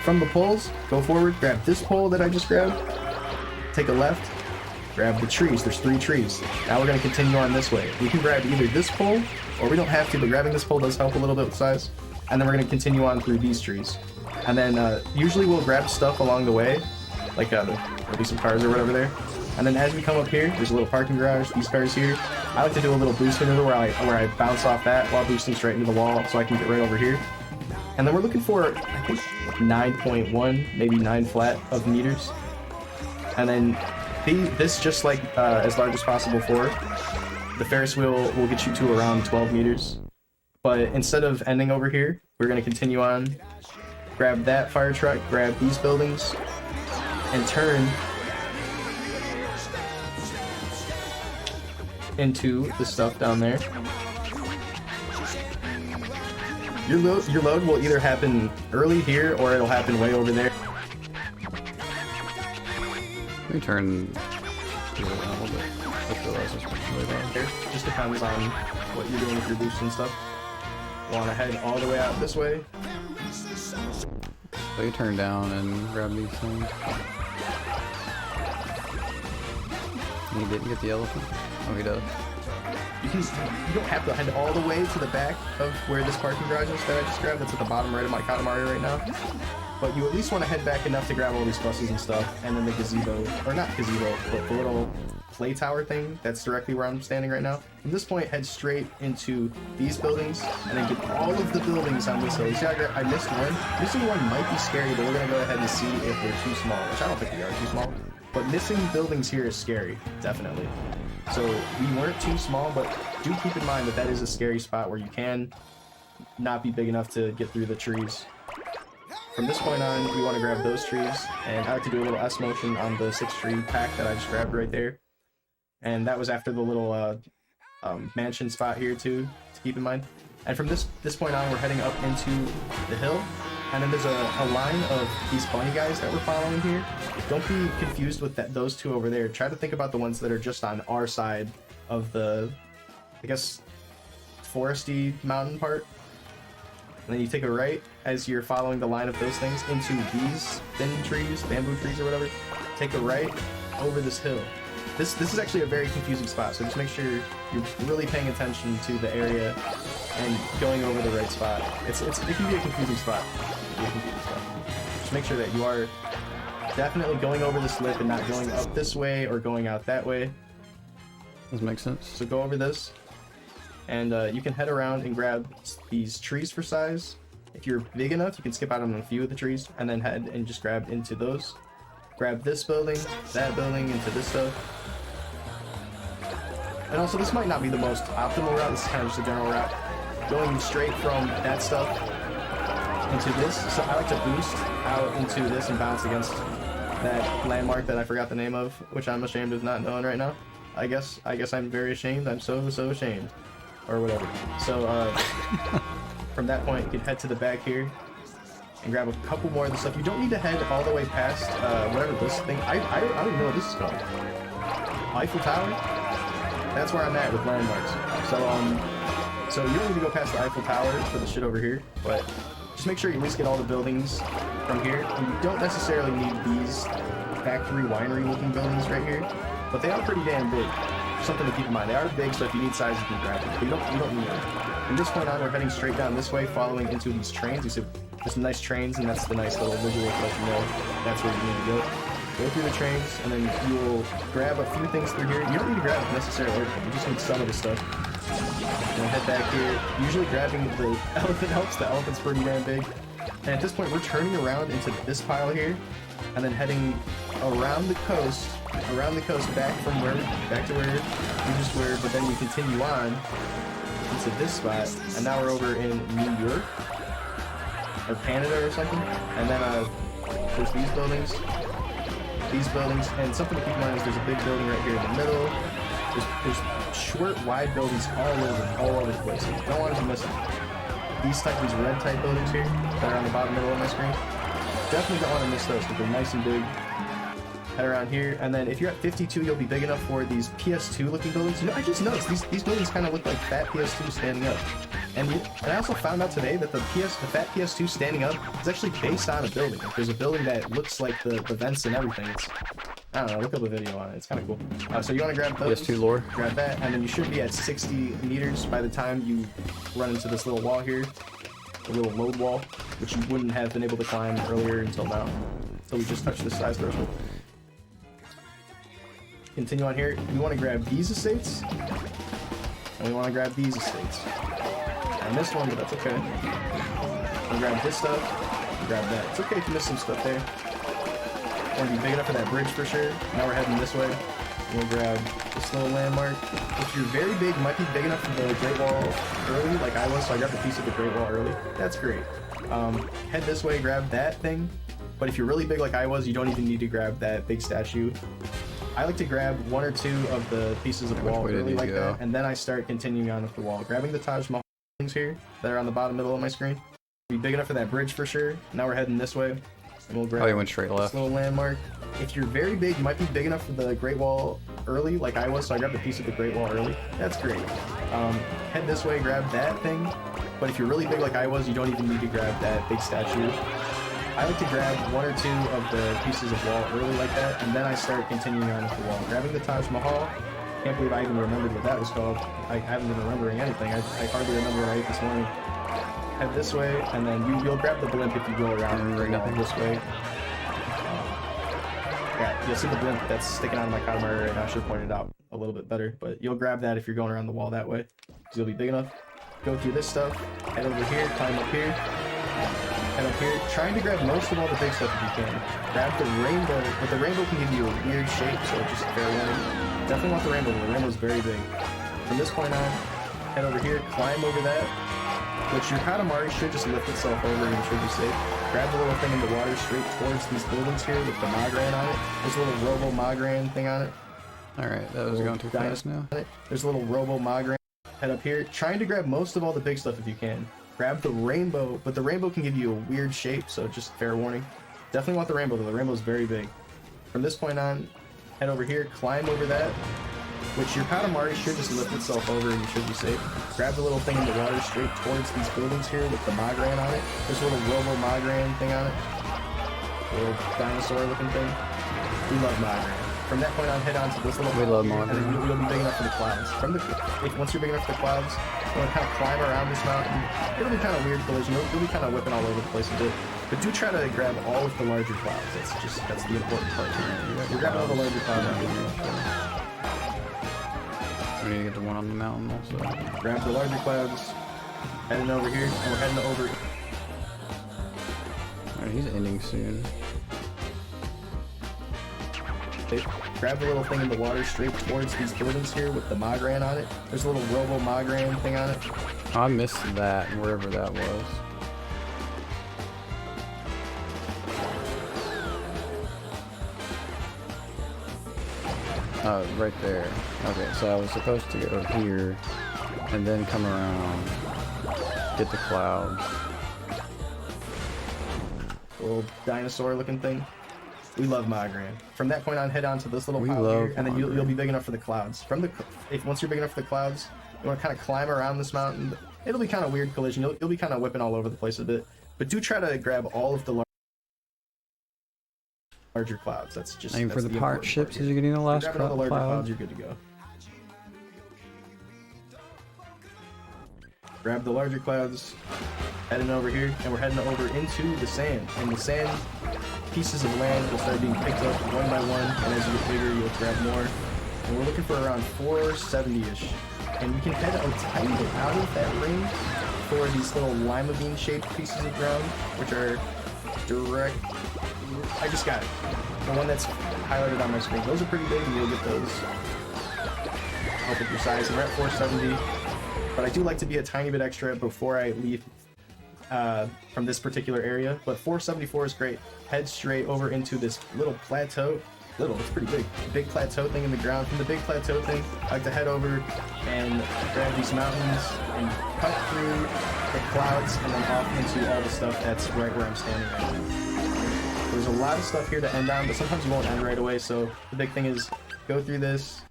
From the poles, go forward, grab this pole that I just grabbed, take a left, grab the trees. There's 3 trees. Now we're going to continue on this way. We can grab either this pole, or we don't have to, but grabbing this pole does help a little bit with size. And then we're going to continue on through these trees. And then usually we'll grab stuff along the way, like there'll be some cars or whatever there. And then as we come up here, there's a little parking garage, these cars here. I like to do a little boost maneuver where I bounce off that while boosting straight into the wall so I can get right over here. And then we're looking for, I think, 9.1, maybe 9 flat of meters. And then this, just like as large as possible forward. The Ferris wheel will get you to around 12 meters. But instead of ending over here, we're going to continue on. Grab that fire truck, grab these buildings, and turn into the stuff down there. Your load will either happen early here or it'll happen way over there. Let me turn it down a little bit. I just realized it's really loud. Here, just depends on what you're doing with your boost and stuff. You want to head all the way out this way. So you turn down and grab these things. And he didn't get the elephant? Oh, he does. You don't have to head all the way to the back of where this parking garage is that I just grabbed. That's at the bottom right of my Katamari right now. But you at least want to head back enough to grab all these buses and stuff, and then the gazebo, or not gazebo, but the little play tower thing that's directly where I'm standing right now. From this point, head straight into these buildings, and then get all of the buildings on this hill. You see, I missed one. Missing one might be scary, but we're going to go ahead and see if they're too small, which I don't think they are too small. But missing buildings here is scary, definitely. So we weren't too small, but do keep in mind that that is a scary spot where you can not be big enough to get through the trees. From this point on, we want to grab those trees, and I like to do a little S motion on the 6 tree pack that I just grabbed right there. And that was after the little mansion spot here too, to keep in mind. And from this point on, we're heading up into the hill, and then there's a line of these bunny guys that we're following here. Don't be confused with those two over there. Try to think about the ones that are just on our side of the, I guess, foresty mountain part. And then you take a right as you're following the line of those things into these thin trees, bamboo trees or whatever. Take a right over this hill. This is actually a very confusing spot, so just make sure you're really paying attention to the area and going over the right spot. It can be a confusing spot. Just make sure that you are definitely going over this lip and not going up this way or going out that way. Does make sense. So go over this, and you can head around and grab these trees for size. If you're big enough, you can skip out on a few of the trees and then head and just grab into those. Grab this building, that building, into this stuff. And also, this might not be the most optimal route. This is kind of just a general route. Going straight from that stuff into this. So I like to boost out into this and bounce against that landmark that I forgot the name of, which I'm ashamed of not knowing right now. I guess I'm very ashamed. I'm so ashamed, or whatever. So from that point, you can head to the back here and grab a couple more of the stuff. You don't need to head all the way past whatever this thing. I don't even know what this is called. Eiffel Tower. That's where I'm at with landmarks. So you don't need to go past the Eiffel Tower for the shit over here, but just make sure you at least get all the buildings from here. And you don't necessarily need these factory winery looking buildings right here, but they are pretty damn big. Something to keep in mind. They are big, so if you need size, you can grab them. But you don't need them. From this point on, we're heading straight down this way, following into these trains. You see there's some nice trains, and that's the nice little visual to let you know that's where you need to go. Go through the trains, and then you will grab a few things through here. You don't need to grab necessarily everything. You just need some of the stuff. And head back here. Usually grabbing the elephant helps. The elephant's pretty damn big. And at this point, we're turning around into this pile here, and then heading around the coast, back to where you just were. But then you continue on into this spot, and now we're over in New York or Canada or something. And then there's these buildings, and something to keep in mind is there's a big building right here in the middle. There's short, wide buildings all over the place. You don't want to miss them. These red type buildings here that are on the bottom middle of my screen, definitely don't want to miss those because they're nice and big. Head around here, and then if you're at 52, you'll be big enough for these PS2 looking buildings. You know, I just noticed these buildings kind of look like fat PS2 standing up. And I also found out today that the fat PS2 standing up is actually based on a building. There's a building that looks like the vents and everything. I don't know, look up a video on it. It's kind of cool. So you want to grab those. PS2 lore. Grab that, and then you should be at 60 meters by the time you run into this little wall here. The little load wall, which you wouldn't have been able to climb earlier until now. Until we just touched this size threshold. Continue on here. We want to grab these estates, and we want to grab these estates. I missed one, but that's okay. We'll grab this stuff, grab that. It's okay if you miss some stuff there. Want to be big enough for that bridge for sure. Now we're heading this way. We'll grab this little landmark. If you're very big, you might be big enough for the Great Wall early, like I was, so I grabbed a piece of the Great Wall early. That's great. Head this way, grab that thing, But if you're really big like I was, you don't even need to grab that big statue. I like to grab 1 or 2 of the pieces of Which wall way did early you like go? that, and then I start continuing on with the wall. Grabbing the Taj Mahal things here that are on the bottom middle of my screen. Be big enough for that bridge for sure. Now we're heading this way. And we'll grab Oh, you went straight this left. little landmark. If you're very big, you might be big enough for the Great Wall early, like I was, so I grabbed a piece of the Great Wall early. That's great. Head this way, grab that thing. But if you're really big like I was, you don't even need to grab that big statue. I like to grab 1 or 2 of the pieces of wall early like that, and then I start continuing on with the wall. Grabbing the Taj Mahal. Can't believe I even remembered what that was called. I haven't been remembering anything. I hardly remember what I ate this morning. Head this way, and then you'll grab the blimp if you go around right now this way. Yeah, you'll see the blimp that's sticking out of my Katamari right now. I should have pointed it out a little bit better, but you'll grab that if you're going around the wall that way, because you'll be big enough. Go through this stuff, head over here, climb up here, head up here, trying to grab most of all the big stuff if you can. Grab the rainbow, but the rainbow can give you a weird shape, so just fair warning. Definitely want the rainbow, the rainbow's very big. From this point on, head over here, climb over that, which your Katamari should just lift itself over and you should be safe. Grab the little thing in the water straight towards these buildings here with the Magran on it. There's a little Robo Magran thing on it. Alright, that was going too fast now. There's a little Robo Magran. Head up here, trying to grab most of all the big stuff if you can. Grab the rainbow, but the rainbow can give you a weird shape, so just fair warning. Definitely want the rainbow, though. The rainbow's very big. From this point on, head over here, climb over that, which your Katamari should just lift itself over and you should be safe. Grab the little thing in the water straight towards these buildings here with the Magran on it. There's a little Robo Magran thing on it. A little dinosaur looking thing. We love Magran. From that point on, head on to this little We love mountain, and then Magran. you'll be big enough for the clouds. Once you're big enough for the clouds, you want to kind of climb around this mountain. It'll be kind of weird collision. You'll be kind of whipping all over the place a bit. But do try to grab all of the larger clouds. That's the important part here. You're grabbing all the larger clouds. We need to get the one on the mountain also. Grab the larger clouds. Heading over here, and we're heading over. Alright, he's ending soon. Grab the little thing in the water straight towards these buildings here with the Magran on it. There's a little Robo Magran thing on it. Oh, I missed that, wherever that was. Oh, right there. Okay, so I was supposed to go here, and then come around, get the clouds. Little dinosaur looking thing. We love Magran. From that point on, head on to this little We pile love here, and then you'll Magran. be big enough for the clouds. Once you're big enough for the clouds, you want to kind of climb around this mountain. It'll be kind of weird collision. You'll be kind of whipping all over the place a bit, but do try to grab all of the larger clouds. That's just Aim for that's the pirate important ships part as here. you're getting the If last you're grabbing all the larger cloud. clouds, you're good to go. Grab the larger clouds, heading over here, and we're heading over into the sand. And the sand pieces of land will start being picked up one by one, and as you get bigger, you'll grab more. And we're looking for around 470-ish. And we can head a tiny bit out of that ring for these little lima bean shaped pieces of ground, which are direct. I just got it. The one that's highlighted on my screen. Those are pretty big, and you'll get those. Help with your size. And we're at 470. But I do like to be a tiny bit extra before I leave from this particular area. But 474 is great. Head straight over into this little plateau. It's pretty big. Big plateau thing in the ground. From the big plateau thing, I like to head over and grab these mountains and cut through the clouds and then off into all the stuff that's right where I'm standing right now. There's a lot of stuff here to end on, but sometimes you won't end right away. So the big thing is go through this.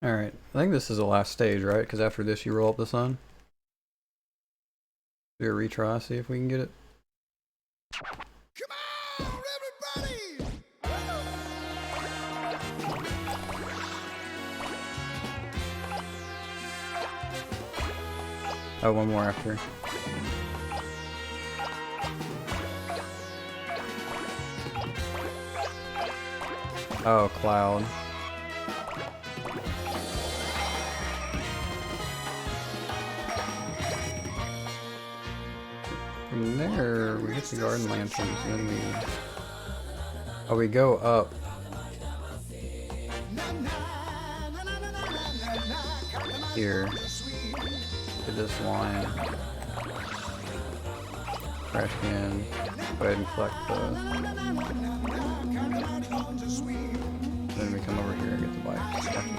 Alright, I think this is the last stage, right? Because after this you roll up the sun. Do a retry, see if we can get it. Come on, everybody! Oh, one more after. Oh, cloud. From there, we get the garden lanterns, and then we... Oh, we go up. Here. To this line. trash can. Go ahead and collect those. Then we come over here and get the bikes after the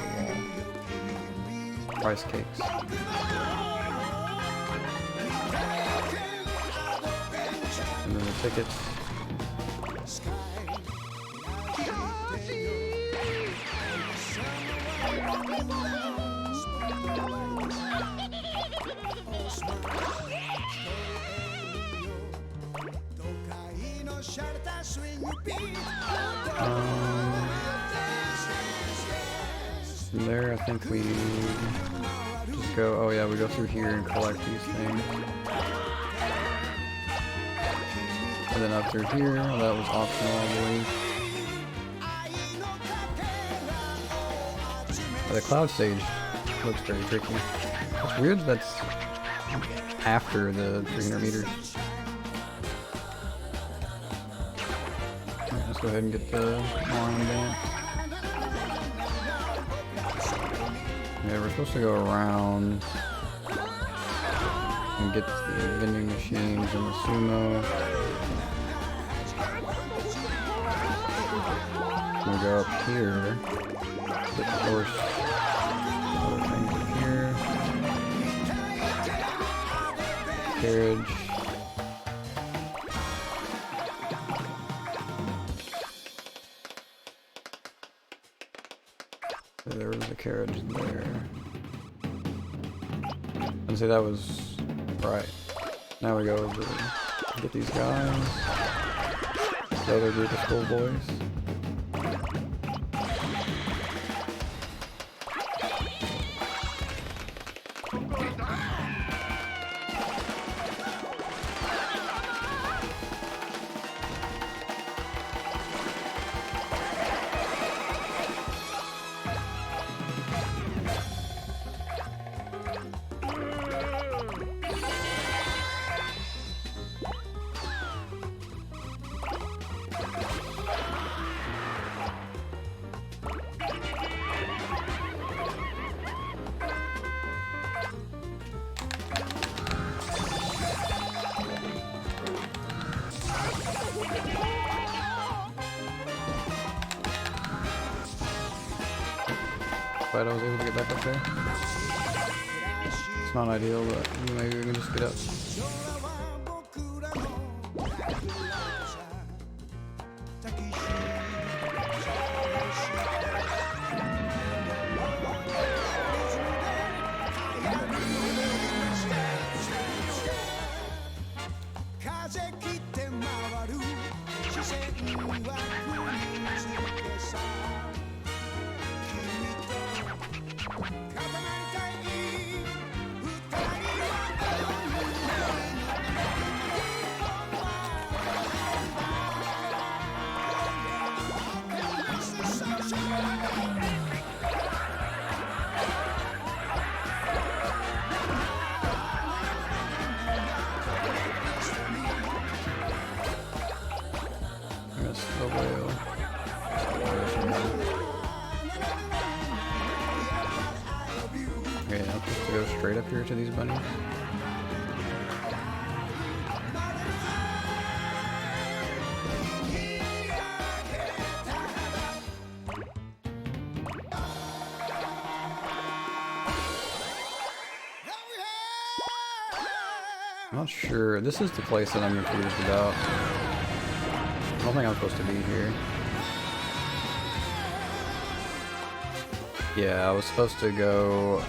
wall. Rice cakes. And then the tickets. From there, I think we just go. Oh yeah, we go through here and collect these things. And then up through here, that was optional, I believe. But the cloud stage looks very tricky. It's weird that's after the 300 meters. Alright, let's go ahead and get the line dance. Yeah, we're supposed to go around and get the vending machines and the sumo. We go up here, get the horse, other things up here, carriage. There was a carriage there. And see, that was right. Now we go over and get these guys. The other group of schoolboys. Glad I was able to get back up there. It's not ideal, but maybe we can just get up. That's the whale. Okay, now just to go straight up here to these bunnies. I'm not sure. This is the place that I'm confused about. I don't think I'm supposed to be here. Yeah, I was supposed to go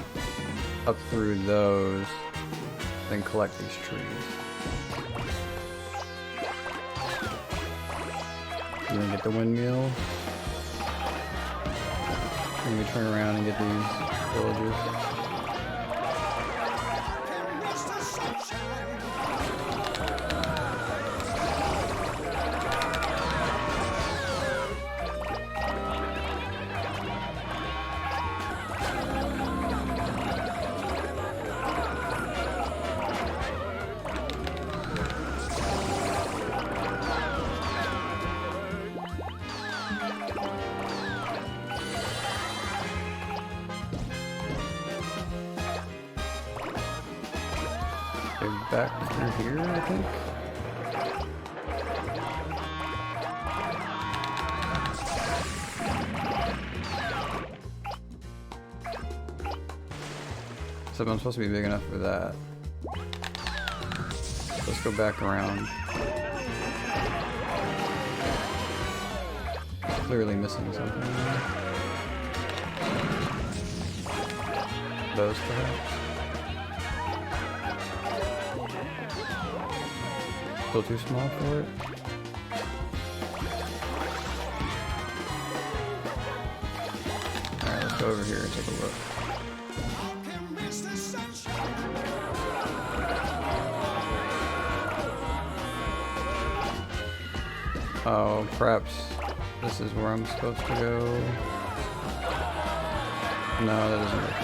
up through those, then collect these trees. And then get the windmill. And we turn around and get these villagers. Back through here, I think. except I'm supposed to be big enough for that. Let's go back around. Clearly missing something. Those perhaps? Still too small for it? Alright, let's go over here and take a look. Oh, perhaps this is where I'm supposed to go. No, that doesn't work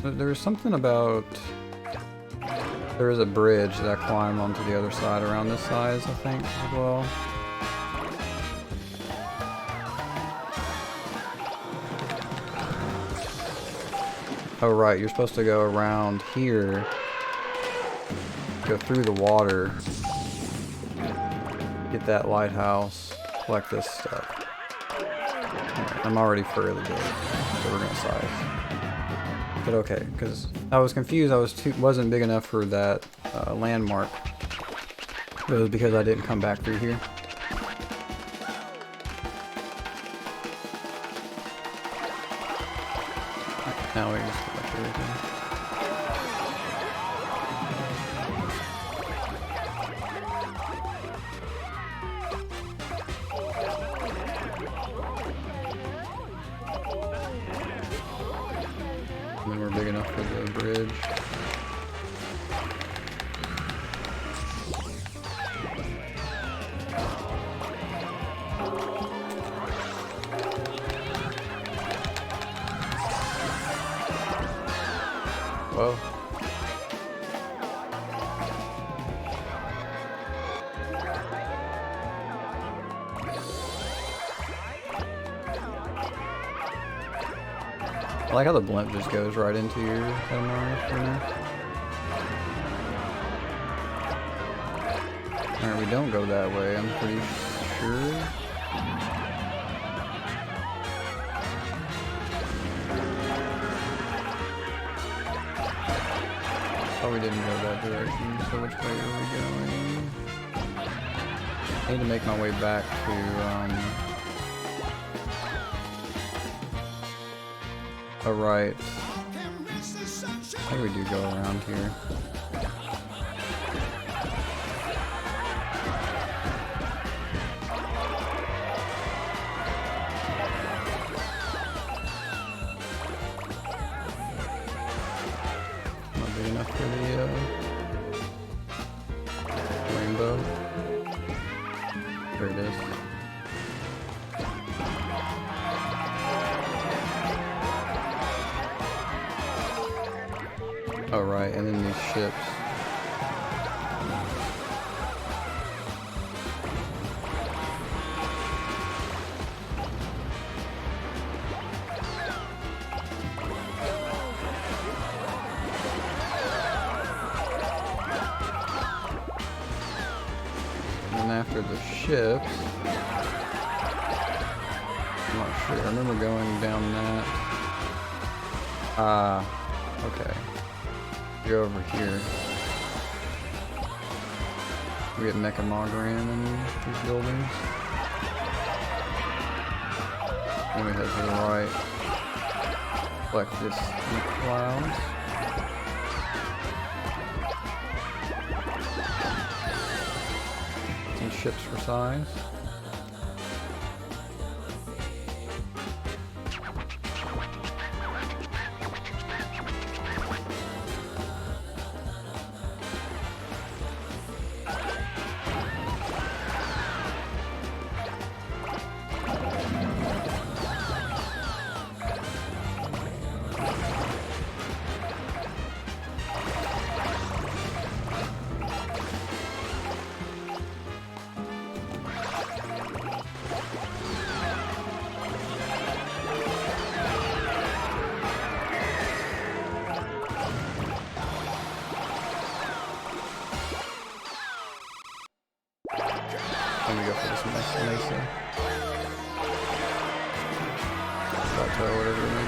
anymore. There was something about... There is a bridge that I climb onto the other side around this size, I think, as well. Oh right, you're supposed to go around here, go through the water, get that lighthouse, collect this stuff. Right, I'm already fairly good, so we're gonna size. But okay, because I was confused, wasn't big enough for that landmark. It was because I didn't come back through here. Now we just collect everything. And then we're big enough for the bridge. Whoa. I like how the blimp just goes right into your Katamari for now. Alright, we don't go that way, I'm pretty sure. Oh, we didn't go that direction, so which way are we going? I need to make my way back to, right. I think we do go around here. Not big enough for the rainbow. There it is. Oh right, and then these ships. And then after the ships, I'm not sure. I remember going down that. Okay. Go over here. We get Mechamogran in these buildings. Then we head to the right. Collect this clouds. Some ships for size. I'm gonna go for this Mesa. Plateau, whatever it may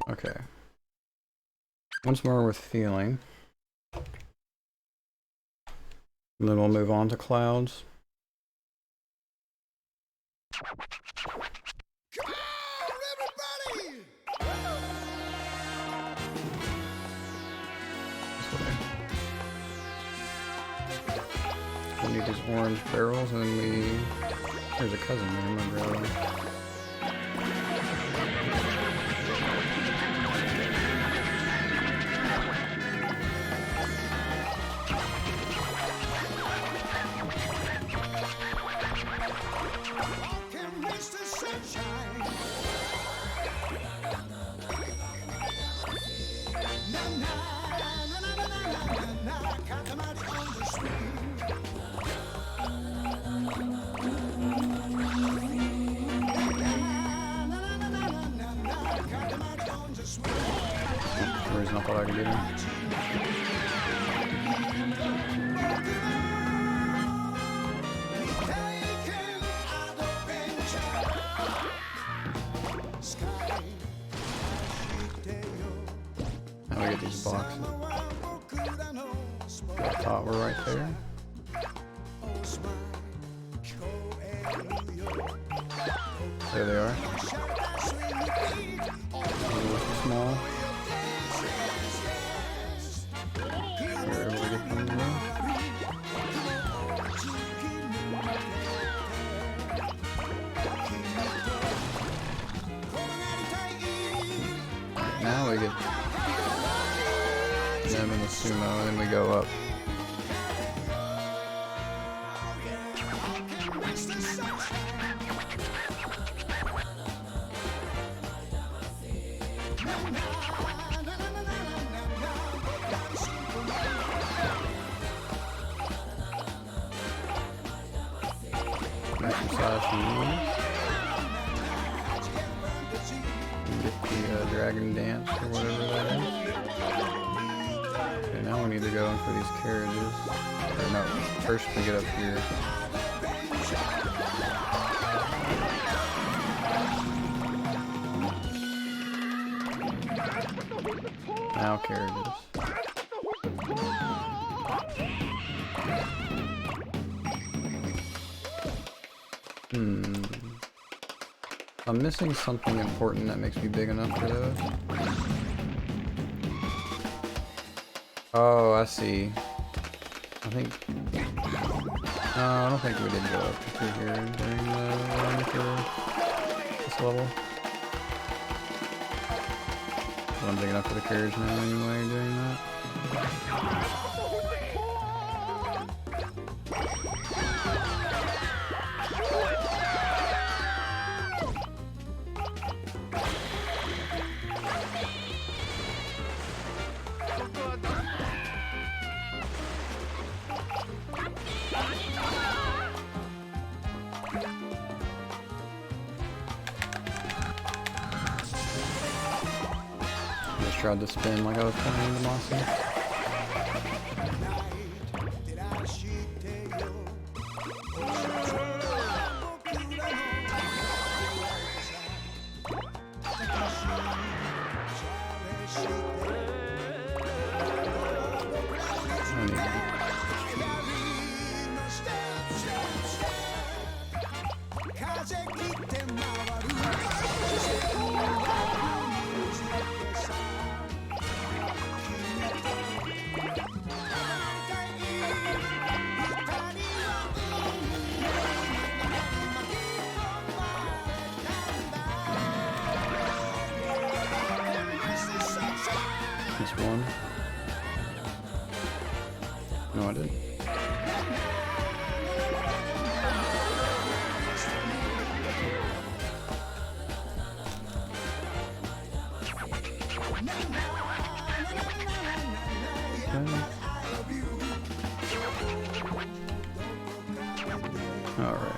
be. Okay. Once more with feeling. And then we'll move on to clouds. Come on, everybody! This way. We need these orange barrels, and then we... There's a cousin there, remember? Walking Mr. Sunshine. Na na na na na na na na, Katamari on the swing. Na na na na na na, Katamari on the swing. For some reason I thought I could get him. Taking adventure. Sky. Now we get these boxes. I thought we're right there. There they are. A little small. We're able to get them there. Now we get them in the sumo, and then we go up. Get the dragon dance or whatever that is. Okay, now we need to go in for these carriages. Or no, first we get up here. Now carriages. I'm missing something important that makes me big enough for those. Oh, I see. I think... No, I don't think we did go up through here during the run for this level. But I'm big enough for the carriage now anyway doing that. Just tried to spin like I was playing the Mossy. This one. No, I didn't. All right.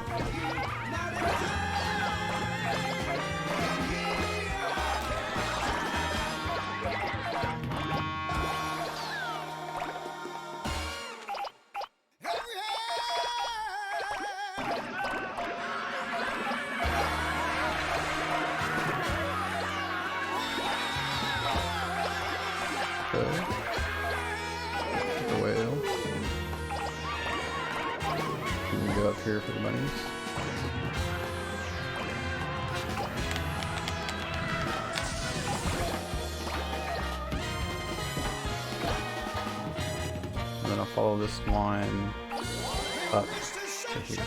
Okay. The whale. Can we go up here for the bunnies? And then I'll follow this line up to here.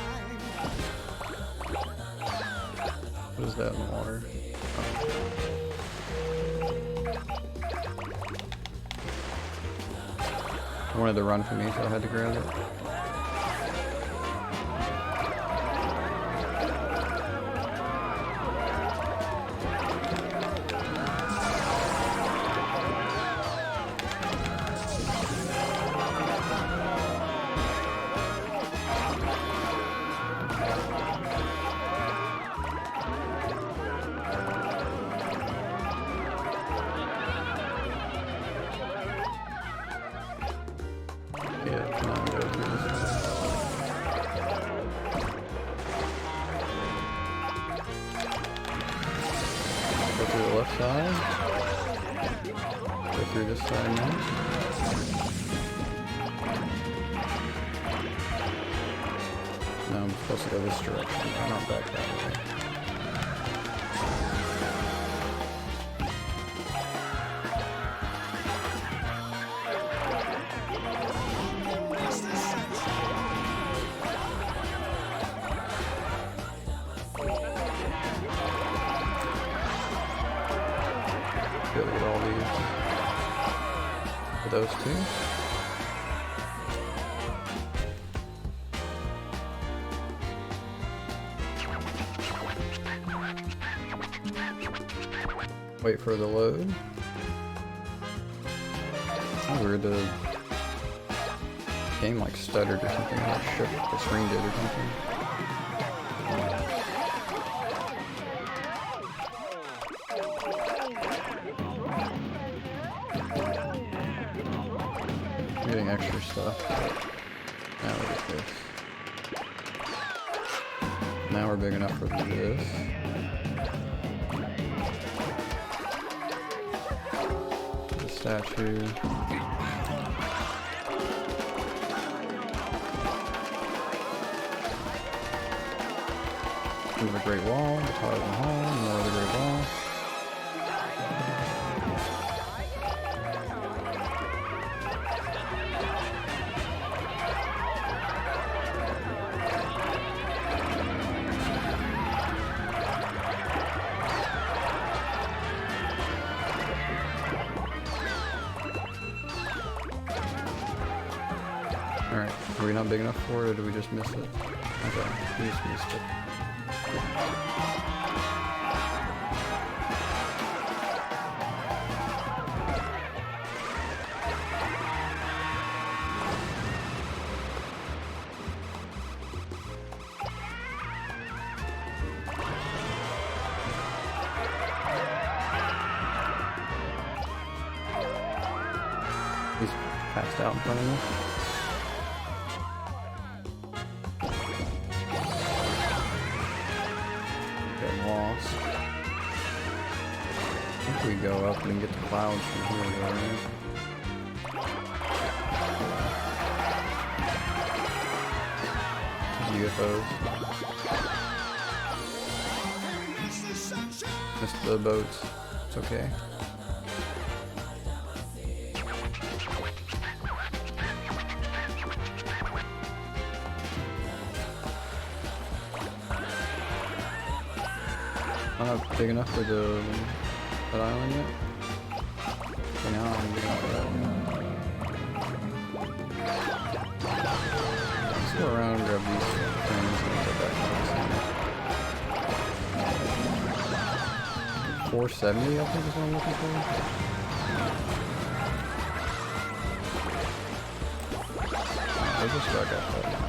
What is that in the water? I wanted to run from me, so I had to grab it. Yeah, come on, go through this. Go through the left side. Go through this side now. No, I'm supposed to go this direction, not back that way. Gotta get all these for those two. Wait for the load. Oh, weird, the game like stuttered or something, like shook the screen did or something. I'm getting extra stuff, but now look at this. Now we're big enough for this. The statue. Move a great wall, the Taj Mahal, more of the great wall. Alright, are we not big enough for it, or did we just miss it? Okay, we just missed it. He's passed out in front of me. Get lost. I think we go up and get the clouds from here, though, right? UFOs. Missed the boats. It's okay. Not big enough for that island yet? Okay, now I'm big enough for that one. Let's go around and grab these things and get back to the 470, I think is what I'm looking for. I just got that now.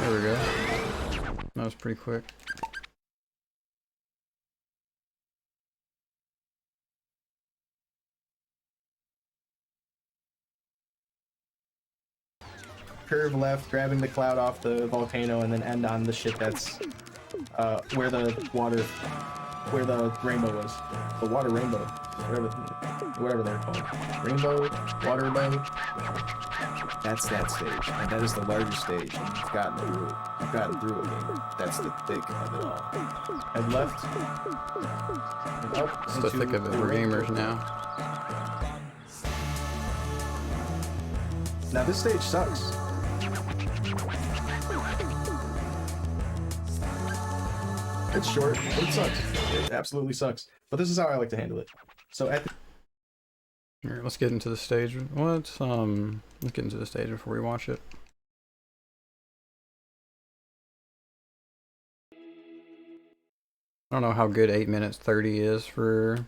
There we go. That was pretty quick. curve left, grabbing the cloud off the volcano, and then end on the shit that's where the rainbow was. The water rainbow, whatever they're called. Rainbow, water bow. That's that stage, and that is the largest stage. And you've gotten through it. You've gotten through a game. That's the thick of it all. Head left. And up It's the into thick of it. the We're rainbow. gamers now. Now this stage sucks. It's short, but it sucks. It absolutely sucks. But this is how I like to handle it. So at the Alright, let's get into the stage. Let's get into the stage before we watch it. I don't know how good 8 minutes 30 is for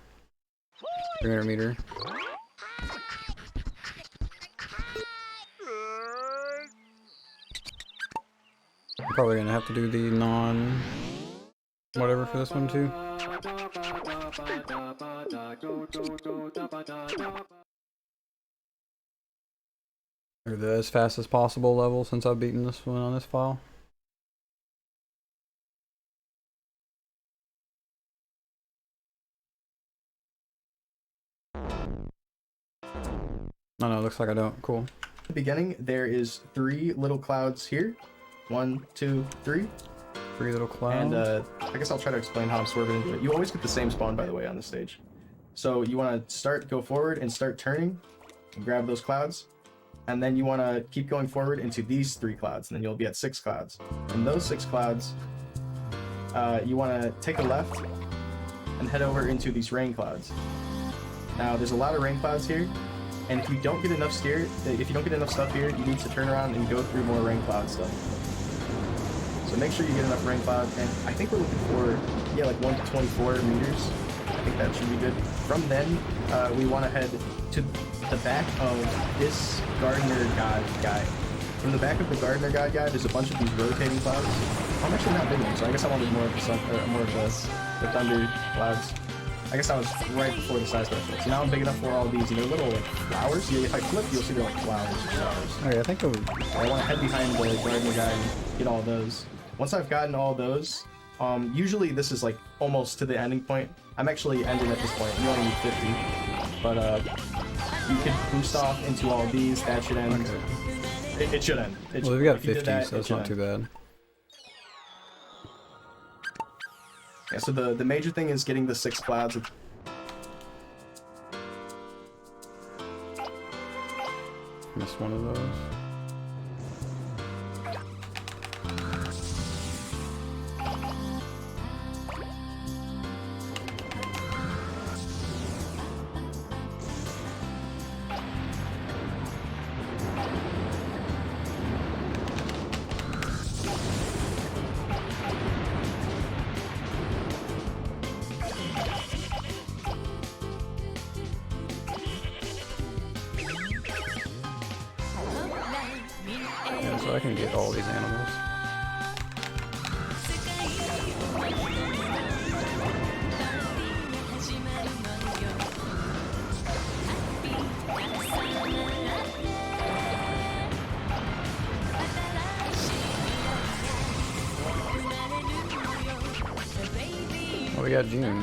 300 meter. I'm probably gonna have to do the non whatever for this one too. Or the as fast as possible level since I've beaten this one on this file. Oh no, looks like I don't. Cool. beginning, there is 3 little clouds here. 1, 2, 3. 3 little clouds. And I guess I'll try to explain how I'm swerving into it. You always get the same spawn, by the way, on this stage. So you want to go forward and start turning, and grab those clouds, and then you want to keep going forward into these 3 clouds, and then you'll be at 6 clouds. And those 6 clouds, you want to take a left and head over into these rain clouds. Now, there's a lot of rain clouds here, and if you don't get enough stuff here, you need to turn around and go through more rain cloud stuff. So make sure you get enough rain cloud, and I think we're looking for, yeah, like 1 to 24 meters. I think that should be good. From then, we want to head to the back of this Gardener God guy. From the back of the Gardener God guy, there's a bunch of these rotating clouds. I'm actually not big ones, so I guess I wanted more of the sun, or more of the thunder clouds. I guess I was right before the size threshold. So now I'm big enough for all of these, and they're little like flowers. Yeah, if I flip, you'll see they're like flowers. Okay, I think I want to head behind the Gardener guy and get all those. Once I've gotten all those, usually this is like almost to the ending point. I'm actually ending at this point. You only need 50, but you can boost off into all these. That should end. Okay. It should end. Well, we've got if you did 50, that, so it it's should not too end. bad. Yeah. So the major thing is getting the 6 clouds. Missed one of those. Yeah, so I can get all these animals. Oh, we got June.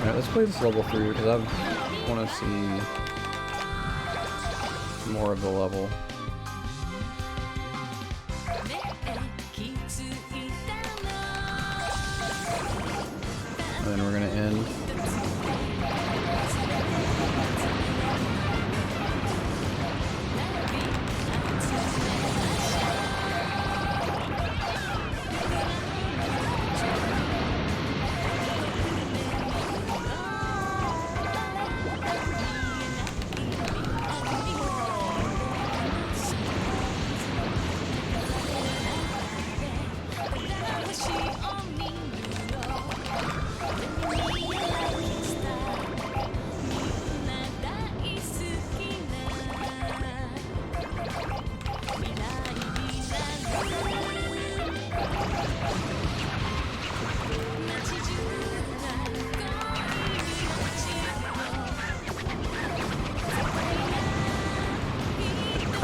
Alright, let's play this level through because I want to see more of the level. And then we're gonna end.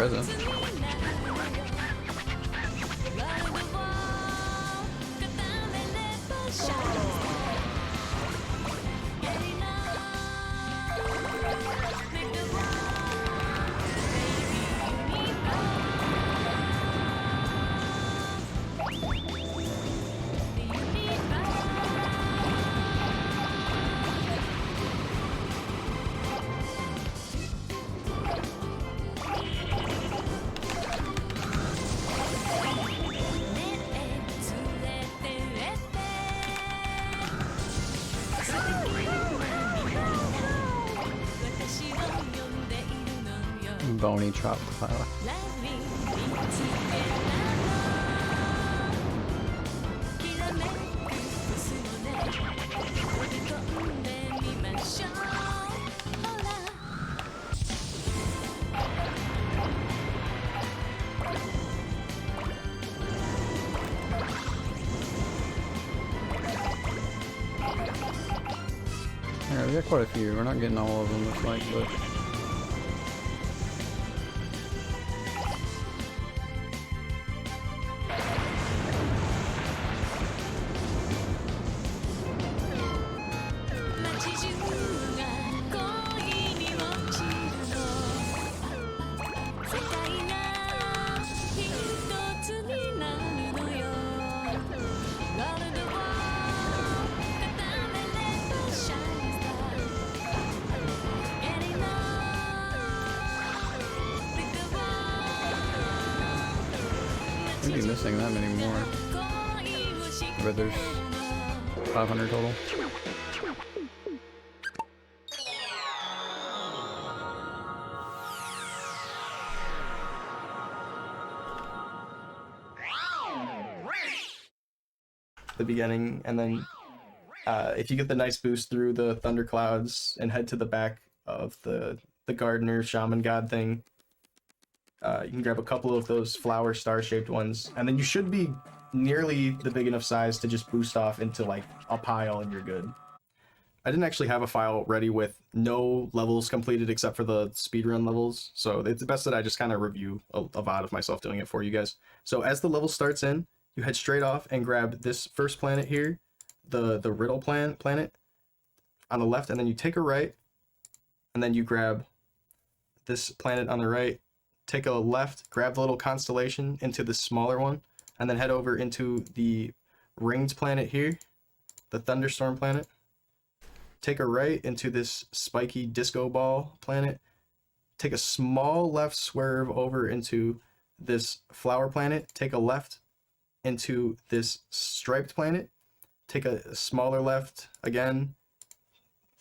present. Bony chop cloud. Alright, we got quite a few. We're not getting all of them, looks like, but... I think you're missing that many more. But there's 500 total. The beginning, and then if you get the nice boost through the thunderclouds and head to the back of the gardener shaman god thing, you can grab a couple of those flower star shaped ones, and then you should be nearly the big enough size to just boost off into like a pile and you're good. I didn't actually have a file ready with no levels completed except for the speedrun levels, so it's best that I just kind of review a VOD of myself doing it for you guys. So as the level starts in, you head straight off and grab this first planet here, the riddle planet on the left, and then you take a right, and then you grab this planet on the right, take a left, grab the little constellation into the smaller one, and then head over into the ringed planet here, the thunderstorm planet. Take a right into this spiky disco ball planet. Take a small left swerve over into this flower planet. Take a left into this striped planet. Take a smaller left again.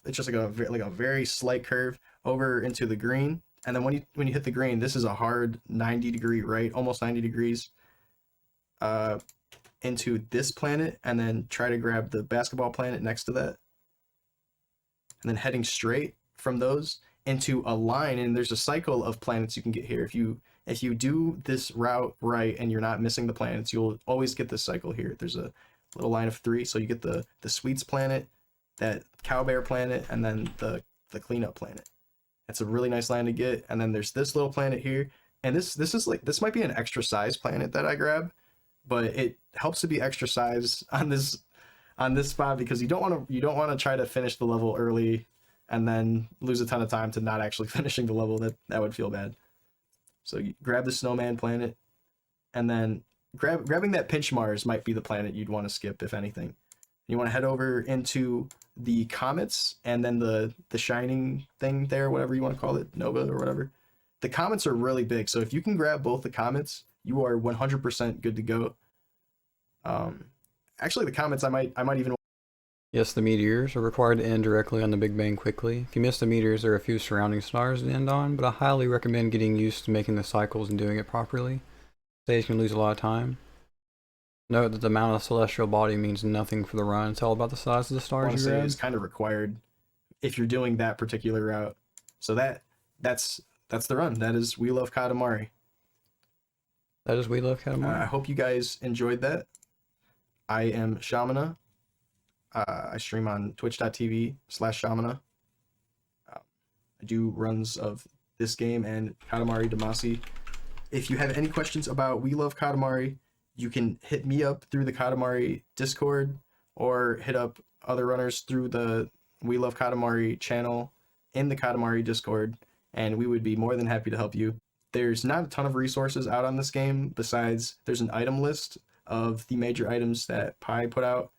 It's just like a very slight curve over into the green. And then when you hit the green, this is a hard 90-degree right, almost 90 degrees, into this planet, and then try to grab the basketball planet next to that. And then heading straight from those into a line, and there's a cycle of planets you can get here. If you do this route right and you're not missing the planets, you'll always get this cycle here. There's a little line of 3, so you get the sweets planet, that cowbear planet, and then the cleanup planet. It's a really nice line to get. And then there's this little planet here, and this might be an extra size planet that I grab, but it helps to be extra size on this spot because you don't want to try to finish the level early and then lose a ton of time to not actually finishing the level. That would feel bad. So you grab the snowman planet, and then grabbing that pinch Mars might be the planet you'd want to skip, if anything. You want to head over into the comets, and then the shining thing there, whatever you want to call it, Nova or whatever. The comets are really big, so if you can grab both the comets, you are 100% good to go. Actually, the comets I might even... Yes, the meteors are required to end directly on the Big Bang quickly. If you miss the meteors, there are a few surrounding stars to end on, but I highly recommend getting used to making the cycles and doing it properly. Stage can lose a lot of time. Note that the amount of celestial body means nothing for the run. It's all about the size of the stars you grab. It's kind of required if you're doing that particular route. So that's the run. That is We Love Katamari. That is We Love Katamari. I hope you guys enjoyed that. I am Shamana. I stream on twitch.tv/Shamana. I do runs of this game and Katamari Damacy If you have any questions about We Love Katamari, you can hit me up through the Katamari Discord or hit up other runners through the We Love Katamari channel in the Katamari Discord, and we would be more than happy to help you. There's not a ton of resources out on this game besides there's an item list of the major items that Pi put out,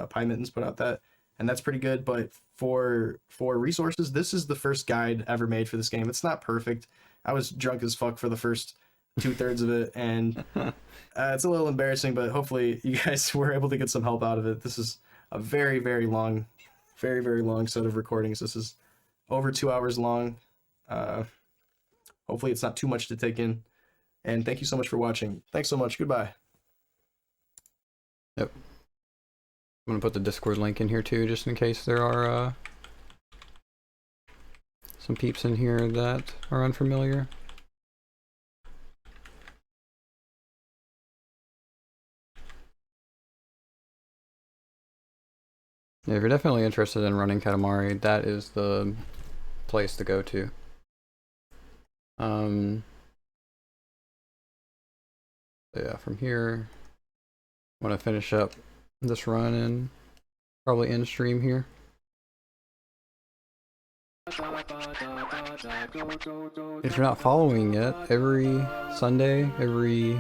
Pi Mittens put out that, and that's pretty good. But for resources, this is the first guide ever made for this game. It's not perfect. I was drunk as fuck for the first 2/3 of it, and it's a little embarrassing, but hopefully you guys were able to get some help out of it. This is a very, very long set of recordings. This is over 2 hours long. Hopefully it's not too much to take in. And thank you so much for watching. Thanks so much. Goodbye. Yep. I'm gonna put the Discord link in here too, just in case there are some peeps in here that are unfamiliar. Yeah, if you're definitely interested in running Katamari, that is the place to go to. Yeah, from here, I'm gonna finish up this run and probably end stream here. If you're not following yet, every Sunday, every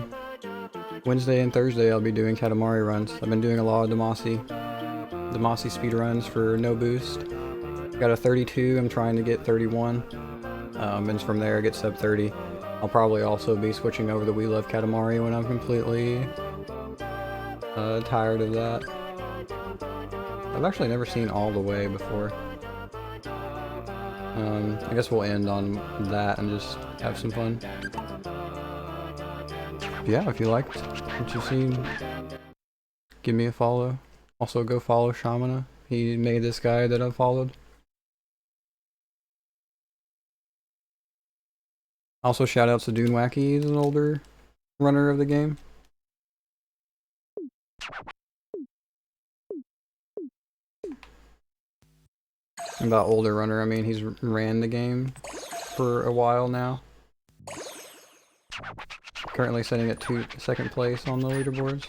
Wednesday and Thursday, I'll be doing Katamari runs. I've been doing a lot of Damacy speed runs for no boost. Got a 32, I'm trying to get 31. And from there, get sub 30. I'll probably also be switching over to We Love Katamari when I'm completely tired of that. I've actually never seen All the Way before. I guess we'll end on that and just have some fun. Yeah, if you liked what you've seen, give me a follow. Also go follow Shamana. He made this guy that I've followed. Also shout outs to Dune Wacky, he's an older runner of the game. And about older runner, I mean he's ran the game for a while now. Currently sitting at second place on the leaderboards.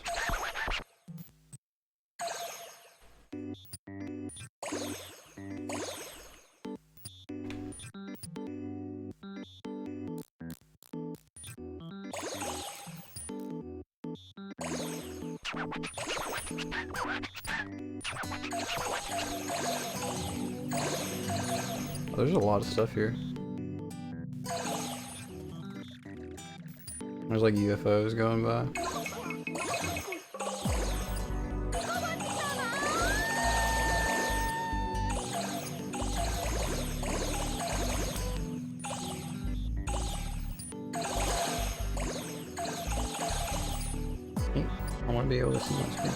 Oh, there's a lot of stuff here. There's like UFOs going by. I want to be able to see my screen.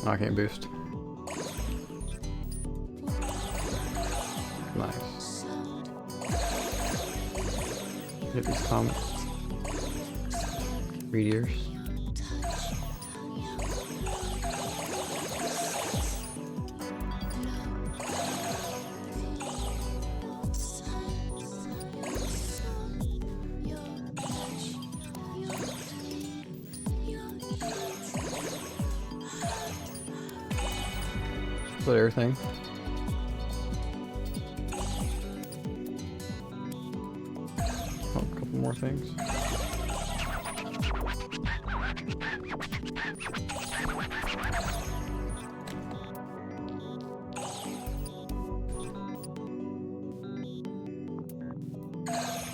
Oh, I can't boost. Nice. Get these comets. Meteors. Is that everything? Oh, a couple more things.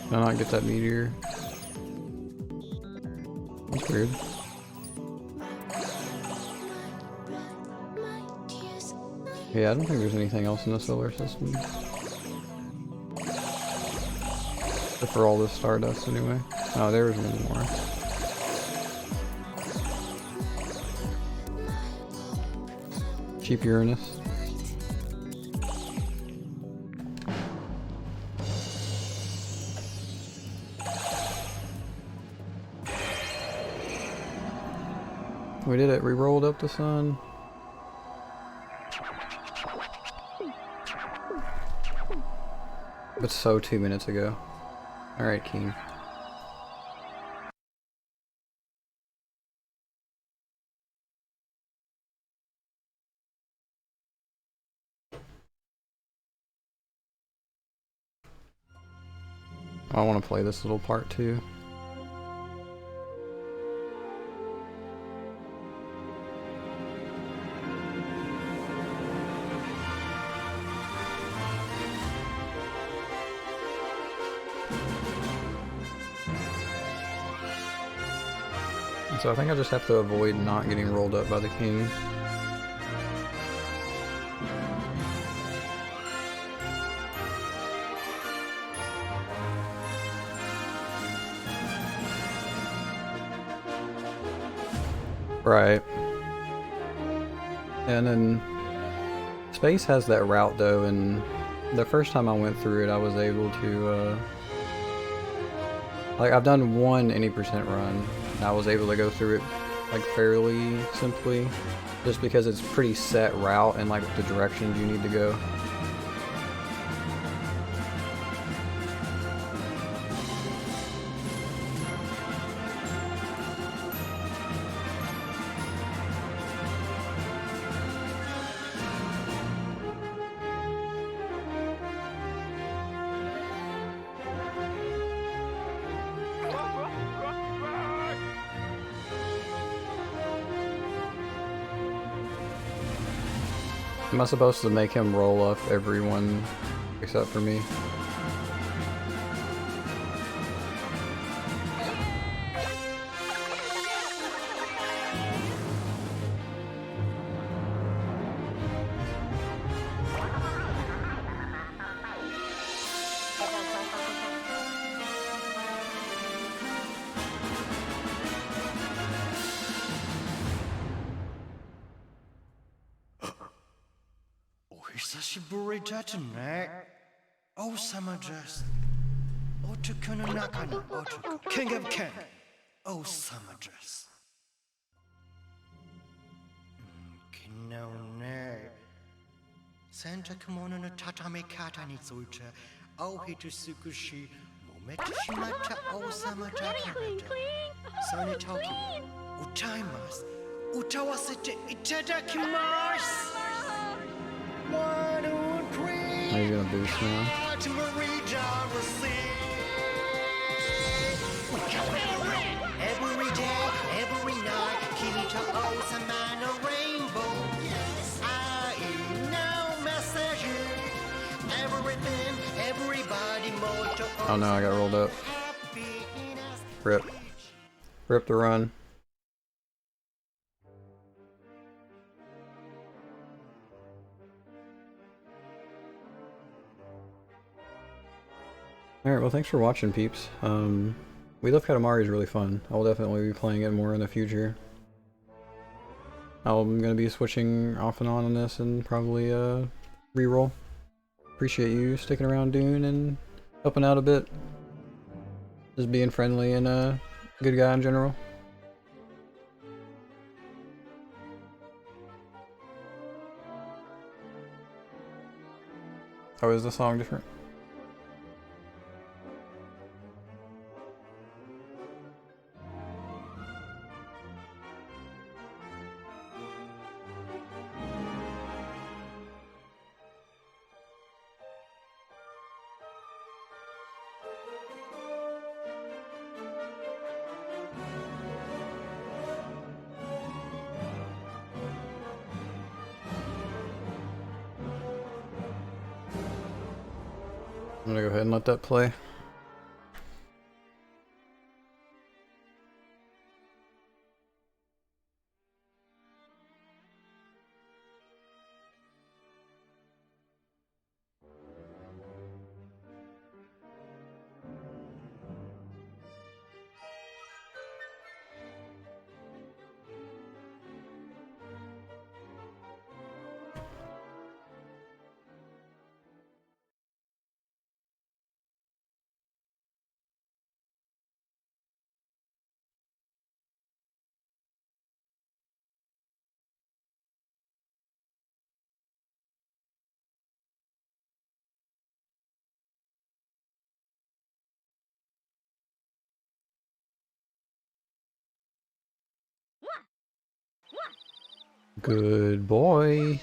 Did I not get that meteor? That's weird. Yeah, I don't think there's anything else in the solar system. Except for all this stardust anyway. Oh, there's one more. Cheap Uranus. We did it. We rolled up the sun. But so 2 minutes ago. Alright, Keen. I want to play this little part too. So I think I just have to avoid not getting rolled up by the king. Right. And then Space has that route though, and the first time I went through it I was able to like I've done one any percent run and I was able to go through it like fairly simply just because it's pretty set route and like the directions you need to go. Am I supposed to make him roll up everyone except for me? Oh, summer dress. Otoko no naka no otoko. King of Ken. Oh, summer dress. Kino ne. Santaku mono no tatami kata ni tsuite. Oh, hitu sukushi. Mometu shimata. Oh, summer takarata. Sony Toki. Utaimasu. Utawasete itadakimasu. 1, 2, 3. Are you gonna boost now? Every day, every night, Kimito Osama no rainbow. I know message. Everything, everybody, moto. Oh no, I got rolled up. Rip. Rip the run. Alright, well thanks for watching, peeps. We Love Katamari is really fun. I'll definitely be playing it more in the future. I'm gonna be switching off and on this and probably reroll. Appreciate you sticking around, Dune, and helping out a bit. Just being friendly and a good guy in general. Oh, is the song different? I'm gonna go ahead and let that play. Good boy.